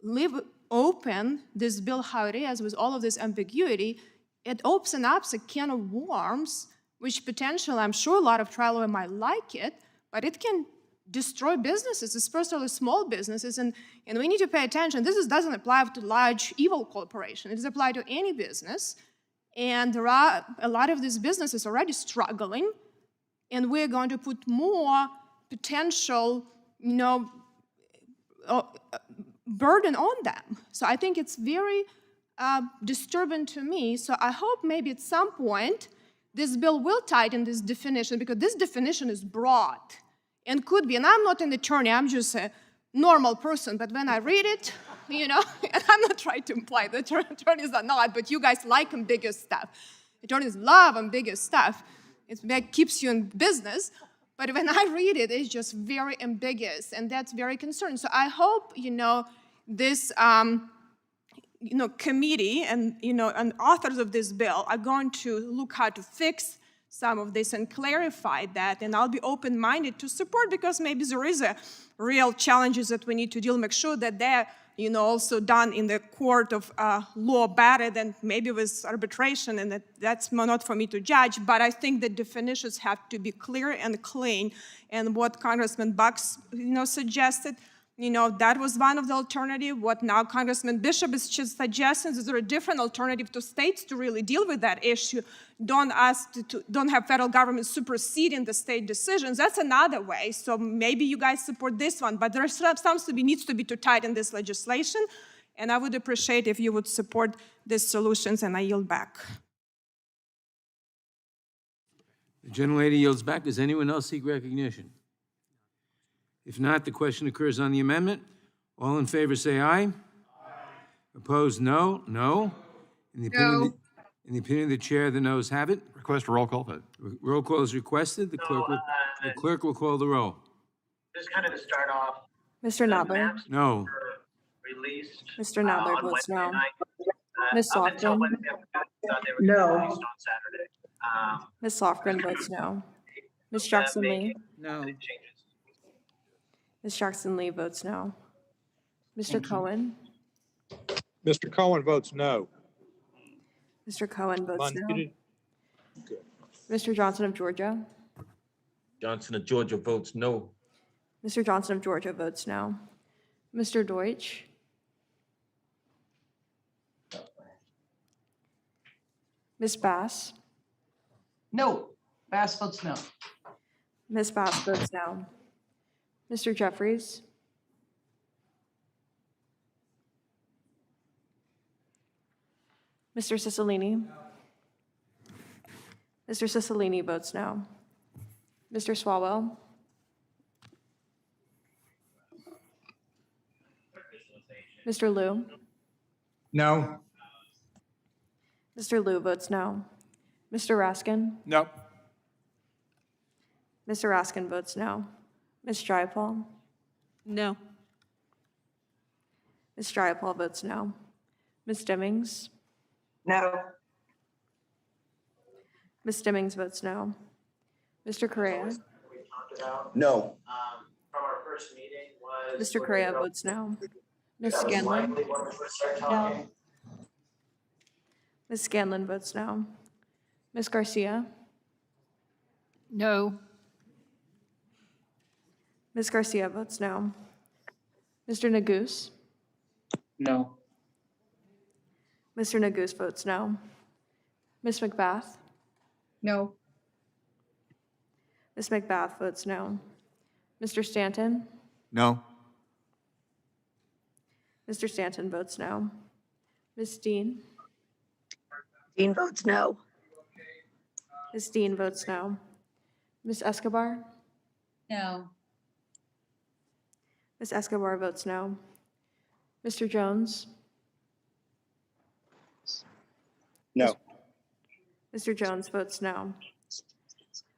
leave open this bill how it is with all of this ambiguity, it opens up a can of worms, which potentially, I'm sure a lot of trial lawyers might like it, but it can destroy businesses, especially small businesses, and we need to pay attention. This doesn't apply to large evil corporations. It does apply to any business, and there are a lot of these businesses already struggling, and we're going to put more potential, burden on them. So I think it's very disturbing to me. So I hope maybe at some point this bill will tighten this definition, because this definition is broad and could be, and I'm not an attorney, I'm just a normal person, but when I read it, and I'm not trying to imply that attorneys are not, but you guys like ambiguous stuff. Attorneys love ambiguous stuff. It keeps you in business. But when I read it, it's just very ambiguous, and that's very concerning. So I hope, this, committee and authors of this bill are going to look how to fix some of this and clarify that, and I'll be open-minded to support, because maybe there is a real challenges that we need to deal, make sure that they're, also done in the court of law better than maybe with arbitration, and that's not for me to judge, but I think the definitions have to be clear and clean, and what Congressman Bucks, suggested, that was one of the alternatives. What now Congressman Bishop is just suggesting is there a different alternative to states to really deal with that issue. Don't have federal government superseding the state decisions. That's another way. So maybe you guys support this one, but there needs to be to tighten this legislation, and I would appreciate if you would support these solutions, and I yield back. The gentlelady yields back. Does anyone else seek recognition? If not, the question occurs on the amendment. All in favor say aye. Aye. Opposed, no. No. In the opinion of the chair, the noes have it. Request a roll call vote. Roll call is requested. The clerk will call the roll. Just kind of to start off. Mr. Nadler? No. Released. Mr. Nadler on votes Wednesday no. night. Ms. Up until Lofgren? Wednesday, I thought they were No. released on Saturday. Ms. Lofgren votes no. Ms. Jackson Lee? No. Ms. Jackson Lee votes no. Mr. Cohen? Mr. Cohen votes no. Mr. Cohen votes no. Unmuted. Mr. Johnson of Georgia? Johnson of Georgia votes no. Mr. Johnson of Georgia votes no. Mr. Deutsch? Ms. Bass? No. Bass votes no. Ms. Bass votes no. Mr. Jeffries? Mr. Cicilline? Mr. Cicilline votes no. Mr. Swalwell? Mr. Liu? No. Mr. Liu votes no. Mr. Raskin? No. Mr. Raskin votes no. Ms. Jayapal? No. Ms. Jayapal votes no. Ms. Stimmings? No. Ms. Stimmings votes no. Mr. Correa? No. From our first meeting was. Mr. Correa votes no. Ms. Scanlon? No. Ms. Scanlon votes no. Ms. Garcia? No. Ms. Garcia votes no. Mr. Neguse? No. Mr. Neguse votes no. Ms. McBath? No. Ms. McBath votes no. Mr. Stanton? No. Mr. Stanton votes no. Ms. Dean? Dean votes no. Ms. Dean votes no. Ms. Escobar? No. Ms. Escobar votes no. Mr. Jones? No. Mr. Jones votes no.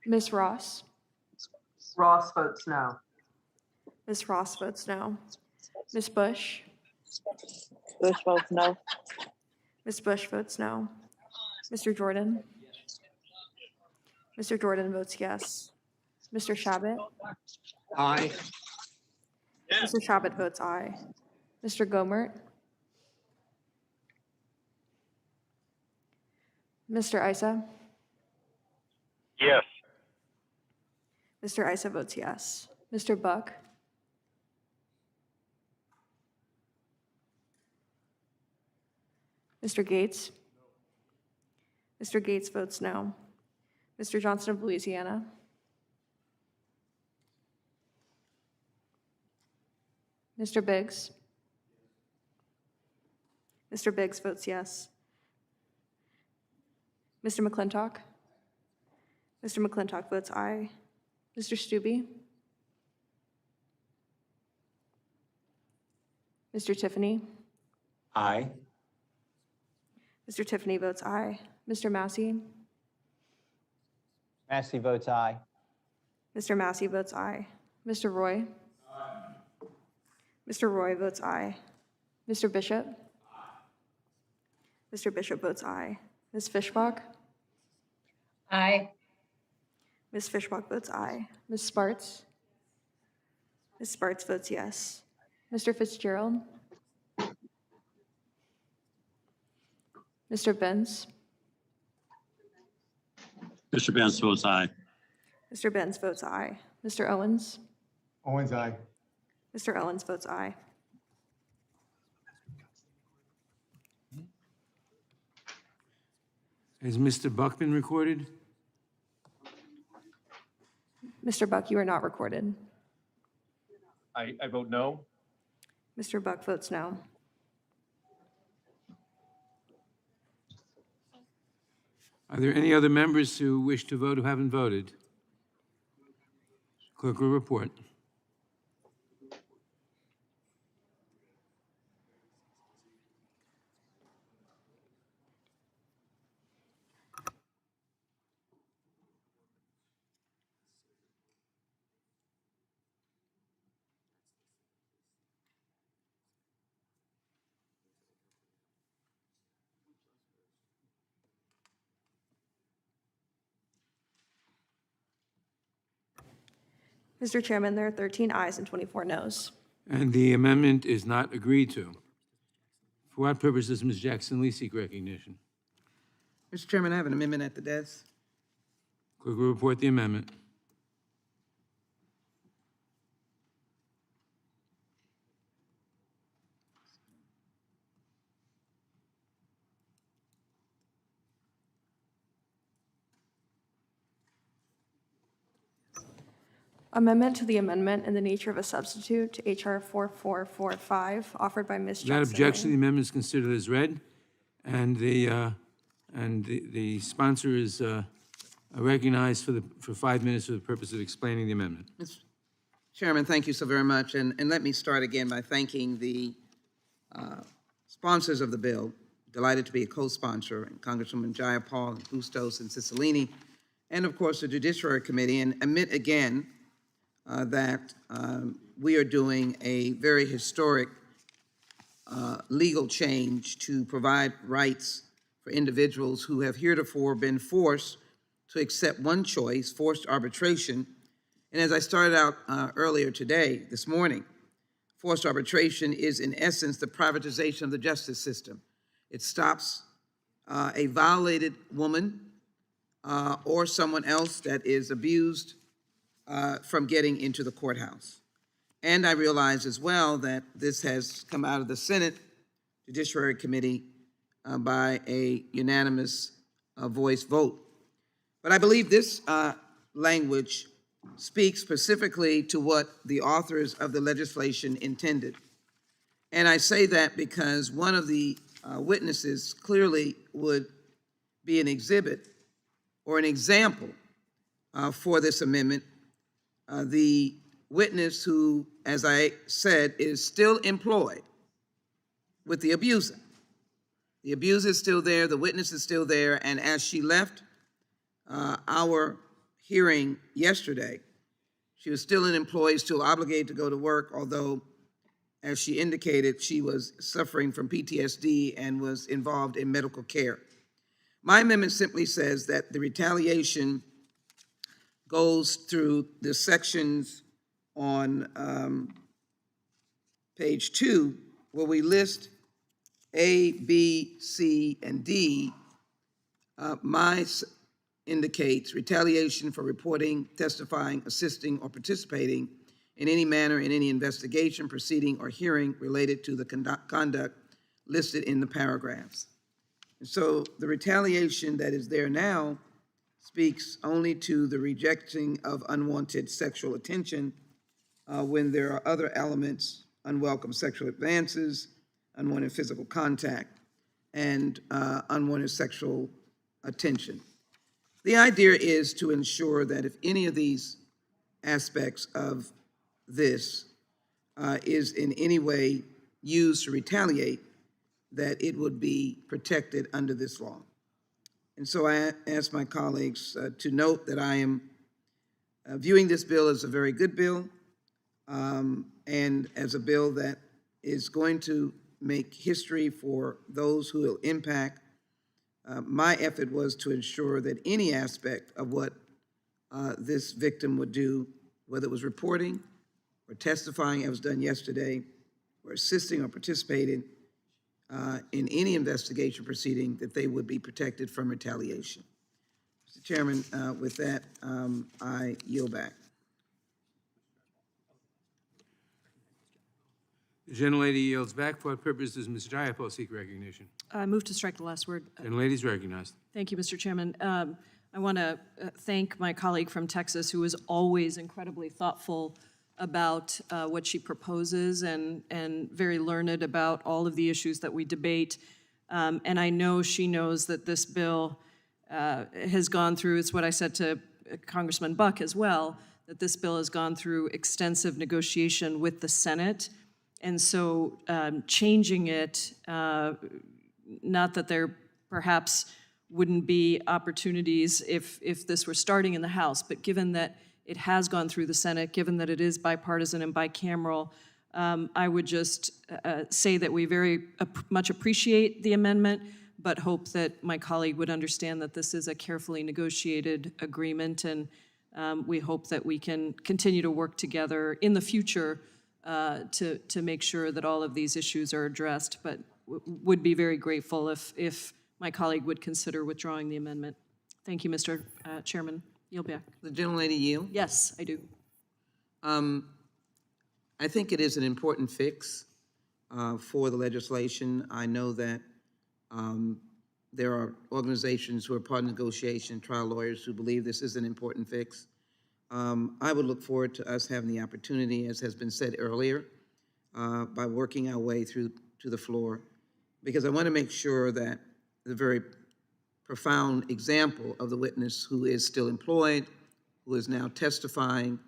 Ms. Ross? Ross votes no. Ms. Ross votes no. Ms. Bush? Bush votes no. Ms. Bush votes no. Mr. Jordan? Mr. Jordan votes yes. Mr. Shabbat? Aye. Mr. Shabbat votes aye. Mr. Gomert? Mr. Isa? Yes. Mr. Isa votes yes. Mr. Buck? Mr. Gates? Mr. Gates votes no. Mr. Johnson of Louisiana? Mr. Biggs? Mr. Biggs votes yes. Mr. McClintock? Mr. McClintock votes aye. Mr. Stubbe? Mr. Tiffany? Aye. Mr. Tiffany votes aye. Mr. Massey? Massey votes aye. Mr. Massey votes aye. Mr. Roy? Mr. Roy votes aye. Mr. Bishop? Mr. Bishop votes aye. Ms. Fishbach? Aye. Ms. Fishbach votes aye. Ms. Sparts? Ms. Sparts votes yes. Mr. Fitzgerald? Mr. Benz? Mr. Benz votes aye. Mr. Benz votes aye. Mr. Owens? Owens, aye. Mr. Owens votes aye. Has Mr. Buck been recorded? Mr. Buck, you are not recorded. I vote no. Mr. Buck votes no. Are there any other members who wish to vote who haven't voted? Clerk will report. Mr. Chairman, there are 13 ayes and 24 noes. And the amendment is not agreed to. For what purpose does Ms. Jackson-Lee seek recognition? Mr. Chairman, I have an amendment at the desk. Clerk will report the amendment. Amendment to the amendment in the nature of a substitute to H.R. 4445, offered by Ms. Jackson. Without objection, the amendment is considered as read, and the sponsor is recognized for 5 minutes for the purpose of explaining the amendment. Mr. Chairman, thank you so very much. And let me start again by thanking the sponsors of the bill. Delighted to be a co-sponsor, and Congresswoman Jayapal, and Bustos, and Cicilline, and of course the Judiciary Committee, and admit again that we are doing a very historic legal change to provide rights for individuals who have heretofore been forced to accept one choice, forced arbitration. And as I started out earlier today, this morning, forced arbitration is in essence the privatization of the justice system. It stops a violated woman or someone else that is abused from getting into the courthouse. And I realize as well that this has come out of the Senate Judiciary Committee by a unanimous voice vote. But I believe this language speaks specifically to what the authors of the legislation intended. And I say that because one of the witnesses clearly would be an exhibit or an example for this amendment. The witness who, as I said, is still employed with the abuser. The abuse is still there, the witness is still there, and as she left our hearing yesterday, she was still an employee, still obligated to go to work, although, as she indicated, she was suffering from PTSD and was involved in medical care. My amendment simply says that the retaliation goes through the sections on page 2, where we list A, B, C, and D. Indicates retaliation for reporting, testifying, assisting, or participating in any manner in any investigation, proceeding, or hearing related to the conduct listed in the paragraphs. And so the retaliation that is there now speaks only to the rejecting of unwanted sexual attention when there are other elements, unwelcome sexual advances, unwanted physical contact, and unwanted sexual attention. The idea is to ensure that if any of these aspects of this is in any way used to retaliate, that it would be protected under this law. And so I ask my colleagues to note that I am viewing this bill as a very good bill and as a bill that is going to make history for those who will impact. My effort was to ensure that any aspect of what this victim would do, whether it was reporting or testifying, as was done yesterday, or assisting or participating in any investigation proceeding, that they would be protected from retaliation. Mr. Chairman, with that, I yield back. The gentlelady yields back. For what purpose does Ms. Jayapal seek recognition? I move to strike the last word. Gentlelady is recognized. Thank you, Mr. Chairman. I want to thank my colleague from Texas, who is always incredibly thoughtful about what she proposes and very learned about all of the issues that we debate. And I know she knows that this bill has gone through, it's what I said to Congressman Buck as well, that this bill has gone through extensive negotiation with the Senate. And so changing it, not that there perhaps wouldn't be opportunities if this were starting in the House, but given that it has gone through the Senate, given that it is bipartisan and bicameral, I would just say that we very much appreciate the amendment, but hope that my colleague would understand that this is a carefully negotiated agreement, and we hope that we can continue to work together in the future to make sure that all of these issues are addressed, but would be very grateful if my colleague would consider withdrawing the amendment. Thank you, Mr. Chairman. Yield back. The gentlelady yield? Yes, I do. I think it is an important fix for the legislation. I know that there are organizations who are part of negotiation, trial lawyers who believe this is an important fix. I would look forward to us having the opportunity, as has been said earlier, by working our way through to the floor, because I want to make sure that the very profound example of the witness who is still employed, who is now testifying.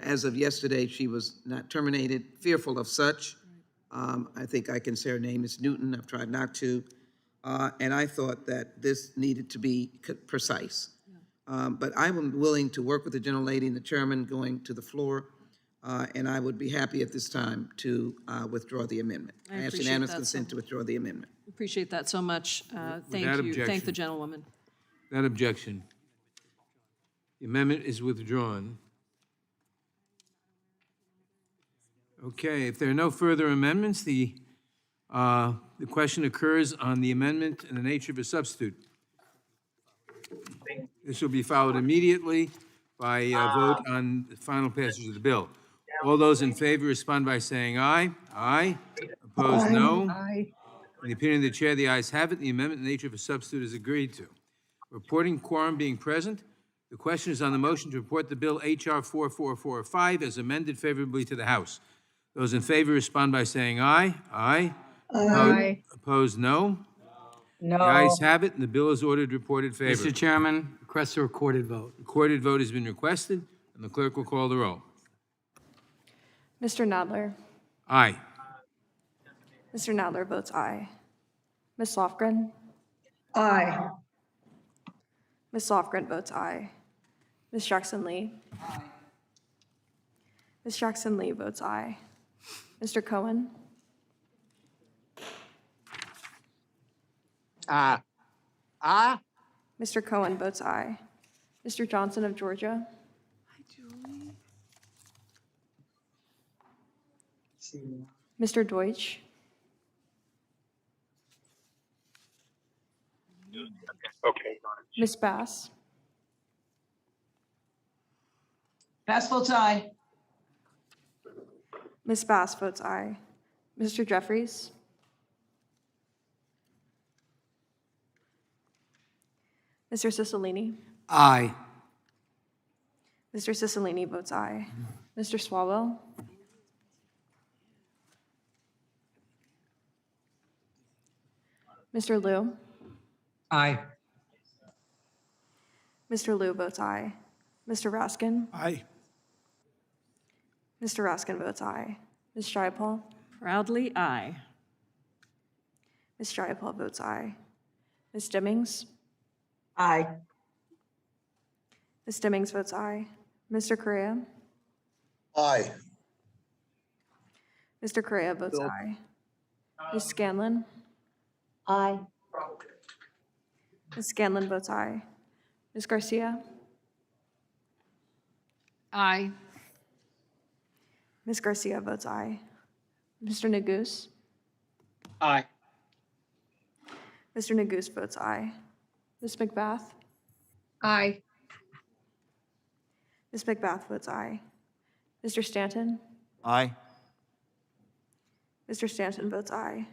As of yesterday, she was not terminated, fearful of such. I think I can say her name is Newton. I've tried not to. And I thought that this needed to be precise. But I am willing to work with the gentlelady and the chairman going to the floor, and I would be happy at this time to withdraw the amendment. I ask unanimous consent to withdraw the amendment. Appreciate that so much. Thank you. objection. Thank the gentlewoman. Without objection, the amendment is withdrawn. Okay, if there are no further amendments, the question occurs on the amendment and the nature of a substitute. This will be followed immediately by a vote on the final passage of the bill. All those in favor respond by saying aye. Aye. Opposed, no. Aye. In the opinion of the chair, the ayes have it. The amendment and the nature of a substitute is agreed to. Reporting quorum being present, the question is on the motion to report the bill H.R. 4445 as amended favorably to the House. Those in favor respond by saying aye. Aye. Aye. Opposed, no. No. The ayes have it, and the bill is ordered reported favorably. Mr. Chairman, request a recorded vote. Recorded vote has been requested, and the clerk will call the roll. Mr. Nadler. Aye. Mr. Nadler votes aye. Ms. Lofgren? Aye. Ms. Lofgren votes aye. Ms. Jackson Lee? Ms. Jackson Lee votes aye. Mr. Cohen? Aye. Mr. Cohen votes aye. Mr. Johnson of Georgia? Mr. Deutsch? Okay. Ms. Bass? Bass votes aye. Ms. Bass votes aye. Mr. Jeffries? Mr. Cicilline? Aye. Mr. Cicilline votes aye. Mr. Swalwell? Mr. Liu? Aye. Mr. Liu votes aye. Mr. Raskin? Aye. Mr. Raskin votes aye. Ms. Jayapal? Proudly aye. Ms. Jayapal votes aye. Ms. Dimmings? Aye. Ms. Dimmings votes aye. Mr. Correa? Aye. Mr. Correa votes aye. Ms. Scanlon? Aye. Ms. Scanlon votes aye. Ms. Garcia? Aye. Ms. Garcia votes aye. Mr. Neguse? Aye. Mr. Neguse votes aye. Ms. McBath? Aye. Ms. McBath votes aye. Mr. Stanton? Aye. Mr. Stanton votes aye.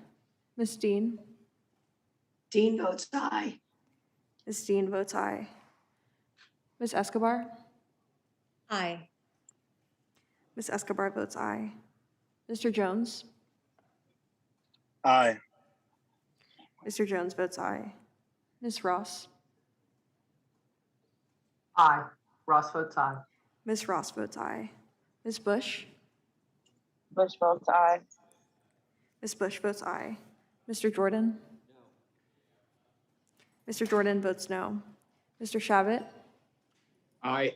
Ms. Dean? Dean votes aye. Ms. Dean votes aye. Ms. Escobar? Aye. Ms. Escobar votes aye. Mr. Jones? Aye. Mr. Jones votes aye. Ms. Ross? Aye. Ross votes aye. Ms. Ross votes aye. Ms. Bush? Bush votes aye. Ms. Bush votes aye. Mr. Jordan? Mr. Jordan votes no. Mr. Shabbat? Aye.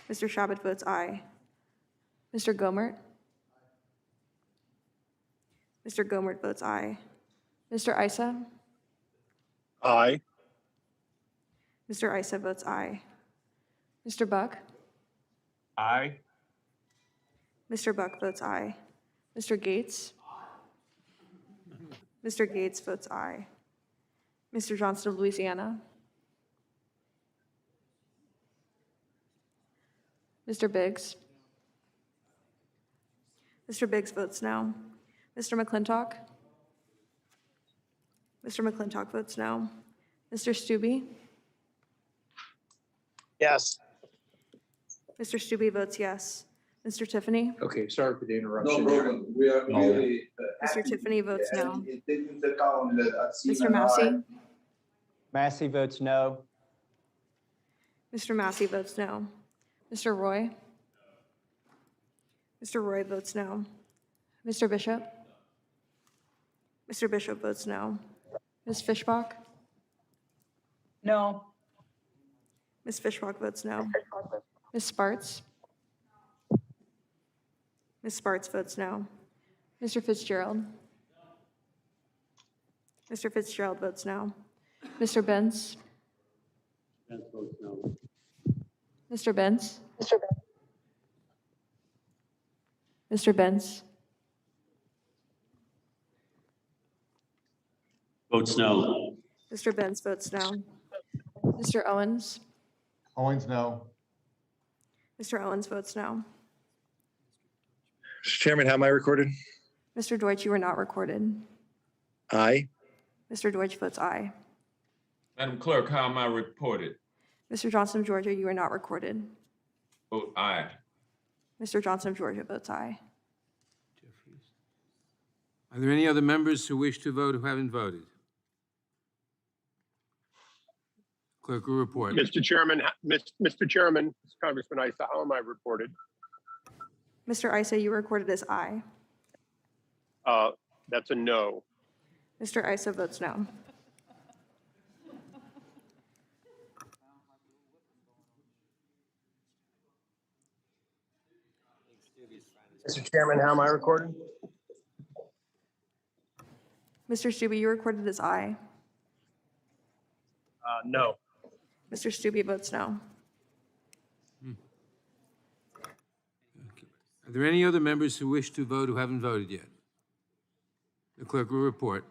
Mr. Shabbat votes aye. Mr. Gomert? Mr. Gomert votes aye. Mr. Isa? Aye. Mr. Isa votes aye. Mr. Buck? Aye. Mr. Buck votes aye. Mr. Gates? Mr. Gates votes aye. Mr. Johnston of Louisiana? Mr. Biggs? Mr. Biggs votes no. Mr. McClintock? Mr. McClintock votes no. Mr. Stubbe? Yes. Mr. Stubbe votes yes. Mr. Tiffany? Okay, sorry for the interruption. No problem. We are really. Mr. Tiffany votes no. And take into account that I've seen Mr. an Massey? eye. Massey votes no. Mr. Massey votes no. Mr. Roy? Mr. Roy votes no. Mr. Bishop? Mr. Bishop votes no. Ms. Fishbach? No. Ms. Fishbach votes no. Ms. Sparts? Ms. Sparts votes no. Mr. Fitzgerald? Mr. Fitzgerald votes no. Mr. Benz? Mr. Benz? Mr. Benz? Votes no. Mr. Benz votes no. Mr. Owens? Owens, no. Mr. Owens votes no. Mr. Chairman, how am I recorded? Mr. Deutsch, you are not recorded. Aye. Mr. Deutsch votes aye. Madam Clerk, how am I reported? Mr. Johnson of Georgia, you are not recorded. Vote aye. Mr. Johnson of Georgia votes aye. Are there any other members who wish to vote who haven't voted? Clerk will report. Mr. Chairman, Mr. Chairman, Congressman Issa, how am I reported? Mr. Isa, you were recorded as aye. That's a no. Mr. Issa votes no. Mr. Chairman, how am I recorded? Mr. Stube, you recorded as aye. No. Mr. Stube votes no. Are there any other members who wish to vote who haven't voted yet? The clerk will report.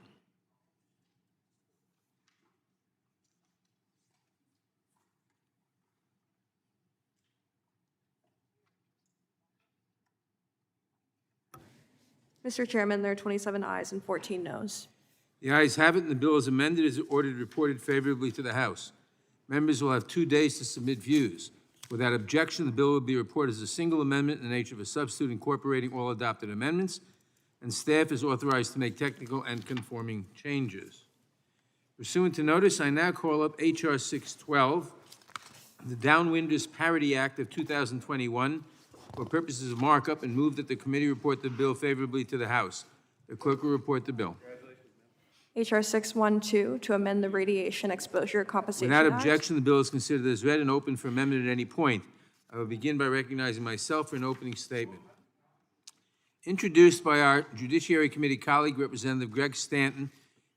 Mr. Chairman, there are 27 ayes and 14 noes. The ayes have it, and the bill as amended is ordered reported favorably to the House. Members will have 2 days to submit views. Without objection, the bill will be reported as a single amendment in the nature of a substitute incorporating all adopted amendments, and staff is authorized to make technical and conforming changes. Pursuant to notice, I now call up H.R. 612, the Downwinders Parity Act of 2021, for purposes of markup, and move that the committee report the bill favorably to the House. The clerk will report the bill. H.R. 612, to amend the Radiation Exposure Compensation Without Act. objection, the bill is considered as read and open for amendment at any point. I will begin by recognizing myself for an opening statement. Introduced by our Judiciary Committee colleague, Representative Greg Stanton,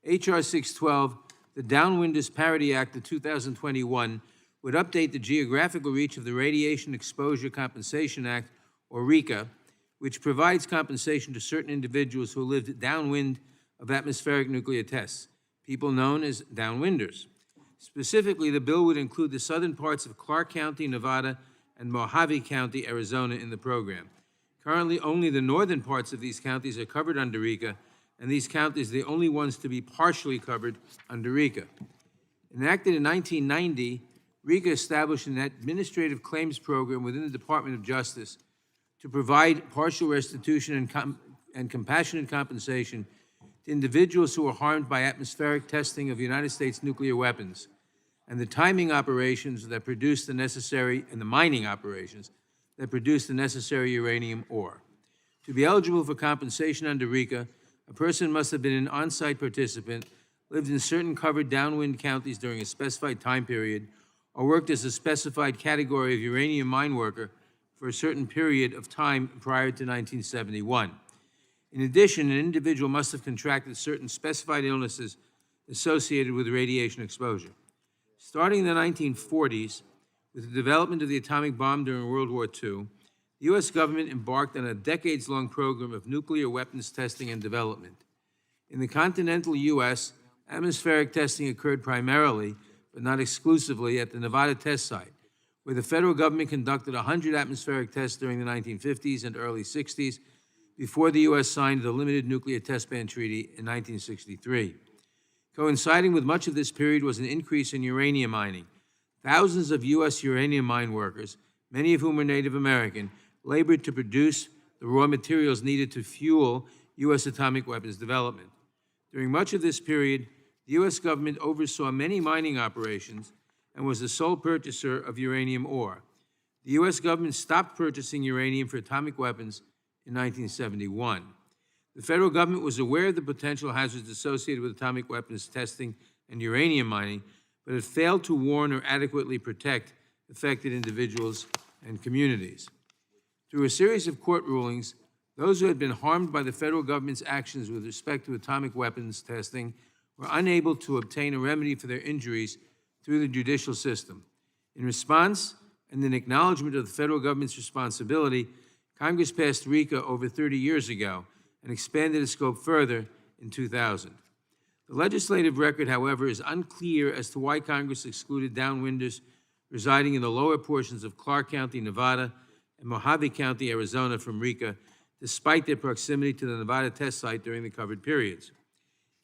H.R. 612, the Downwinders Parity Act of 2021, would update the geographical reach of the Radiation Exposure Compensation Act, or RECA, which provides compensation to certain individuals who lived downwind of atmospheric nuclear tests, people known as downwinders. Specifically, the bill would include the southern parts of Clark County, Nevada, and Mojave County, Arizona, in the program. Currently, only the northern parts of these counties are covered under RECA, and these counties are the only ones to be partially covered under RECA. Enacted in 1990, RECA established an administrative claims program within the Department of Justice to provide partial restitution and compassionate compensation to individuals who were harmed by atmospheric testing of United States nuclear weapons and the timing operations that produced the necessary, and the mining operations that produced the necessary uranium ore. To be eligible for compensation under RECA, a person must have been an on-site participant, lived in certain covered downwind counties during a specified time period, or worked as a specified category of uranium mine worker for a certain period of time prior to 1971. In addition, an individual must have contracted certain specified illnesses associated with radiation exposure. Starting in the 1940s, with the development of the atomic bomb during World War II, the U.S. government embarked on a decades-long program of nuclear weapons testing and development. In the continental U.S., atmospheric testing occurred primarily, but not exclusively, at the Nevada test site, where the federal government conducted 100 atmospheric tests during the 1950s and early 60s, before the U.S. signed the Limited Nuclear Test Ban Treaty in 1963. Coinciding with much of this period was an increase in uranium mining. Thousands of U.S. uranium mine workers, many of whom were Native American, labored to produce the raw materials needed to fuel U.S. atomic weapons development. During much of this period, the U.S. government oversaw many mining operations and was the sole purchaser of uranium ore. The U.S. government stopped purchasing uranium for atomic weapons in 1971. The federal government was aware of the potential hazards associated with atomic weapons testing and uranium mining, but it failed to warn or adequately protect affected individuals and communities. Through a series of court rulings, those who had been harmed by the federal government's actions with respect to atomic weapons testing were unable to obtain a remedy for their injuries through the judicial system. In response, and in acknowledgement of the federal government's responsibility, Congress passed RECA over 30 years ago and expanded its scope further in 2000. The legislative record, however, is unclear as to why Congress excluded downwinders residing in the lower portions of Clark County, Nevada, and Mojave County, Arizona, from RECA, despite their proximity to the Nevada test site during the covered periods.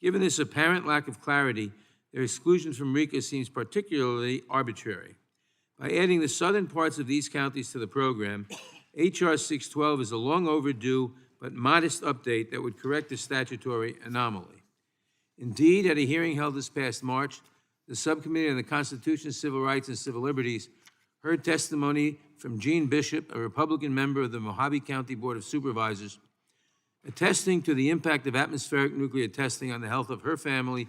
Given this apparent lack of clarity, their exclusion from RECA seems particularly arbitrary. By adding the southern parts of these counties to the program, H.R. 612 is a long overdue but modest update that would correct the statutory anomaly. Indeed, at a hearing held this past March, the Subcommittee on the Constitution, Civil Rights, and Civil Liberties heard testimony from Gene Bishop, a Republican member of the Mojave County Board of Supervisors, attesting to the impact of atmospheric nuclear testing on the health of her family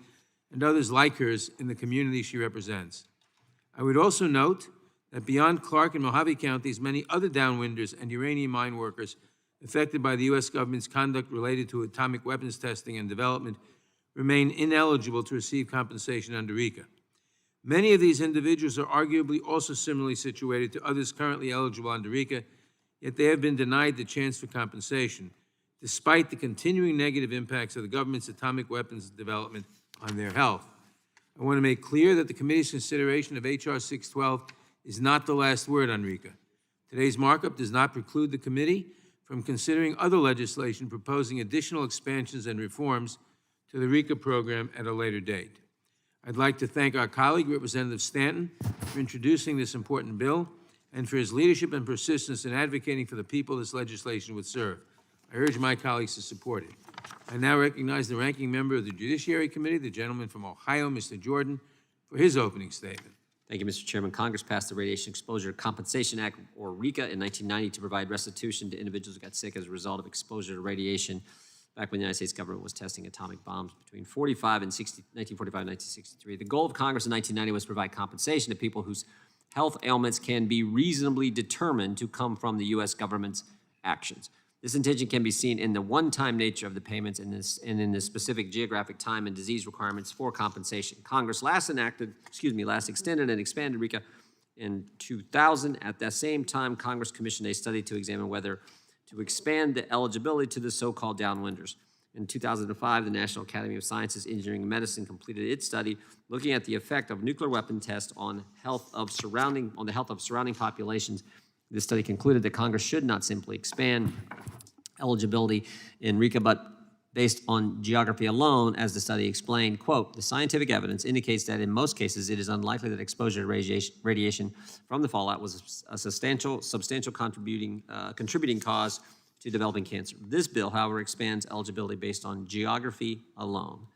and others like hers in the community she represents. I would also note that beyond Clark and Mojave counties, many other downwinders and uranium mine workers affected by the U.S. government's conduct related to atomic weapons testing and development remain ineligible to receive compensation under RICA. Many of these individuals are arguably also similarly situated to others currently eligible under RICA, yet they have been denied the chance for compensation, despite the continuing negative impacts of the government's atomic weapons development on their health. I want to make clear that the committee's consideration of H.R. 612 is not the last word on RICA. Today's markup does not preclude the committee from considering other legislation proposing additional expansions and reforms to the RICA program at a later date. I'd like to thank our colleague, Representative Stanton, for introducing this important bill and for his leadership and persistence in advocating for the people this legislation would serve. I urge my colleagues to support it. I now recognize the ranking member of the Judiciary Committee, the gentleman from Ohio, Mr. Jordan, for his opening statement. Thank you, Mr. Chairman. Congress passed the Radiation Exposure Compensation Act, or RICA, in 1990 to provide restitution to individuals who got sick as a result of exposure to radiation back when the United States government was testing atomic bombs between 1945 and 1963. The goal of Congress in 1990 was to provide compensation to people whose health ailments can be reasonably determined to come from the U.S. government's actions. This intention can be seen in the one-time nature of the payments and in the specific geographic time and disease requirements for compensation. Congress last extended and expanded RICA in 2000. At that same time, Congress commissioned a study to examine whether to expand the eligibility to the so-called downwinders. In 2005, the National Academy of Sciences, Engineering, and Medicine completed its study looking at the effect of nuclear weapon tests on the health of surrounding populations. This study concluded that Congress should not simply expand eligibility in RICA, but based on geography alone, as the study explained, quote, the scientific evidence indicates that in most cases it is unlikely that exposure to radiation from the fallout was a substantial contributing cause to developing cancer. This bill, however, expands eligibility based on geography alone.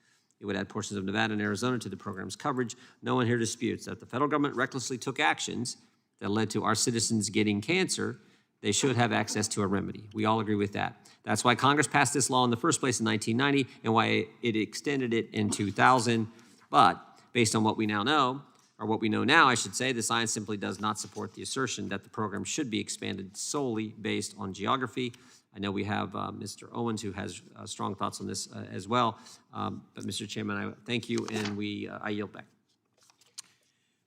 It would add portions of Nevada and Arizona to the program's coverage. No one here disputes that the federal government recklessly took actions that led to our citizens getting cancer. They should have access to a remedy. We all agree with that. That's why Congress passed this law in the first place in 1990 and why it extended it in 2000. But based on what we now know, or what we know now, I should say, the science simply does not support the assertion that the program should be expanded solely based on geography. I know we have Mr. Owens, who has strong thoughts on this as well. But Mr. Chairman, I thank you, and I yield back.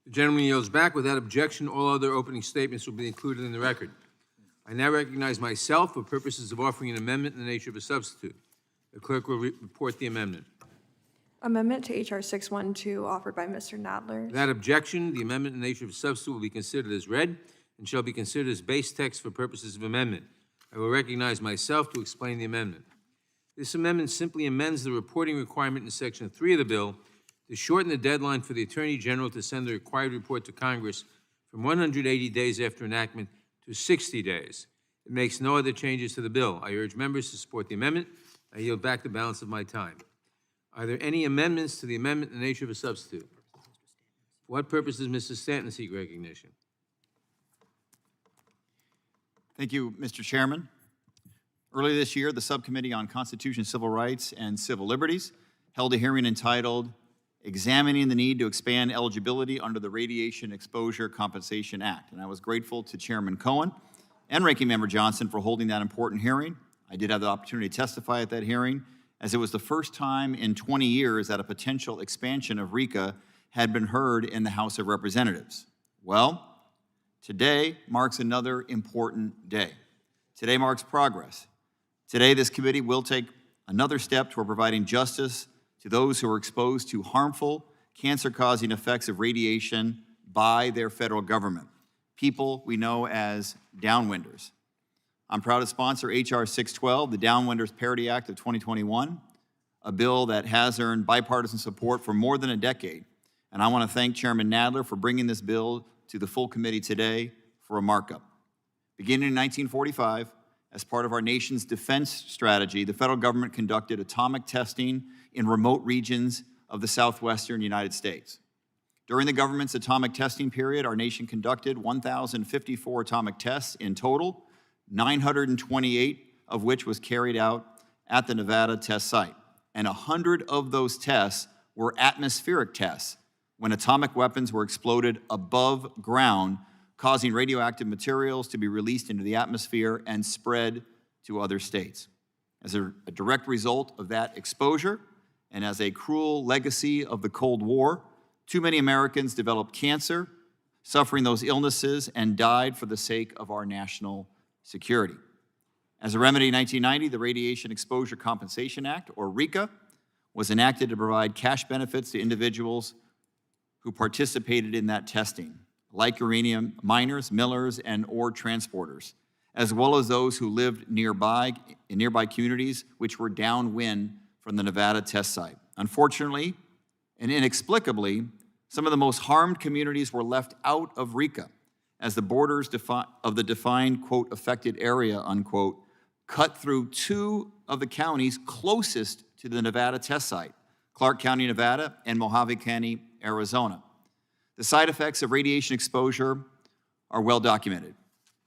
The gentleman yields back. Without objection, all other opening statements will be included in the record. I now recognize myself for purposes of offering an amendment in the nature of a substitute. The clerk will report the amendment. Amendment to H.R. 612 offered by Mr. Nadler. Without objection, the amendment in the nature of a substitute will be considered as read and shall be considered as base text for purposes of amendment. I will recognize myself to explain the amendment. This amendment simply amends the reporting requirement in Section 3 of the bill to shorten the deadline for the Attorney General to send the required report to Congress from 180 days after enactment to 60 days. It makes no other changes to the bill. I urge members to support the amendment. I yield back the balance of my time. Are there any amendments to the amendment in the nature of a substitute? For what purpose does Mr. Stanton seek recognition? Thank you, Mr. Chairman. Earlier this year, the Subcommittee on Constitution, Civil Rights, and Civil Liberties held a hearing entitled Examining the Need to Expand Eligibility under the Radiation Exposure Compensation Act. And I was grateful to Chairman Cohen and Ranking Member Johnson for holding that important hearing. I did have the opportunity to testify at that hearing, as it was the first time in 20 years that a potential expansion of RICA had been heard in the House of Representatives. Well, today marks another important day. Today marks progress. Today, this committee will take another step toward providing justice to those who are exposed to harmful, cancer-causing effects of radiation by their federal government, people we know as downwinders. I'm proud to sponsor H.R. 612, the Downwinders Parity Act of 2021, a bill that has earned bipartisan support for more than a decade. And I want to thank Chairman Nadler for bringing this bill to the full committee today for a markup. Beginning in 1945, as part of our nation's defense strategy, the federal government conducted atomic testing in remote regions of the southwestern United States. During the government's atomic testing period, our nation conducted 1,054 atomic tests in total, 928 of which was carried out at the Nevada test site. And 100 of those tests were atmospheric tests, when atomic weapons were exploded above ground, causing radioactive materials to be released into the atmosphere and spread to other states. As a direct result of that exposure, and as a cruel legacy of the Cold War, too many Americans developed cancer, suffering those illnesses, and died for the sake of our national security. As a remedy in 1990, the Radiation Exposure Compensation Act, or RECA, was enacted to provide cash benefits to individuals who participated in that testing, like uranium miners, millers, and ore transporters, as well as those who lived nearby, in nearby communities which were downwind from the Nevada test site. Unfortunately, and inexplicably, some of the most harmed communities were left out of RECA, as the borders of the defined, quote, affected area, unquote, cut through two of the counties closest to the Nevada test site, Clark County, Nevada, and Mojave County, Arizona. The side effects of radiation exposure are well documented,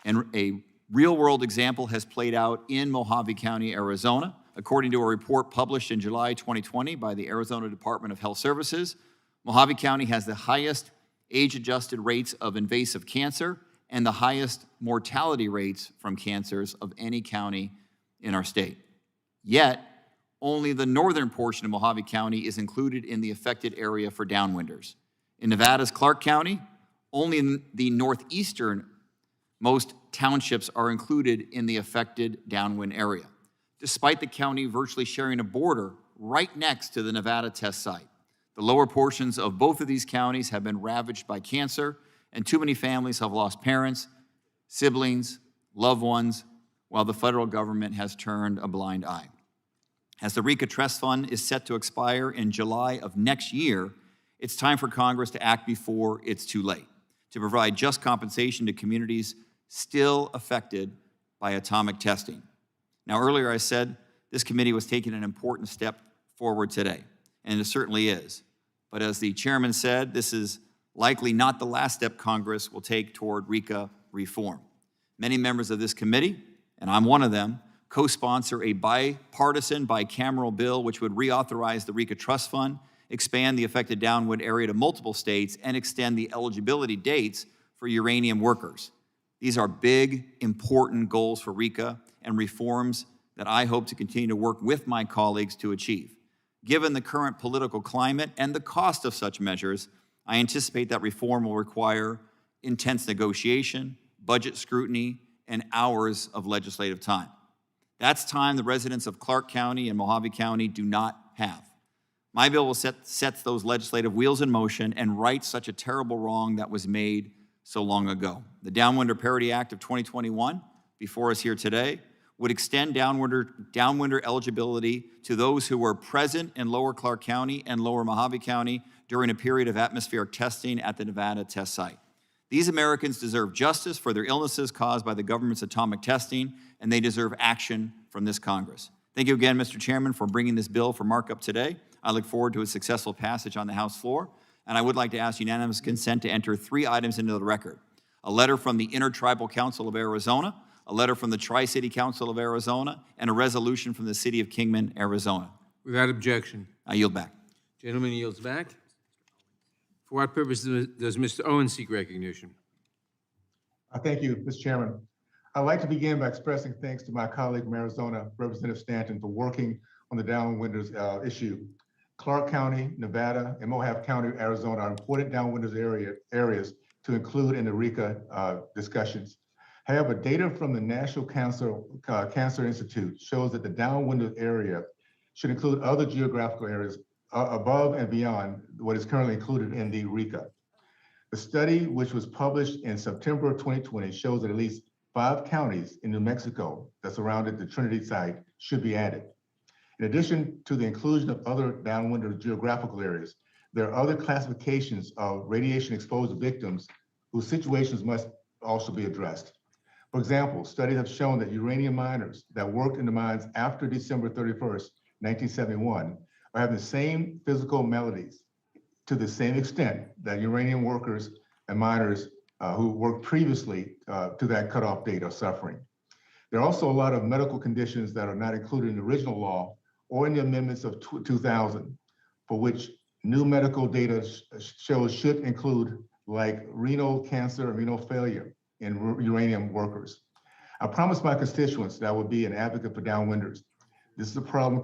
and a real-world example has played out in Mojave County, Arizona. According to a report published in July 2020 by the Arizona Department of Health Services, Mojave County has the highest age-adjusted rates of invasive cancer and the highest mortality rates from cancers of any county in our state. Yet, only the northern portion of Mojave County is included in the affected area for downwinders. In Nevada's Clark County, only the northeastern most townships are included in the affected downwind area, despite the county virtually sharing a border right next to the Nevada test site. The lower portions of both of these counties have been ravaged by cancer, and too many families have lost parents, siblings, loved ones, while the federal government has turned a blind eye. As the RECA Trust Fund is set to expire in July of next year, it's time for Congress to act before it's too late, to provide just compensation to communities still affected by atomic testing. Now, earlier I said this committee was taking an important step forward today, and it certainly is. But as the chairman said, this is likely not the last step Congress will take toward RECA reform. Many members of this committee, and I'm one of them, co-sponsor a bipartisan, bicameral bill which would reauthorize the RECA Trust Fund, expand the affected downwind area to multiple states, and extend the eligibility dates for uranium workers. These are big, important goals for RECA and reforms that I hope to continue to work with my colleagues to achieve. Given the current political climate and the cost of such measures, I anticipate that reform will require intense negotiation, budget scrutiny, and hours of legislative time. That's time the residents of Clark County and Mojave County do not have. My bill will set those legislative wheels in motion and right such a terrible wrong that was made so long ago. The Downwinder Parity Act of 2021, before us here today, would extend downwinder eligibility to those who were present in Lower Clark County and Lower Mojave County during a period of atmospheric testing at the Nevada test site. These Americans deserve justice for their illnesses caused by the government's atomic testing, and they deserve action from this Congress. Thank you again, Mr. Chairman, for bringing this bill for markup today. I look forward to its successful passage on the House floor, and I would like to ask unanimous consent to enter 3 items into the record. A letter from the Intertribal Council of Arizona, a letter from the Tri-City Council of Arizona, and a resolution from the City of Kingman, Arizona. Without objection. I yield back. Gentleman yields back. For what purpose does Mr. Owen seek recognition? Thank you, Mr. Chairman. I'd like to begin by expressing thanks to my colleague from Arizona, Representative Stanton, for working on the downwinders issue. Clark County, Nevada, and Mojave County, Arizona are important downwinders areas to include in the RECA discussions. However, data from the National Cancer Institute shows that the downwinder area should include other geographical areas above and beyond what is currently included in the RECA. The study, which was published in September of 2020, shows that at least 5 counties in New Mexico that surrounded the Trinity site should be added. In addition to the inclusion of other downwinder geographical areas, there are other classifications of radiation exposed victims whose situations must also be addressed. For example, studies have shown that uranium miners that worked in the mines after December 31st, 1971, are having the same physical maladies to the same extent that uranium workers and miners who worked previously to that cutoff date are suffering. There are also a lot of medical conditions that are not included in the original law or in the amendments of 2000, for which new medical data shows should include, like renal cancer and renal failure in uranium workers. I promised my constituents that I would be an advocate for downwinders. This is a problem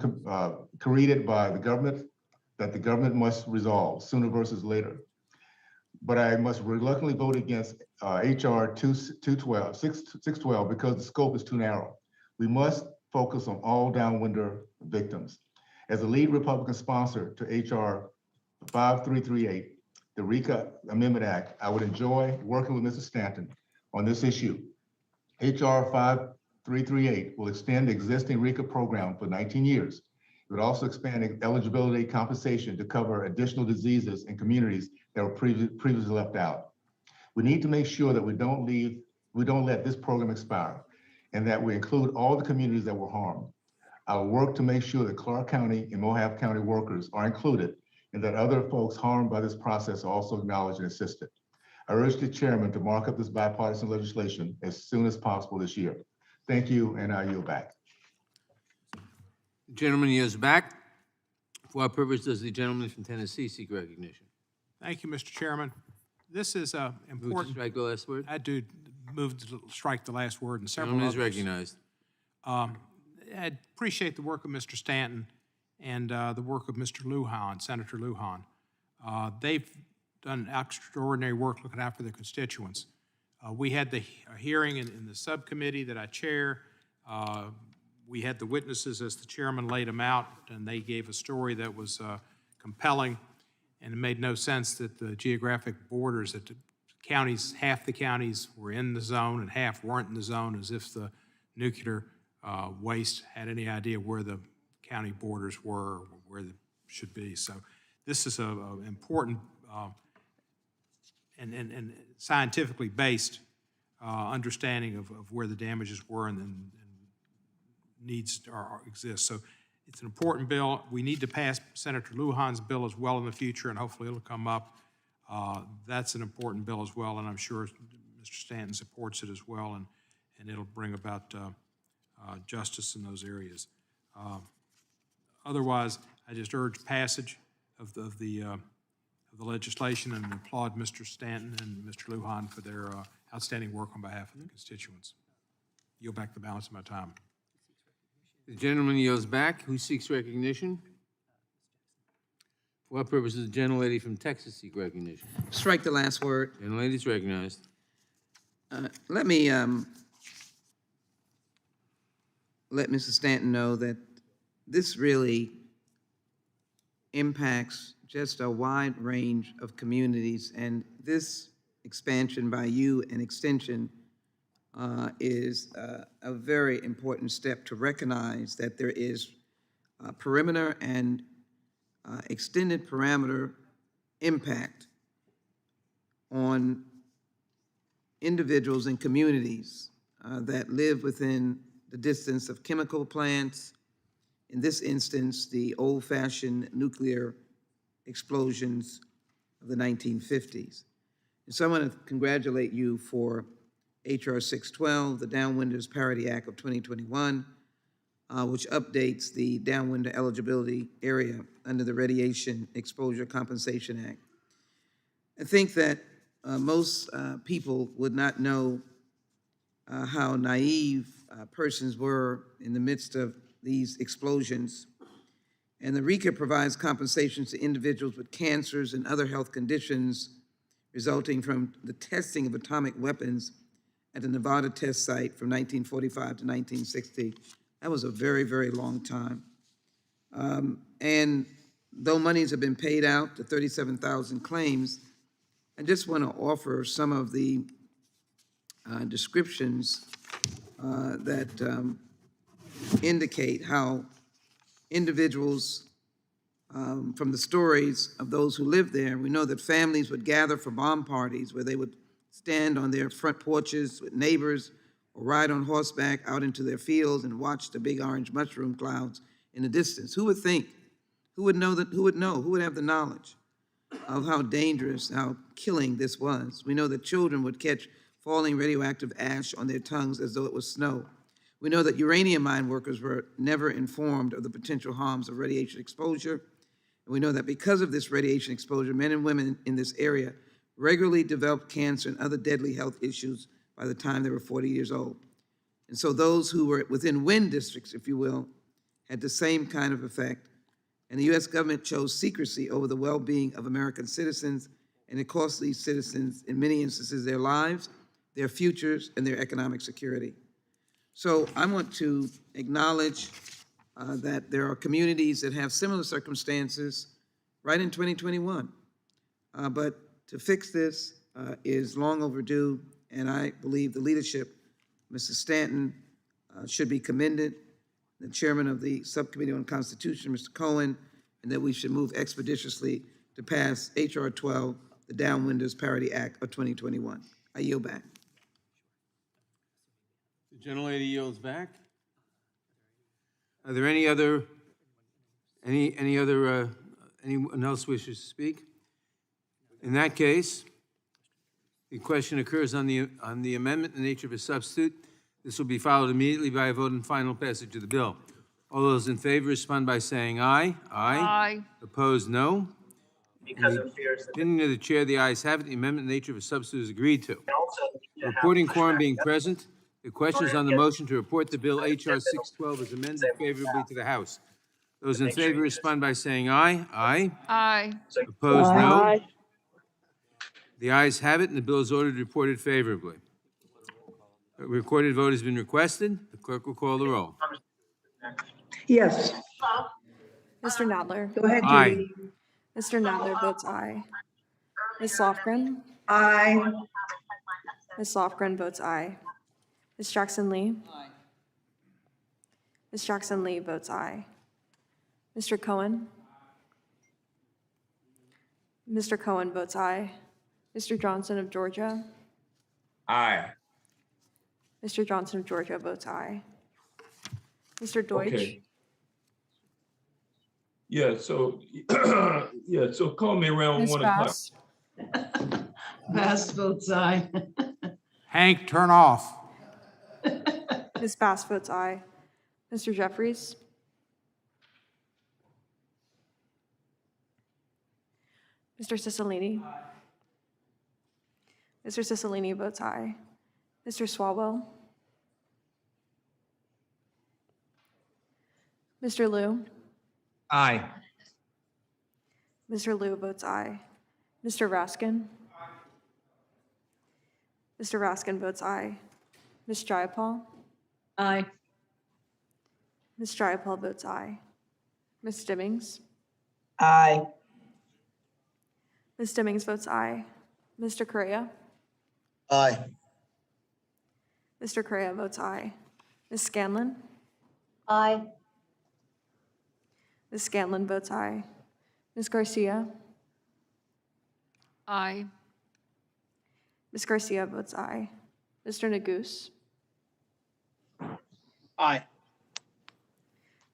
created by the government that the government must resolve sooner versus later. But I must reluctantly vote against HR 612 because the scope is too narrow. We must focus on all downwinder victims. As a lead Republican sponsor to HR 5338, the RECA Amendment Act, I would enjoy working with Mr. Stanton on this issue. HR 5338 will extend the existing RECA program for 19 years. It would also expand eligibility compensation to cover additional diseases in communities that were previously left out. We need to make sure that we don't let this program expire and that we include all the communities that were harmed. I will work to make sure that Clark County and Mohave County workers are included and that other folks harmed by this process are also acknowledged and assisted. I urge the chairman to mark up this bipartisan legislation as soon as possible this year. Thank you, and I yield back. The gentleman yields back. For what purpose does the gentleman from Tennessee seek recognition? Thank you, Mr. Chairman. This is Move to important. strike the last word. I do move to strike the last word and several Gentleman is others. recognized. I appreciate the work of Mr. Stanton and the work of Mr. Lujan, Senator Lujan. They've done extraordinary work looking out for their constituents. We had the hearing in the subcommittee that I chair. We had the witnesses as the chairman laid them out, and they gave a story that was compelling, and it made no sense that the geographic borders, that the counties, half the counties were in the zone and half weren't in the zone, as if the nuclear waste had any idea where the county borders were, or where they should be. So this is an important and scientifically based understanding of where the damages were and needs exist. So it's an important bill. We need to pass Senator Lujan's bill as well in the future, and hopefully it'll come up. That's an important bill as well, and I'm sure Mr. Stanton supports it as well, and it'll bring about justice in those areas. Otherwise, I just urge passage of the legislation and applaud Mr. Stanton and Mr. Lujan for their outstanding work on behalf of the constituents. Yield back the balance of my time. The gentleman yields back. Who seeks recognition? For what purpose does the gentlelady from Texas seek recognition? Strike the last word. Gentlelady is recognized. Let me let Mr. Stanton know that this really impacts just a wide range of communities, and this expansion by you and extension is a very important step to recognize that there is perimeter and extended parameter impact on individuals and communities that live within the distance of chemical plants, in this instance, the old-fashioned nuclear explosions of the 1950s. And so I want to congratulate you for HR 612, the Downwinders Parity Act of 2021, which updates the downwinder eligibility area under the Radiation Exposure Compensation Act. I think that most people would not know how naive persons were in the midst of these explosions. And the RECA provides compensations to individuals with cancers and other health conditions resulting from the testing of atomic weapons at the Nevada test site from 1945 to 1960. That was a very, very long time. And though monies have been paid out to 37,000 claims, I just want to offer some of the descriptions that indicate how individuals, from the stories of those who lived there, we know that families would gather for bomb parties where they would stand on their front porches with neighbors or ride on horseback out into their fields and watch the big orange mushroom clouds in the distance. Who would think? Who would know that? Who would know? Who would have the knowledge of how dangerous, how killing this was? We know that children would catch falling radioactive ash on their tongues as though it was snow. We know that uranium mine workers were never informed of the potential harms of radiation exposure. And we know that because of this radiation exposure, men and women in this area regularly developed cancer and other deadly health issues by the time they were 40 years old. And so those who were within wind districts, if you will, had the same kind of effect. And the U.S. government chose secrecy over the well-being of American citizens, and it cost these citizens, in many instances, their lives, their futures, and their economic security. So I want to acknowledge that there are communities that have similar circumstances right in 2021. But to fix this is long overdue, and I believe the leadership, Mr. Stanton, should be commended, the chairman of the Subcommittee on Constitution, Mr. Cohen, and that we should move expeditiously to pass H.R. 12, the Downwinders Parity Act of 2021. I yield back. The gentlelady yields back. Are there anyone else wishes to speak? In that case, the question occurs on the amendment in the nature of a substitute. This will be followed immediately by a vote and final passage of the bill. All those in favor respond by saying aye. Aye. Opposed, no. Because of fears. Opinion of the chair, the ayes have it. The amendment in the nature of a substitute is agreed to. Reporting quorum being present, the question is on the motion to report the bill H.R. 612 as amended favorably to the House. Those in favor respond by saying aye. Aye. Aye. Opposed, no. The ayes have it, and the bill is ordered reported favorably. A recorded vote has been requested. The clerk will call the roll. Yes. Mr. Nadler. Go ahead, Aye. Judy. Mr. Nadler votes aye. Ms. Lofgren. Aye. Ms. Lofgren votes aye. Ms. Jackson Lee. Aye. Ms. Jackson Lee votes aye. Mr. Cohen. Mr. Cohen votes aye. Mr. Johnson of Georgia. Aye. Mr. Johnson of Georgia votes aye. Mr. Deutsch. Okay. Yeah, so, yeah, so call me around Ms. 1 o'clock. Bass. Bass votes aye. Hank, turn off. Ms. Bass votes aye. Mr. Jeffries. Mr. Cicilline. Mr. Cicilline votes aye. Mr. Swalwell. Mr. Liu. Aye. Mr. Liu votes aye. Mr. Raskin. Mr. Raskin votes aye. Ms. Jayapal. Aye. Ms. Jayapal votes aye. Ms. Stimmings. Aye. Ms. Stimmings votes aye. Mr. Correa. Aye. Mr. Correa votes aye. Ms. Scanlon. Aye. Ms. Scanlon votes aye. Ms. Garcia. Aye. Ms. Garcia votes aye. Mr. Neguse. Aye.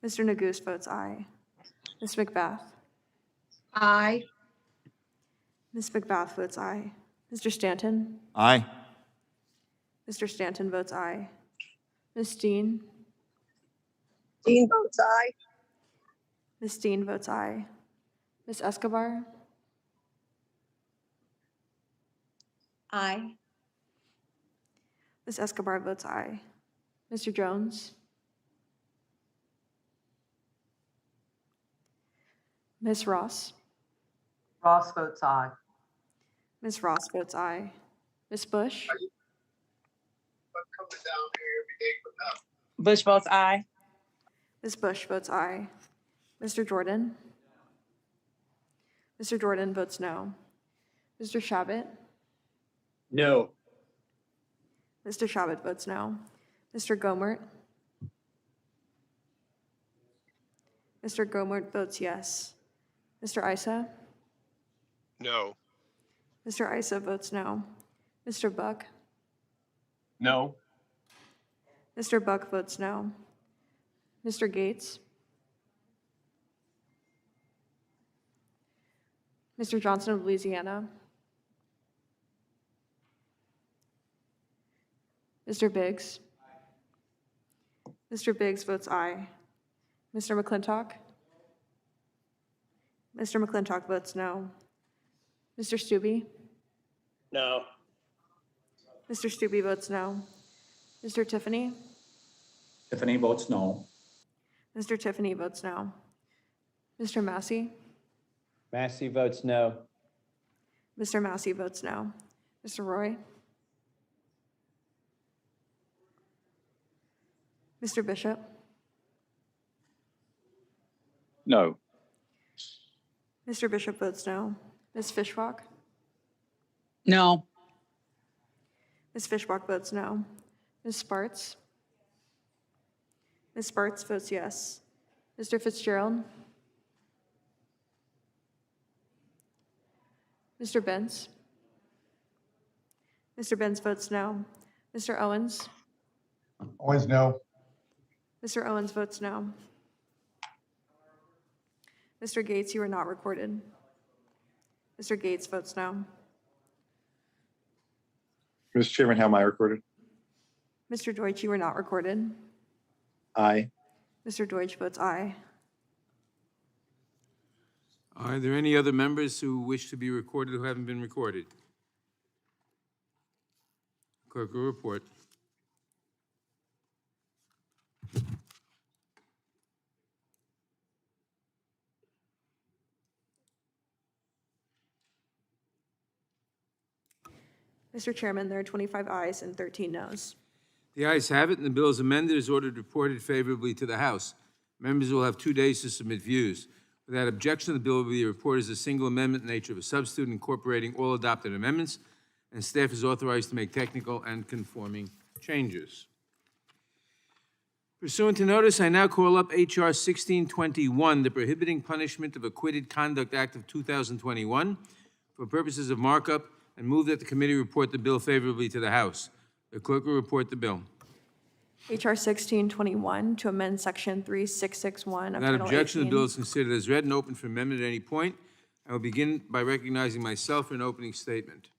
Mr. Neguse votes aye. Ms. McBath. Aye. Ms. McBath votes aye. Mr. Stanton. Aye. Mr. Stanton votes aye. Ms. Steen. Dean votes aye. Ms. Steen votes aye. Ms. Escobar. Aye. Ms. Escobar votes aye. Mr. Jones. Ms. Ross. Ross votes aye. Ms. Ross votes aye. Ms. Bush. Bush votes aye. Ms. Bush votes aye. Mr. Jordan. Mr. Jordan votes no. Mr. Shabbat. No. Mr. Shabbat votes no. Mr. Gomert. Mr. Gomert votes yes. Mr. Issa. No. Mr. Issa votes no. Mr. Buck. No. Mr. Buck votes no. Mr. Gates. Mr. Johnson of Louisiana. Mr. Biggs. Mr. Biggs votes aye. Mr. McClintock? Mr. McClintock votes no. Mr. Stube? No. Mr. Stube votes no. Mr. Tiffany? Tiffany votes no. Mr. Tiffany votes no. Mr. Massey? Massey votes no. Mr. Massey votes no. Mr. Roy? Mr. Bishop? No. Mr. Bishop votes no. Ms. Fishbach? No. Ms. Fishbach votes no. Ms. Sparts? Ms. Sparts votes yes. Mr. Fitzgerald? Mr. Benz? Mr. Benz votes no. Mr. Owens? Owens, no. Mr. Owens votes no. Mr. Gates, you are not recorded. Mr. Gates votes no. Mr. Chairman, how am I recorded? Mr. Deutsch, you are not recorded. Aye. Mr. Deutsch votes aye. Are there any other members who wish to be recorded who haven't been recorded? Clerk will report. Mr. Chairman, there are 25 ayes and 13 noes. The ayes have it, and the bill is amended as ordered reported favorably to the House. Members will have 2 days to submit views. Without objection, the bill will be reported as a single amendment in nature of a substitute incorporating all adopted amendments, and staff is authorized to make technical and conforming changes. Pursuant to notice, I now call up H.R. 1621, the Prohibiting Punishment of Acquitted Conduct Act of 2021, for purposes of markup, and move that the committee report the bill favorably to the House. The clerk will report the bill. H.R. 1621 to amend Section 3661 of Without Title objection, the 18. bill is considered as read and open for amendment at any point. I will begin by recognizing myself for an opening statement.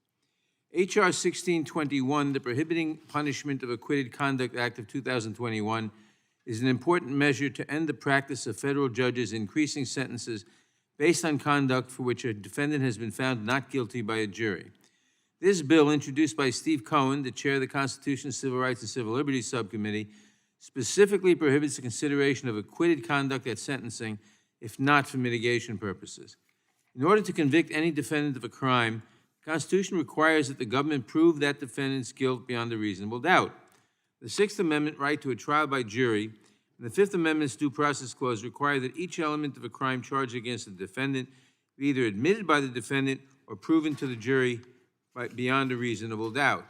H.R. 1621, the Prohibiting Punishment of Acquitted Conduct Act of 2021, is an important measure to end the practice of federal judges increasing sentences based on conduct for which a defendant has been found not guilty by a jury. This bill, introduced by Steve Cohen, the chair of the Constitution, Civil Rights, and Civil Liberties Subcommittee, specifically prohibits the consideration of acquitted conduct at sentencing, if not for mitigation purposes. In order to convict any defendant of a crime, the Constitution requires that the government prove that defendant's guilt beyond a reasonable doubt. The Sixth Amendment right to a trial by jury and the Fifth Amendment's Due Process Clause require that each element of a crime charged against the defendant be either admitted by the defendant or proven to the jury beyond a reasonable doubt.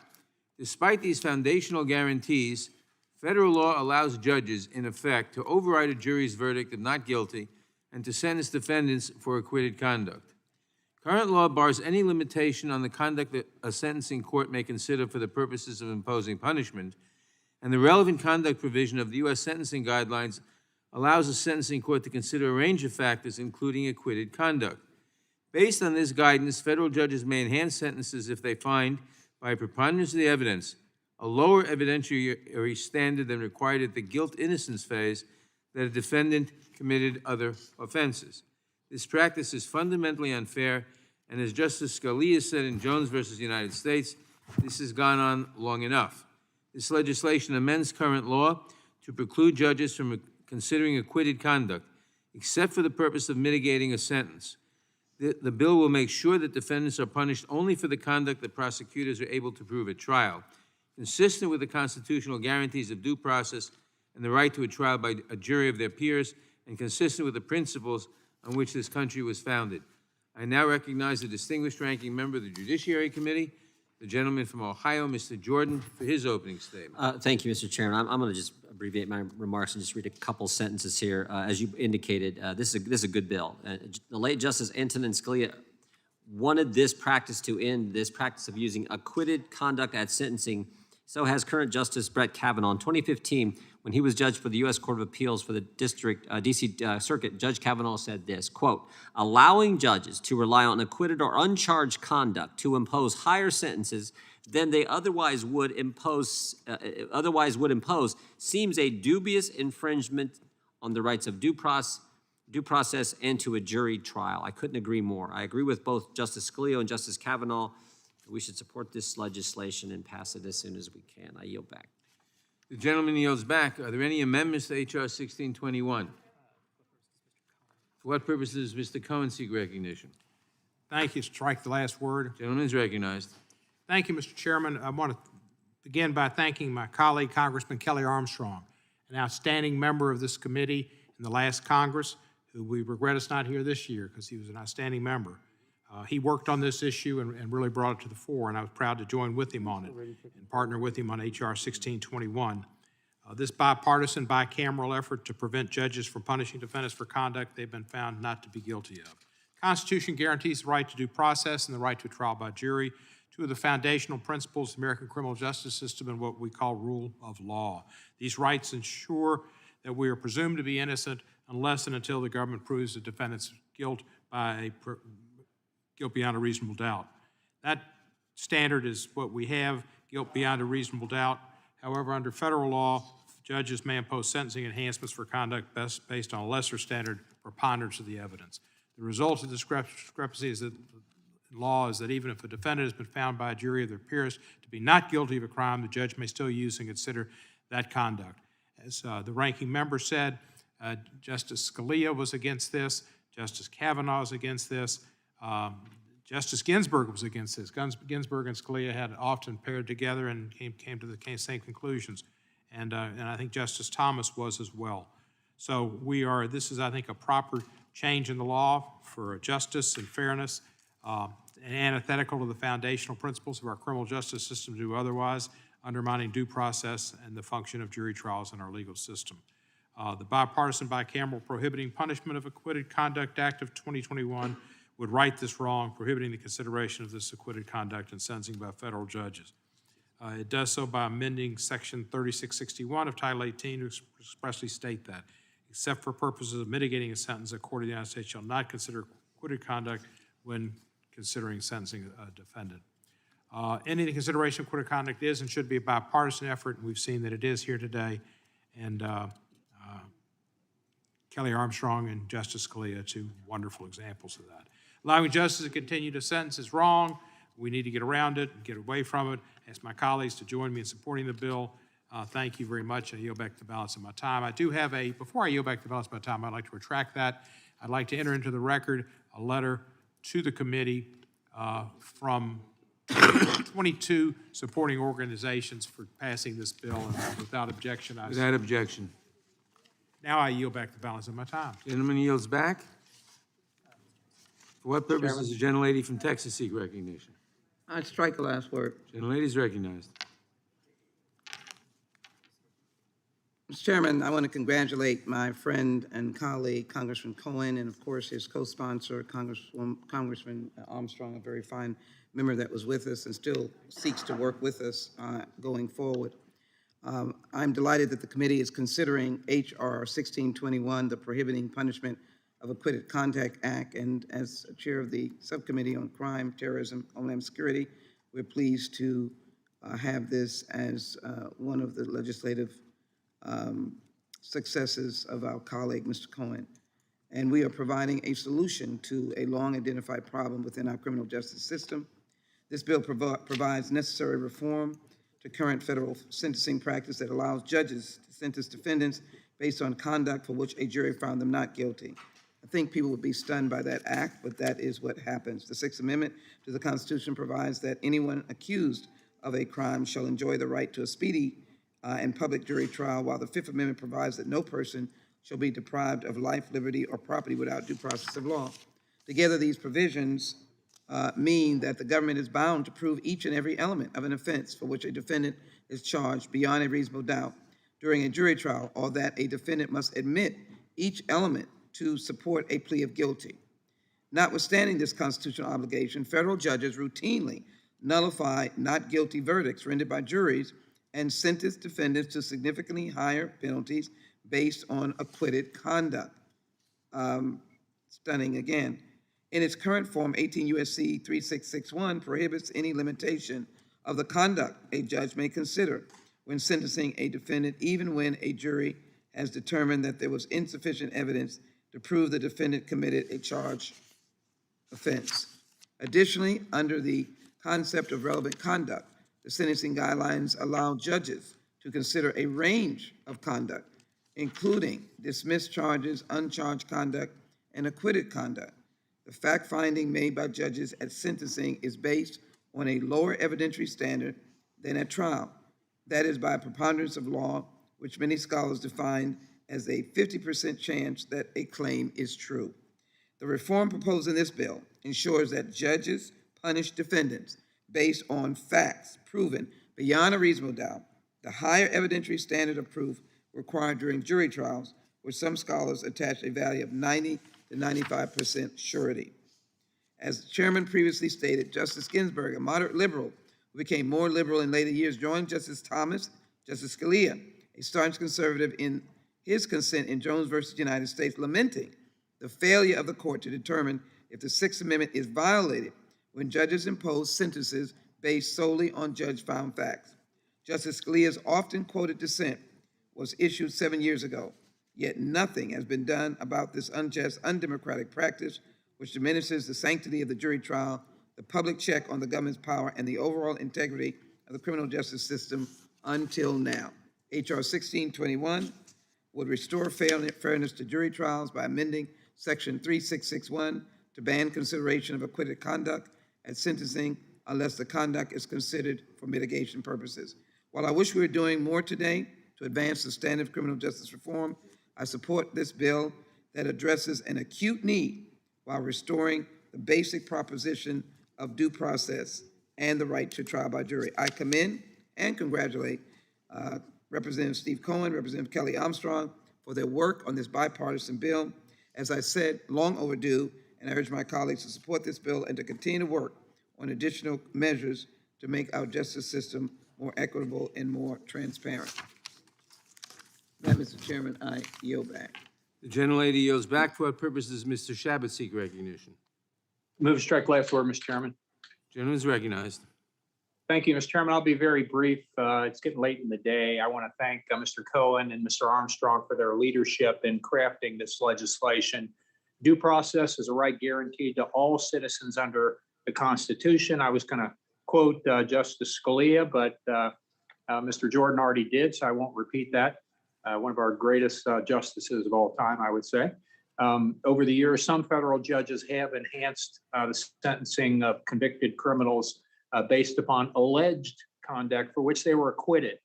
Despite these foundational guarantees, federal law allows judges, in effect, to override a jury's verdict of not guilty and to sentence defendants for acquitted conduct. Current law bars any limitation on the conduct that a sentencing court may consider for the purposes of imposing punishment, and the relevant conduct provision of the U.S. sentencing guidelines allows a sentencing court to consider a range of factors, including acquitted conduct. Based on this guidance, federal judges may enhance sentences if they find, by a preponderance of the evidence, a lower evidentiary standard than required at the guilt-innocence phase, that a defendant committed other offenses. This practice is fundamentally unfair, and as Justice Scalia said in Jones versus United States, this has gone on long enough. This legislation amends current law to preclude judges from considering acquitted conduct, except for the purpose of mitigating a sentence. The bill will make sure that defendants are punished only for the conduct that prosecutors are able to prove at trial, consistent with the constitutional guarantees of due process and the right to a trial by a jury of their peers, and consistent with the principles on which this country was founded. I now recognize the distinguished ranking member of the Judiciary Committee, the gentleman from Ohio, Mr. Jordan, for his opening statement. Thank you, Mr. Chairman. I'm going to just abbreviate my remarks and just read a couple sentences here. As you indicated, this is a good bill. The late Justice Antonin Scalia wanted this practice to end, this practice of using acquitted conduct at sentencing. So has current Justice Brett Kavanaugh. In 2015, When he was judge for the U.S. Court of Appeals for the D.C. Circuit, Judge Kavanaugh said this, quote, allowing judges to rely on acquitted or uncharged conduct to impose higher sentences than they otherwise would impose seems a dubious infringement on the rights of due process and to a jury trial. I couldn't agree more. I agree with both Justice Scalia and Justice Kavanaugh. We should support this legislation and pass it as soon as we can. I yield back. The gentleman yields back. Are there any amendments to H.R. 1621? For what purposes does Mr. Cohen seek recognition? Thank you. Strike the last word. Gentleman is recognized. Thank you, Mr. Chairman. I want to begin by thanking my colleague, Congressman Kelly Armstrong, an outstanding member of this committee in the last Congress, who we regret is not here this year because he was an outstanding member. He worked on this issue and really brought it to the fore, and I was proud to join with him on it and partner with him on H.R. 1621. This bipartisan, bicameral effort to prevent judges from punishing defendants for conduct they've been found not to be guilty of. The Constitution guarantees the right to due process and the right to a trial by jury, two of the foundational principles of the American criminal justice system and what we call rule of law. These rights ensure that we are presumed to be innocent unless and until the government proves the defendant's guilt beyond a reasonable doubt. That standard is what we have, guilt beyond a reasonable doubt. However, under federal law, judges may impose sentencing enhancements for conduct based on a lesser standard preponderance of the evidence. The result of this discrepancy is that law is that even if a defendant has been found by a jury that appears to be not guilty of a crime, the judge may still use and consider that conduct. As the ranking member said, Justice Scalia was against this, Justice Kavanaugh is against this, Justice Ginsburg was against this. Ginsburg and Scalia had often paired together and came to the same conclusions. And I think Justice Thomas was as well. So this is, I think, a proper change in the law for justice and fairness, and antithetical to the foundational principles of our criminal justice system to do otherwise, undermining due process and the function of jury trials in our legal system. The Bipartisan Bicameral Prohibiting Punishment of Acquitted Conduct Act of 2021 would right this wrong, prohibiting the consideration of this acquitted conduct and sentencing by federal judges. It does so by amending Section 3661 of Title 18 to expressly state that, except for purposes of mitigating a sentence, a court of the United States shall not consider acquitted conduct when considering sentencing a defendant. Any consideration of acquitted conduct is and should be a bipartisan effort, and we've seen that it is here today. And Kelly Armstrong and Justice Scalia, two wonderful examples of that. Allowing justice to continue to sentence is wrong. We need to get around it and get away from it. I ask my colleagues to join me in supporting the bill. Thank you very much. I yield back the balance of my time. I do have before I yield back the balance of my time, I'd like to retract that. I'd like to enter into the record a letter to the committee from 22 supporting organizations for passing this bill, and without objection. Without objection. Now I yield back the balance of my time. Gentleman yields back. For what purpose does the gentlelady from Texas seek recognition? I'd strike the last word. Gentlelady is recognized. Mr. Chairman, I want to congratulate my friend and colleague, Congressman Cohen, and of course his co-sponsor, Congressman Armstrong, a very fine member that was with us and still seeks to work with us going forward. I'm delighted that the committee is considering H.R. 1621, the Prohibiting Punishment of Acquitted Conduct Act, and as chair of the Subcommittee on Crime, Terrorism, Homeland Security, we're pleased to have this as one of the legislative successes of our colleague, Mr. Cohen. And we are providing a solution to a long-identified problem within our criminal justice system. This bill provides necessary reform to current federal sentencing practice that allows judges to sentence defendants based on conduct for which a jury found them not guilty. I think people would be stunned by that act, but that is what happens. The Sixth Amendment to the Constitution provides that anyone accused of a crime shall enjoy the right to a speedy and public jury trial, while the Fifth Amendment provides that no person shall be deprived of life, liberty, or property without due process of law. Together, these provisions mean that the government is bound to prove each and every element of an offense for which a defendant is charged beyond a reasonable doubt during a jury trial, or that a defendant must admit each element to support a plea of guilty. Notwithstanding this constitutional obligation, federal judges routinely nullify not guilty verdicts rendered by juries and sentence defendants to significantly higher penalties based on acquitted conduct. Stunning again. In its current form, 18 U.S.C. 3661 prohibits any limitation of the conduct a judge may consider when sentencing a defendant, even when a jury has determined that there was insufficient evidence to prove the defendant committed a charged offense. Additionally, under the concept of relevant conduct, the sentencing guidelines allow judges to consider a range of conduct, including dismissed charges, uncharged conduct, and acquitted conduct. The fact-finding made by judges at sentencing is based on a lower evidentiary standard than at trial. That is by a preponderance of law, which many scholars define as a 50% chance that a claim is true. The reform proposed in this bill ensures that judges punish defendants based on facts proven beyond a reasonable doubt. The higher evidentiary standard of proof required during jury trials, which some scholars attach a value of 90 to 95% surety. As the chairman previously stated, Justice Ginsburg, a moderate liberal who became more liberal in later years, joined Justice Thomas, Justice Scalia, a staunch conservative, in his concurrence in Jones versus United States, lamenting the failure of the court to determine if the Sixth Amendment is violated when judges impose sentences based solely on judge-found facts. Justice Scalia's often quoted dissent was issued 7 years ago, yet nothing has been done about this unjust, undemocratic practice, which diminishes the sanctity of the jury trial, the public check on the government's power, and the overall integrity of the criminal justice system until now. H.R. 1621 would restore fairness to jury trials by amending Section 3661 to ban consideration of acquitted conduct at sentencing unless the conduct is considered for mitigation purposes. While I wish we were doing more today to advance the standard of criminal justice reform, I support this bill that addresses an acute need while restoring the basic proposition of due process and the right to trial by jury. I commend and congratulate Representative Steve Cohen, Representative Kelly Armstrong for their work on this bipartisan bill. As I said, long overdue, and I urge my colleagues to support this bill and to continue to work on additional measures to make our justice system more equitable and more transparent. That, Mr. Chairman, I yield back. The gentlelady yields back. For what purpose does Mr. Shabbat seek recognition? Move to strike last word, Mr. Chairman. Gentleman is recognized. Thank you, Mr. Chairman. I'll be very brief. It's getting late in the day. I want to thank Mr. Cohen and Mr. Armstrong for their leadership in crafting this legislation. Due process is a right guaranteed to all citizens under the Constitution. I was going to quote Justice Scalia, but Mr. Jordan already did, so I won't repeat that. One of our greatest justices of all time, I would say. Over the years, some federal judges have enhanced the sentencing of convicted criminals based upon alleged conduct for which they were acquitted.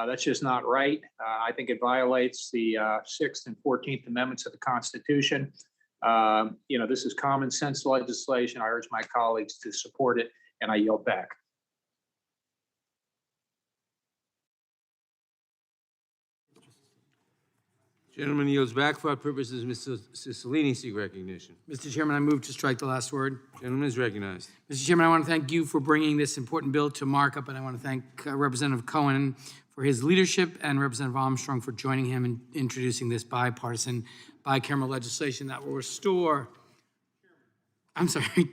That's just not right. I think it violates the 6th and 14th Amendments of the Constitution. This is common sense legislation. I urge my colleagues to support it, and I yield back. Gentleman yields back. For what purpose does Mr. Cicilline seek recognition? Mr. Chairman, I move to strike the last word. Gentleman is recognized. Mr. Chairman, I want to thank you for bringing this important bill to markup, and I want to thank Representative Cohen for his leadership and Representative Armstrong for joining him in introducing this bipartisan, bicameral legislation that will restore,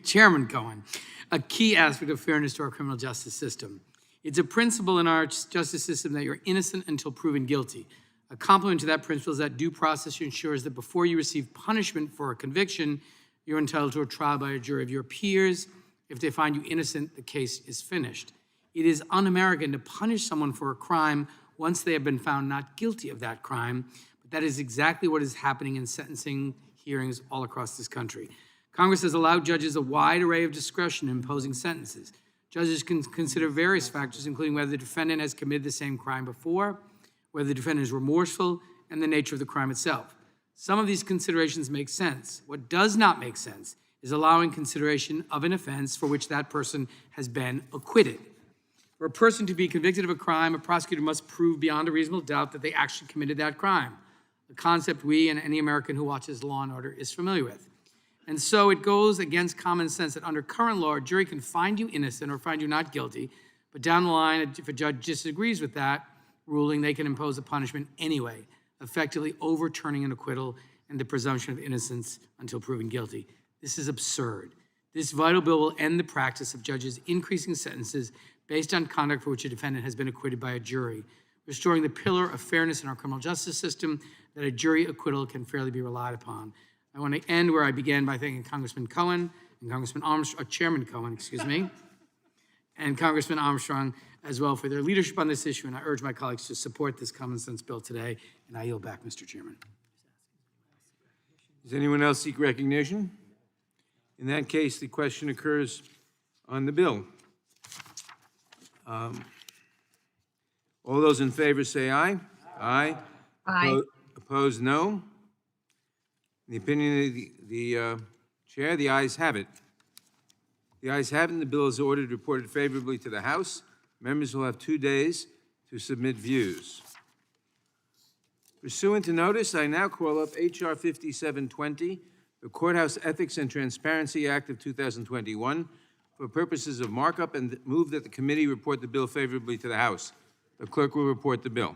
Chairman Cohen, a key aspect of fairness to our criminal justice system. It's a principle in our justice system that you're innocent until proven guilty. A complement to that principle is that due process ensures that before you receive punishment for a conviction, you're entitled to a trial by a jury of your peers. If they find you innocent, the case is finished. It is un-American to punish someone for a crime once they have been found not guilty of that crime, but that is exactly what is happening in sentencing hearings all across this country. Congress has allowed judges a wide array of discretion in imposing sentences. Judges can consider various factors, including whether the defendant has committed the same crime before, whether the defendant is remorseful, and the nature of the crime itself. Some of these considerations make sense. What does not make sense is allowing consideration of an offense for which that person has been acquitted. For a person to be convicted of a crime, a prosecutor must prove beyond a reasonable doubt that they actually committed that crime, a concept we and any American who watches Law and Order is familiar with. And so it goes against common sense that under current law, a jury can find you innocent or find you not guilty, But down the line, if a judge disagrees with that ruling, they can impose a punishment anyway, effectively overturning an acquittal and the presumption of innocence until proven guilty. This is absurd. This vital bill will end the practice of judges increasing sentences based on conduct for which a defendant has been acquitted by a jury, restoring the pillar of fairness in our criminal justice system that a jury acquittal can fairly be relied upon. I want to end where I began by thanking Congressman Cohen and Congressman Armstrong, Chairman Cohen, excuse me, and Congressman Armstrong as well for their leadership on this issue, and I urge my colleagues to support this common sense bill today, and I yield back, Mr. Chairman. Does anyone else seek recognition? In that case, the question occurs on the bill. All those in favor say aye. Aye. Aye. Opposed, no. In the opinion of the chair, the ayes have it. The ayes have it, and the bill is ordered reported favorably to the House. Members will have 2 days to submit views. Pursuant to notice, I now call up H.R. 5720, the Courthouse Ethics and Transparency Act of 2021, for purposes of markup, and move that the committee report the bill favorably to the House. The clerk will report the bill.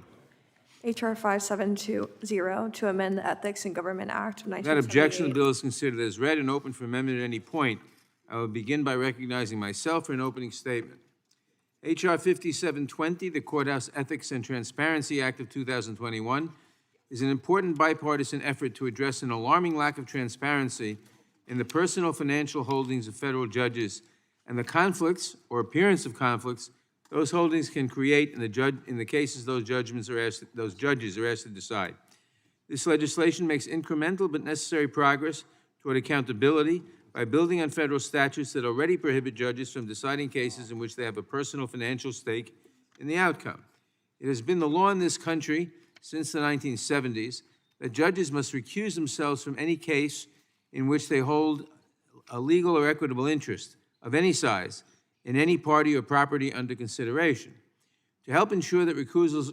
HR 5720 to amend the Ethics in Government Act of 1978. Without objection, the bill is considered as read and open for amendment at any point. I will begin by recognizing myself for an opening statement. H.R. 5720, the Courthouse Ethics and Transparency Act of 2021, is an important bipartisan effort to address an alarming lack of transparency in the personal financial holdings of federal judges and the conflicts or appearance of conflicts those holdings can create in the cases those judges are asked to decide. This legislation makes incremental but necessary progress toward accountability by building on federal statutes that already prohibit judges from deciding cases in which they have a personal financial stake in the outcome. It has been the law in this country since the 1970s that judges must recuse themselves from any case in which they hold a legal or equitable interest of any size in any party or property under consideration. To help ensure that recusals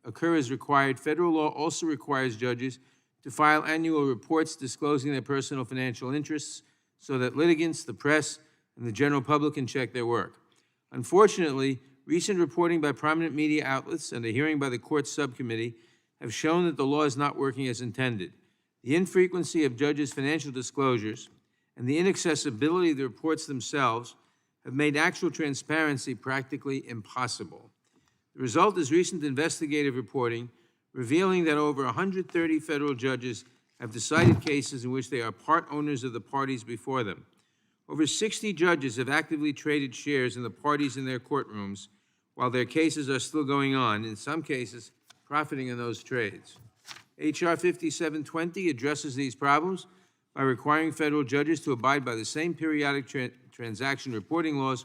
occur as required, federal law also requires judges to file annual reports disclosing their personal financial interests so that litigants, the press, and the general public can check their work. Unfortunately, recent reporting by prominent media outlets and a hearing by the court's subcommittee have shown that the law is not working as intended. The infrequency of judges' financial disclosures and the inaccessibility of the reports themselves have made actual transparency practically impossible. The result is recent investigative reporting revealing that over 130 federal judges have decided cases in which they are part owners of the parties before them. Over 60 judges have actively traded shares in the parties in their courtrooms while their cases are still going on, in some cases profiting in those trades. H.R. 5720 addresses these problems by requiring federal judges to abide by the same periodic transaction reporting laws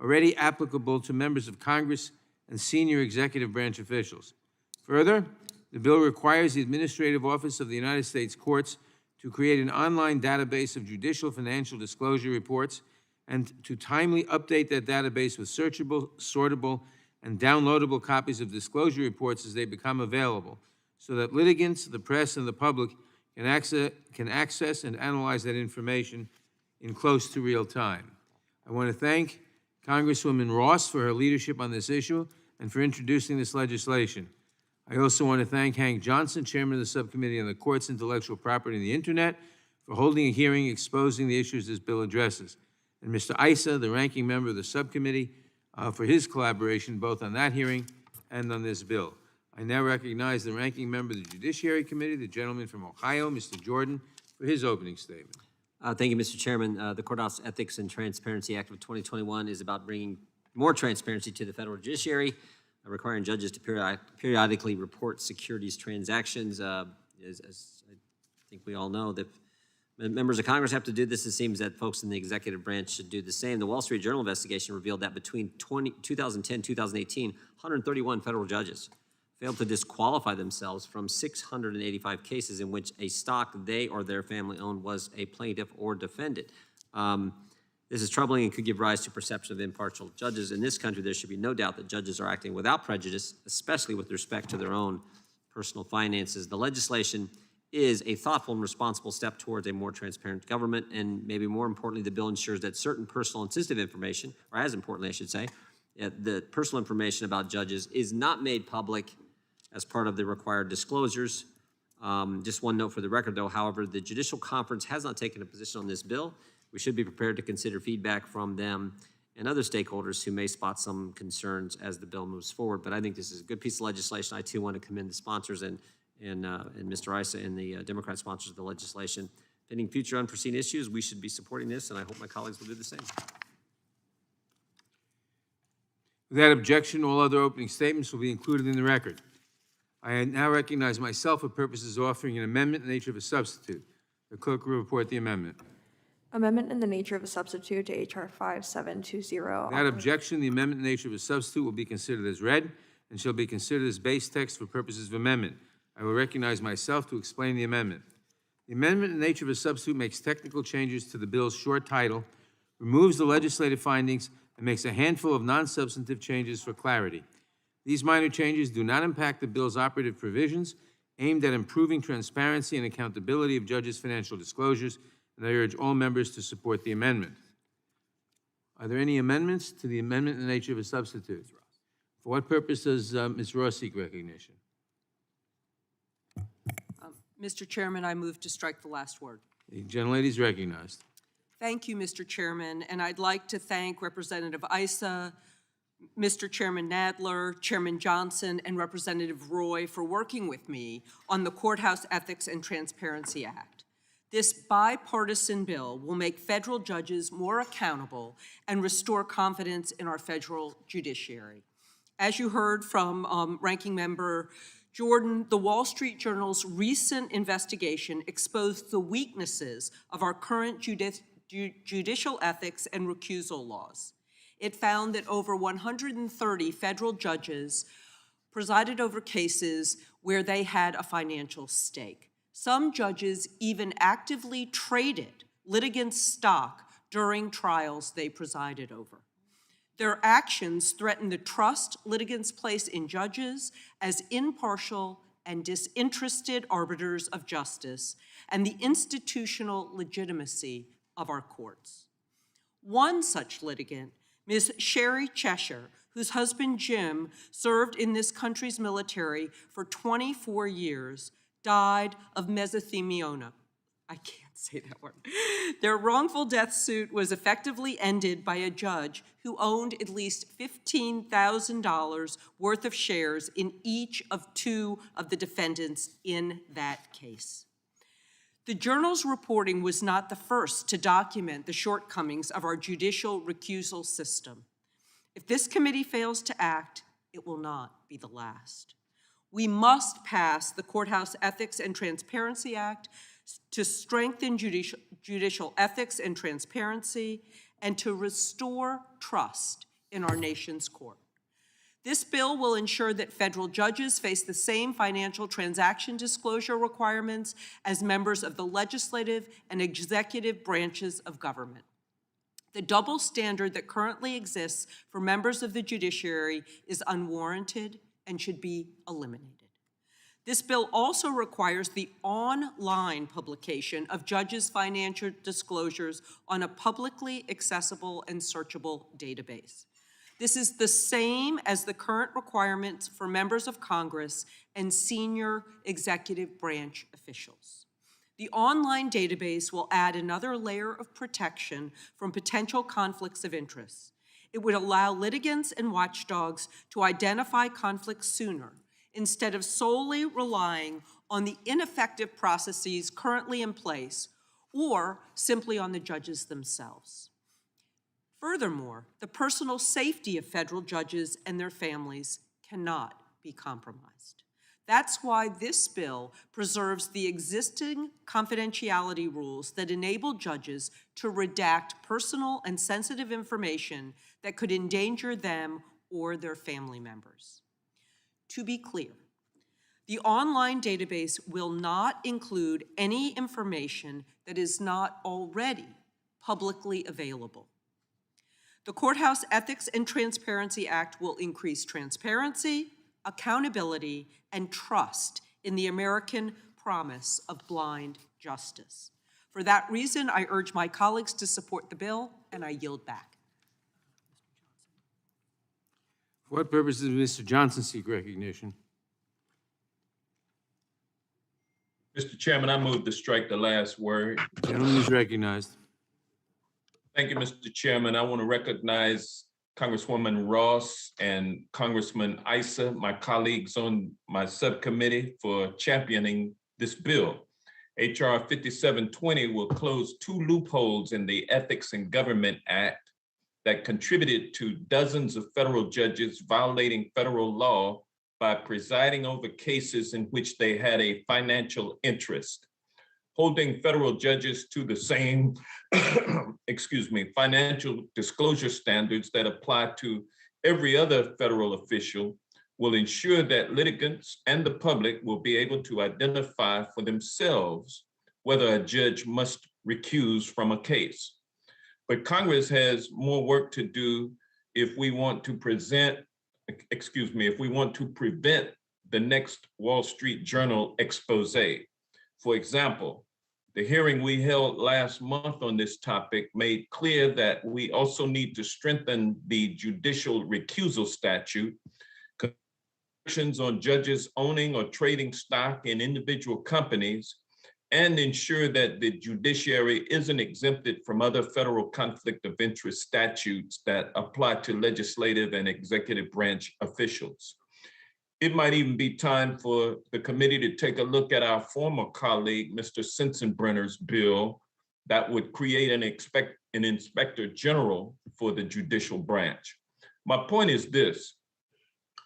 already applicable to members of Congress and senior executive branch officials. Further, the bill requires the Administrative Office of the United States Courts to create an online database of judicial financial disclosure reports and to timely update that database with searchable, sortable, and downloadable copies of disclosure reports as they become available, so that litigants, the press, and the public can access and analyze that information in close to real time. I want to thank Congresswoman Ross for her leadership on this issue and for introducing this legislation. I also want to thank Hank Johnson, Chairman of the Subcommittee on the Court's Intellectual Property and the Internet, for holding a hearing exposing the issues this bill addresses, and Mr. Issa, the ranking member of the subcommittee, for his collaboration both on that hearing and on this bill. I now recognize the ranking member of the Judiciary Committee, the gentleman from Ohio, Mr. Jordan, for his opening statement. Thank you, Mr. Chairman. The Courthouse Ethics and Transparency Act of 2021 is about bringing more transparency to the federal judiciary, requiring judges to periodically report securities transactions. As I think we all know, that members of Congress have to do this. It seems that folks in the executive branch should do the same. The Wall Street Journal investigation revealed that between 2010 and 2018, 131 federal judges failed to disqualify themselves from 685 cases in which a stock they or their family owned was a plaintiff or defendant. This is troubling and could give rise to perception of impartial judges. In this country, there should be no doubt that judges are acting without prejudice, especially with respect to their own personal finances. The legislation is a thoughtful and responsible step towards a more transparent government, and maybe more importantly, the bill ensures that certain personal and sensitive information, or as importantly, I should say, The personal information about judges is not made public as part of the required disclosures. Just one note for the record, though, however, the Judicial Conference has not taken a position on this bill. We should be prepared to consider feedback from them and other stakeholders who may spot some concerns as the bill moves forward. But I think this is a good piece of legislation. I, too, want to commend the sponsors and Mr. Issa and the Democrat sponsors of the legislation. Pending future unforeseen issues, we should be supporting this, and I hope my colleagues will do the same. Without objection, all other opening statements will be included in the record. I now recognize myself for purposes of offering an amendment in the nature of a substitute. The clerk will report the amendment. Amendment in the nature of a substitute to H.R. 5720. Without objection, the amendment in the nature of a substitute will be considered as read and shall be considered as base text for purposes of amendment. I will recognize myself to explain the amendment. The amendment in the nature of a substitute makes technical changes to the bill's short title, removes the legislative findings, and makes a handful of non-substantive changes for clarity. These minor changes do not impact the bill's operative provisions aimed at improving transparency and accountability of judges' financial disclosures, and I urge all members to support the amendment. Are there any amendments to the amendment in the nature of a substitute? For what purpose does Ms. Ross seek recognition? Mr. Chairman, I move to strike the last word. The gentlelady is recognized. Thank you, Mr. Chairman, and I'd like to thank Representative Issa, Mr. Chairman Nadler, Chairman Johnson, and Representative Roy for working with me on the Courthouse Ethics and Transparency Act. This bipartisan bill will make federal judges more accountable and restore confidence in our federal judiciary. As you heard from Ranking Member Jordan, the Wall Street Journal's recent investigation exposed the weaknesses of our current judicial ethics and recusal laws. It found that over 130 federal judges presided over cases where they had a financial stake. Some judges even actively traded litigants' stock during trials they presided over. Their actions threaten the trust litigants place in judges as impartial and disinterested arbiters of justice and the institutional legitimacy of our courts. One such litigant, Ms. Sherry Cheshire, whose husband Jim served in this country's military for 24 years, died of mesothelioma. I can't say that word. Their wrongful death suit was effectively ended by a judge who owned at least $15,000 worth of shares in each of two of the defendants in that case. The Journal's reporting was not the first to document the shortcomings of our judicial recusal system. If this committee fails to act, it will not be the last. We must pass the Courthouse Ethics and Transparency Act to strengthen judicial ethics and transparency and to restore trust in our nation's court. This bill will ensure that federal judges face the same financial transaction disclosure requirements as members of the legislative and executive branches of government. The double standard that currently exists for members of the judiciary is unwarranted and should be eliminated. This bill also requires the online publication of judges' financial disclosures on a publicly accessible and searchable database. This is the same as the current requirements for members of Congress and senior executive branch officials. The online database will add another layer of protection from potential conflicts of interest. It would allow litigants and watchdogs to identify conflicts sooner, instead of solely relying on the ineffective processes currently in place or simply on the judges themselves. Furthermore, the personal safety of federal judges and their families cannot be compromised. That's why this bill preserves the existing confidentiality rules that enable judges to redact personal and sensitive information that could endanger them or their family members. To be clear, the online database will not include any information that is not already publicly available. The Courthouse Ethics and Transparency Act will increase transparency, accountability, and trust in the American promise of blind justice. For that reason, I urge my colleagues to support the bill, and I yield back. For what purpose does Mr. Johnson seek recognition? Mr. Chairman, I move to strike the last word. The gentleman is recognized. Thank you, Mr. Chairman. I want to recognize Congresswoman Ross and Congressman Issa, my colleagues on my subcommittee, for championing this bill. HR 5720 will close 2 loopholes in the Ethics in Government Act that contributed to dozens of federal judges violating federal law by presiding over cases in which they had a financial interest. Holding federal judges to the same, financial disclosure standards that apply to every other federal official will ensure that litigants and the public will be able to identify for themselves whether a judge must recuse from a case. But Congress has more work to do if we want to if we want to prevent the next Wall Street Journal expose. For example, the hearing we held last month on this topic made clear that we also need to strengthen the judicial recusal statute, convictions on judges owning or trading stock in individual companies, and ensure that the judiciary isn't exempted from other federal conflict of interest statutes that apply to legislative and executive branch officials. It might even be time for the committee to take a look at our former colleague, Mr. Sensenbrenner's bill that would create an inspector general for the judicial branch. My point is this: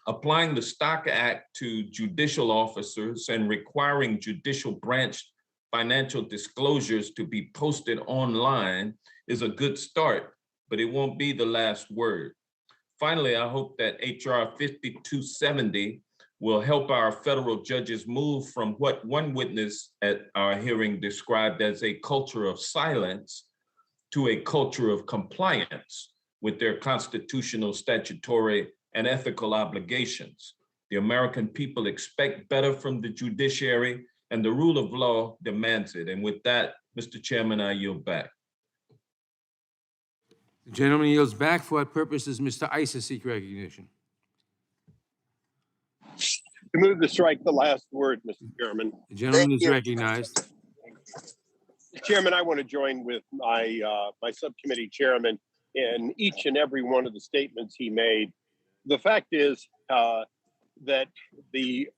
applying the Stock Act to judicial officers and requiring judicial branch financial disclosures to be posted online is a good start, but it won't be the last word. Finally, I hope that HR 5270 will help our federal judges move from what one witness at our hearing described as a culture of silence to a culture of compliance with their constitutional, statutory, and ethical obligations. The American people expect better from the judiciary, and the rule of law demands it. And with that, Mr. Chairman, I yield back. The gentleman yields back. For what purpose does Mr. Issa seek recognition? To move to strike the last word, Mr. Chairman. The gentleman is recognized. Mr. Chairman, I want to join with my my subcommittee chairman in each and every one of the statements he made. The fact is that the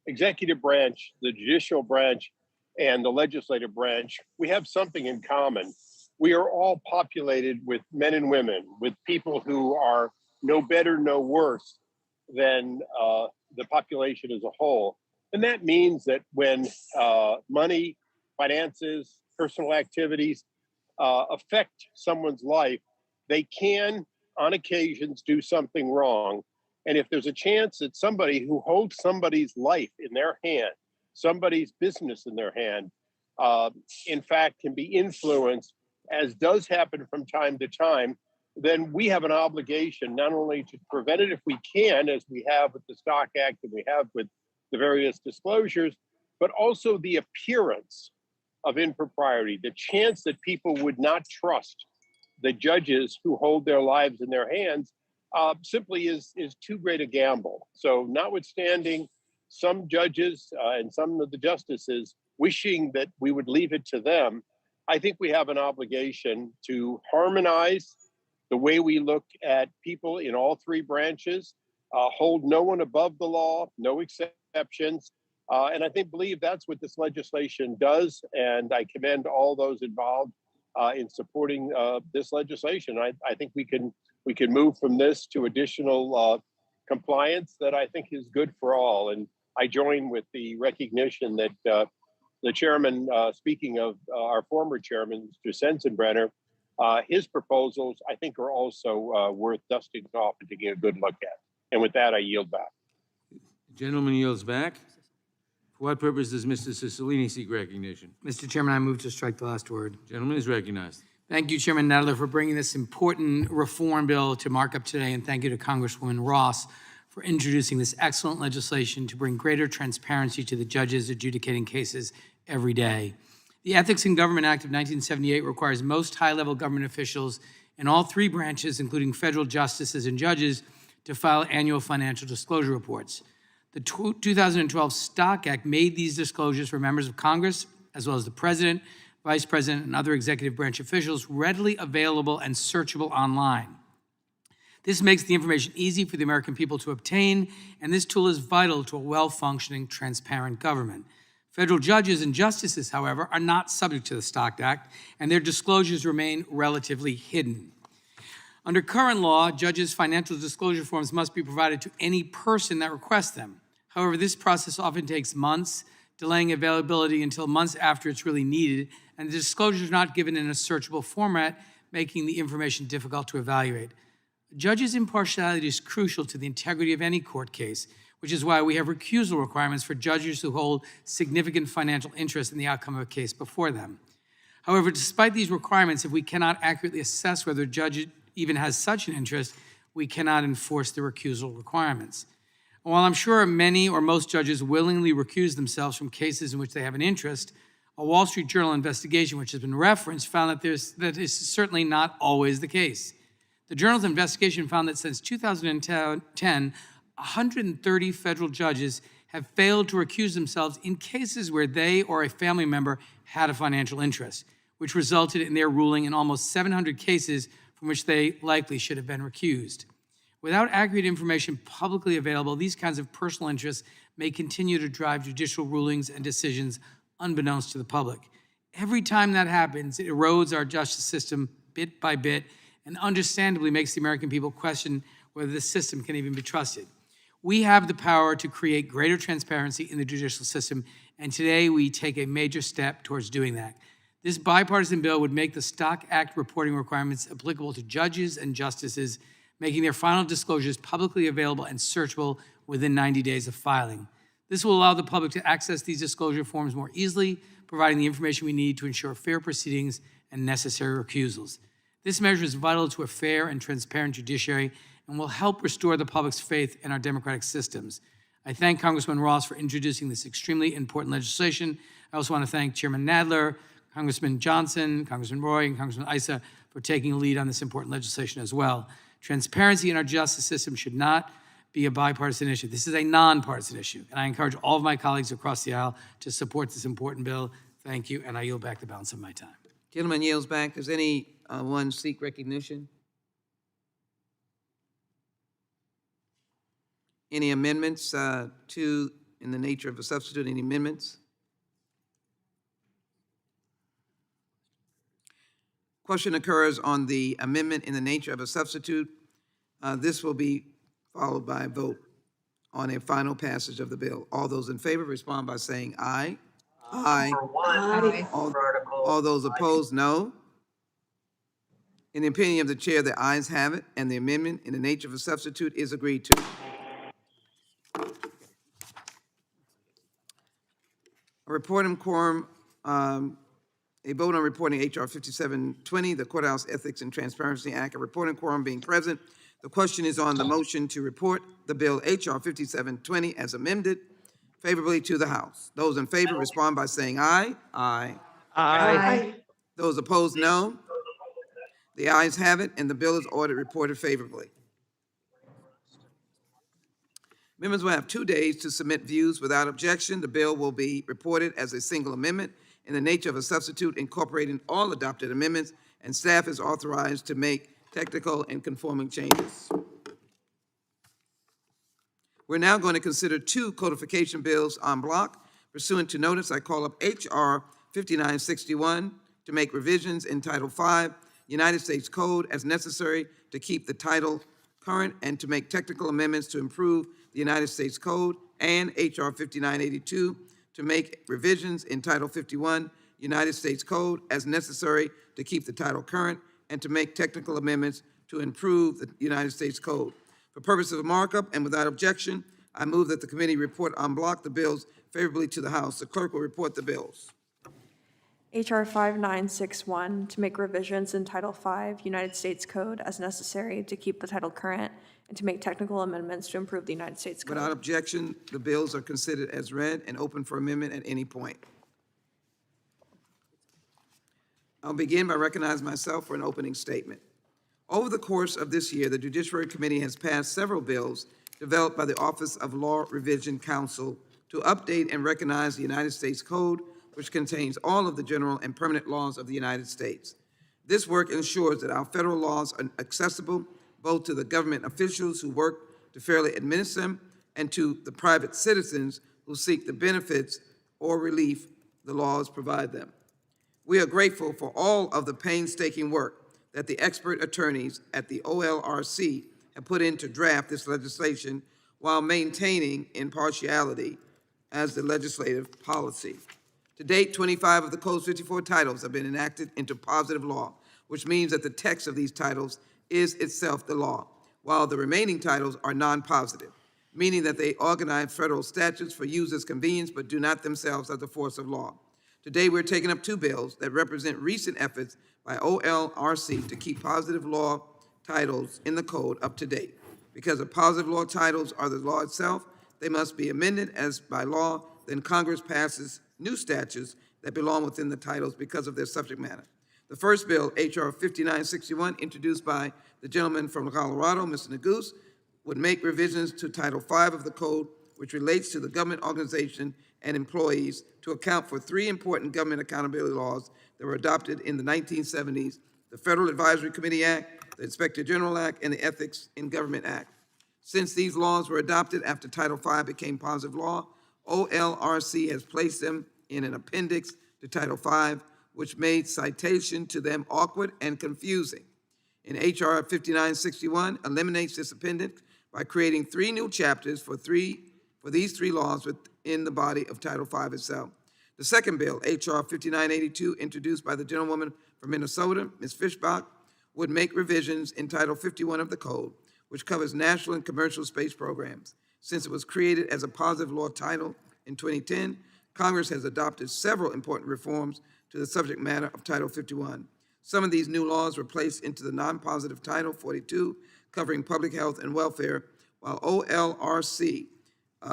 executive branch, the judicial branch, and the legislative branch, we have something in common. We are all populated with men and women, with people who are no better, no worse than the population as a whole. And that means that when money, finances, personal activities affect someone's life, they can, on occasions, do something wrong. And if there's a chance that somebody who holds somebody's life in their hand, somebody's business in their hand, in fact, can be influenced, as does happen from time to time, then we have an obligation not only to prevent it if we can, as we have with the Stock Act and we have with the various disclosures, but also the appearance of impropriety, the chance that people would not trust the judges who hold their lives in their hands simply is too great a gamble. So notwithstanding some judges and some of the justices wishing that we would leave it to them, I think we have an obligation to harmonize the way we look at people in all three branches, hold no one above the law, no exceptions. And I believe that's what this legislation does. And I commend all those involved in supporting this legislation. I think we can move from this to additional compliance that I think is good for all. And I join with the recognition that the chairman, speaking of our former chairman, Mr. Sensenbrenner, his proposals, I think, are also worth dusting off and taking a good look at. And with that, I yield back. The gentleman yields back. For what purpose does Mr. Cicilline seek recognition? Mr. Chairman, I move to strike the last word. The gentleman is recognized. Thank you, Chairman Nadler, for bringing this important reform bill to markup today, and thank you to Congresswoman Ross for introducing this excellent legislation to bring greater transparency to the judges adjudicating cases every day. The Ethics in Government Act of 1978 requires most high-level government officials in all three branches, including federal justices and judges, to file annual financial disclosure reports. The 2012 Stock Act made these disclosures for members of Congress, as well as the President, Vice President, and other executive branch officials readily available and searchable online. This makes the information easy for the American people to obtain, and this tool is vital to a well-functioning, transparent government. Federal judges and justices, however, are not subject to the Stock Act, and their disclosures remain relatively hidden. Under current law, judges' financial disclosure forms must be provided to any person that requests them. However, this process often takes months, delaying availability until months after it's really needed, and the disclosure is not given in a searchable format, making the information difficult to evaluate. A judge's impartiality is crucial to the integrity of any court case, which is why we have recusal requirements for judges who hold significant financial interest in the outcome of a case before them. However, despite these requirements, if we cannot accurately assess whether a judge even has such an interest, we cannot enforce the recusal requirements. While I'm sure many or most judges willingly recuse themselves from cases in which they have an interest, a Wall Street Journal investigation, which has been referenced, found that is certainly not always the case. The Journal's investigation found that since 2010, 130 federal judges have failed to recuse themselves in cases where they or a family member had a financial interest, which resulted in their ruling in almost 700 cases from which they likely should have been recused. Without accurate information publicly available, these kinds of personal interests may continue to drive judicial rulings and decisions unbeknownst to the public. Every time that happens, it erodes our justice system bit by bit and understandably makes the American people question whether the system can even be trusted. We have the power to create greater transparency in the judicial system, and today we take a major step towards doing that. This bipartisan bill would make the Stock Act reporting requirements applicable to judges and justices, making their final disclosures publicly available and searchable within 90 days of filing. This will allow the public to access these disclosure forms more easily, providing the information we need to ensure fair proceedings and necessary recusals. This measure is vital to a fair and transparent judiciary and will help restore the public's faith in our democratic systems. I thank Congressman Ross for introducing this extremely important legislation. I also want to thank Chairman Nadler, Congressman Johnson, Congressman Roy, and Congressman Issa for taking a lead on this important legislation as well. Transparency in our justice system should not be a bipartisan issue. This is a nonpartisan issue, and I encourage all of my colleagues across the aisle to support this important bill. Thank you, and I yield back the balance of my time. Gentleman yields back. Does anyone seek recognition? Any amendments in the nature of a substitute? Any amendments? Question occurs on the amendment in the nature of a substitute. This will be followed by a vote on a final passage of the bill. All those in favor respond by saying aye. Aye. Aye. All those opposed, no. In the opinion of the chair, the ayes have it, and the amendment in the nature of a substitute is agreed to. A reporting quorum, a vote on reporting H.R. 5720, the Courthouse Ethics and Transparency Act, a reporting quorum being present. The question is on the motion to report the bill H.R. 5720 as amended favorably to the House. Those in favor respond by saying aye. Aye. Aye. Those opposed, no. The ayes have it, and the bill is ordered reported favorably. Members will have 2 days to submit views without objection. The bill will be reported as a single amendment in the nature of a substitute incorporating all adopted amendments, and staff is authorized to make technical and conforming changes. We're now going to consider 2 codification bills en bloc. Pursuant to notice, I call up H.R. 5961 to make revisions in Title V, United States Code as necessary to keep the title current and to make technical amendments to improve the United States Code, and H.R. 5982 to make revisions in Title 51, United States Code as necessary to keep the title current and to make technical amendments to improve the United States Code. For purposes of markup and without objection, I move that the committee report en bloc the bills favorably to the House. The clerk will report the bills. H.R. 5961 to make revisions in Title V, United States Code as necessary to keep the title current and to make technical amendments to improve the United States Code. Without objection, the bills are considered as read and open for amendment at any point. I'll begin by recognizing myself for an opening statement. Over the course of this year, the Judiciary Committee has passed several bills developed by the Office of Law Revision Counsel to update and recognize the United States Code, which contains all of the general and permanent laws of the United States. This work ensures that our federal laws are accessible both to the government officials who work to fairly administer them and to the private citizens who seek the benefits or relief the laws provide them. We are grateful for all of the painstaking work that the expert attorneys at the OLRC have put in to draft this legislation while maintaining impartiality as the legislative policy. To date, 25 of the Code's 54 titles have been enacted into positive law, which means that the text of these titles is itself the law, while the remaining titles are non-positive, meaning that they organize federal statutes for users' convenience but do not themselves have the force of law. Today, we're taking up two bills that represent recent efforts by OLRC to keep positive law titles in the code up to date. Because the positive law titles are the law itself, they must be amended as by law, then Congress passes new statutes that belong within the titles because of their subject matter. The first bill, H.R. 5961, introduced by the gentleman from Colorado, Mr. Neguse, would make revisions to Title V of the Code, which relates to the government organization and employees, to account for three important government accountability laws that were adopted in the 1970s, the Federal Advisory Committee Act, the Inspector General Act, and the Ethics in Government Act. Since these laws were adopted after Title V became positive law, OLRC has placed them in an appendix to Title V, which made citation to them awkward and confusing. In H.R. 5961 eliminates this appendix by creating three new chapters for these three laws within the body of Title V itself. The second bill, H.R. 5982, introduced by the gentlewoman from Minnesota, Ms. Fishbach, would make revisions in Title 51 of the Code, which covers national and commercial space programs. Since it was created as a positive law title in 2010, Congress has adopted several important reforms to the subject matter of Title 51. Some of these new laws were placed into the non-positive Title 42, covering public health and welfare, while OLRC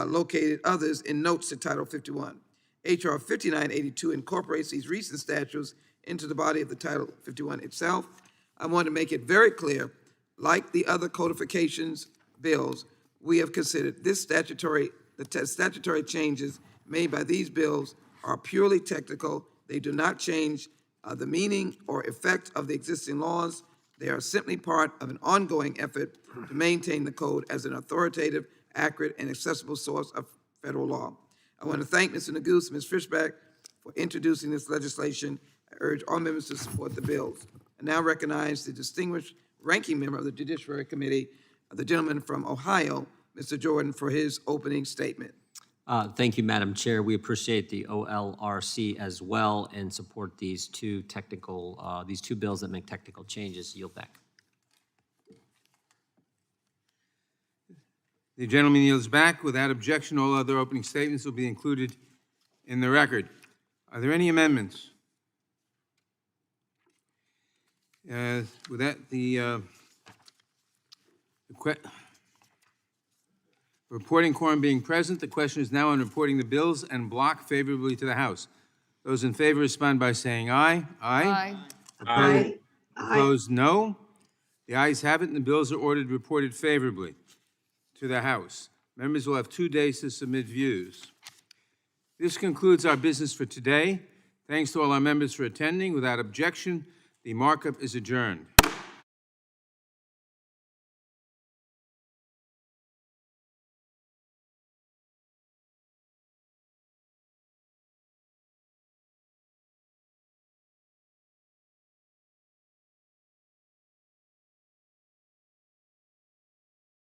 located others in notes to Title 51. H.R. 5982 incorporates these recent statutes into the body of the Title 51 itself. I want to make it very clear, like the other codifications bills we have considered, the statutory changes made by these bills are purely technical. They do not change the meaning or effect of the existing laws. They are simply part of an ongoing effort to maintain the code as an authoritative, accurate, and accessible source of federal law. I want to thank Mr. Neguse and Ms. Fishbach for introducing this legislation. I urge all members to support the bills. I now recognize the distinguished ranking member of the Judiciary Committee, the gentleman from Ohio, Mr. Jordan, for his opening statement. Thank you, Madam Chair. We appreciate the OLRC as well and support these two bills that make technical changes. Yield back. The gentleman yields back. Without objection, all other opening statements will be included in the record. Are there any amendments? With that, reporting quorum being present, the question is now on reporting the bills en bloc favorably to the House. Those in favor respond by saying aye. Aye. Aye. Opposed, no. The ayes have it, and the bills are ordered reported favorably to the House. Members will have 2 days to submit views. This concludes our business for today. Thanks to all our members for attending. Without objection, the markup is adjourned.